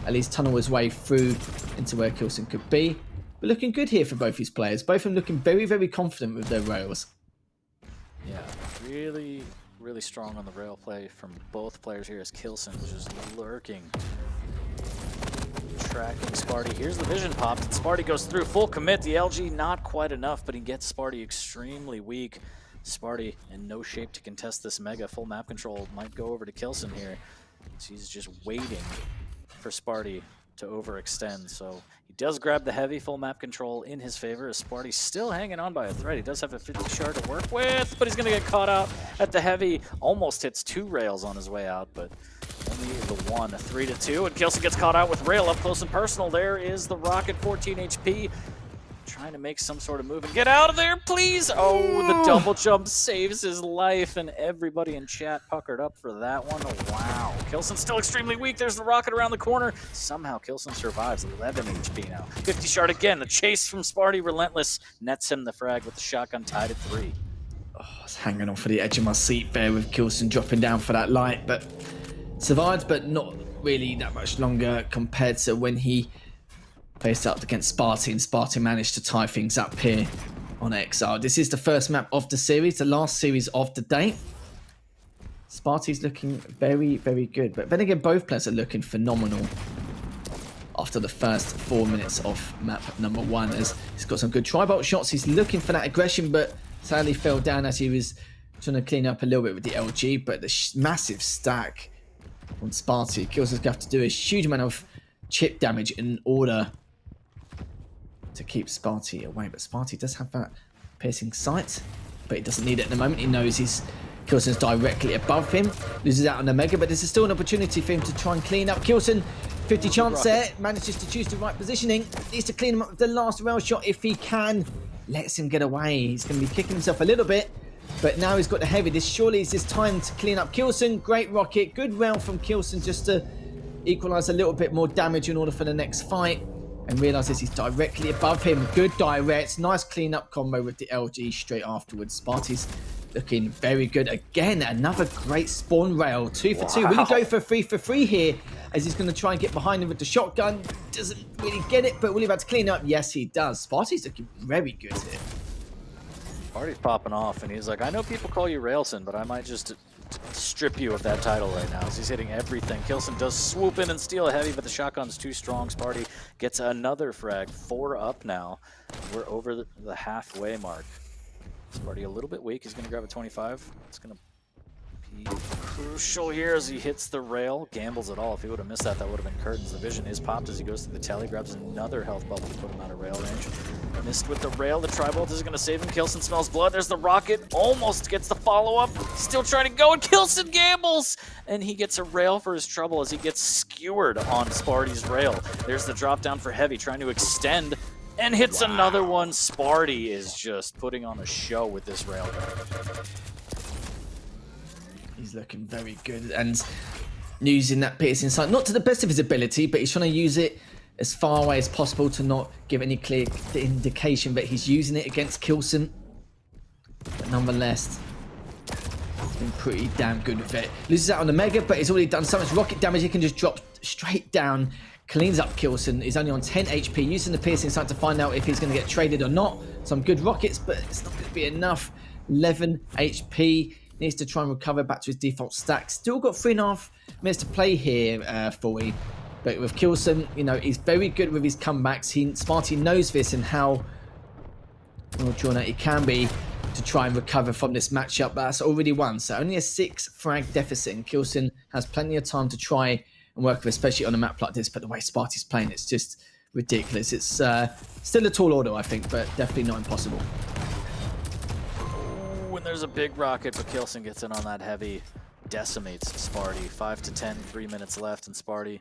at least tunnel his way through into where Kilson could be. But looking good here for both these players. Both of them looking very, very confident with their rails. Yeah, really, really strong on the rail play from both players here as Kilson just lurking. Tracking Sparty. Here's the vision popped, and Sparty goes through. Full commit. The LG not quite enough, but he gets Sparty extremely weak. Sparty in no shape to contest this mega. Full map control might go over to Kilson here. So he's just waiting for Sparty to overextend. So he does grab the heavy. Full map control in his favor as Sparty's still hanging on by a thread. He does have a 50 shard to work with, but he's going to get caught out at the heavy. Almost hits 2 rails on his way out, but only the one. 3-2, and Kilson gets caught out with rail up close and personal. There is the rocket, 14 HP. Trying to make some sort of move and get out of there, please. Oh, the double jump saves his life, and everybody in chat puckered up for that one. Wow. Kilson's still extremely weak. There's the rocket around the corner. Somehow Kilson survives. 11 HP now. 50 shard again. The chase from Sparty, relentless. Nets him the frag with the shotgun tied at 3. Oh, I was hanging on for the edge of my seat there with Kilson dropping down for that light, but survived, but not really that much longer compared to when he faced up against Sparty, and Sparty managed to tie things up here on Exile. This is the first map of the series, the last series of the day. Sparty's looking very, very good, but then again, both players are looking phenomenal after the first 4 minutes of map number 1, as he's got some good tri-bolt shots. He's looking for that aggression, but Sadly fell down as he was trying to clean up a little bit with the LG, but the massive stack on Sparty. Killson's going to have to do a huge amount of chip damage in order to keep Sparty away. But Sparty does have that piercing sight, but he doesn't need it at the moment. He knows Killson's directly above him. Loses out on the Mega, but this is still an opportunity for him to try and clean up. Kilson, 50 chance there, manages to choose the right positioning. Needs to clean him up with the last rail shot if he can. Lets him get away. He's going to be kicking himself a little bit, but now he's got the heavy. This surely is his time to clean up. Kilson, great rocket. Good rail from Kilson just to equalise a little bit more damage in order for the next fight. And realises he's directly above him. Good direct. Nice clean-up combo with the LG straight afterwards. Sparty's looking very good. Again, another great spawn rail. 2 for 2. Will he go for 3 for 3 here? As he's going to try and get behind him with the shotgun. Doesn't really get it, but will he be able to clean up? Yes, he does. Sparty's looking very good here. Sparty's popping off, and he's like, I know people call you Railson, but I might just strip you of that title right now, as he's hitting everything. Kilson does swoop in and steal a heavy, but the shotgun's too strong. Sparty gets another frag. 4 up now. We're over the halfway mark. Sparty a little bit weak. He's going to grab a 25. It's going to be crucial here as he hits the rail. Gambles it all. If he would have missed that, that would have been curtains. The vision is popped as he goes through the telly. Grabs another health bubble to put him out of rail range. Missed with the rail. The Tri-Bolt is going to save him. Kilson smells blood. There's the rocket. Almost gets the follow-up. Still trying to go, and Kilson gambles! And he gets a rail for his trouble as he gets skewered on Sparty's rail. There's the drop down for heavy, trying to extend, and hits another one. Sparty is just putting on a show with this railgun. He's looking very good and using that piercing sight, not to the best of his ability, but he's trying to use it as far away as possible to not give any clear indication that he's using it against Kilson. But nonetheless, he's been pretty damn good with it. Loses out on the Mega, but he's already done so much rocket damage, he can just drop straight down. Cleans up Kilson. He's only on 10 HP, using the piercing sight to find out if he's going to get traded or not. Some good rockets, but it's not going to be enough. 11 HP. Needs to try and recover back to his default stack. Still got 3.5 minutes to play here for him. But with Kilson, you know, he's very good with his comebacks. Sparty knows this and how well drawn out he can be to try and recover from this matchup. That's already won. So only a 6 frag deficit. And Kilson has plenty of time to try and work with, especially on a map like this. But the way Sparty's playing, it's just ridiculous. It's still a tall order, I think, but definitely not impossible. When there's a big rocket, but Kilson gets in on that heavy, decimates Sparty. 5 to 10, 3 minutes left, and Sparty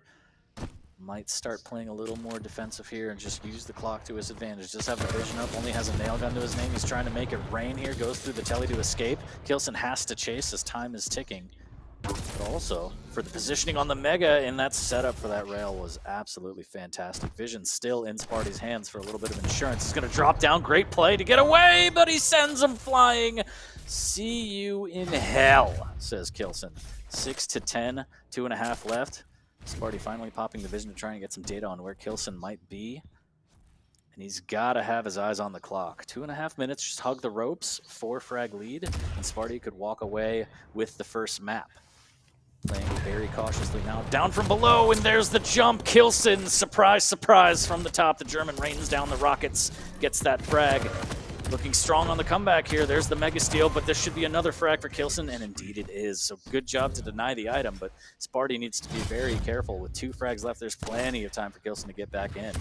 might start playing a little more defensive here and just use the clock to his advantage. Just have the vision up, only has a nail gun to his name. He's trying to make it rain here, goes through the telly to escape. Kilson has to chase as time is ticking. But also, for the positioning on the Mega, and that setup for that rail was absolutely fantastic. Vision still in Sparty's hands for a little bit of insurance. He's going to drop down. Great play to get away, but he sends him flying. See you in hell, says Kilson. 6 to 10, 2.5 left. Sparty finally popping the vision to try and get some data on where Kilson might be. And he's got to have his eyes on the clock. 2.5 minutes, just hug the ropes. 4 frag lead, and Sparty could walk away with the first map. Playing very cautiously now. Down from below, and there's the jump. Kilson, surprise, surprise, from the top. The German rains down the rockets, gets that frag. Looking strong on the comeback here. There's the Mega Steal, but this should be another frag for Kilson, and indeed it is. So good job to deny the item, but Sparty needs to be very careful. With 2 frags left, there's plenty of time for Kilson to get back in.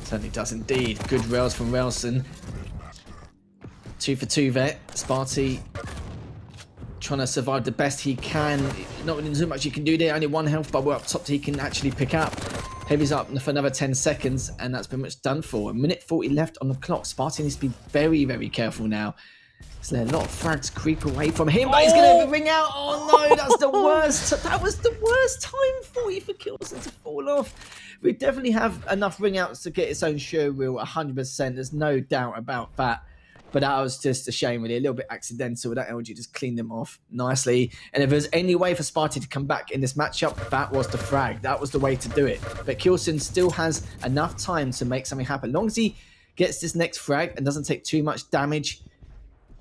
Certainly does indeed. Good rails from Railson. 2 for 2 vet. Sparty trying to survive the best he can. Not really too much he can do there. Only 1 health bubble up top he can actually pick up. Heavy's up for another 10 seconds, and that's pretty much done for. 1:40 left on the clock. Sparty needs to be very, very careful now. So a lot of frags creep away from him, but he's going to ring out. Oh no, that's the worst. That was the worst time for Kilson to fall off. We definitely have enough ring outs to get its own show reel 100%. There's no doubt about that. But that was just a shame, really. A little bit accidental. That LG just cleaned them off nicely. And if there's any way for Sparty to come back in this matchup, that was the frag. That was the way to do it. But Kilson still has enough time to make something happen. As long as he gets this next frag and doesn't take too much damage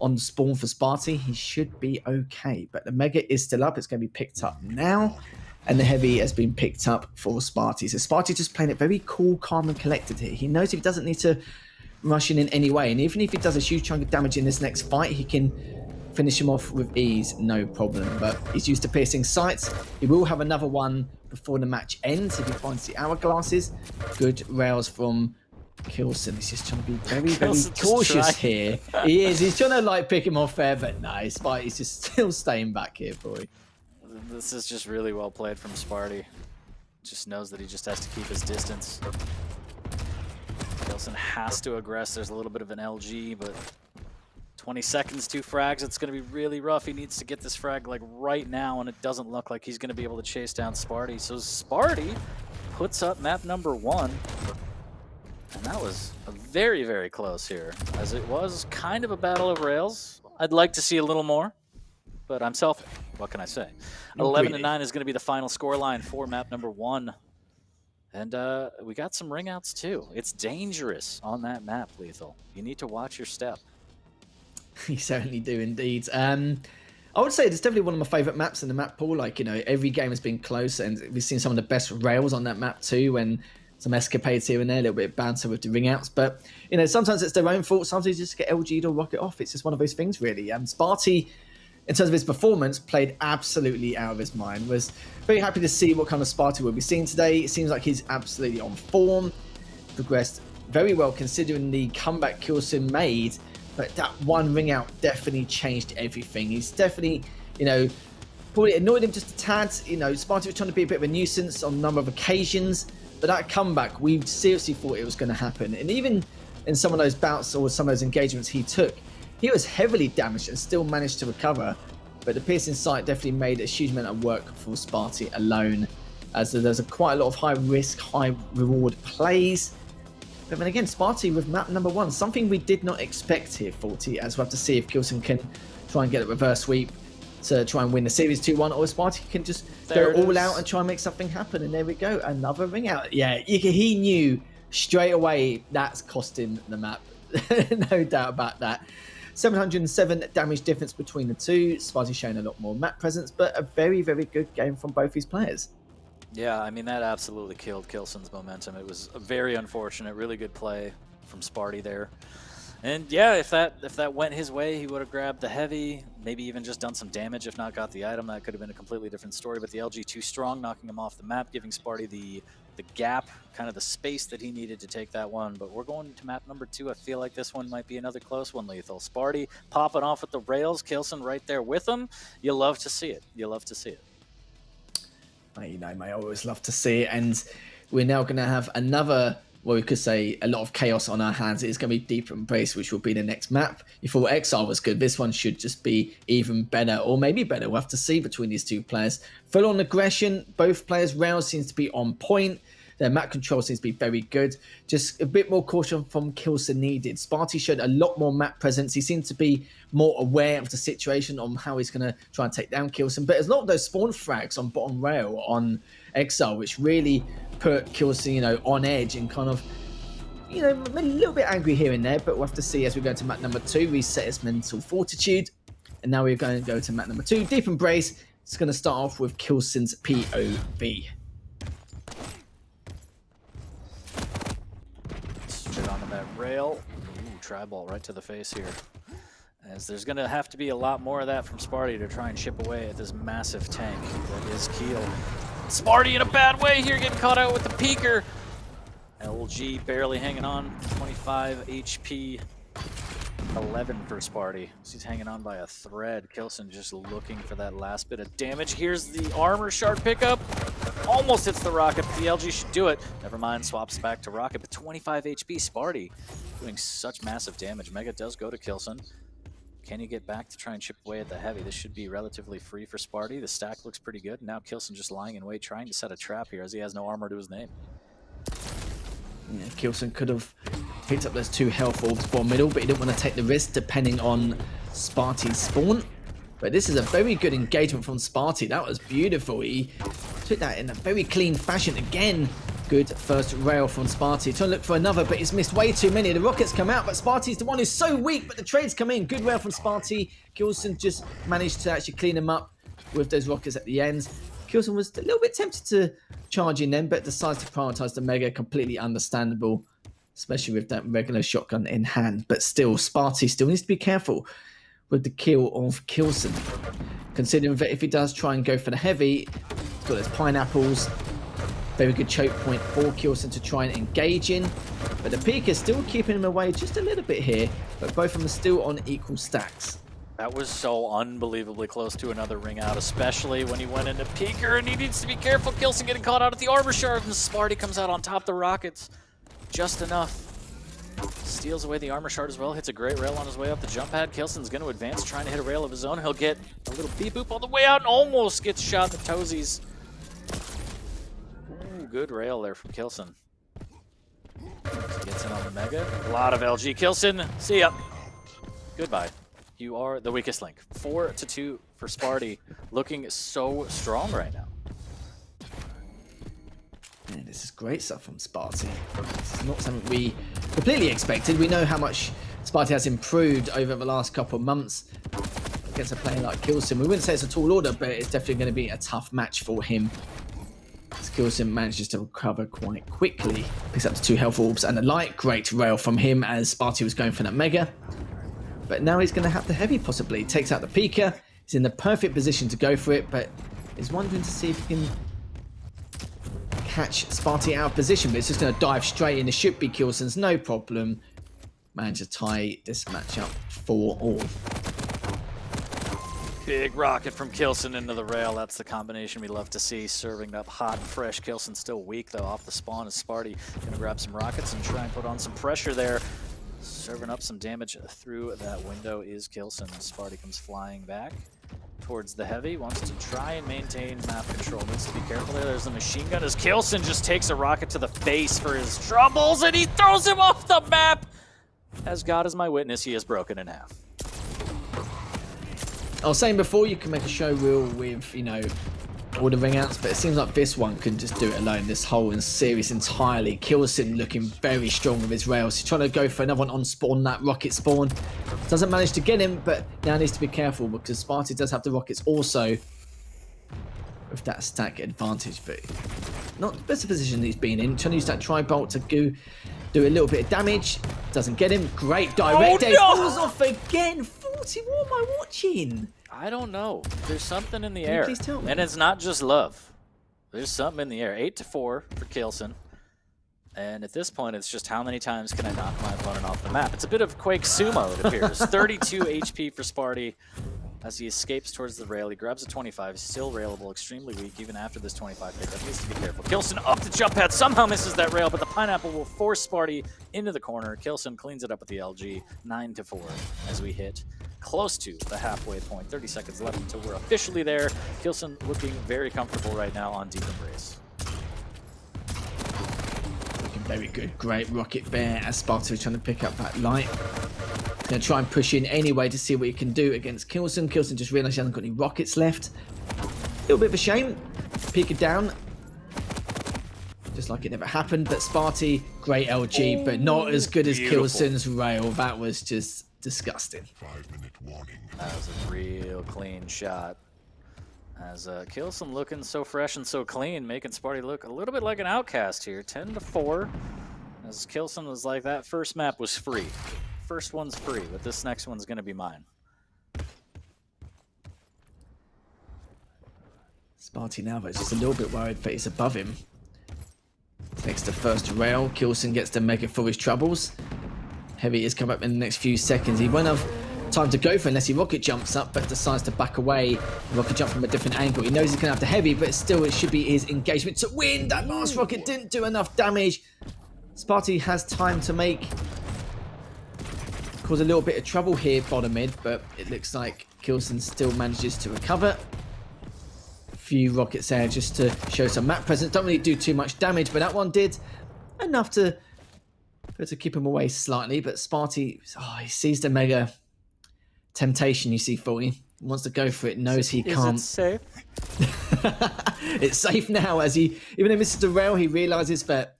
on spawn for Sparty, he should be okay. But the Mega is still up. It's going to be picked up now. And the Heavy has been picked up for Sparty. So Sparty just playing it very cool, calm, and collected here. He knows if he doesn't need to rushing in anyway. And even if he does a huge chunk of damage in this next fight, he can finish him off with ease, no problem. But he's used to piercing sights. He will have another one before the match ends if he finds the hourglasses. Good rails from Kilson. He's just trying to be very cautious here. He is. He's trying to like pick him off there, but no, Sparty's just still staying back here, boy. This is just really well played from Sparty. Just knows that he just has to keep his distance. Kilson has to aggress. There's a little bit of an LG, but 20 seconds, 2 frags. It's going to be really rough. He needs to get this frag like right now, and it doesn't look like he's going to be able to chase down Sparty. So Sparty puts up map number 1. And that was very close here, as it was kind of a battle of rails. I'd like to see a little more, but I'm selfish. What can I say? 11-9 is going to be the final scoreline for map number 1. And we got some ring outs too. It's dangerous on that map, Lethal. You need to watch your step. You certainly do indeed. I would say it's definitely one of my favourite maps in the map pool. Like, you know, every game has been close, and we've seen some of the best rails on that map too, and some escapades here and there, a little bit of banter with the ring outs. But, you know, sometimes it's their own fault, sometimes you just get LG'd or rocket off. It's just one of those things, really. Sparty, in terms of his performance, played absolutely out of his mind. Was very happy to see what kind of Sparty we'll be seeing today. It seems like he's absolutely on form. Progressed very well considering the comeback Kilson made. But that one ring out definitely changed everything. He's definitely, you know, probably annoyed him just a tad. You know, Sparty was trying to be a bit of a nuisance on a number of occasions. But that comeback, we seriously thought it was going to happen. And even in some of those bouts or some of those engagements he took, he was heavily damaged and still managed to recover. But the piercing sight definitely made a huge amount of work for Sparty alone, as there's quite a lot of high risk, high reward plays. But then again, Sparty with map number 1, something we did not expect here, 40, as we'll have to see if Kilson can try and get a reverse sweep to try and win the series 2-1, or Sparty can just go all out and try and make something happen. And there we go, another ring out. Yeah, he knew straight away that's costing the map. No doubt about that. 707 damage difference between the two. Sparty showing a lot more map presence, but a very good game from both these players. Yeah, I mean, that absolutely killed Kilson's momentum. It was a very unfortunate, really good play from Sparty there. And yeah, if that went his way, he would have grabbed the heavy, maybe even just done some damage, if not got the item. That could have been a completely different story, but the LG too strong, knocking him off the map, giving Sparty the gap, kind of the space that he needed to take that one. But we're going to map number 2. I feel like this one might be another close one, Lethal. Sparty popping off at the rails, Kilson right there with him. You love to see it. You love to see it. You know, mate, I always love to see it. And we're now going to have another, well, we could say a lot of chaos on our hands. It's going to be Deep Embrace, which will be the next map. You thought Exile was good. This one should just be even better, or maybe better. We'll have to see between these two players. Full on aggression. Both players' rails seems to be on point. Their map control seems to be very good. Just a bit more caution from Kilson needed. Sparty showed a lot more map presence. He seemed to be more aware of the situation on how he's going to try and take down Kilson. But there's a lot of those spawn frags on bottom rail on Exile, which really put Kilson, you know, on edge and kind of, you know, a little bit angry here and there. But we'll have to see as we go to map number 2, reset his mental fortitude. And now we're going to go to map number 2, Deep Embrace. It's going to start off with Kilson's POV. Onto that rail. Ooh, tri-ball right to the face here. As there's going to have to be a lot more of that from Sparty to try and chip away at this massive tank that is Keel. Sparty in a bad way here, getting caught out with the peeker. LG barely hanging on, 25 HP, 11 for Sparty. He's hanging on by a thread. Kilson just looking for that last bit of damage. Here's the armor shard pickup. Almost hits the rocket, but the LG should do it. Never mind, swaps back to rocket, but 25 HP. Sparty doing such massive damage. Mega does go to Kilson. Can he get back to try and chip away at the heavy? This should be relatively free for Sparty. The stack looks pretty good. Now Kilson just lying in wait, trying to set a trap here as he has no armor to his name. Yeah, Kilson could have picked up those 2 health orbs bottom middle, but he didn't want to take the risk depending on Sparty's spawn. But this is a very good engagement from Sparty. That was beautiful. He took that in a very clean fashion. Again, good first rail from Sparty. Trying to look for another, but he's missed way too many. The rockets come out, but Sparty's the one who's so weak, but the trades come in. Good rail from Sparty. Kilson just managed to actually clean him up with those rockets at the end. Kilson was a little bit tempted to charge in them, but decides to prioritize the Mega. Completely understandable. especially with that regular shotgun in hand. But still, Sparty still needs to be careful with the kill of Kilson, considering that if he does try and go for the heavy, he's got those pineapples. Very good choke point for Kilson to try and engage in. But the peak is still keeping him away just a little bit here, but both of them are still on equal stacks. That was so unbelievably close to another ring out, especially when he went into Peeker, and he needs to be careful. Kilson getting caught out at the armor shard, and Sparty comes out on top of the rockets. Just enough. Steals away the armor shard as well, hits a great rail on his way up the jump pad. Kilson's going to advance, trying to hit a rail of his own. He'll get a little beep boop on the way out and almost gets shot in the toesies. Ooh, good rail there from Kilson. Gets in on the Mega. A lot of LG. Kilson, see ya. Goodbye. You are the weakest link. 4-2 for Sparty. Looking so strong right now. Man, this is great stuff from Sparty. This is not something we completely expected. We know how much Sparty has improved over the last couple of months against a player like Kilson. We wouldn't say it's a tall order, but it's definitely going to be a tough match for him. As Kilson manages to recover quite quickly. Picks up the 2 health orbs and a light. Great rail from him as Sparty was going for that Mega. But now he's going to have the heavy possibly. Takes out the Peeker. He's in the perfect position to go for it, but is wondering to see if he can catch Sparty out of position. But it's just going to dive straight in. It should be Kilson's, no problem. Manage to tie this match up 4-all. Big rocket from Kilson into the rail. That's the combination we love to see. Serving up hot and fresh. Kilson still weak though off the spawn as Sparty going to grab some rockets and try and put on some pressure there. Serving up some damage through that window is Kilson. Sparty comes flying back towards the heavy. Wants to try and maintain map control. Needs to be careful there. There's the machine gun as Kilson just takes a rocket to the face for his troubles and he throws him off the map. As God is my witness, he is broken in half. I was saying before, you can make a show reel with, all the ring outs, but it seems like this one can just do it alone. This whole series entirely. Kilson looking very strong with his rails. He's trying to go for another one on spawn, that rocket spawn. Doesn't manage to get him, but now needs to be careful because Sparty does have the rockets also with that stack advantage, but not the best position he's been in. Trying to use that tri-bolt to do a little bit of damage. Doesn't get him. Great direct dash. Falls off again. 40, what am I watching? I don't know. There's something in the air. Please tell me. And it's not just love. There's something in the air. 8-4 for Kilson. And at this point, it's just how many times can I knock my opponent off the map? It's a bit of Quake sumo, it appears. 32 HP for Sparty as he escapes towards the rail. He grabs a 25. Still railable. Extremely weak even after this 25 pickup. Needs to be careful. Kilson up the jump pad. Somehow misses that rail, but the pineapple will force Sparty into the corner. Kilson cleans it up with the LG. 9-4 as we hit close to the halfway point. 30 seconds left until we're officially there. Kilson looking very comfortable right now on deep embrace. Looking very good. Great rocket there as Sparta is trying to pick up that light. He's going to try and push in anyway to see what he can do against Kilson. Kilson just realised he hasn't got any rockets left. A little bit of a shame. Peeker down. Just like it never happened. But Sparty, great LG, but not as good as Kilson's rail. That was just disgusting. 5-minute warning. That was a real clean shot. As Kilson looking so fresh and so clean, making Sparty look a little bit like an outcast here. 10-4. As Kilson was like, that first map was free. First one's free, but this next one's going to be mine. Sparty now, but it's just a little bit worried that he's above him. Takes the first rail. Kilson gets the Mega for his troubles. Heavy is coming up in the next few seconds. He won't have time to go for unless he rocket jumps up, but decides to back away. Rocket jump from a different angle. He knows he's going to have the heavy, but still it should be his engagement to win. That last rocket didn't do enough damage. Sparty has time to cause a little bit of trouble here bottom mid, but it looks like Kilson still manages to recover. A few rockets there just to show some map presence. Don't really do too much damage, but that one did enough to keep him away slightly. But Sparty, he sees the Mega temptation, you see, Fully. He wants to go for it, knows he can't. Is it safe? It's safe now as he, even though he misses the rail, he realizes that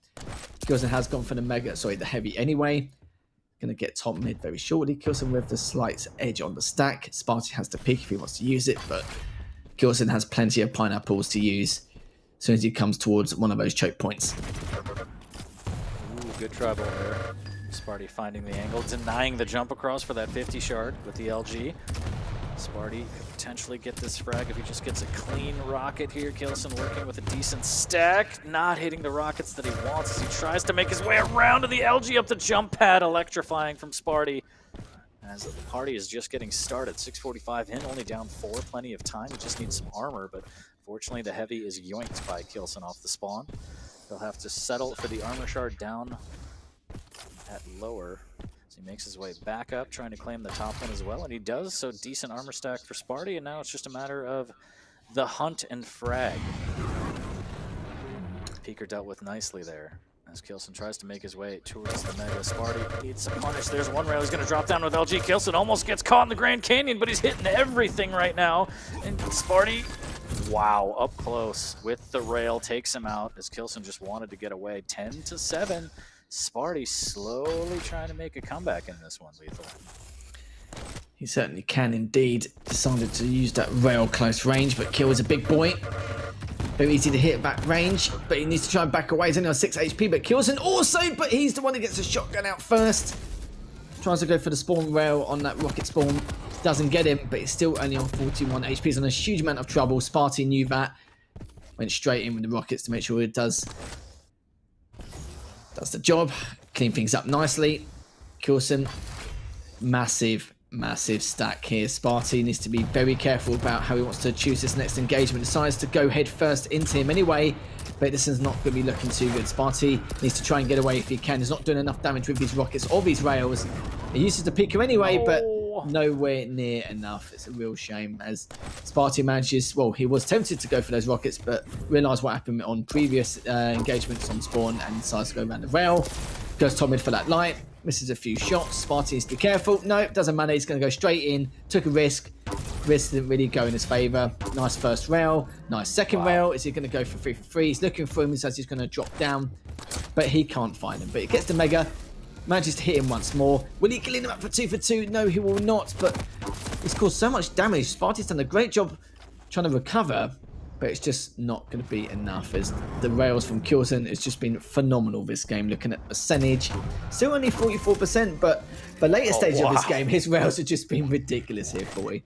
Kilson has gone for the Mega, sorry, the heavy anyway. Going to get top mid very shortly. Kilson with the slight edge on the stack. Sparty has to peek if he wants to use it, but Kilson has plenty of pineapples to use as soon as he comes towards one of those choke points. Ooh, Good trouble there. Sparty finding the angle, denying the jump across for that 50 shard with the LG. Sparty could potentially get this frag if he just gets a clean rocket here. Kilson working with a decent stack, not hitting the rockets that he wants as he tries to make his way around to the LG up the jump pad, electrifying from Sparty. As the party is just getting started, 6:45 in, only down 4, plenty of time. He just needs some armor, but fortunately the heavy is yoinked by Kilson off the spawn. He'll have to settle for the armor shard down at lower. So he makes his way back up, trying to claim the top one as well, and he does, so decent armor stack for Sparty, and now it's just a matter of the hunt and frag. Peeker dealt with nicely there, as Kilson tries to make his way towards the Mega. Sparty needs a punish. There's one rail. He's going to drop down with LG. Kilson almost gets caught in the Grand Canyon, but he's hitting everything right now. And Sparty, wow, up close with the rail, takes him out as Kilson just wanted to get away. 10-7. Sparty slowly trying to make a comeback in this one, Lethal. He certainly can indeed. Decided to use that rail close range, but Kill is a big boy. Very easy to hit back range, but he needs to try and back away. He's only on 6 HP, but Kilson also, but he's the one who gets the shotgun out first. Tries to go for the spawn rail on that rocket spawn. Doesn't get him, but he's still only on 41 HP. He's on a huge amount of trouble. Sparty knew that. Went straight in with the rockets to make sure it does the job. Clean things up nicely. Kilson, massive stack here. Sparty needs to be very careful about how he wants to choose this next engagement. Decides to go head first into him anyway, but this is not going to be looking too good. Sparty needs to try and get away if he can. He's not doing enough damage with these rockets or these rails. He uses the Pico anyway, but nowhere near enough. It's a real shame as Sparty manages, well, he was tempted to go for those rockets, but realised what happened on previous engagements on spawn and decides to go around the rail. Goes top mid for that light. Misses a few shots. Sparty needs to be careful. No, doesn't matter. He's going to go straight in. Took a risk. Risk didn't really go in his favour. Nice first rail. Nice second rail. Is he going to go for 3 for 3? He's looking for him. He says he's going to drop down, but he can't find him. But he gets the Mega. Manages to hit him once more. Will he clean him up for 2 for 2? No, he will not. But he's caused so much damage. Sparty's done a great job trying to recover, but it's just not going to be enough as the rails from Kilson has just been phenomenal this game. Looking at percentage, still only 44%, but the later stage of this game, his rails have just been ridiculous here for you.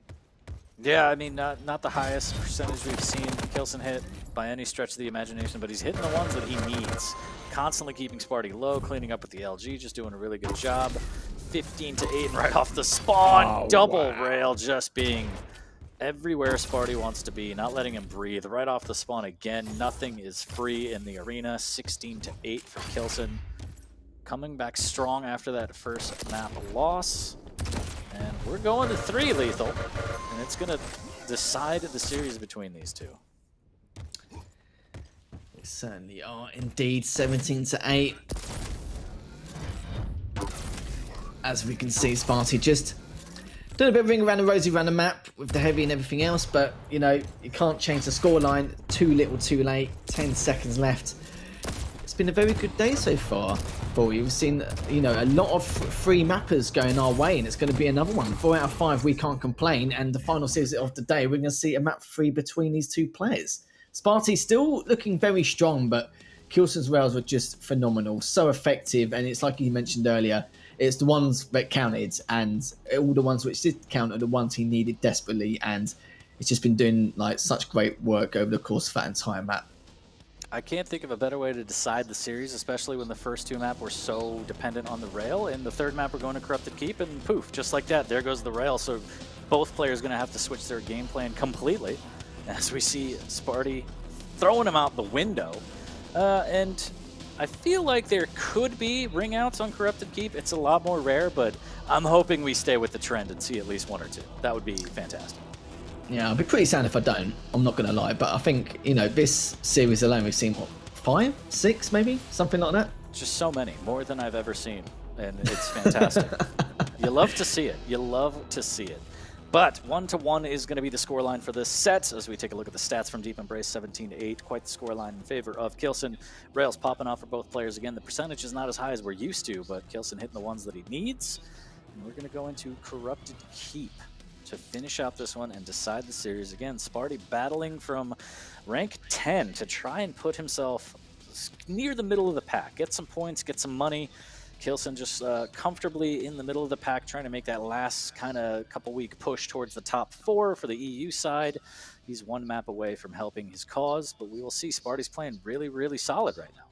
Yeah, I mean, not the highest percentage we've seen Kilson hit by any stretch of the imagination, but he's hitting the ones that he needs. Constantly keeping Sparty low, cleaning up with the LG, just doing a really good job. 15-8 right off the spawn. Double rail just being everywhere Sparty wants to be, not letting him breathe. Right off the spawn again, nothing is free in the arena. 16-8 for Kilson. Coming back strong after that first map loss. And we're going to 3, Lethal. And it's going to decide the series between these two. They certainly are indeed. 17-8. As we can see, Sparty just doing a bit of ring around the rosy around the map with the heavy and everything else, but you know, you can't change the scoreline. Too little, too late. 10 seconds left. It's been a very good day so far for you. We've seen, you know, a lot of free mappers going our way, and it's going to be another one. 4 out of 5, we can't complain. And the final series of the day, we're going to see a map free between these two players. Sparty still looking very strong, but Kilson's rails were just phenomenal, so effective, and it's like you mentioned earlier, it's the ones that counted, and all the ones which did count are the ones he needed desperately, and it's just been doing like such great work over the course of that entire map. I can't think of a better way to decide the series, especially when the first 2 maps were so dependent on the rail, and the 3rd map we're going to Corrupted Keep, and poof, just like that, there goes the rail. So both players are going to have to switch their game plan completely, as we see Sparty throwing him out the window. And I feel like there could be ring outs on Corrupted Keep. It's a lot more rare, but I'm hoping we stay with the trend and see at least 1 or 2. That would be fantastic. Yeah, I'll be pretty sad if I don't. I'm not going to lie, but I think, you know, this series alone we've seen, what, 5, 6 maybe? Something like that? Just so many, more than I've ever seen, and it's fantastic. You love to see it. You love to see it. But 1-1 is going to be the scoreline for this set as we take a look at the stats from Deep Embrace. 17-8, quite the scoreline in favor of Kilson. Rails popping off for both players again. The percentage is not as high as we're used to, but Kilson hitting the ones that he needs. And we're going to go into Corrupted Keep to finish out this one and decide the series. Again, Sparty battling from rank 10 to try and put himself near the middle of the pack. Get some points, get some money. Kilson just comfortably in the middle of the pack, trying to make that last kind of couple-week push towards the top 4 for the EU side. He's one map away from helping his cause, but we will see. Sparty's playing really, really solid right now.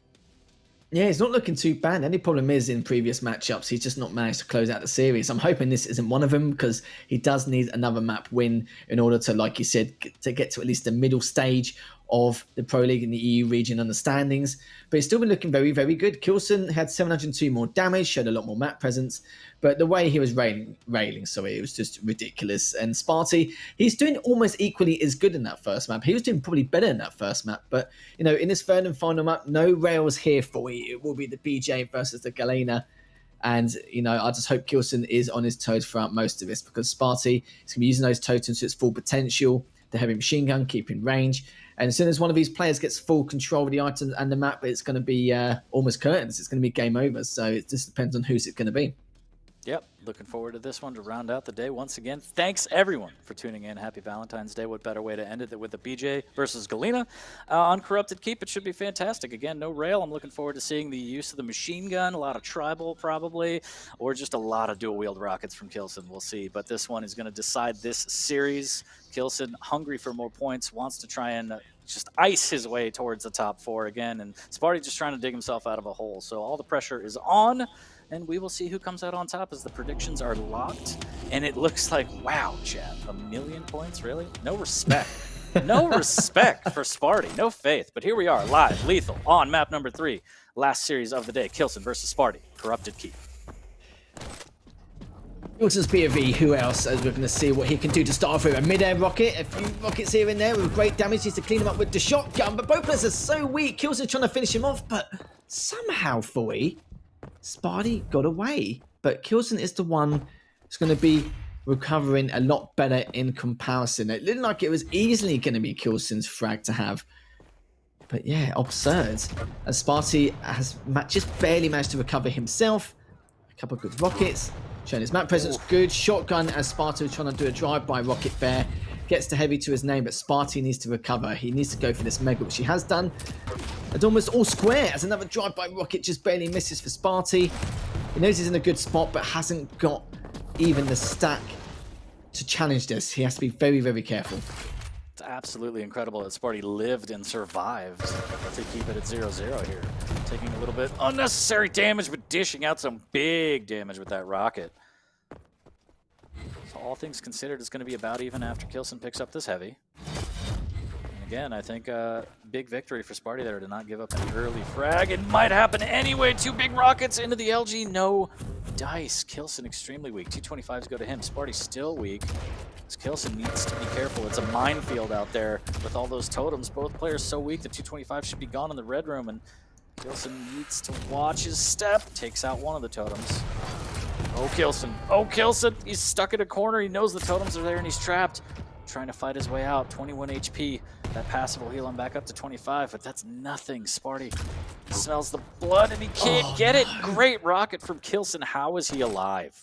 Yeah, he's not looking too bad. The only problem is in previous matchups, he's just not managed to close out the series. I'm hoping this isn't one of them because he does need another map win in order to, like you said, to get to at least the middle stage of the Pro League in the EU region and the standings. But he's still been looking very, very good. Kilson had 702 more damage, showed a lot more map presence. But the way he was railing, it was just ridiculous. And Sparty, he's doing almost equally as good in that first map. He was doing probably better in that first map. But, you know, in this third and final map, no rails here for you. It will be the BJ versus the Galena. And, you know, I just hope Kilson is on his toes throughout most of this because Sparty is going to be using those totems to its full potential. The heavy machine gun, keeping range. And as soon as one of these players gets full control of the items and the map, it's going to be almost curtains. It's going to be game over. So it just depends on who's it going to be. Yep, looking forward to this one to round out the day once again. Thanks, everyone, for tuning in. Happy Valentine's Day. What better way to end it than with the BJ versus Galena on Corrupted Keep. It should be fantastic. Again, no rail. I'm looking forward to seeing the use of the machine gun, a lot of tribal probably, or just a lot of dual-wield rockets from Kilson. We'll see. But this one is going to decide this series. Kilson, hungry for more points, wants to try and just ice his way towards the top 4 again. And Sparty just trying to dig himself out of a hole. So all the pressure is on. And we will see who comes out on top as the predictions are locked. And it looks like, wow, Chad, 1 million points, really? No respect. No respect for Sparty. No faith. But here we are, live, lethal, on map number 3. Last series of the day, Kilson versus Sparty, Corrupted Keep. Kilson's POV, who else? As we're going to see what he can do to start off with a mid-air rocket. A few rockets here and there with great damage. He needs to clean him up with the shotgun. But both players are so weak. Kilson's trying to finish him off, but somehow, Fully, Sparty got away, but Kilson is the one who's going to be recovering a lot better in comparison. It looked like it was easily going to be Kilson's frag to have, but yeah, absurd. As Sparty has just barely managed to recover himself. A couple of good rockets, showing his map presence. Good shotgun as Sparty was trying to do a drive-by rocket bear. Gets the heavy to his name, but Sparty needs to recover. He needs to go for this mega, which he has done. It's almost all square as another drive-by rocket just barely misses for Sparty. He knows he's in a good spot, but hasn't got even the stack to challenge this. He has to be very, very careful. It's absolutely incredible that Sparty lived and survived to keep it at 0-0 here. Taking a little bit unnecessary damage, but dishing out some big damage with that rocket. So all things considered, it's going to be about even after Kilson picks up this heavy. And again, I think big victory for Sparty there to not give up an early frag. It might happen anyway. 2 big rockets into the LG. No dice. Kilson extremely weak. 225s go to him. Sparty still weak. Kilson needs to be careful. It's a minefield out there with all those totems. Both players so weak that 225 should be gone in the red room, and Kilson needs to watch his step. Takes out one of the totems. Oh, Kilson. Oh, Kilson. He's stuck in a corner. He knows the totems are there, and he's trapped. Trying to fight his way out. 21 HP. That passive will heal him back up to 25, but that's nothing. Sparty smells the blood, and he can't get it. Great rocket from Kilson. How is he alive?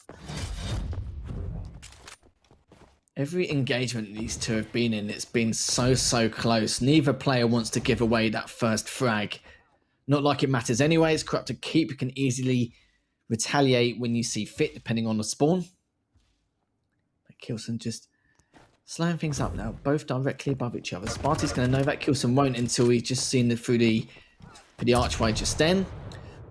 Every engagement these two have been in, it's been so close. Neither player wants to give away that first frag. Not like it matters anyways. Corrupted Keep can easily retaliate when you see fit, depending on the spawn. But Kilson just slowing things up now, both directly above each other. Sparty's going to know that. Kilson won't until he's just seen the through the archway just then.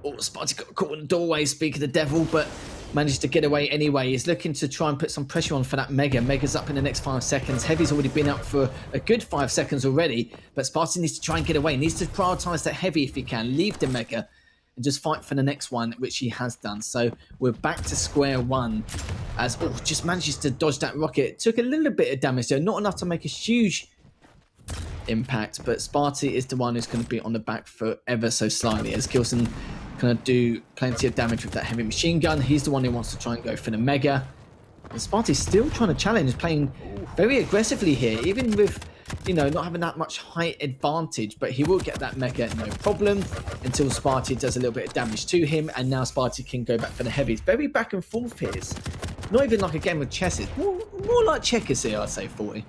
Oh, Sparty got caught in the doorway, speak of the devil, but managed to get away anyway. He's looking to try and put some pressure on for that Mega. Mega's up in the next 5 seconds. Heavy's already been up for a good 5 seconds already, but Sparty needs to try and get away. Needs to prioritize that Heavy if he can. Leave the Mega and just fight for the next one, which he has done. So we're back to square one as just manages to dodge that rocket. Took a little bit of damage though, not enough to make a huge impact, but Sparty is the one who's going to be on the back foot ever so slightly as Kilson going to do plenty of damage with that heavy machine gun. He's the one who wants to try and go for the Mega. And Sparty's still trying to challenge, playing very aggressively here, even with, you know, not having that much height advantage, but he will get that Mega no problem until Sparty does a little bit of damage to him, and now Sparty can go back for the heavies. Very back and forth here. It's not even like a game of chess. It's more like checkers here, I'd say, 40. You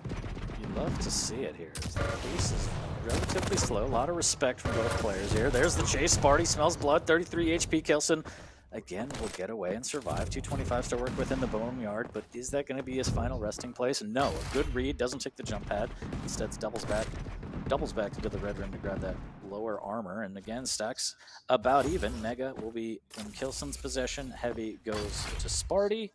love to see it here. The pieces relatively slow. A lot of respect from both players here. There's the chase. Sparty smells blood. 33 HP. Kilson again will get away and survive. 225 to work with in the boneyard, but is that going to be his final resting place? No. A good read. Doesn't take the jump pad. Instead, doubles back into the red rim to grab that lower armor. And again, stacks about even. Mega will be in Kilson's possession. Heavy goes to Sparty.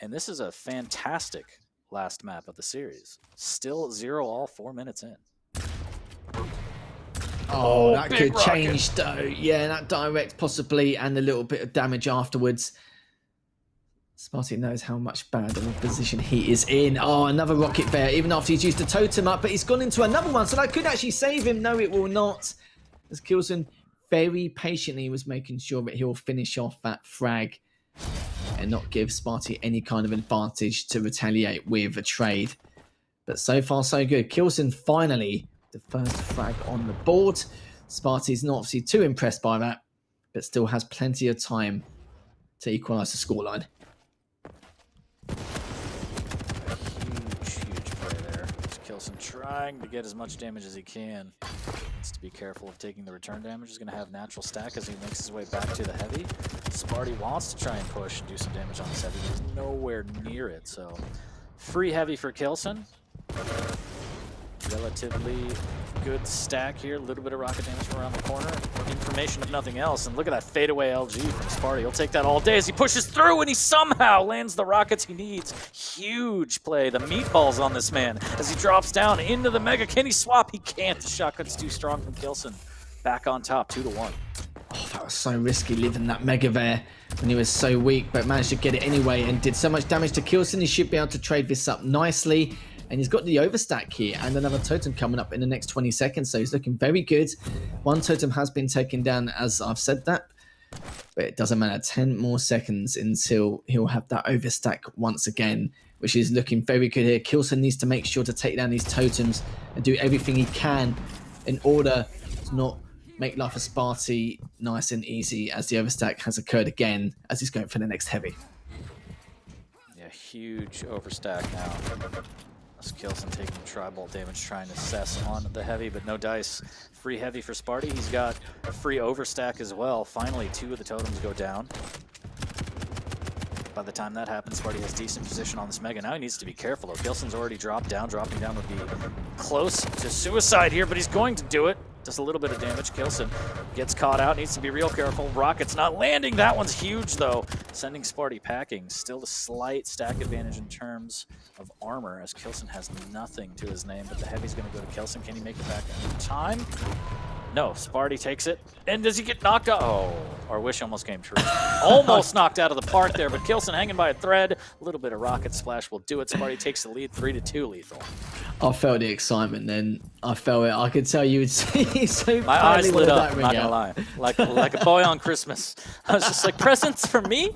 And this is a fantastic last map of the series. Still 0-all 4 minutes in. Oh, that could rocket. change though. Yeah, that direct possibly, and a little bit of damage afterwards. Sparty knows how much bad of a position he is in. Oh, another rocket there, even after he's used the totem up, but he's gone into another one, so that could actually save him. No, it will not. As Kilson very patiently was making sure that he'll finish off that frag and not give Sparty any kind of advantage to retaliate with a trade. But so far, so good. Kilson finally the first frag on the board. Sparty's not obviously too impressed by that, but still has plenty of time to equalise the scoreline. Huge play there. Kilson trying to get as much damage as he can. Needs to be careful of taking the return damage. He's going to have natural stack as he makes his way back to the heavy. Sparty wants to try and push and do some damage on this heavy, but he's nowhere near it. So free heavy for Kilson. Relatively good stack here. A little bit of rocket damage from around the corner. Information if nothing else. And look at that fadeaway LG from Sparty. He'll take that all day as he pushes through and he somehow lands the rockets he needs. Huge play. The meatballs on this man as he drops down into the Mega. Can he swap? He can't. The shotgun's too strong from Kilson. Back on top, 2-1. Oh, that was so risky leaving that Mega there when he was so weak, but managed to get it anyway and did so much damage to Kilson. He should be able to trade this up nicely. And he's got the overstack here and another totem coming up in the next 20 seconds. So he's looking very good. One totem has been taken down as I've said that. But it doesn't matter. 10 more seconds until he'll have that overstack once again, which is looking very good here. Kilson needs to make sure to take down these totems and do everything he can in order to not make life of Sparty nice and easy as the overstack has occurred again as he's going for the next heavy. Yeah, huge overstack now. Kilson taking tri-ball damage, trying to cess on the heavy, but no dice. Free heavy for Sparty. He's got a free overstack as well. Finally, 2 of the totems go down. By the time that happens, Sparty has decent position on this Mega. Now he needs to be careful, though. Kilson's already dropped down. Dropping down would be close to suicide here, but he's going to do it. Does a little bit of damage. Kilson gets caught out. Needs to be real careful. Rocket's not landing. That one's huge, though. Sending Sparty packing. Still a slight stack advantage in terms of armor, as Kilson has nothing to his name, but the heavy's going to go to Kilson. Can he make it back in time? No. Sparty takes it. And does he get knocked out? Oh, our wish almost came true. Almost knocked out of the park there, but Kilson hanging by a thread. A little bit of rocket splash will do it. Sparty takes the lead, 3-2 lethal. I felt the excitement then. I felt it. I could tell you would see so my eyes lit up, I'm not gonna lie. Like a boy on Christmas. I was just like, presents for me?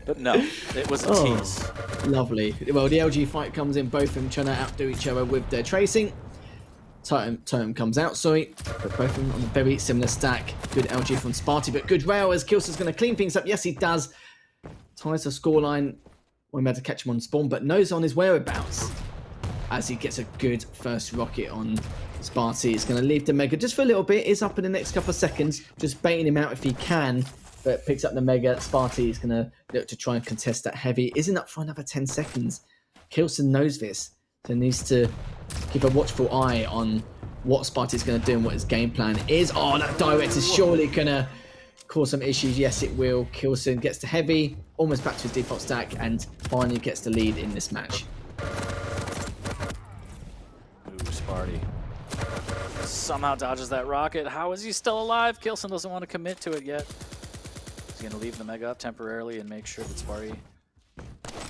But no, it was a tease. Lovely. Well, the LG fight comes in, both of them trying to outdo each other with their tracing. Totem comes out, sorry. But both of them on a very similar stack. Good LG from Sparty, but good rail as Kilson's going to clean things up. Yes, he does. Ties the scoreline. We're about to catch him on spawn, but knows on his whereabouts as he gets a good first rocket on Sparty. It's going to leave the Mega just for a little bit. Is up in the next couple of seconds, just baiting him out if he can, but picks up the Mega. Sparty is going to look to try and contest that heavy. Isn't up for another 10 seconds. Kilson knows this, so needs to keep a watchful eye on what Sparty's going to do and what his game plan is. Oh, that direct is surely going to cause some issues. Yes, it will. Kilson gets to heavy, almost back to his default stack, and finally gets the lead in this match. Sparty somehow dodges that rocket. How is he still alive? Kilson doesn't want to commit to it yet. He's going to leave the Mega up temporarily and make sure that Sparty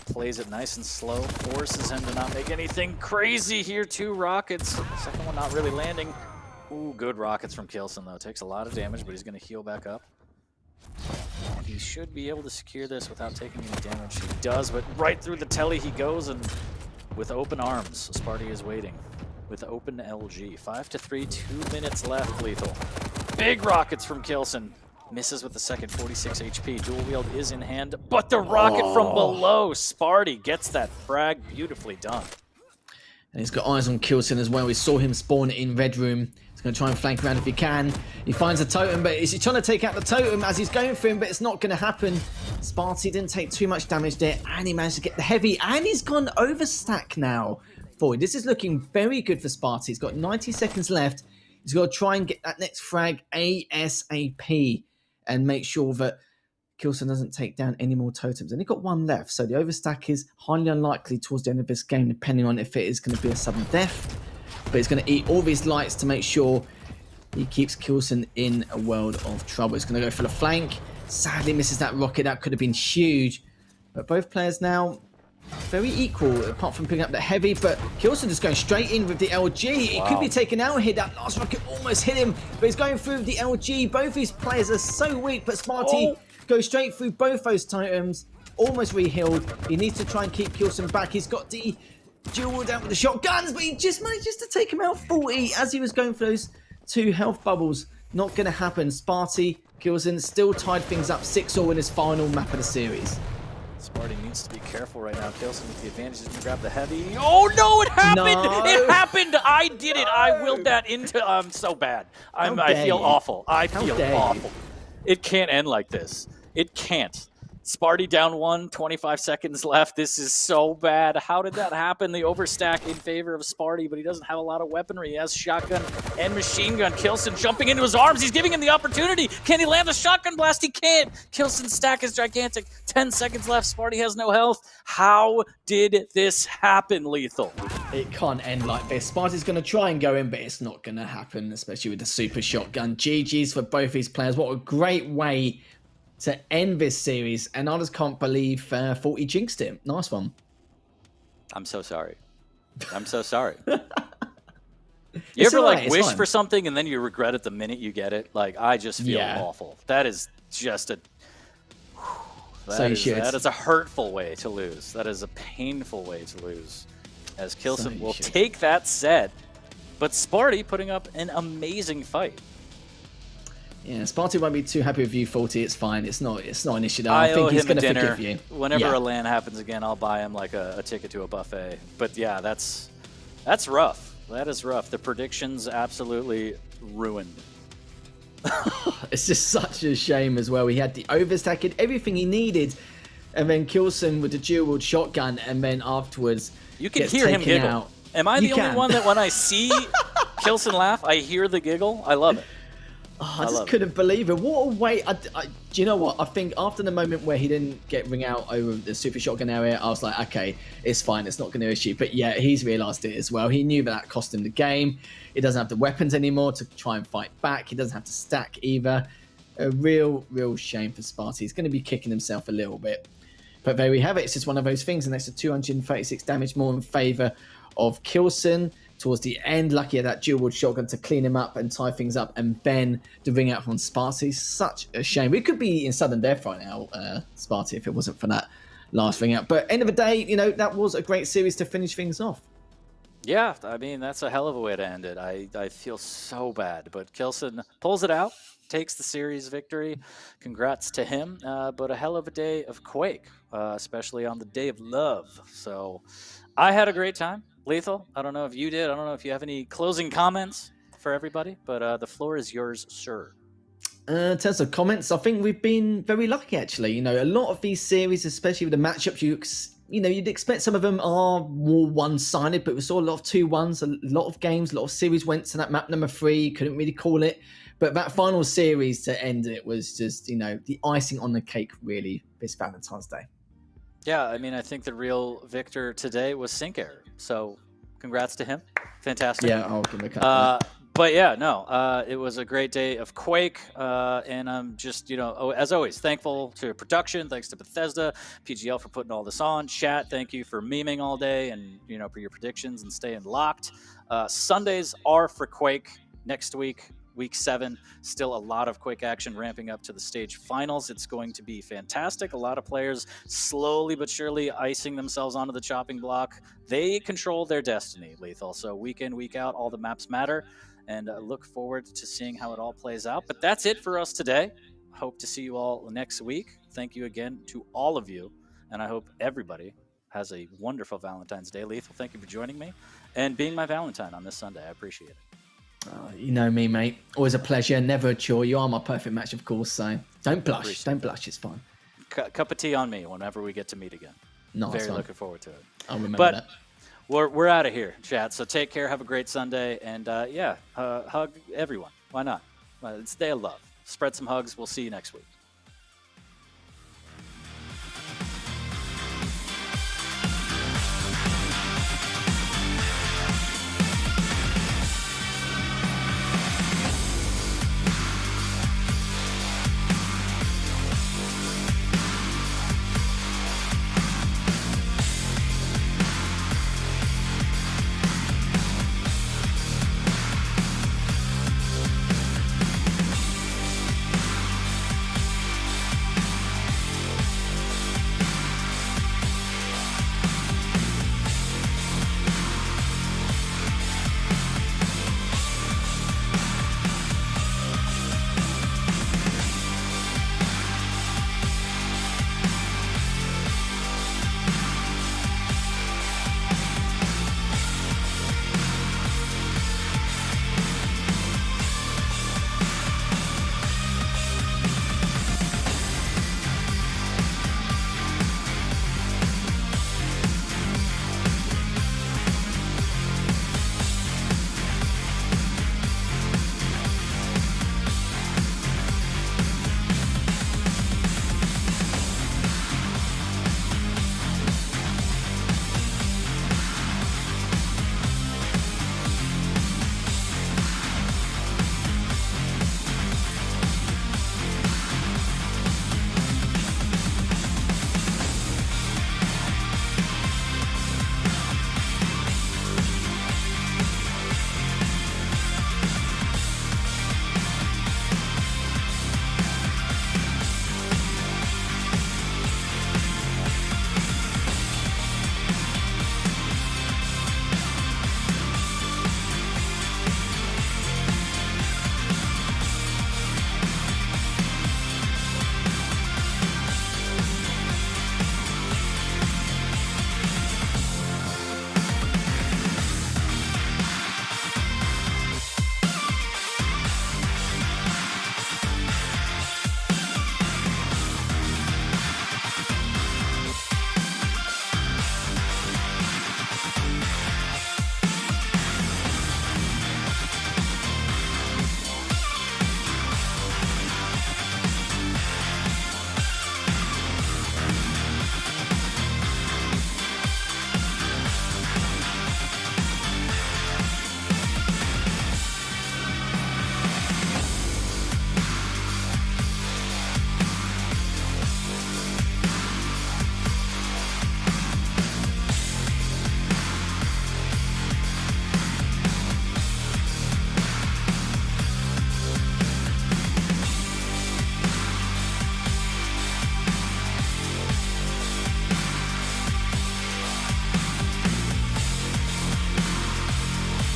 plays it nice and slow. Forces him to not make anything crazy here. 2 rockets. Second one not really landing. Ooh, good rockets from Kilson, though. Takes a lot of damage, but he's going to heal back up. And he should be able to secure this without taking any damage. He does, but right through the telly he goes, and with open arms, Sparty is waiting. With open LG. 5-3, 2 minutes left, lethal. Big rockets from Kilson. Misses with the second, 46 HP. Dual wield is in hand, but the rocket from below. Sparty gets that frag. Beautifully done. And he's got eyes on Kilson as well. We saw him spawn in Red Room. He's going to try and flank around if he can. He finds a totem, but he's trying to take out the totem as he's going for him, but it's not going to happen. Sparty didn't take too much damage there, and he managed to get the heavy, and he's gone overstack now. Forward. This is looking very good for Sparty. He's got 90 seconds left. He's got to try and get that next frag ASAP and make sure that Kilson doesn't take down any more totems. And he's got one left, so the overstack is highly unlikely towards the end of this game, depending on if it is going to be a sudden death. But he's going to eat all these lights to make sure he keeps Kilson in a world of trouble. He's going to go for the flank. Sadly misses that rocket. That could have been huge. But both players now very equal, apart from picking up the heavy. But Kilson just going straight in with the LG. It could be taken out here. That last rocket almost hit him, but he's going through the LG. Both these players are so weak, but Sparty goes straight through both those totems. Almost re-healed. He needs to try and keep Kilson back. He's got the duel down with the shotguns, but he just manages to take him out 40 as he was going for those 2 health bubbles. Not going to happen. Sparty, Kilson still tied things up 6-all in his final map of the series. Sparty needs to be careful right now. Kilson with the advantage is to grab the heavy. Oh no, it happened! No. It happened! I did it! I willed that into... I'm so bad. I feel awful. I feel awful. It can't end like this. It can't. Sparty down 1, 25 seconds left. This is so bad. How did that happen? The overstack in favor of Sparty, but he doesn't have a lot of weaponry. He has shotgun and machine gun. Kilson jumping into his arms. He's giving him the opportunity. Can he land the shotgun blast? He can't. Kilson's stack is gigantic. 10 seconds left. Sparty has no health. How did this happen, Lethal? It can't end like this. Sparty's going to try and go in, but it's not going to happen, especially with the super shotgun. GG's for both these players. What a great way to end this series, and I just can't believe 40 jinxed him. Nice one. I'm so sorry. I'm so sorry. You ever like wish for something and then you regret it the minute you get it? Like, I just feel awful. That is just a... That is a hurtful way to lose. That is a painful way to lose. As Kilson will take that set, but Sparty putting up an amazing fight. Yeah, Sparty won't be too happy with you, 40. It's fine. It's not an issue. Though. I think he's going to forgive you. Whenever a LAN happens again, I'll buy him like a ticket to a buffet. But yeah, that's rough. That is rough. The predictions absolutely ruined. It's just such a shame as well. He had the overstack and everything he needed, and then Kilson with the dual shotgun, and then afterwards you can hear him giggle. Out. Am I the only one that when I see Kilson laugh, I hear the giggle? I love it. Oh, I just couldn't believe it. What a way. Do you know what? I think after the moment where he didn't get ring out over the super shotgun area, I was like, okay, it's fine. It's not going to issue. But yeah, he's realised it as well. He knew that cost him the game. He doesn't have the weapons anymore to try and fight back. He doesn't have to stack either. A real shame for Sparty. He's going to be kicking himself a little bit. But there we have it. It's just one of those things. An extra 236 damage more in favour of Kilson. Towards the end, lucky at that dual shotgun to clean him up and tie things up, and then the ring out from Sparty. Such a shame. We could be in sudden death right now, Sparty, if it wasn't for that last ring out. But end of the day, you know, that was a great series to finish things off. Yeah, I mean, that's a hell of a way to end it. I feel so bad, but Kilson pulls it out, takes the series victory. Congrats to him. But a hell of a day of Quake, especially on the day of love. So I had a great time. Lethal, I don't know if you did. I don't know if you have any closing comments for everybody, but the floor is yours, sir. In terms of comments, I think we've been very lucky, actually. You know, a lot of these series, especially with the matchups, you'd expect some of them are more one-sided, but we saw a lot of 2-1s, a lot of games, a lot of series went to that map number 3, couldn't really call it. But that final series to end it was just, you know, the icing on the cake, really, this Valentine's Day. Yeah, I mean, I think the real victor today was Sync Error. So congrats to him. Fantastic. Yeah, I'll give him a cut. But yeah, no, it was a great day of Quake. And I'm just, you know, as always, thankful to production. Thanks to Bethesda, PGL for putting all this on. Chat, thank you for memeing all day and, you know, for your predictions and staying locked. Sundays are for Quake next week. Week 7, still a lot of Quake action ramping up to the stage finals. It's going to be fantastic. A lot of players slowly but surely icing themselves onto the chopping block. They control their destiny, Lethal. So week in, week out, all the maps matter. And look forward to seeing how it all plays out. But that's it for us today. Hope to see you all next week. Thank you again to all of you. And I hope everybody has a wonderful Valentine's Day. Lethal, thank you for joining me and being my Valentine on this Sunday. I appreciate it. You know me, mate. Always a pleasure, never a chore. You are my perfect match, of course, so don't blush. Appreciate Don't blush, it's fine. Cup of tea on me whenever we get to meet again. Nice Very one. looking forward to it. I'll remember But that. we're out of here, chat. So take care. Have a great Sunday. And, hug everyone. Why not? It's a day of love. Spread some hugs. We'll see you next week.